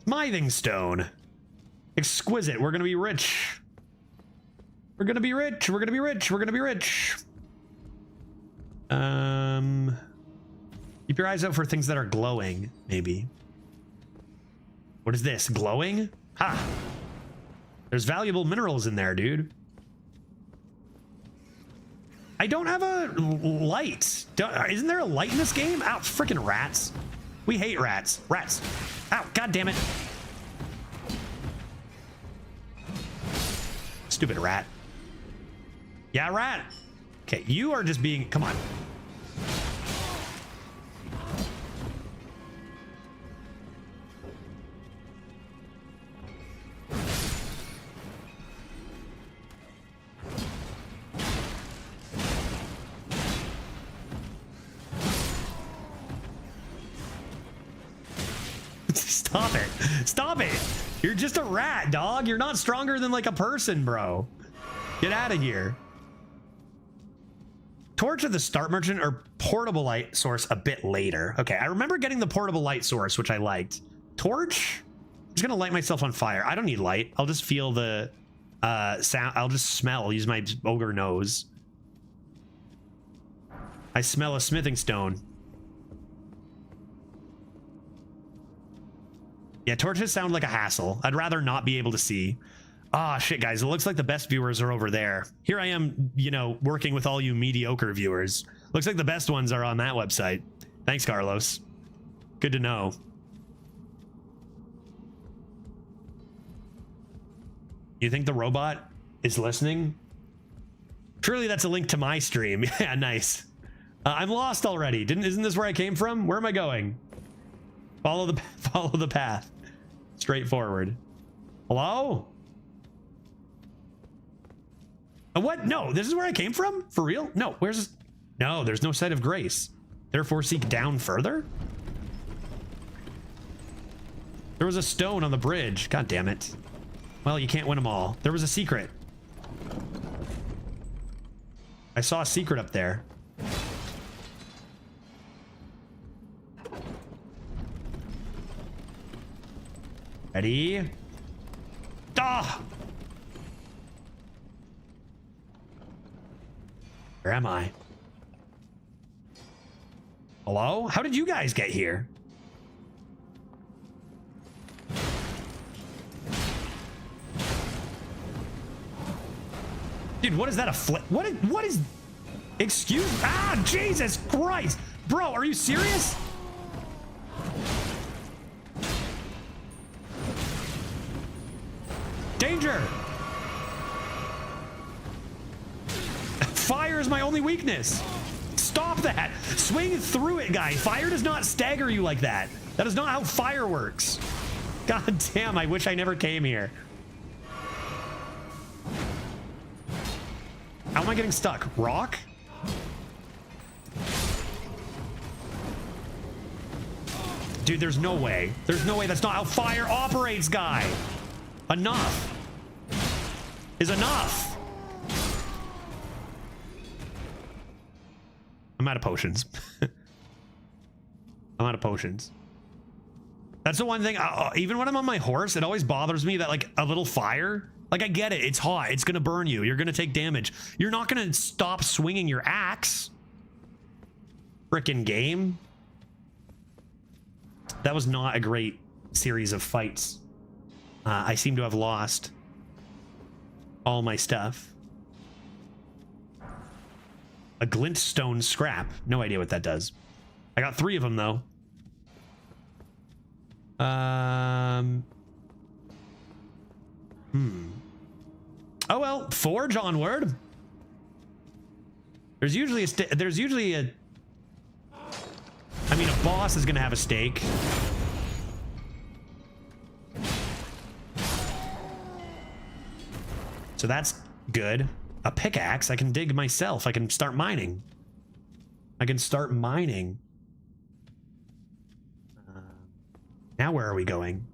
Smithing stone. Exquisite. We're going to be rich. We're gonna be rich. We're gonna be rich. We're gonna be rich. Keep your eyes out for things that are glowing, maybe. What is this? Glowing? Ha! There's valuable minerals in there, dude. I don't have a light. Isn't there a light in this game? Ow, freaking rats. We hate rats. Rats. Ow, god damn it. Stupid rat. Yeah, rat. Okay, you are just being... Come on. Stop it. Stop it. You're just a rat, dog. You're not stronger than like a person, bro. Get out of here. Torch at the start merchant or portable light source a bit later. Okay, I remember getting the portable light source, which I liked. Torch? I'm just gonna light myself on fire. I don't need light. I'll just feel the sound. I'll just smell. I'll use my ogre nose. I smell a smithing stone. Yeah, torches sound like a hassle. I'd rather not be able to see. Ah, shit, guys. It looks like the best viewers are over there. Here I am, you know, working with all you mediocre viewers. Looks like the best ones are on that website. Thanks, Carlos. Good to know. You think the robot is listening? Surely that's a link to my stream. Yeah, nice. I'm lost already. Isn't this where I came from? Where am I going? Follow the path. Straightforward. Hello? What? No, this is where I came from? For real? No, where's... No, there's no site of grace. Therefore seek down further? There was a stone on the bridge. God damn it. Well, you can't win them all. There was a secret. I saw a secret up there. Ready? Ah! Where am I? Hello? How did you guys get here? Dude, what is that? A flip? What is... Excuse... Ah, Jesus Christ! Bro, are you serious? Danger! Fire is my only weakness. Stop that. Swing through it, guy. Fire does not stagger you like that. That is not how fire works. God damn, I wish I never came here. How am I getting stuck? Rock? Dude, there's no way. There's no way. That's not how fire operates, guy. Enough is enough. I'm out of potions. I'm out of potions. That's the one thing. Even when I'm on my horse, it always bothers me that like a little fire. Like I get it. It's hot. It's gonna burn you. You're gonna take damage. You're not gonna stop swinging your axe. Frickin' game. That was not a great series of fights. I seem to have lost all my stuff. A glintstone scrap. No idea what that does. I got 3 of them though. Oh well, forge onward. There's usually a I mean, a boss is gonna have a stake. So that's good. A pickaxe, I can dig myself. I can start mining. Now where are we going?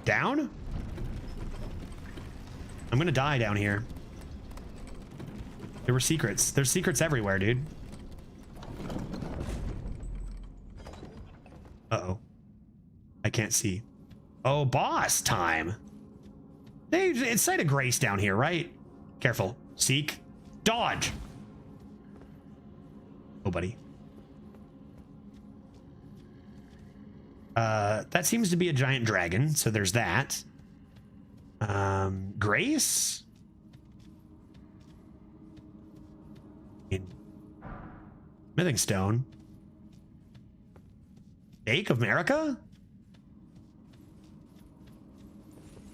Down? I'm gonna die down here. There were secrets. There's secrets everywhere, dude. Uh-oh. I can't see. Oh, boss time. Hey, it's Sight of Grace down here, right? Careful. Seek. Dodge. Oh, buddy. That seems to be a giant dragon, so there's that. Grace? Smithing Stone. Stake of America?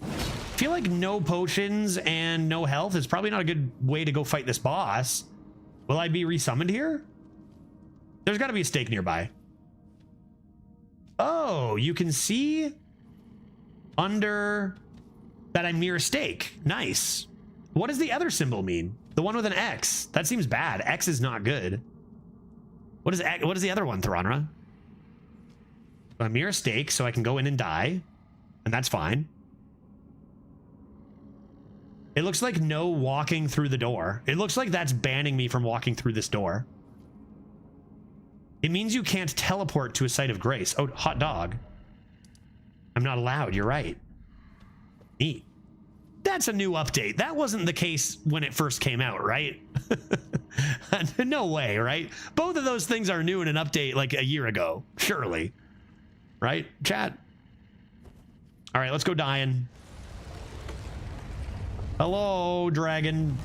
I feel like no potions and no health is probably not a good way to go fight this boss. Will I be resummoned here? There's got to be a stake nearby. Oh, you can see under that I'm near a stake. Nice. What does the other symbol mean? The one with an X. That seems bad. X is not good. What is the other one, Thranra? I'm near a stake, so I can go in and die. And that's fine. It looks like no walking through the door. It looks like that's banning me from walking through this door. It means you can't teleport to a site of grace. Oh, hot dog. I'm not allowed. You're right. Neat. That's a new update. That wasn't the case when it first came out, right? No way, right? Both of those things are new in an update like a year ago. Surely. Right, chat? All right, let's go dying. Hello, dragon.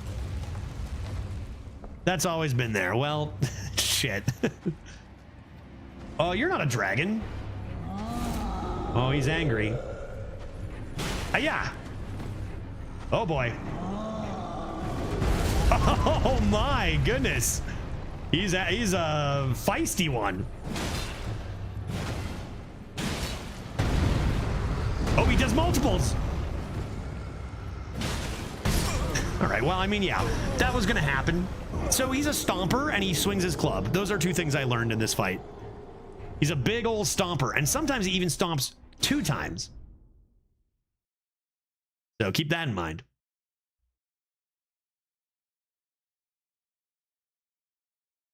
That's always been there. Well, shit. Oh, you're not a dragon. Oh, he's angry. Yeah. Oh boy. Oh my goodness. He's a feisty one. Oh, he does multiples. All right, well, I mean, yeah, that was gonna happen. So he's a stomper and he swings his club. Those are two things I learned in this fight. He's a big old stomper, and sometimes he even stomps 2 times. So keep that in mind.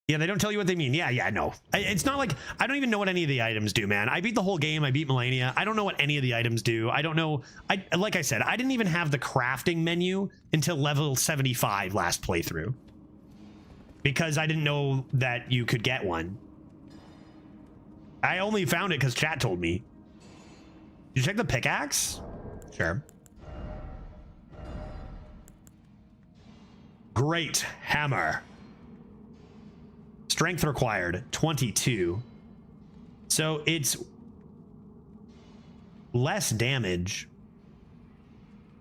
Yeah, they don't tell you what they mean. Yeah, no. It's not like, I don't even know what any of the items do, man. I beat the whole game. I beat Millennia. I don't know what any of the items do. I don't know. Like I said, I didn't even have the crafting menu until level 75 last playthrough. Because I didn't know that you could get one. I only found it because chat told me. Did you check the pickaxe? Sure. Great hammer. Strength required 22. So it's less damage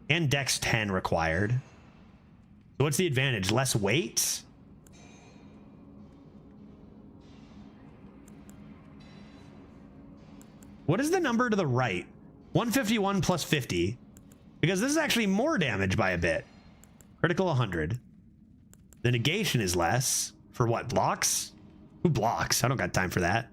and dex 10 required. So what's the advantage? Less weight? What is the number to the right? 151 plus 50. Because this is actually more damage by a bit. Critical 100. The negation is less. For what? Blocks? Who blocks? I don't got time for that.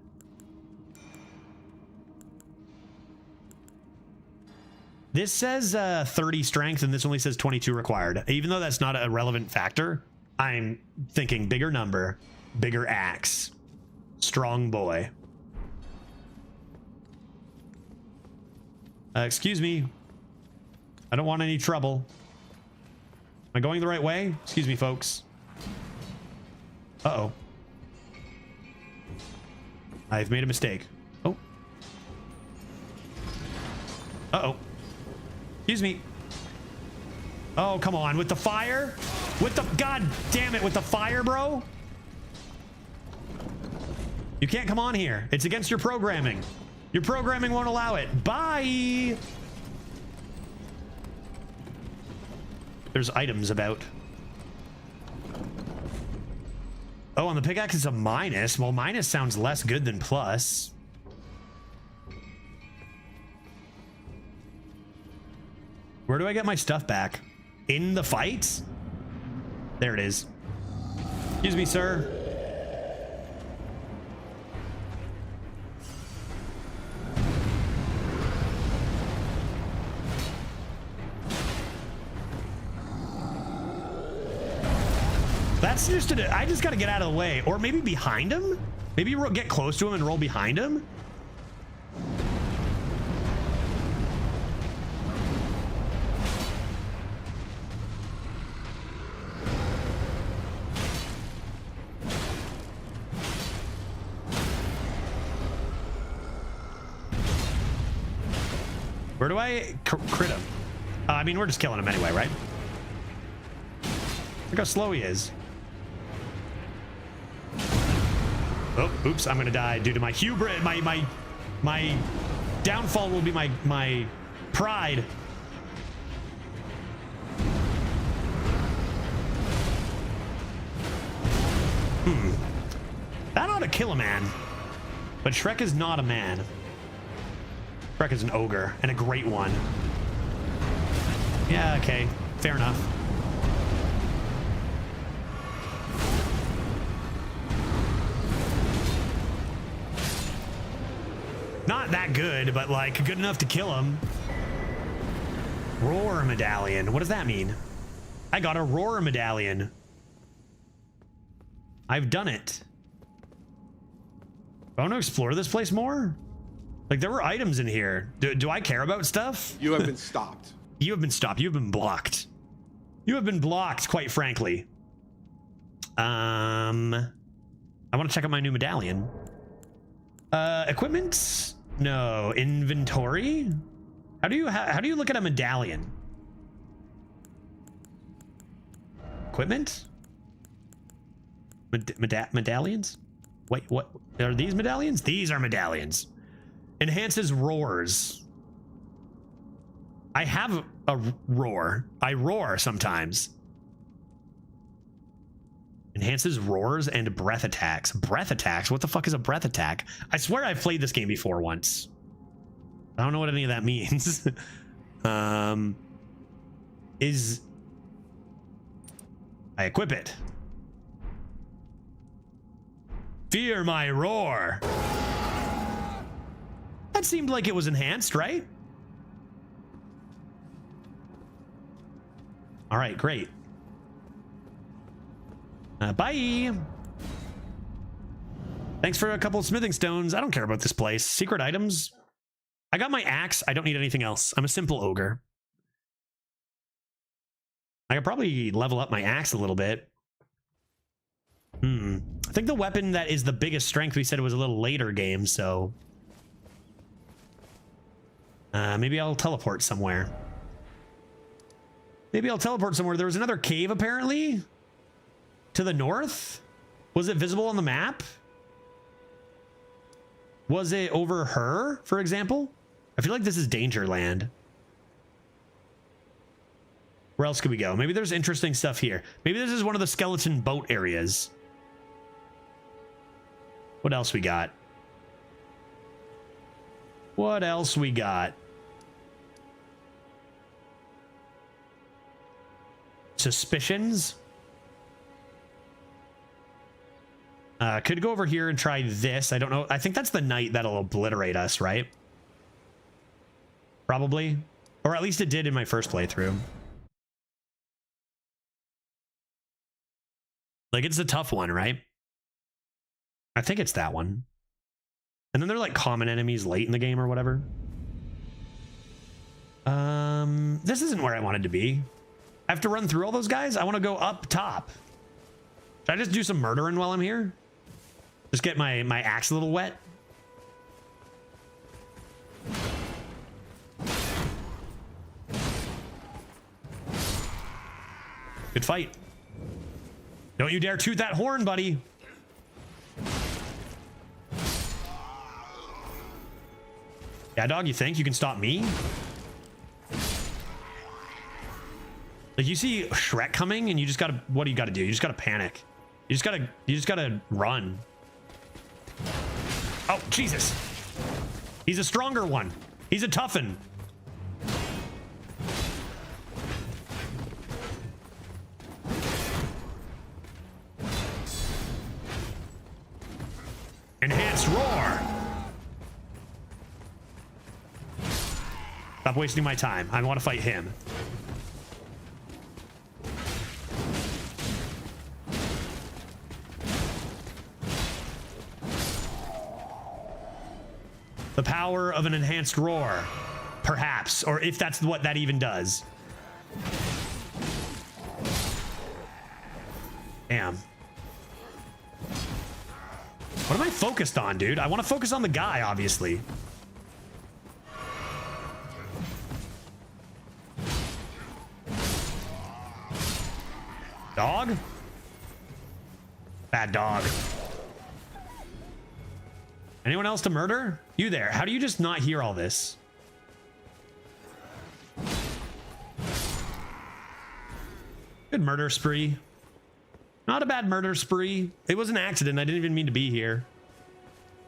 This says 30 strength and this only says 22 required. Even though that's not a relevant factor, I'm thinking bigger number, bigger axe, strong boy. Excuse me. I don't want any trouble. Am I going the right way? Excuse me, folks. Uh-oh. I've made a mistake. Oh. Uh-oh. Excuse me. Oh, come on. With the fire? With the... God damn it. With the fire, bro? You can't come on here. It's against your programming. Your programming won't allow it. Bye! There's items about. Oh, on the pickaxe it's a minus. Well, minus sounds less good than plus. Where do I get my stuff back? In the fight? There it is. Excuse me, sir. That's just I just got to get out of the way. Or maybe behind him? Maybe get close to him and roll behind him? Where do I crit him? I mean, we're just killing him anyway, right? Look how slow he is. Oh, oops, I'm gonna die due to my hubris. My downfall will be my pride. That ought to kill a man. But Shrek is not a man. Shrek is an ogre, and a great one. Yeah, okay. Fair enough. Not that good, but like good enough to kill him. Roar medallion. What does that mean? I got a roar medallion. I've done it. I want to explore this place more. Like there were items in here. Do I care about stuff? You have been stopped. You have been stopped. You have been blocked. You have been blocked, quite frankly. I want to check out my new medallion. Equipment? No. Inventory? How do you look at a medallion? Equipment? Medallions? Wait, what? Are these medallions? These are medallions. Enhances roars. I have a roar. I roar sometimes. Enhances roars and breath attacks. Breath attacks? What the fuck is a breath attack? I swear I've played this game before once. I don't know what any of that means. I equip it. Fear my roar. That seemed like it was enhanced, right? All right, great. Bye. Thanks for a couple of smithing stones. I don't care about this place. Secret items. I got my axe. I don't need anything else. I'm a simple ogre. I could probably level up my axe a little bit. I think the weapon that is the biggest strength we said it was a little later game, so maybe I'll teleport somewhere. Maybe I'll teleport somewhere. There was another cave apparently to the north. Was it visible on the map? Was it over her, for example? I feel like this is Danger Land. Where else could we go? Maybe there's interesting stuff here. Maybe this is one of the skeleton boat areas. What else we got? What else we got? Suspicions? Could go over here and try this. I don't know. I think that's the knight that'll obliterate us, right? Probably. Or at least it did in my first playthrough. Like, it's a tough one, right? I think it's that one. And then they're like common enemies late in the game or whatever. This isn't where I wanted to be. I have to run through all those guys? I want to go up top. Should I just do some murdering while I'm here? Just get my axe a little wet? Good fight. Don't you dare toot that horn, buddy. Yeah, dog, you think you can stop me? Like, you see Shrek coming and you just gotta, what do you gotta do? You just gotta panic. You just gotta run. Oh, Jesus. He's a stronger one. He's a toughen. Enhanced roar. Stop wasting my time. I want to fight him. The power of an enhanced roar. Perhaps. Or if that's what that even does. Damn. What am I focused on, dude? I want to focus on the guy, obviously. Dog? Bad dog. Anyone else to murder? You there. How do you just not hear all this? Good murder spree. Not a bad murder spree. It was an accident. I didn't even mean to be here.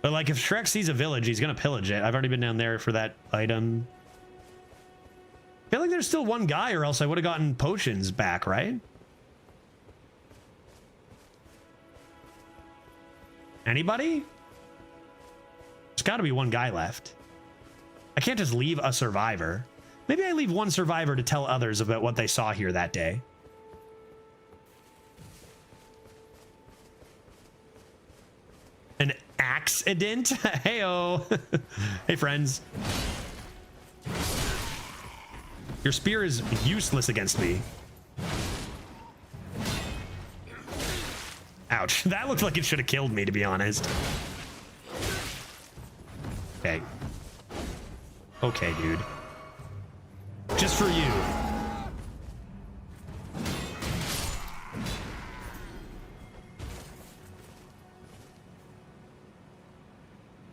But like if Shrek sees a village, he's going to pillage it. I've already been down there for that item. I feel like there's still one guy or else I would have gotten potions back, right? Anybody? There's got to be one guy left. I can't just leave a survivor. Maybe I leave one survivor to tell others about what they saw here that day. An accident? Heyo. Hey, friends. Your spear is useless against me. Ouch. That looked like it should have killed me, to be honest. Okay. Okay, dude. Just for you.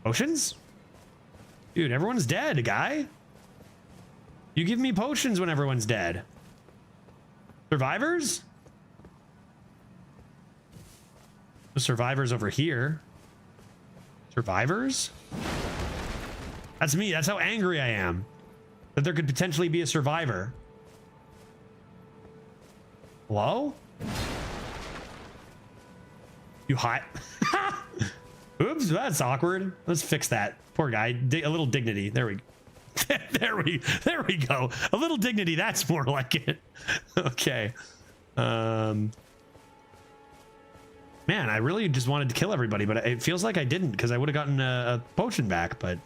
Potions? Dude, everyone's dead, guy. You give me potions when everyone's dead. Survivors? The survivors over here. Survivors? That's me. That's how angry I am. That there could potentially be a survivor. Hello? You hot? Oops, that's awkward. Let's fix that. Poor guy. A little dignity. There we go. there we go. A little dignity. That's more like it. Okay. Man, I really just wanted to kill everybody, but it feels like I didn't because I would have gotten a potion back, but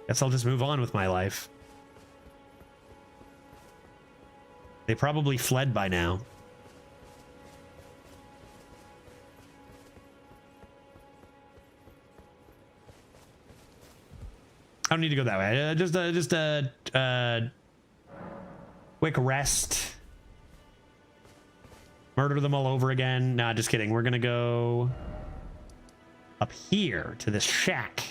guess I'll just move on with my life. They probably fled by now. I don't need to go that way. Just a quick rest. Murder them all over again. Nah, just kidding. We're gonna go up here to this shack.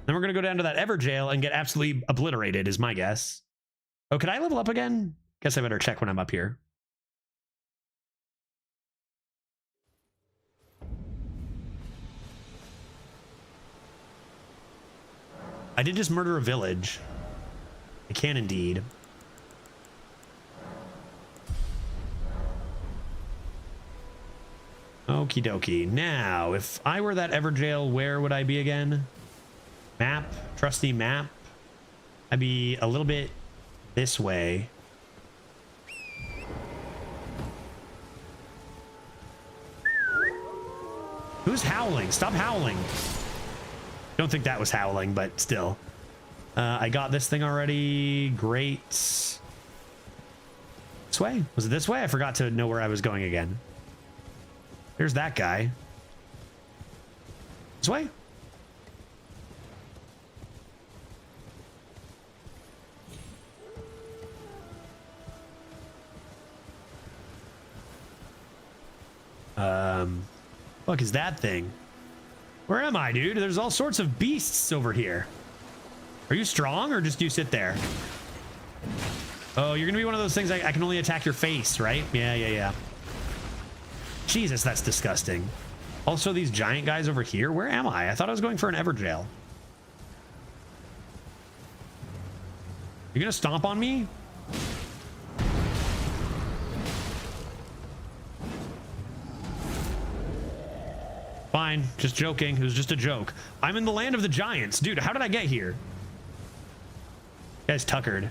Then we're gonna go down to that Everjail and get absolutely obliterated, is my guess. Oh, could I level up again? Guess I better check when I'm up here. I did just murder a village. I can indeed. Okie dokie. Now, if I were that Everjail, where would I be again? Map, trusty map. I'd be a little bit this way. Who's howling? Stop howling. Don't think that was howling, but still. I got this thing already. Great. This way? Was it this way? I forgot to know where I was going again. There's that guy. This way? Fuck is that thing? Where am I, dude? There's all sorts of beasts over here. Are you strong or just do you sit there? Oh, you're gonna be one of those things I can only attack your face, right? Yeah. Jesus, that's disgusting. Also, these giant guys over here. Where am I? I thought I was going for an Everjail. You gonna stomp on me? Fine, just joking. It was just a joke. I'm in the land of the giants. Dude, how did I get here? Guy's tuckered.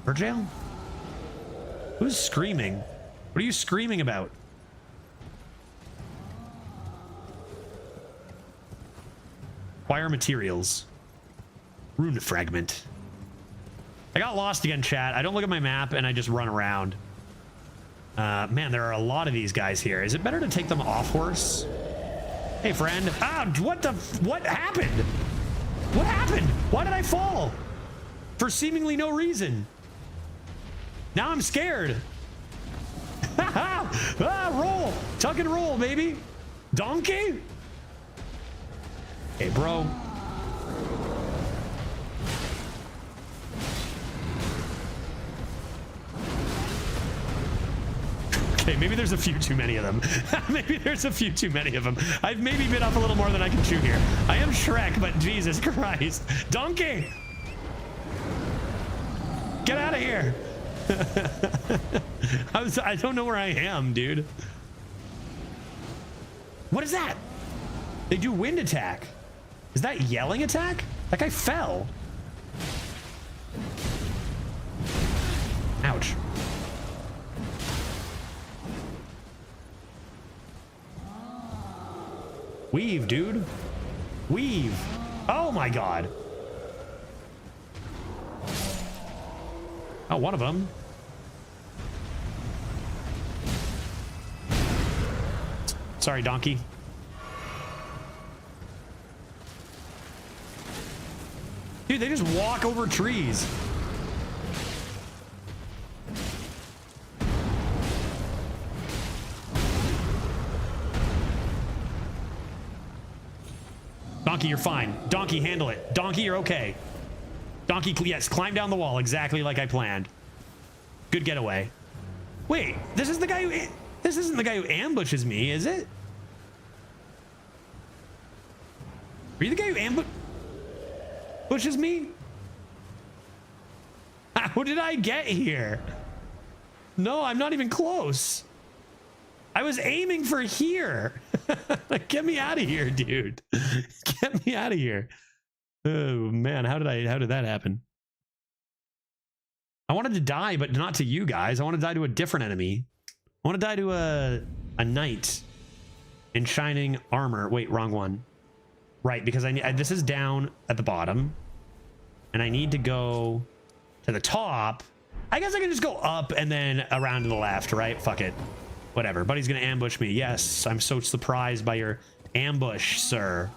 Everjail? Who's screaming? What are you screaming about? Acquire materials. Rune fragment. I got lost again, chat. I don't look at my map and I just run around. Man, there are a lot of these guys here. Is it better to take them off horse? Hey, friend. Ah, what happened? What happened? Why did I fall? for seemingly no reason. Now I'm scared. Roll. Tuck and roll, baby. Donkey. Hey, bro. Okay, maybe there's a few too many of them. Maybe there's a few too many of them. I've maybe bit off a little more than I can chew here. I am Shrek, but Jesus Christ. Donkey! Get out of here. I don't know where I am, dude. What is that? They do wind attack. Is that yelling attack? That guy fell. Ouch. Weave, dude. Weave. Oh my god. Oh, one of them. Sorry, donkey. Dude, they just walk over trees. Donkey, you're fine. Donkey, handle it. Donkey, you're okay. Donkey, yes, climb down the wall exactly like I planned. Good getaway. Wait, this is the guy who... This isn't the guy who ambushes me, is it? Are you the guy who ambushes me? How did I get here? No, I'm not even close. I was aiming for here. Get me out of here, dude. Get me out of here. Oh man, how did that happen? I wanted to die, but not to you guys. I want to die to a different enemy. I want to die to a knight in shining armor. Wait, wrong one. Right, because this is down at the bottom, and I need to go to the top. I guess I can just go up and then around to the left, right? Fuck it. Whatever. Buddy's gonna ambush me. Yes, I'm so surprised by your ambush, sir.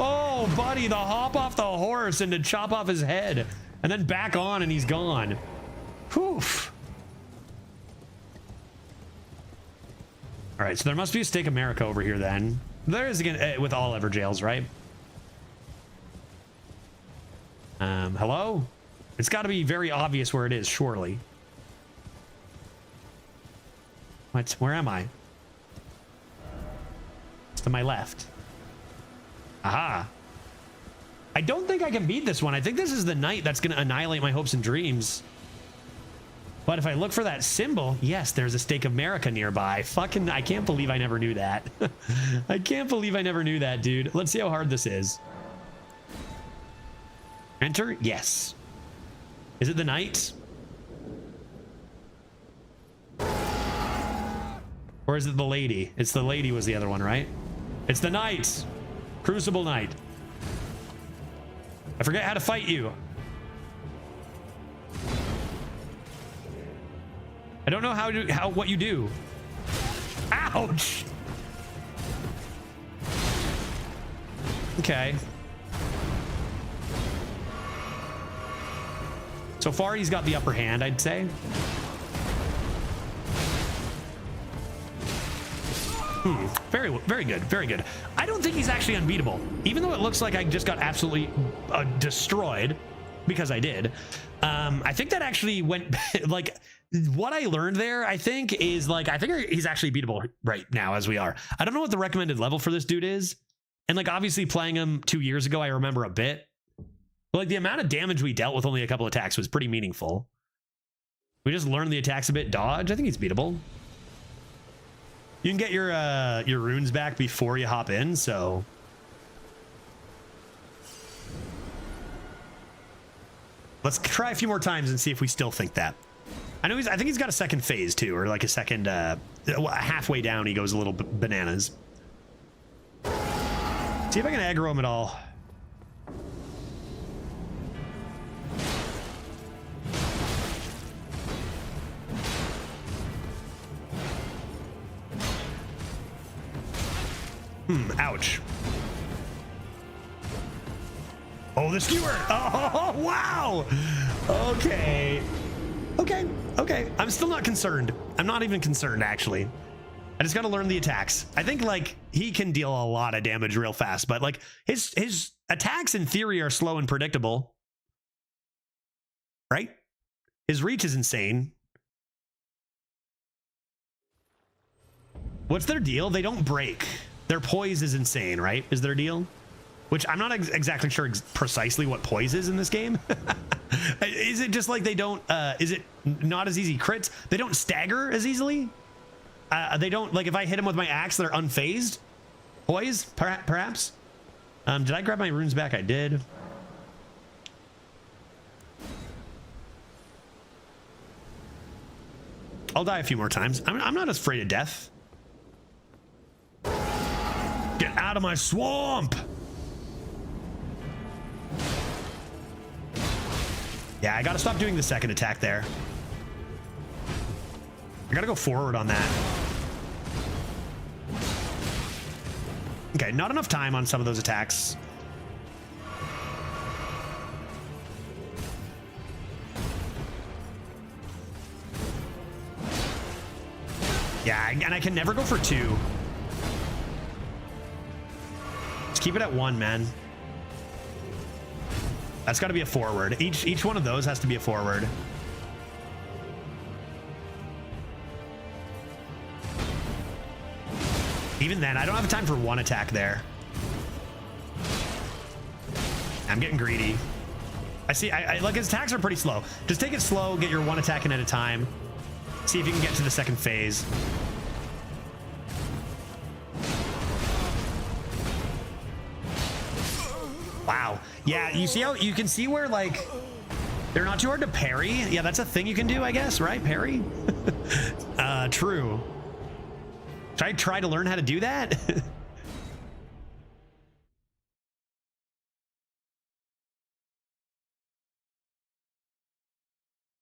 Oh, buddy, the hop off the horse and to chop off his head and then back on and he's gone. Whew. All right, so there must be a Stake America over here then. There is again with all ever jails, right? Hello? It's got to be very obvious where it is, surely. What? Where am I? It's to my left. Aha. I don't think I can beat this one. I think this is the knight that's going to annihilate my hopes and dreams. But if I look for that symbol, yes, there's a Stake America nearby. Fucking, I can't believe I never knew that. I can't believe I never knew that, dude. Let's see how hard this is. Enter? Yes. Is it the knight? Or is it the lady? It's the lady was the other one, right? It's the knight. Crucible Knight. I forget how to fight you. I don't know what you do. Ouch. Okay. So far, he's got the upper hand, I'd say. Very, very good. Very good. I don't think he's actually unbeatable, even though it looks like I just got absolutely destroyed because I did. I think that actually went like what I learned there, I think, is like, I think he's actually beatable right now as we are. I don't know what the recommended level for this dude is. And like, obviously playing him 2 years ago, I remember a bit. But like the amount of damage we dealt with only a couple attacks was pretty meaningful. We just learned the attacks a bit. Dodge. I think he's beatable. You can get your runes back before you hop in, so. Let's try a few more times and see if we still think that. I think he's got a second phase too, or like a second, halfway down he goes a little bananas. See if I can aggro him at all. Ouch. Oh, the skewer. Oh, wow. Okay. Okay. I'm still not concerned. I'm not even concerned, actually. I just got to learn the attacks. I think, like, he can deal a lot of damage real fast, but, like, his attacks in theory are slow and predictable. Right? His reach is insane. What's their deal? They don't break. Their poise is insane, right? Is their deal? Which I'm not exactly sure precisely what poise is in this game. Is it just like they don't, is it not as easy crits? They don't stagger as easily? They don't, like if I hit them with my axe, they're unfazed? Poise, perhaps? Did I grab my runes back? I did. I'll die a few more times. I'm not as afraid of death. Get out of my swamp! Yeah, I gotta stop doing the second attack there. I gotta go forward on that. Okay, not enough time on some of those attacks. Yeah, and I can never go for 2. Just keep it at 1, man. That's got to be a forward. Each one of those has to be a forward. Even then, I don't have time for 1 attack there. I'm getting greedy. I see, I like his attacks are pretty slow. Just take it slow, get your 1 attack in at a time. See if you can get to the second phase. Wow. Yeah, you see how you can see where like they're not too hard to parry. Yeah, that's a thing you can do, I guess, right? Parry? True. Should I try to learn how to do that?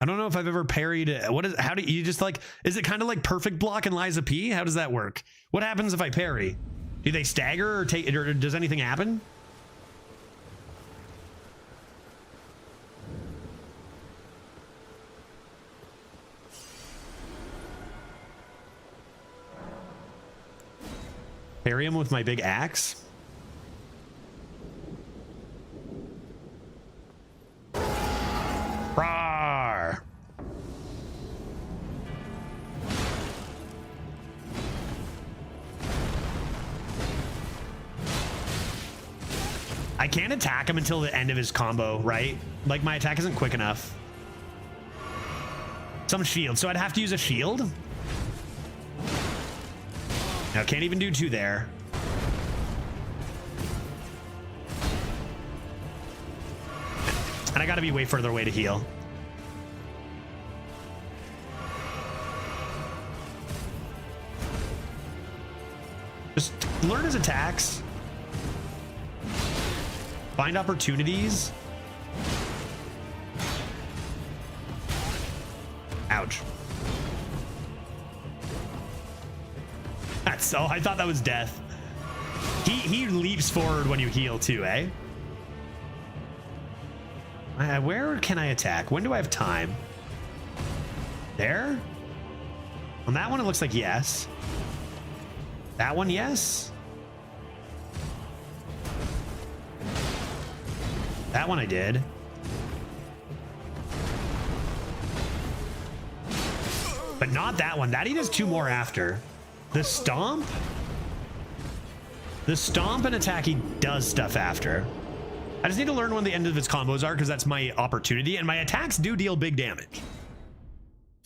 I don't know if I've ever parried. How do you just like, is it kind of like perfect block and Liza P? How does that work? What happens if I parry? Do they stagger or does anything happen? Parry him with my big axe? Rawr! I can't attack him until the end of his combo, right? Like my attack isn't quick enough. Some shield, so I'd have to use a shield? Now, can't even do 2 there. And I gotta be way further away to heal. Just learn his attacks. Find opportunities. Ouch. That's I thought that was death. He leaps forward when you heal too, eh? Where can I attack? When do I have time? There? On that one, it looks like yes. That one, yes. That one I did. But not that one. That he does 2 more after. The stomp? The stomp and attack he does stuff after. I just need to learn when the end of his combos are because that's my opportunity, and my attacks do deal big damage.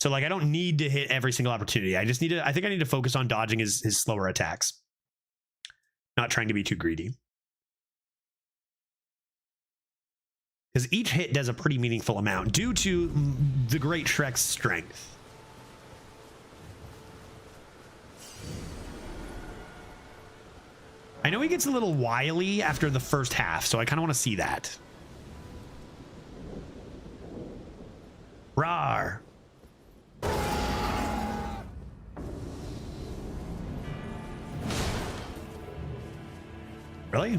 So like I don't need to hit every single opportunity. I just need to, I think I need to focus on dodging his slower attacks. Not trying to be too greedy. Because each hit does a pretty meaningful amount due to the great Shrek's strength. I know he gets a little wily after the first half, so I kind of want to see that. Rawr. Really?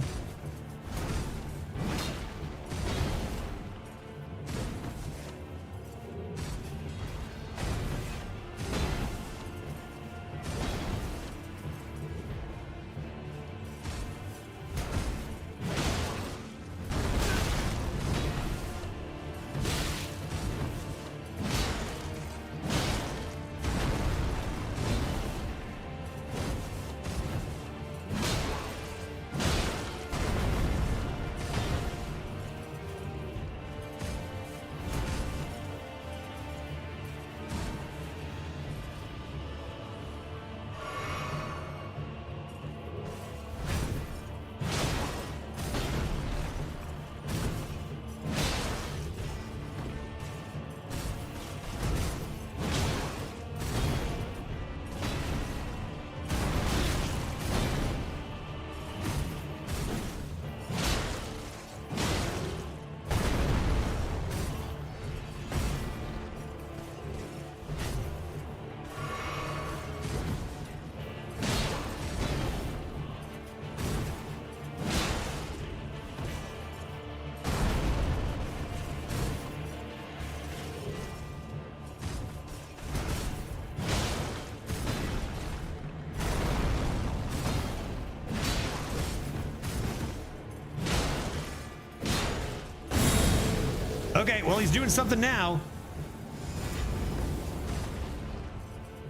Okay, well, he's doing something now.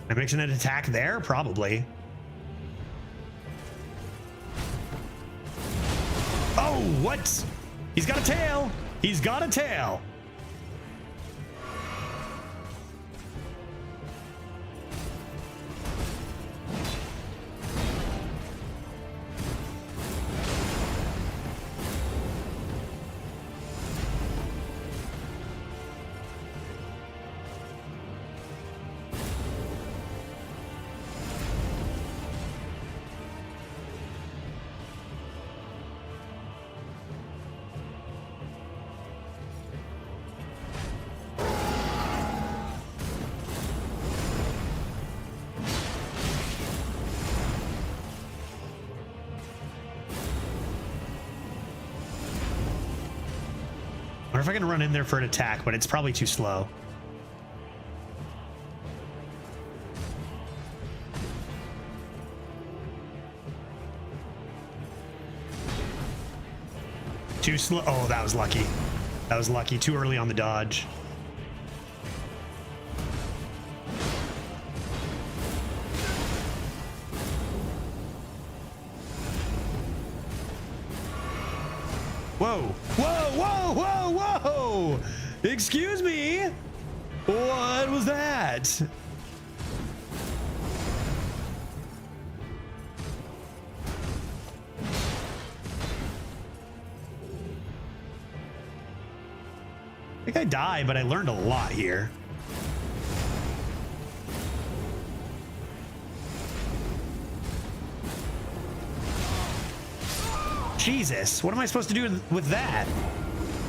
I'm mixing an attack there? Probably. Oh, what? He's got a tail. He's got a tail. I wonder if I can run in there for an attack, but it's probably too slow. Too slow. Oh, that was lucky. That was lucky. Too early on the dodge. Whoa, whoa, whoa, whoa, whoa! Excuse me? What was that? I think I died, but I learned a lot here. Jesus, what am I supposed to do with that?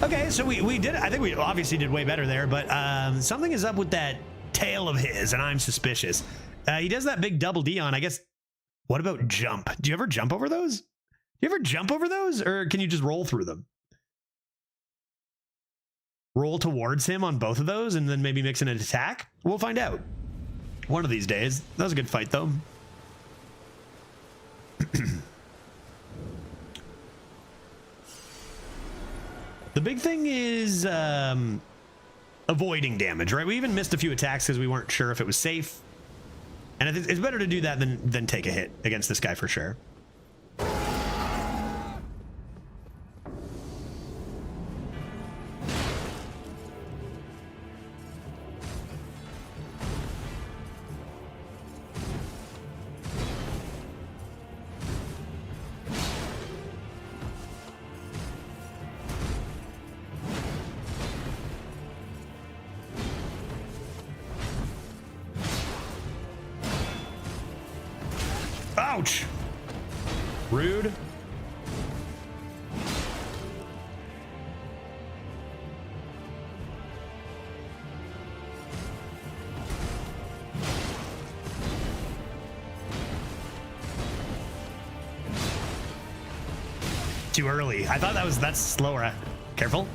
Okay, so we did, I think we obviously did way better there, but something is up with that tail of his, and I'm suspicious. He does that big double D on, I guess. What about jump? Do you ever jump over those? Do you ever jump over those, or can you just roll through them? Roll towards him on both of those, and then maybe mix in an attack? We'll find out. One of these days. That was a good fight, though. The big thing is avoiding damage, right? We even missed a few attacks because we weren't sure if it was safe. And it's better to do that than take a hit against this guy for sure. Ouch! Rude. Too early. I thought that's slower. Careful.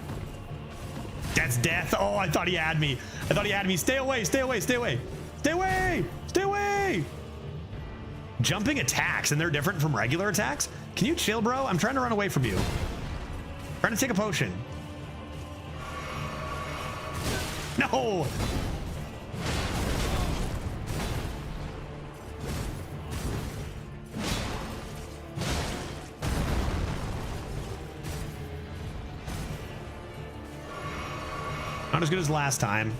That's death. Oh, I thought he had me. I thought he had me. Stay away, stay away, stay away. Stay away, stay away. Jumping attacks, and they're different from regular attacks? Can you chill, bro? I'm trying to run away from you. Trying to take a potion. No. Not as good as last time.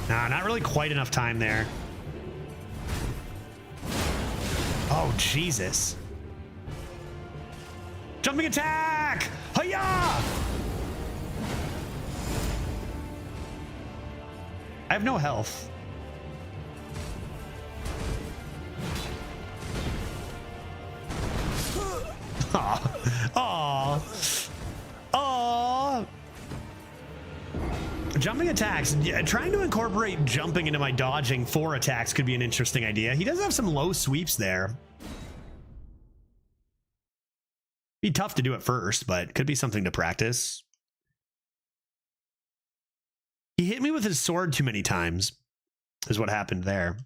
Nah, not really quite enough time there. Oh, Jesus. Jumping attack! Hiya! I have no health. Aw. Aw. Aw. Jumping attacks. Yeah, trying to incorporate jumping into my dodging for attacks could be an interesting idea. He does have some low sweeps there. Be tough to do at first, but could be something to practice. He hit me with his sword too many times, is what happened there.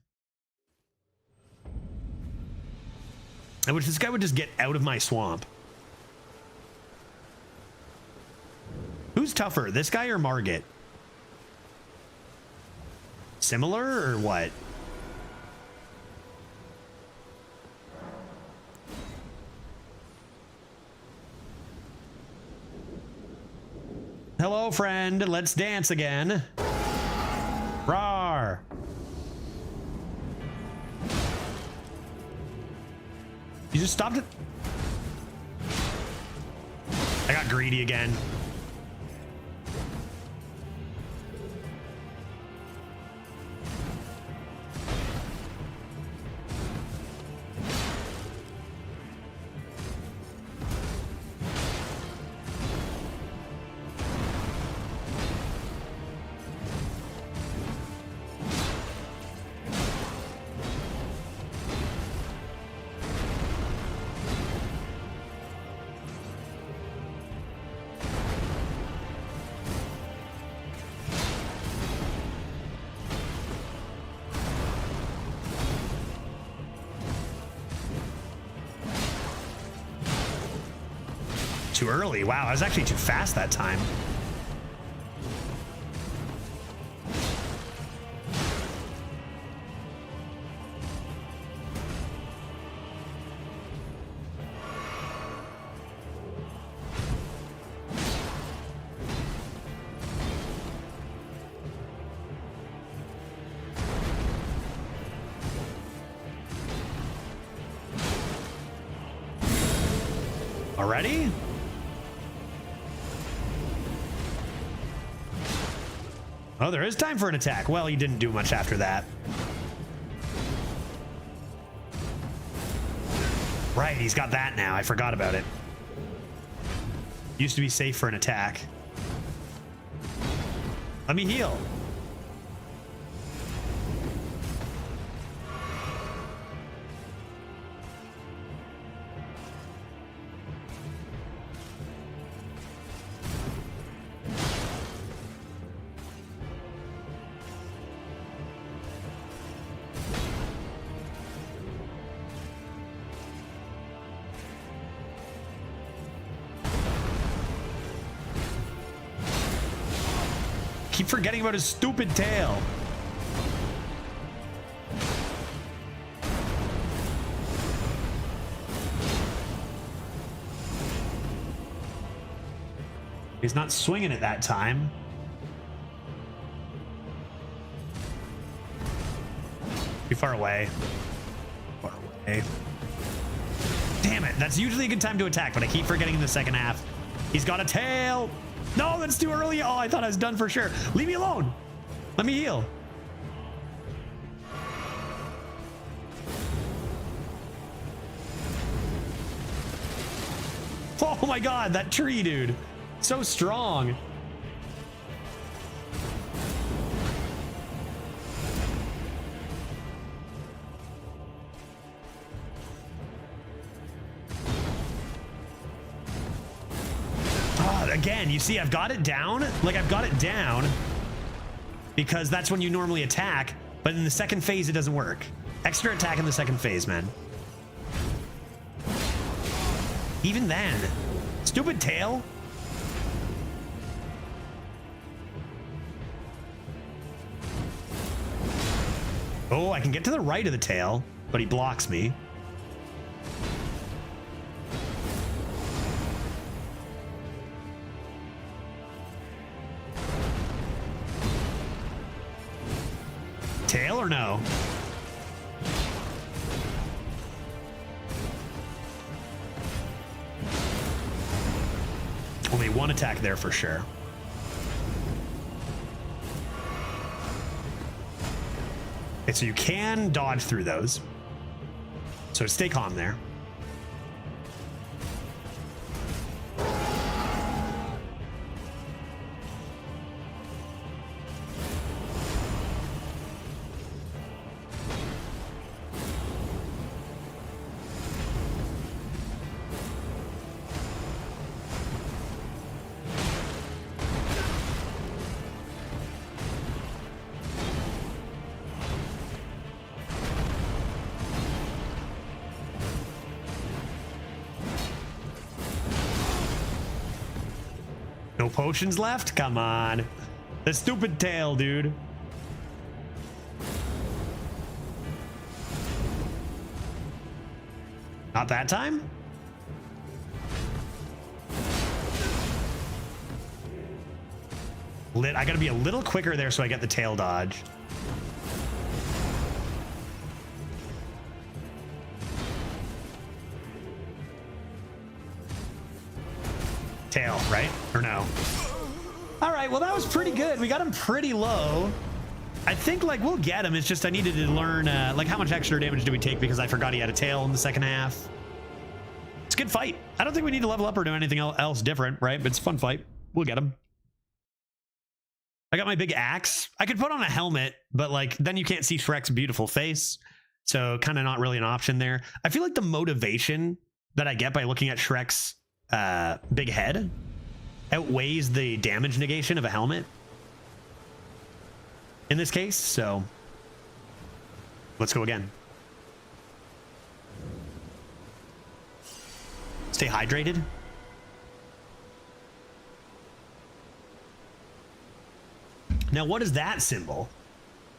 I wish this guy would just get out of my swamp. Who's tougher, this guy or Margit? Similar or what? Hello, friend. Let's dance again. Rawr. You just stopped it? I got greedy again. Too early. Wow, I was actually too fast that time. Already? Oh, there is time for an attack. Well, he didn't do much after that. Right, he's got that now. I forgot about it. Used to be safe for an attack. Let me heal. Keep forgetting about his stupid tail. He's not swinging it that time. Too far away. Far away. Damn it. That's usually a good time to attack, but I keep forgetting in the second half. He's got a tail. No, that's too early. Oh, I thought I was done for sure. Leave me alone. Let me heal. Oh my god, that tree, dude. So strong. Again, you see, I've got it down. Like, I've got it down because that's when you normally attack. But in the second phase, it doesn't work. Extra attack in the second phase, man. Even then. Stupid tail. Oh, I can get to the right of the tail, but he blocks me. Tail or no? Only one attack there for sure. Okay, so you can dodge through those. So stay calm there. No potions left? Come on. The stupid tail, dude. Not that time? I gotta be a little quicker there so I get the tail dodge. Tail, right? Or no? All right, well, that was pretty good. We got him pretty low. I think, like, we'll get him. It's just I needed to learn, like, how much extra damage do we take because I forgot he had a tail in the second half. It's a good fight. I don't think we need to level up or do anything else different, right? But it's a fun fight. We'll get him. I got my big axe. I could put on a helmet, but, like, then you can't see Shrek's beautiful face. So kind of not really an option there. I feel like the motivation that I get by looking at Shrek's big head outweighs the damage negation of a helmet in this case, so let's go again. Stay hydrated. Now, what is that symbol?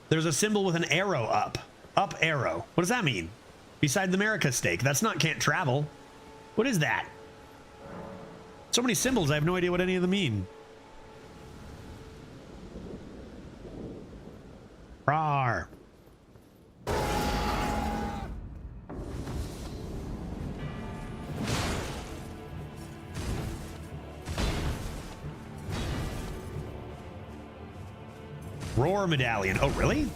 There's a symbol with an arrow up arrow. What does that mean? Beside the America stake. That's not can't travel. What is that? So many symbols, I have no idea what any of them mean. Rawr. Roar medallion. Oh, really?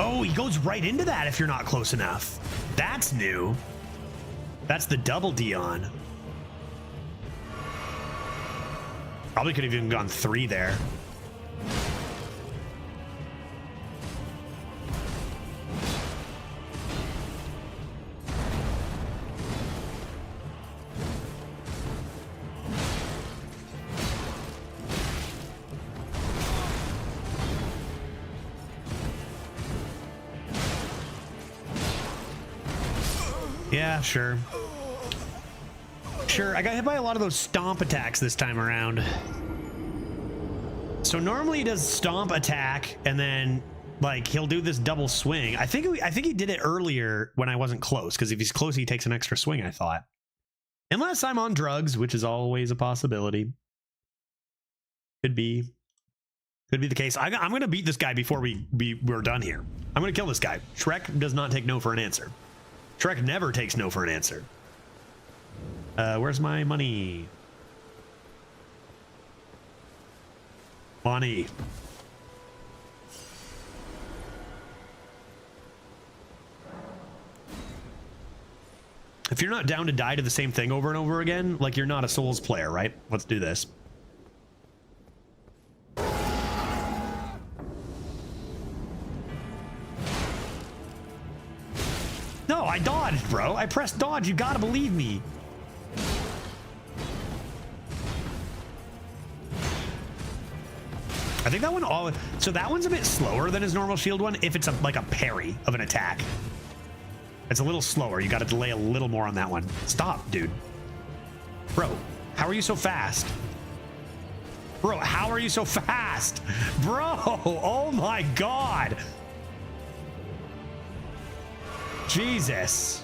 Oh, he goes right into that if you're not close enough. That's new. That's the double Dion. Probably could have even gone 3 there. Yeah, sure. Sure, I got hit by a lot of those stomp attacks this time around. So normally he does stomp attack and then like he'll do this double swing. I think he did it earlier when I wasn't close, because if he's close he takes an extra swing, I thought. Unless I'm on drugs, which is always a possibility. Could be the case. I'm going to beat this guy before we're done here. I'm going to kill this guy. Shrek does not take no for an answer. Shrek never takes no for an answer. Where's my money? Money. If you're not down to die to the same thing over and over again, like you're not a Souls player, right? Let's do this. No, I dodged, bro. I pressed dodge. You gotta believe me. I think that one so that one's a bit slower than his normal shield one if it's like a parry of an attack. It's a little slower. You got to delay a little more on that one. Stop, dude. Bro, how are you so fast? Bro, how are you so fast? Bro, oh my God. Jesus.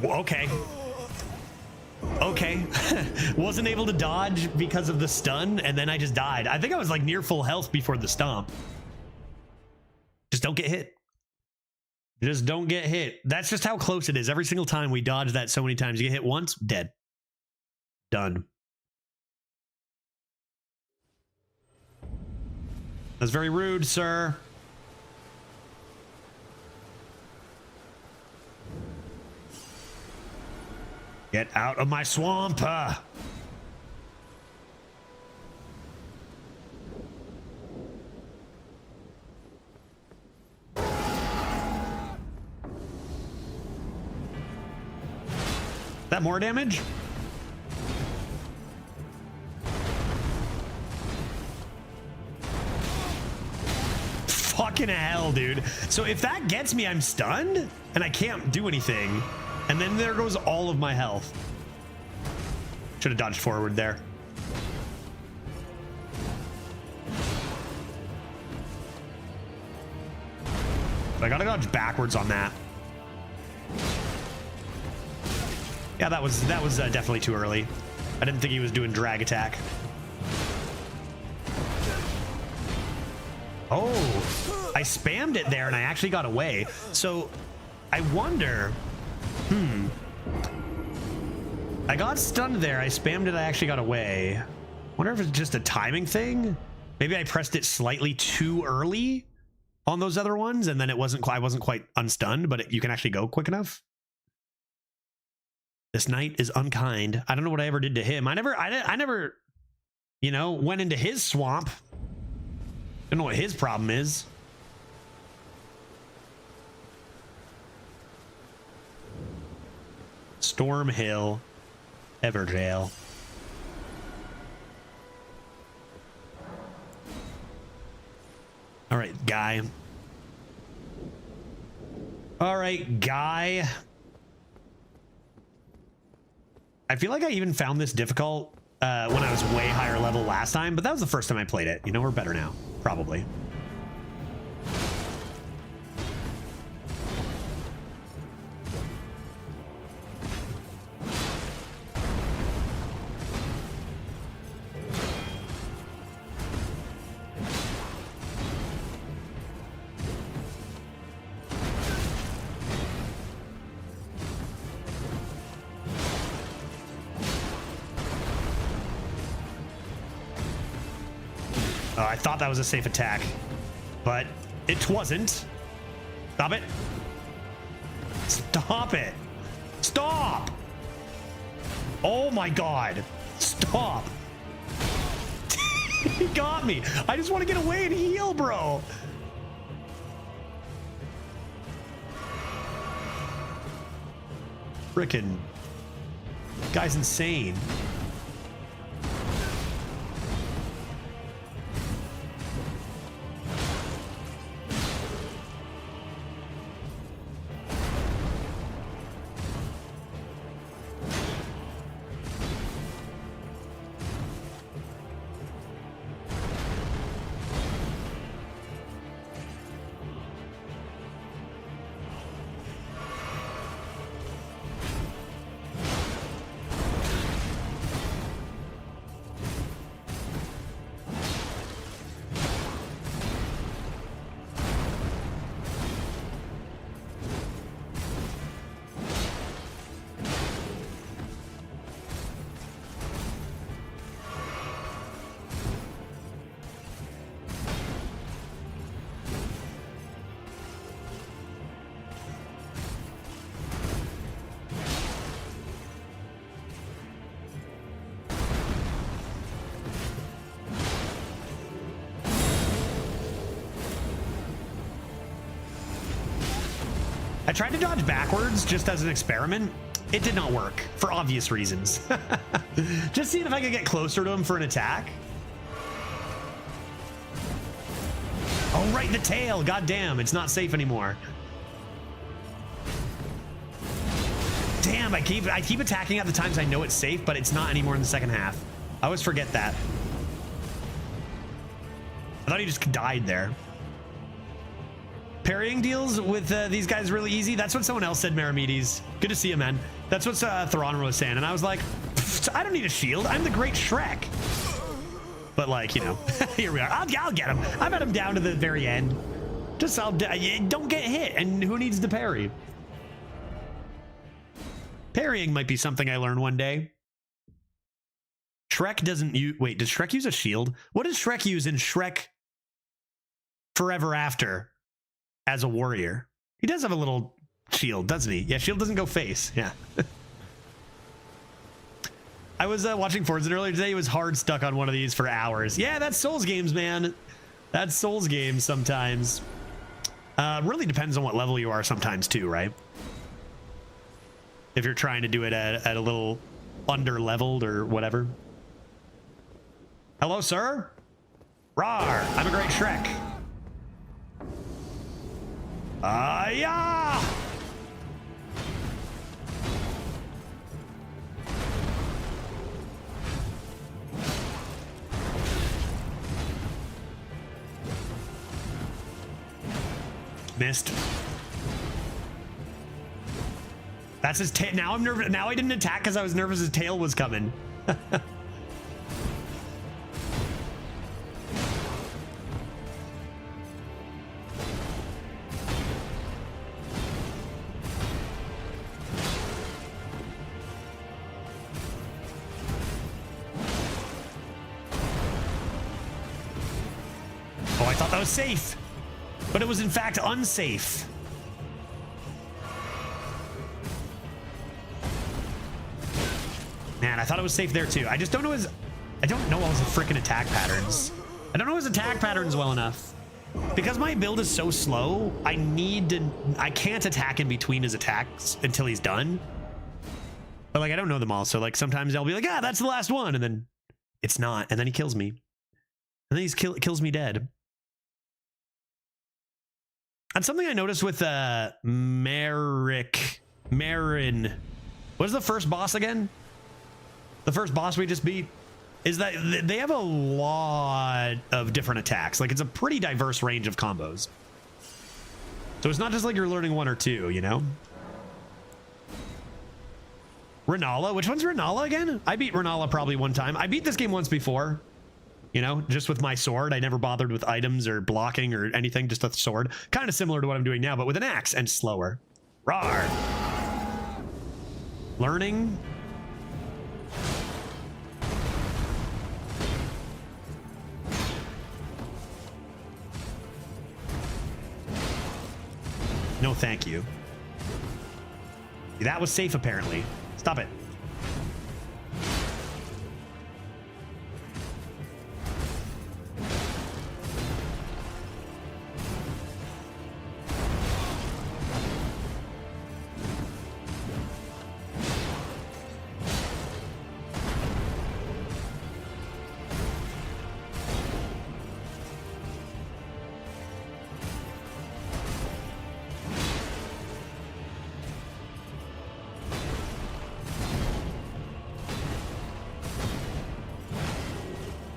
Okay. Okay. Wasn't able to dodge because of the stun, and then I just died. I think I was like near full health before the stomp. Just don't get hit. Just don't get hit. That's just how close it is. Every single time we dodge that so many times. You get hit once, dead. Done. That's very rude, sir. Get out of my swamp. That more damage? Fucking hell, dude. So if that gets me, I'm stunned and I can't do anything. And then there goes all of my health. Should have dodged forward there. But I gotta dodge backwards on that. Yeah, that was definitely too early. I didn't think he was doing drag attack. Oh, I spammed it there and I actually got away. So I wonder... I got stunned there. I spammed it. I actually got away. Wonder if it's just a timing thing. Maybe I pressed it slightly too early on those other ones, and then I wasn't quite unstunned, but you can actually go quick enough. This knight is unkind. I don't know what I ever did to him. I never, you know, went into his swamp. I don't know what his problem is. Storm Hill, Everjail. All right, guy. All right, guy. I feel like I even found this difficult when I was way higher level last time, but that was the first time I played it. You know, we're better now, probably. I thought that was a safe attack, but it wasn't. Stop it. Stop it. Stop. Oh my God. Stop. He got me. I just want to get away and heal, bro. Frickin' guy's insane. I tried to dodge backwards just as an experiment. It did not work for obvious reasons. Just seeing if I could get closer to him for an attack. Oh, right, the tail. God damn, it's not safe anymore. Damn, I keep attacking at the times I know it's safe, but it's not anymore in the second half. I always forget that. I thought he just died there. Parrying deals with these guys really easy. That's what someone else said, Maramides. Good to see you, man. That's what Thron was saying. And I was like, I don't need a shield. I'm the great Shrek. But like, you know, here we are. I'll get him. I've had him down to the very end. Just don't get hit. And who needs to parry? Parrying might be something I learn one day. Shrek doesn't use... Wait, does Shrek use a shield? What does Shrek use in Shrek Forever After? As a warrior, he does have a little shield, doesn't he? Yeah, shield doesn't go face. Yeah. I was watching Forza earlier today. He was hard stuck on one of these for hours. Yeah, that's Souls games, man. That's Souls games sometimes. Really depends on what level you are sometimes too, right? If you're trying to do it at a little under leveled or whatever. Hello, sir. Rawr, I'm a great Shrek. Yeah! Missed. That's his tail. Now I'm nervous. Now I didn't attack because I was nervous his tail was coming. Oh, I thought that was safe, but it was in fact unsafe. Man, I thought it was safe there too. I just don't know I don't know all his freaking attack patterns. I don't know his attack patterns well enough. Because my build is so slow, I can't attack in between his attacks until he's done. But like, I don't know them all. So like, sometimes I'll be like, ah, that's the last one. And then it's not. And then he kills me. And then he kills me dead. And something I noticed with Marin. What is the first boss again? The first boss we just beat is that they have a lot of different attacks. Like, it's a pretty diverse range of combos. So it's not just like you're learning one or two, you know? Renala? Which one's Renala again? I beat Renala probably one time. I beat this game once before. You know, just with my sword. I never bothered with items or blocking or anything, just a sword. Kind of similar to what I'm doing now, but with an axe and slower. Rawr. Learning. No, thank you. That was safe, apparently. Stop it.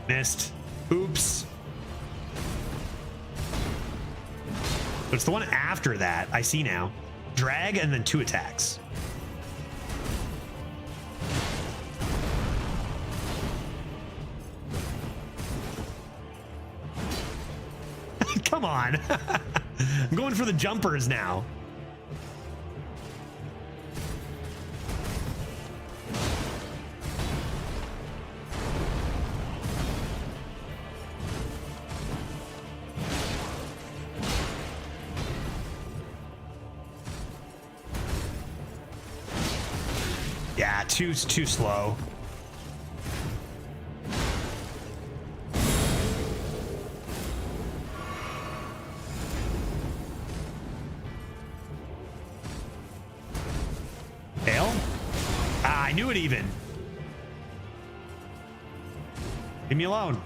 Missed. Oops. But it's the one after that. I see now. Drag and then 2 attacks. Come on. I'm going for the jumpers now. Yeah, too slow. Tail? Ah, I knew it even. Leave me alone.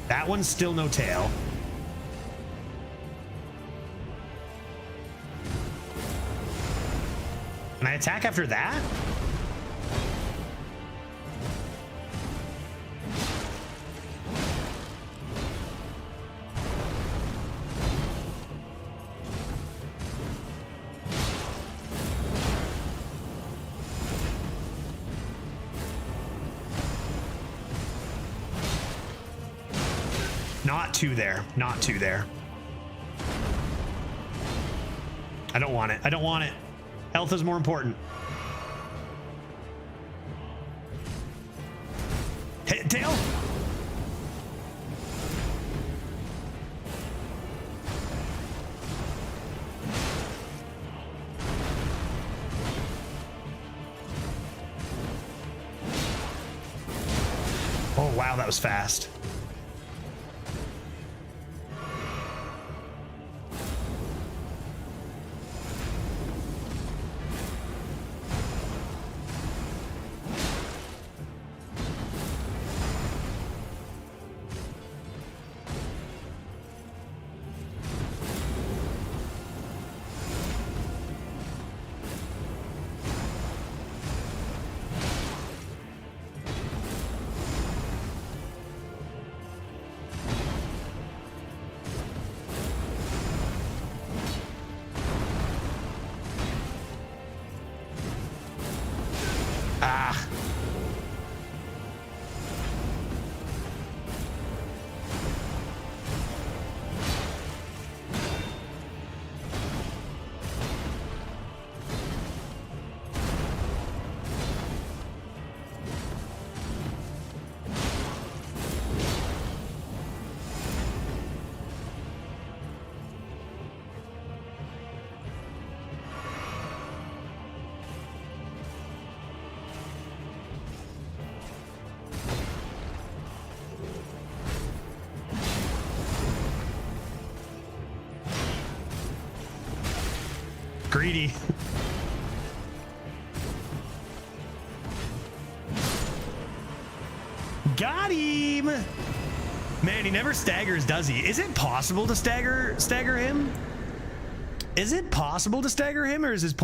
That one's still no tail. Can I attack after that? Not 2 there. Not 2 there. I don't want it. I don't want it. Health is more important. Hit tail. Oh, wow, that was fast. Ah. Greedy. Got him. Man, he never staggers, does he? Is it possible to stagger him? Is it possible to stagger him, or is it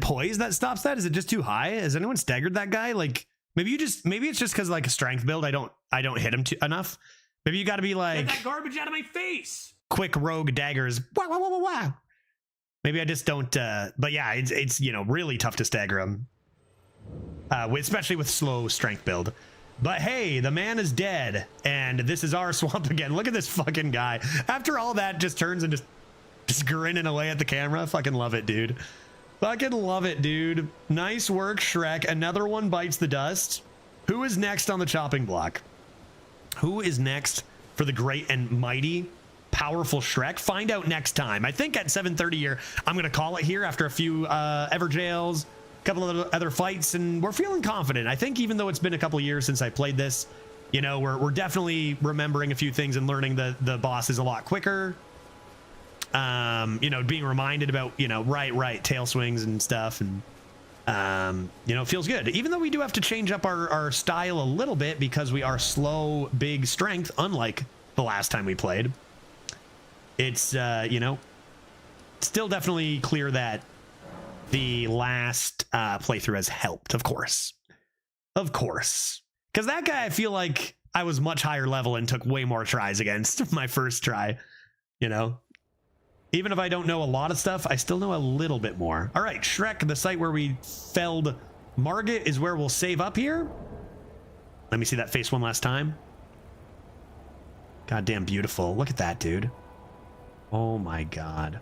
poise that stops that? Is it just too high? Has anyone staggered that guy? Like maybe it's just because like a strength build, I don't hit him enough. Maybe you got to be like, Get that garbage out of my face. quick rogue daggers. Wah, wah, wah, wah, wah. Maybe I just don't. But yeah, it's really tough to stagger him, especially with slow strength build. But hey, the man is dead, and this is our swamp again. Look at this fucking guy. After all that, just turns and just grinning away at the camera. Fucking love it, dude. Fucking love it, dude. Nice work, Shrek. Another one bites the dust. Who is next on the chopping block? Who is next for the great and mighty, powerful Shrek? Find out next time. I think at 7:30 here, I'm gonna call it here after a few Everjails, a couple of other fights, and we're feeling confident. I think even though it's been a couple of years since I played this, we're definitely remembering a few things and learning the bosses a lot quicker. Being reminded about right tail swings and stuff, and it feels good. Even though we do have to change up our style a little bit because we are slow, big strength, unlike the last time we played. it's, you know, still definitely clear that the last playthrough has helped, of course. Of course. Because that guy, I feel like I was much higher level and took way more tries against my first try, you know? Even if I don't know a lot of stuff, I still know a little bit more. All right, Shrek, the site where we felled Margit is where we'll save up here. Let me see that face one last time. Goddamn beautiful. Look at that, dude. Oh my God.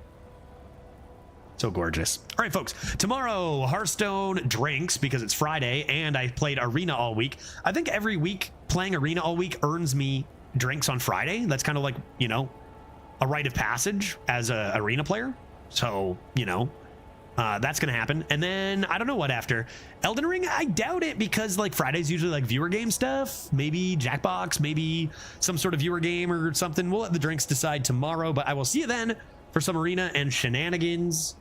So gorgeous. All right, folks, tomorrow Hearthstone drinks because it's Friday and I played Arena all week. I think every week playing Arena all week earns me drinks on Friday. That's kind of like, you know, a rite of passage as a Arena player. So, you know, that's going to happen. And then I don't know what after. Elden Ring, I doubt it because like Friday's usually like viewer game stuff. Maybe Jackbox, maybe some sort of viewer game or something. We'll let the drinks decide tomorrow, but I will see you then for some Arena and shenanigans.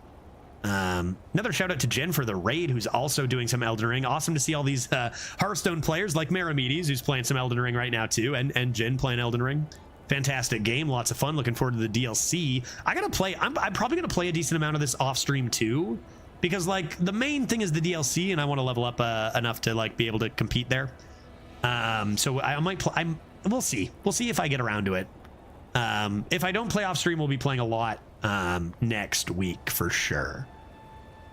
Another shout out to Jen for the raid, who's also doing some Elden Ring. Awesome to see all these Hearthstone players like Maramedes, who's playing some Elden Ring right now too, and Jen playing Elden Ring. Fantastic game, lots of fun. Looking forward to the DLC. I gotta play. I'm probably gonna play a decent amount of this off stream too, because like the main thing is the DLC, and I want to level up enough to like be able to compete there. So I might play. We'll see. We'll see if I get around to it. If I don't play off stream, we'll be playing a lot next week for sure.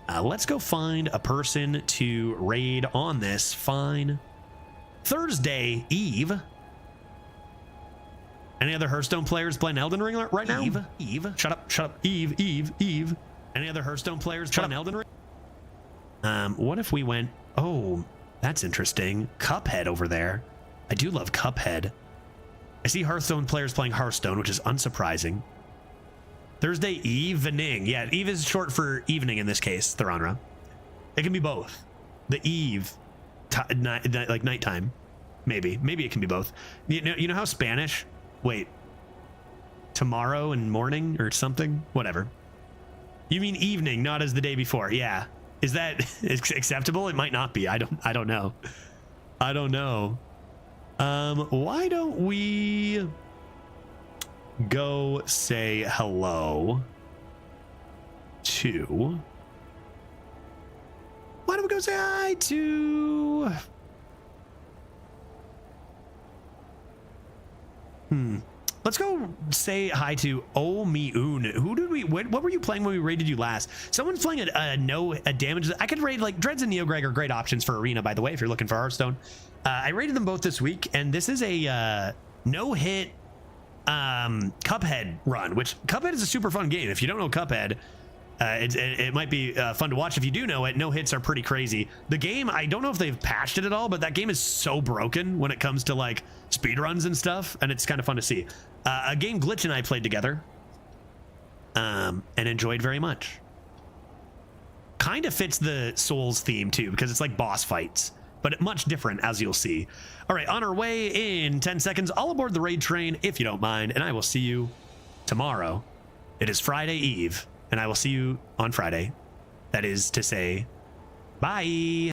Let's go find a person to raid on this fine Thursday Eve. Any other Hearthstone players playing Elden Ring right now? Eve. Shut up. Eve. Any other Hearthstone players playing Elden Ring? What if we went, oh, that's interesting. Cuphead over there. I do love Cuphead. I see Hearthstone players playing Hearthstone, which is unsurprising. Thursday evening. Yeah, Eve is short for evening in this case, Theronra. It can be both. The Eve, like nighttime. Maybe it can be both. You know how Spanish? Wait. Tomorrow and morning or something? Whatever. You mean evening, not as the day before. Yeah. Is that acceptable? It might not be. I don't know. Why don't we go say hello to... Why don't we go say hi to... Let's go say hi to Omiun. Who did we... What were you playing when we raided you last? Someone's playing a damage... I could raid... Like, Dreads and Neogreg are great options for Arena, by the way, if you're looking for Hearthstone. I raided them both this week, and this is a no-hit Cuphead run, which Cuphead is a super fun game. If you don't know Cuphead, it might be fun to watch. If you do know it, no hits are pretty crazy. The game, I don't know if they've patched it at all, but that game is so broken when it comes to like speed runs and stuff, and it's kind of fun to see. A game Glitch and I played together and enjoyed very much. Kind of fits the Souls theme too, because it's like boss fights, but much different, as you'll see. All right, on our way in 10 seconds, I'll aboard the raid train, if you don't mind, and I will see you tomorrow. It is Friday Eve, and I will see you on Friday. That is to say, bye.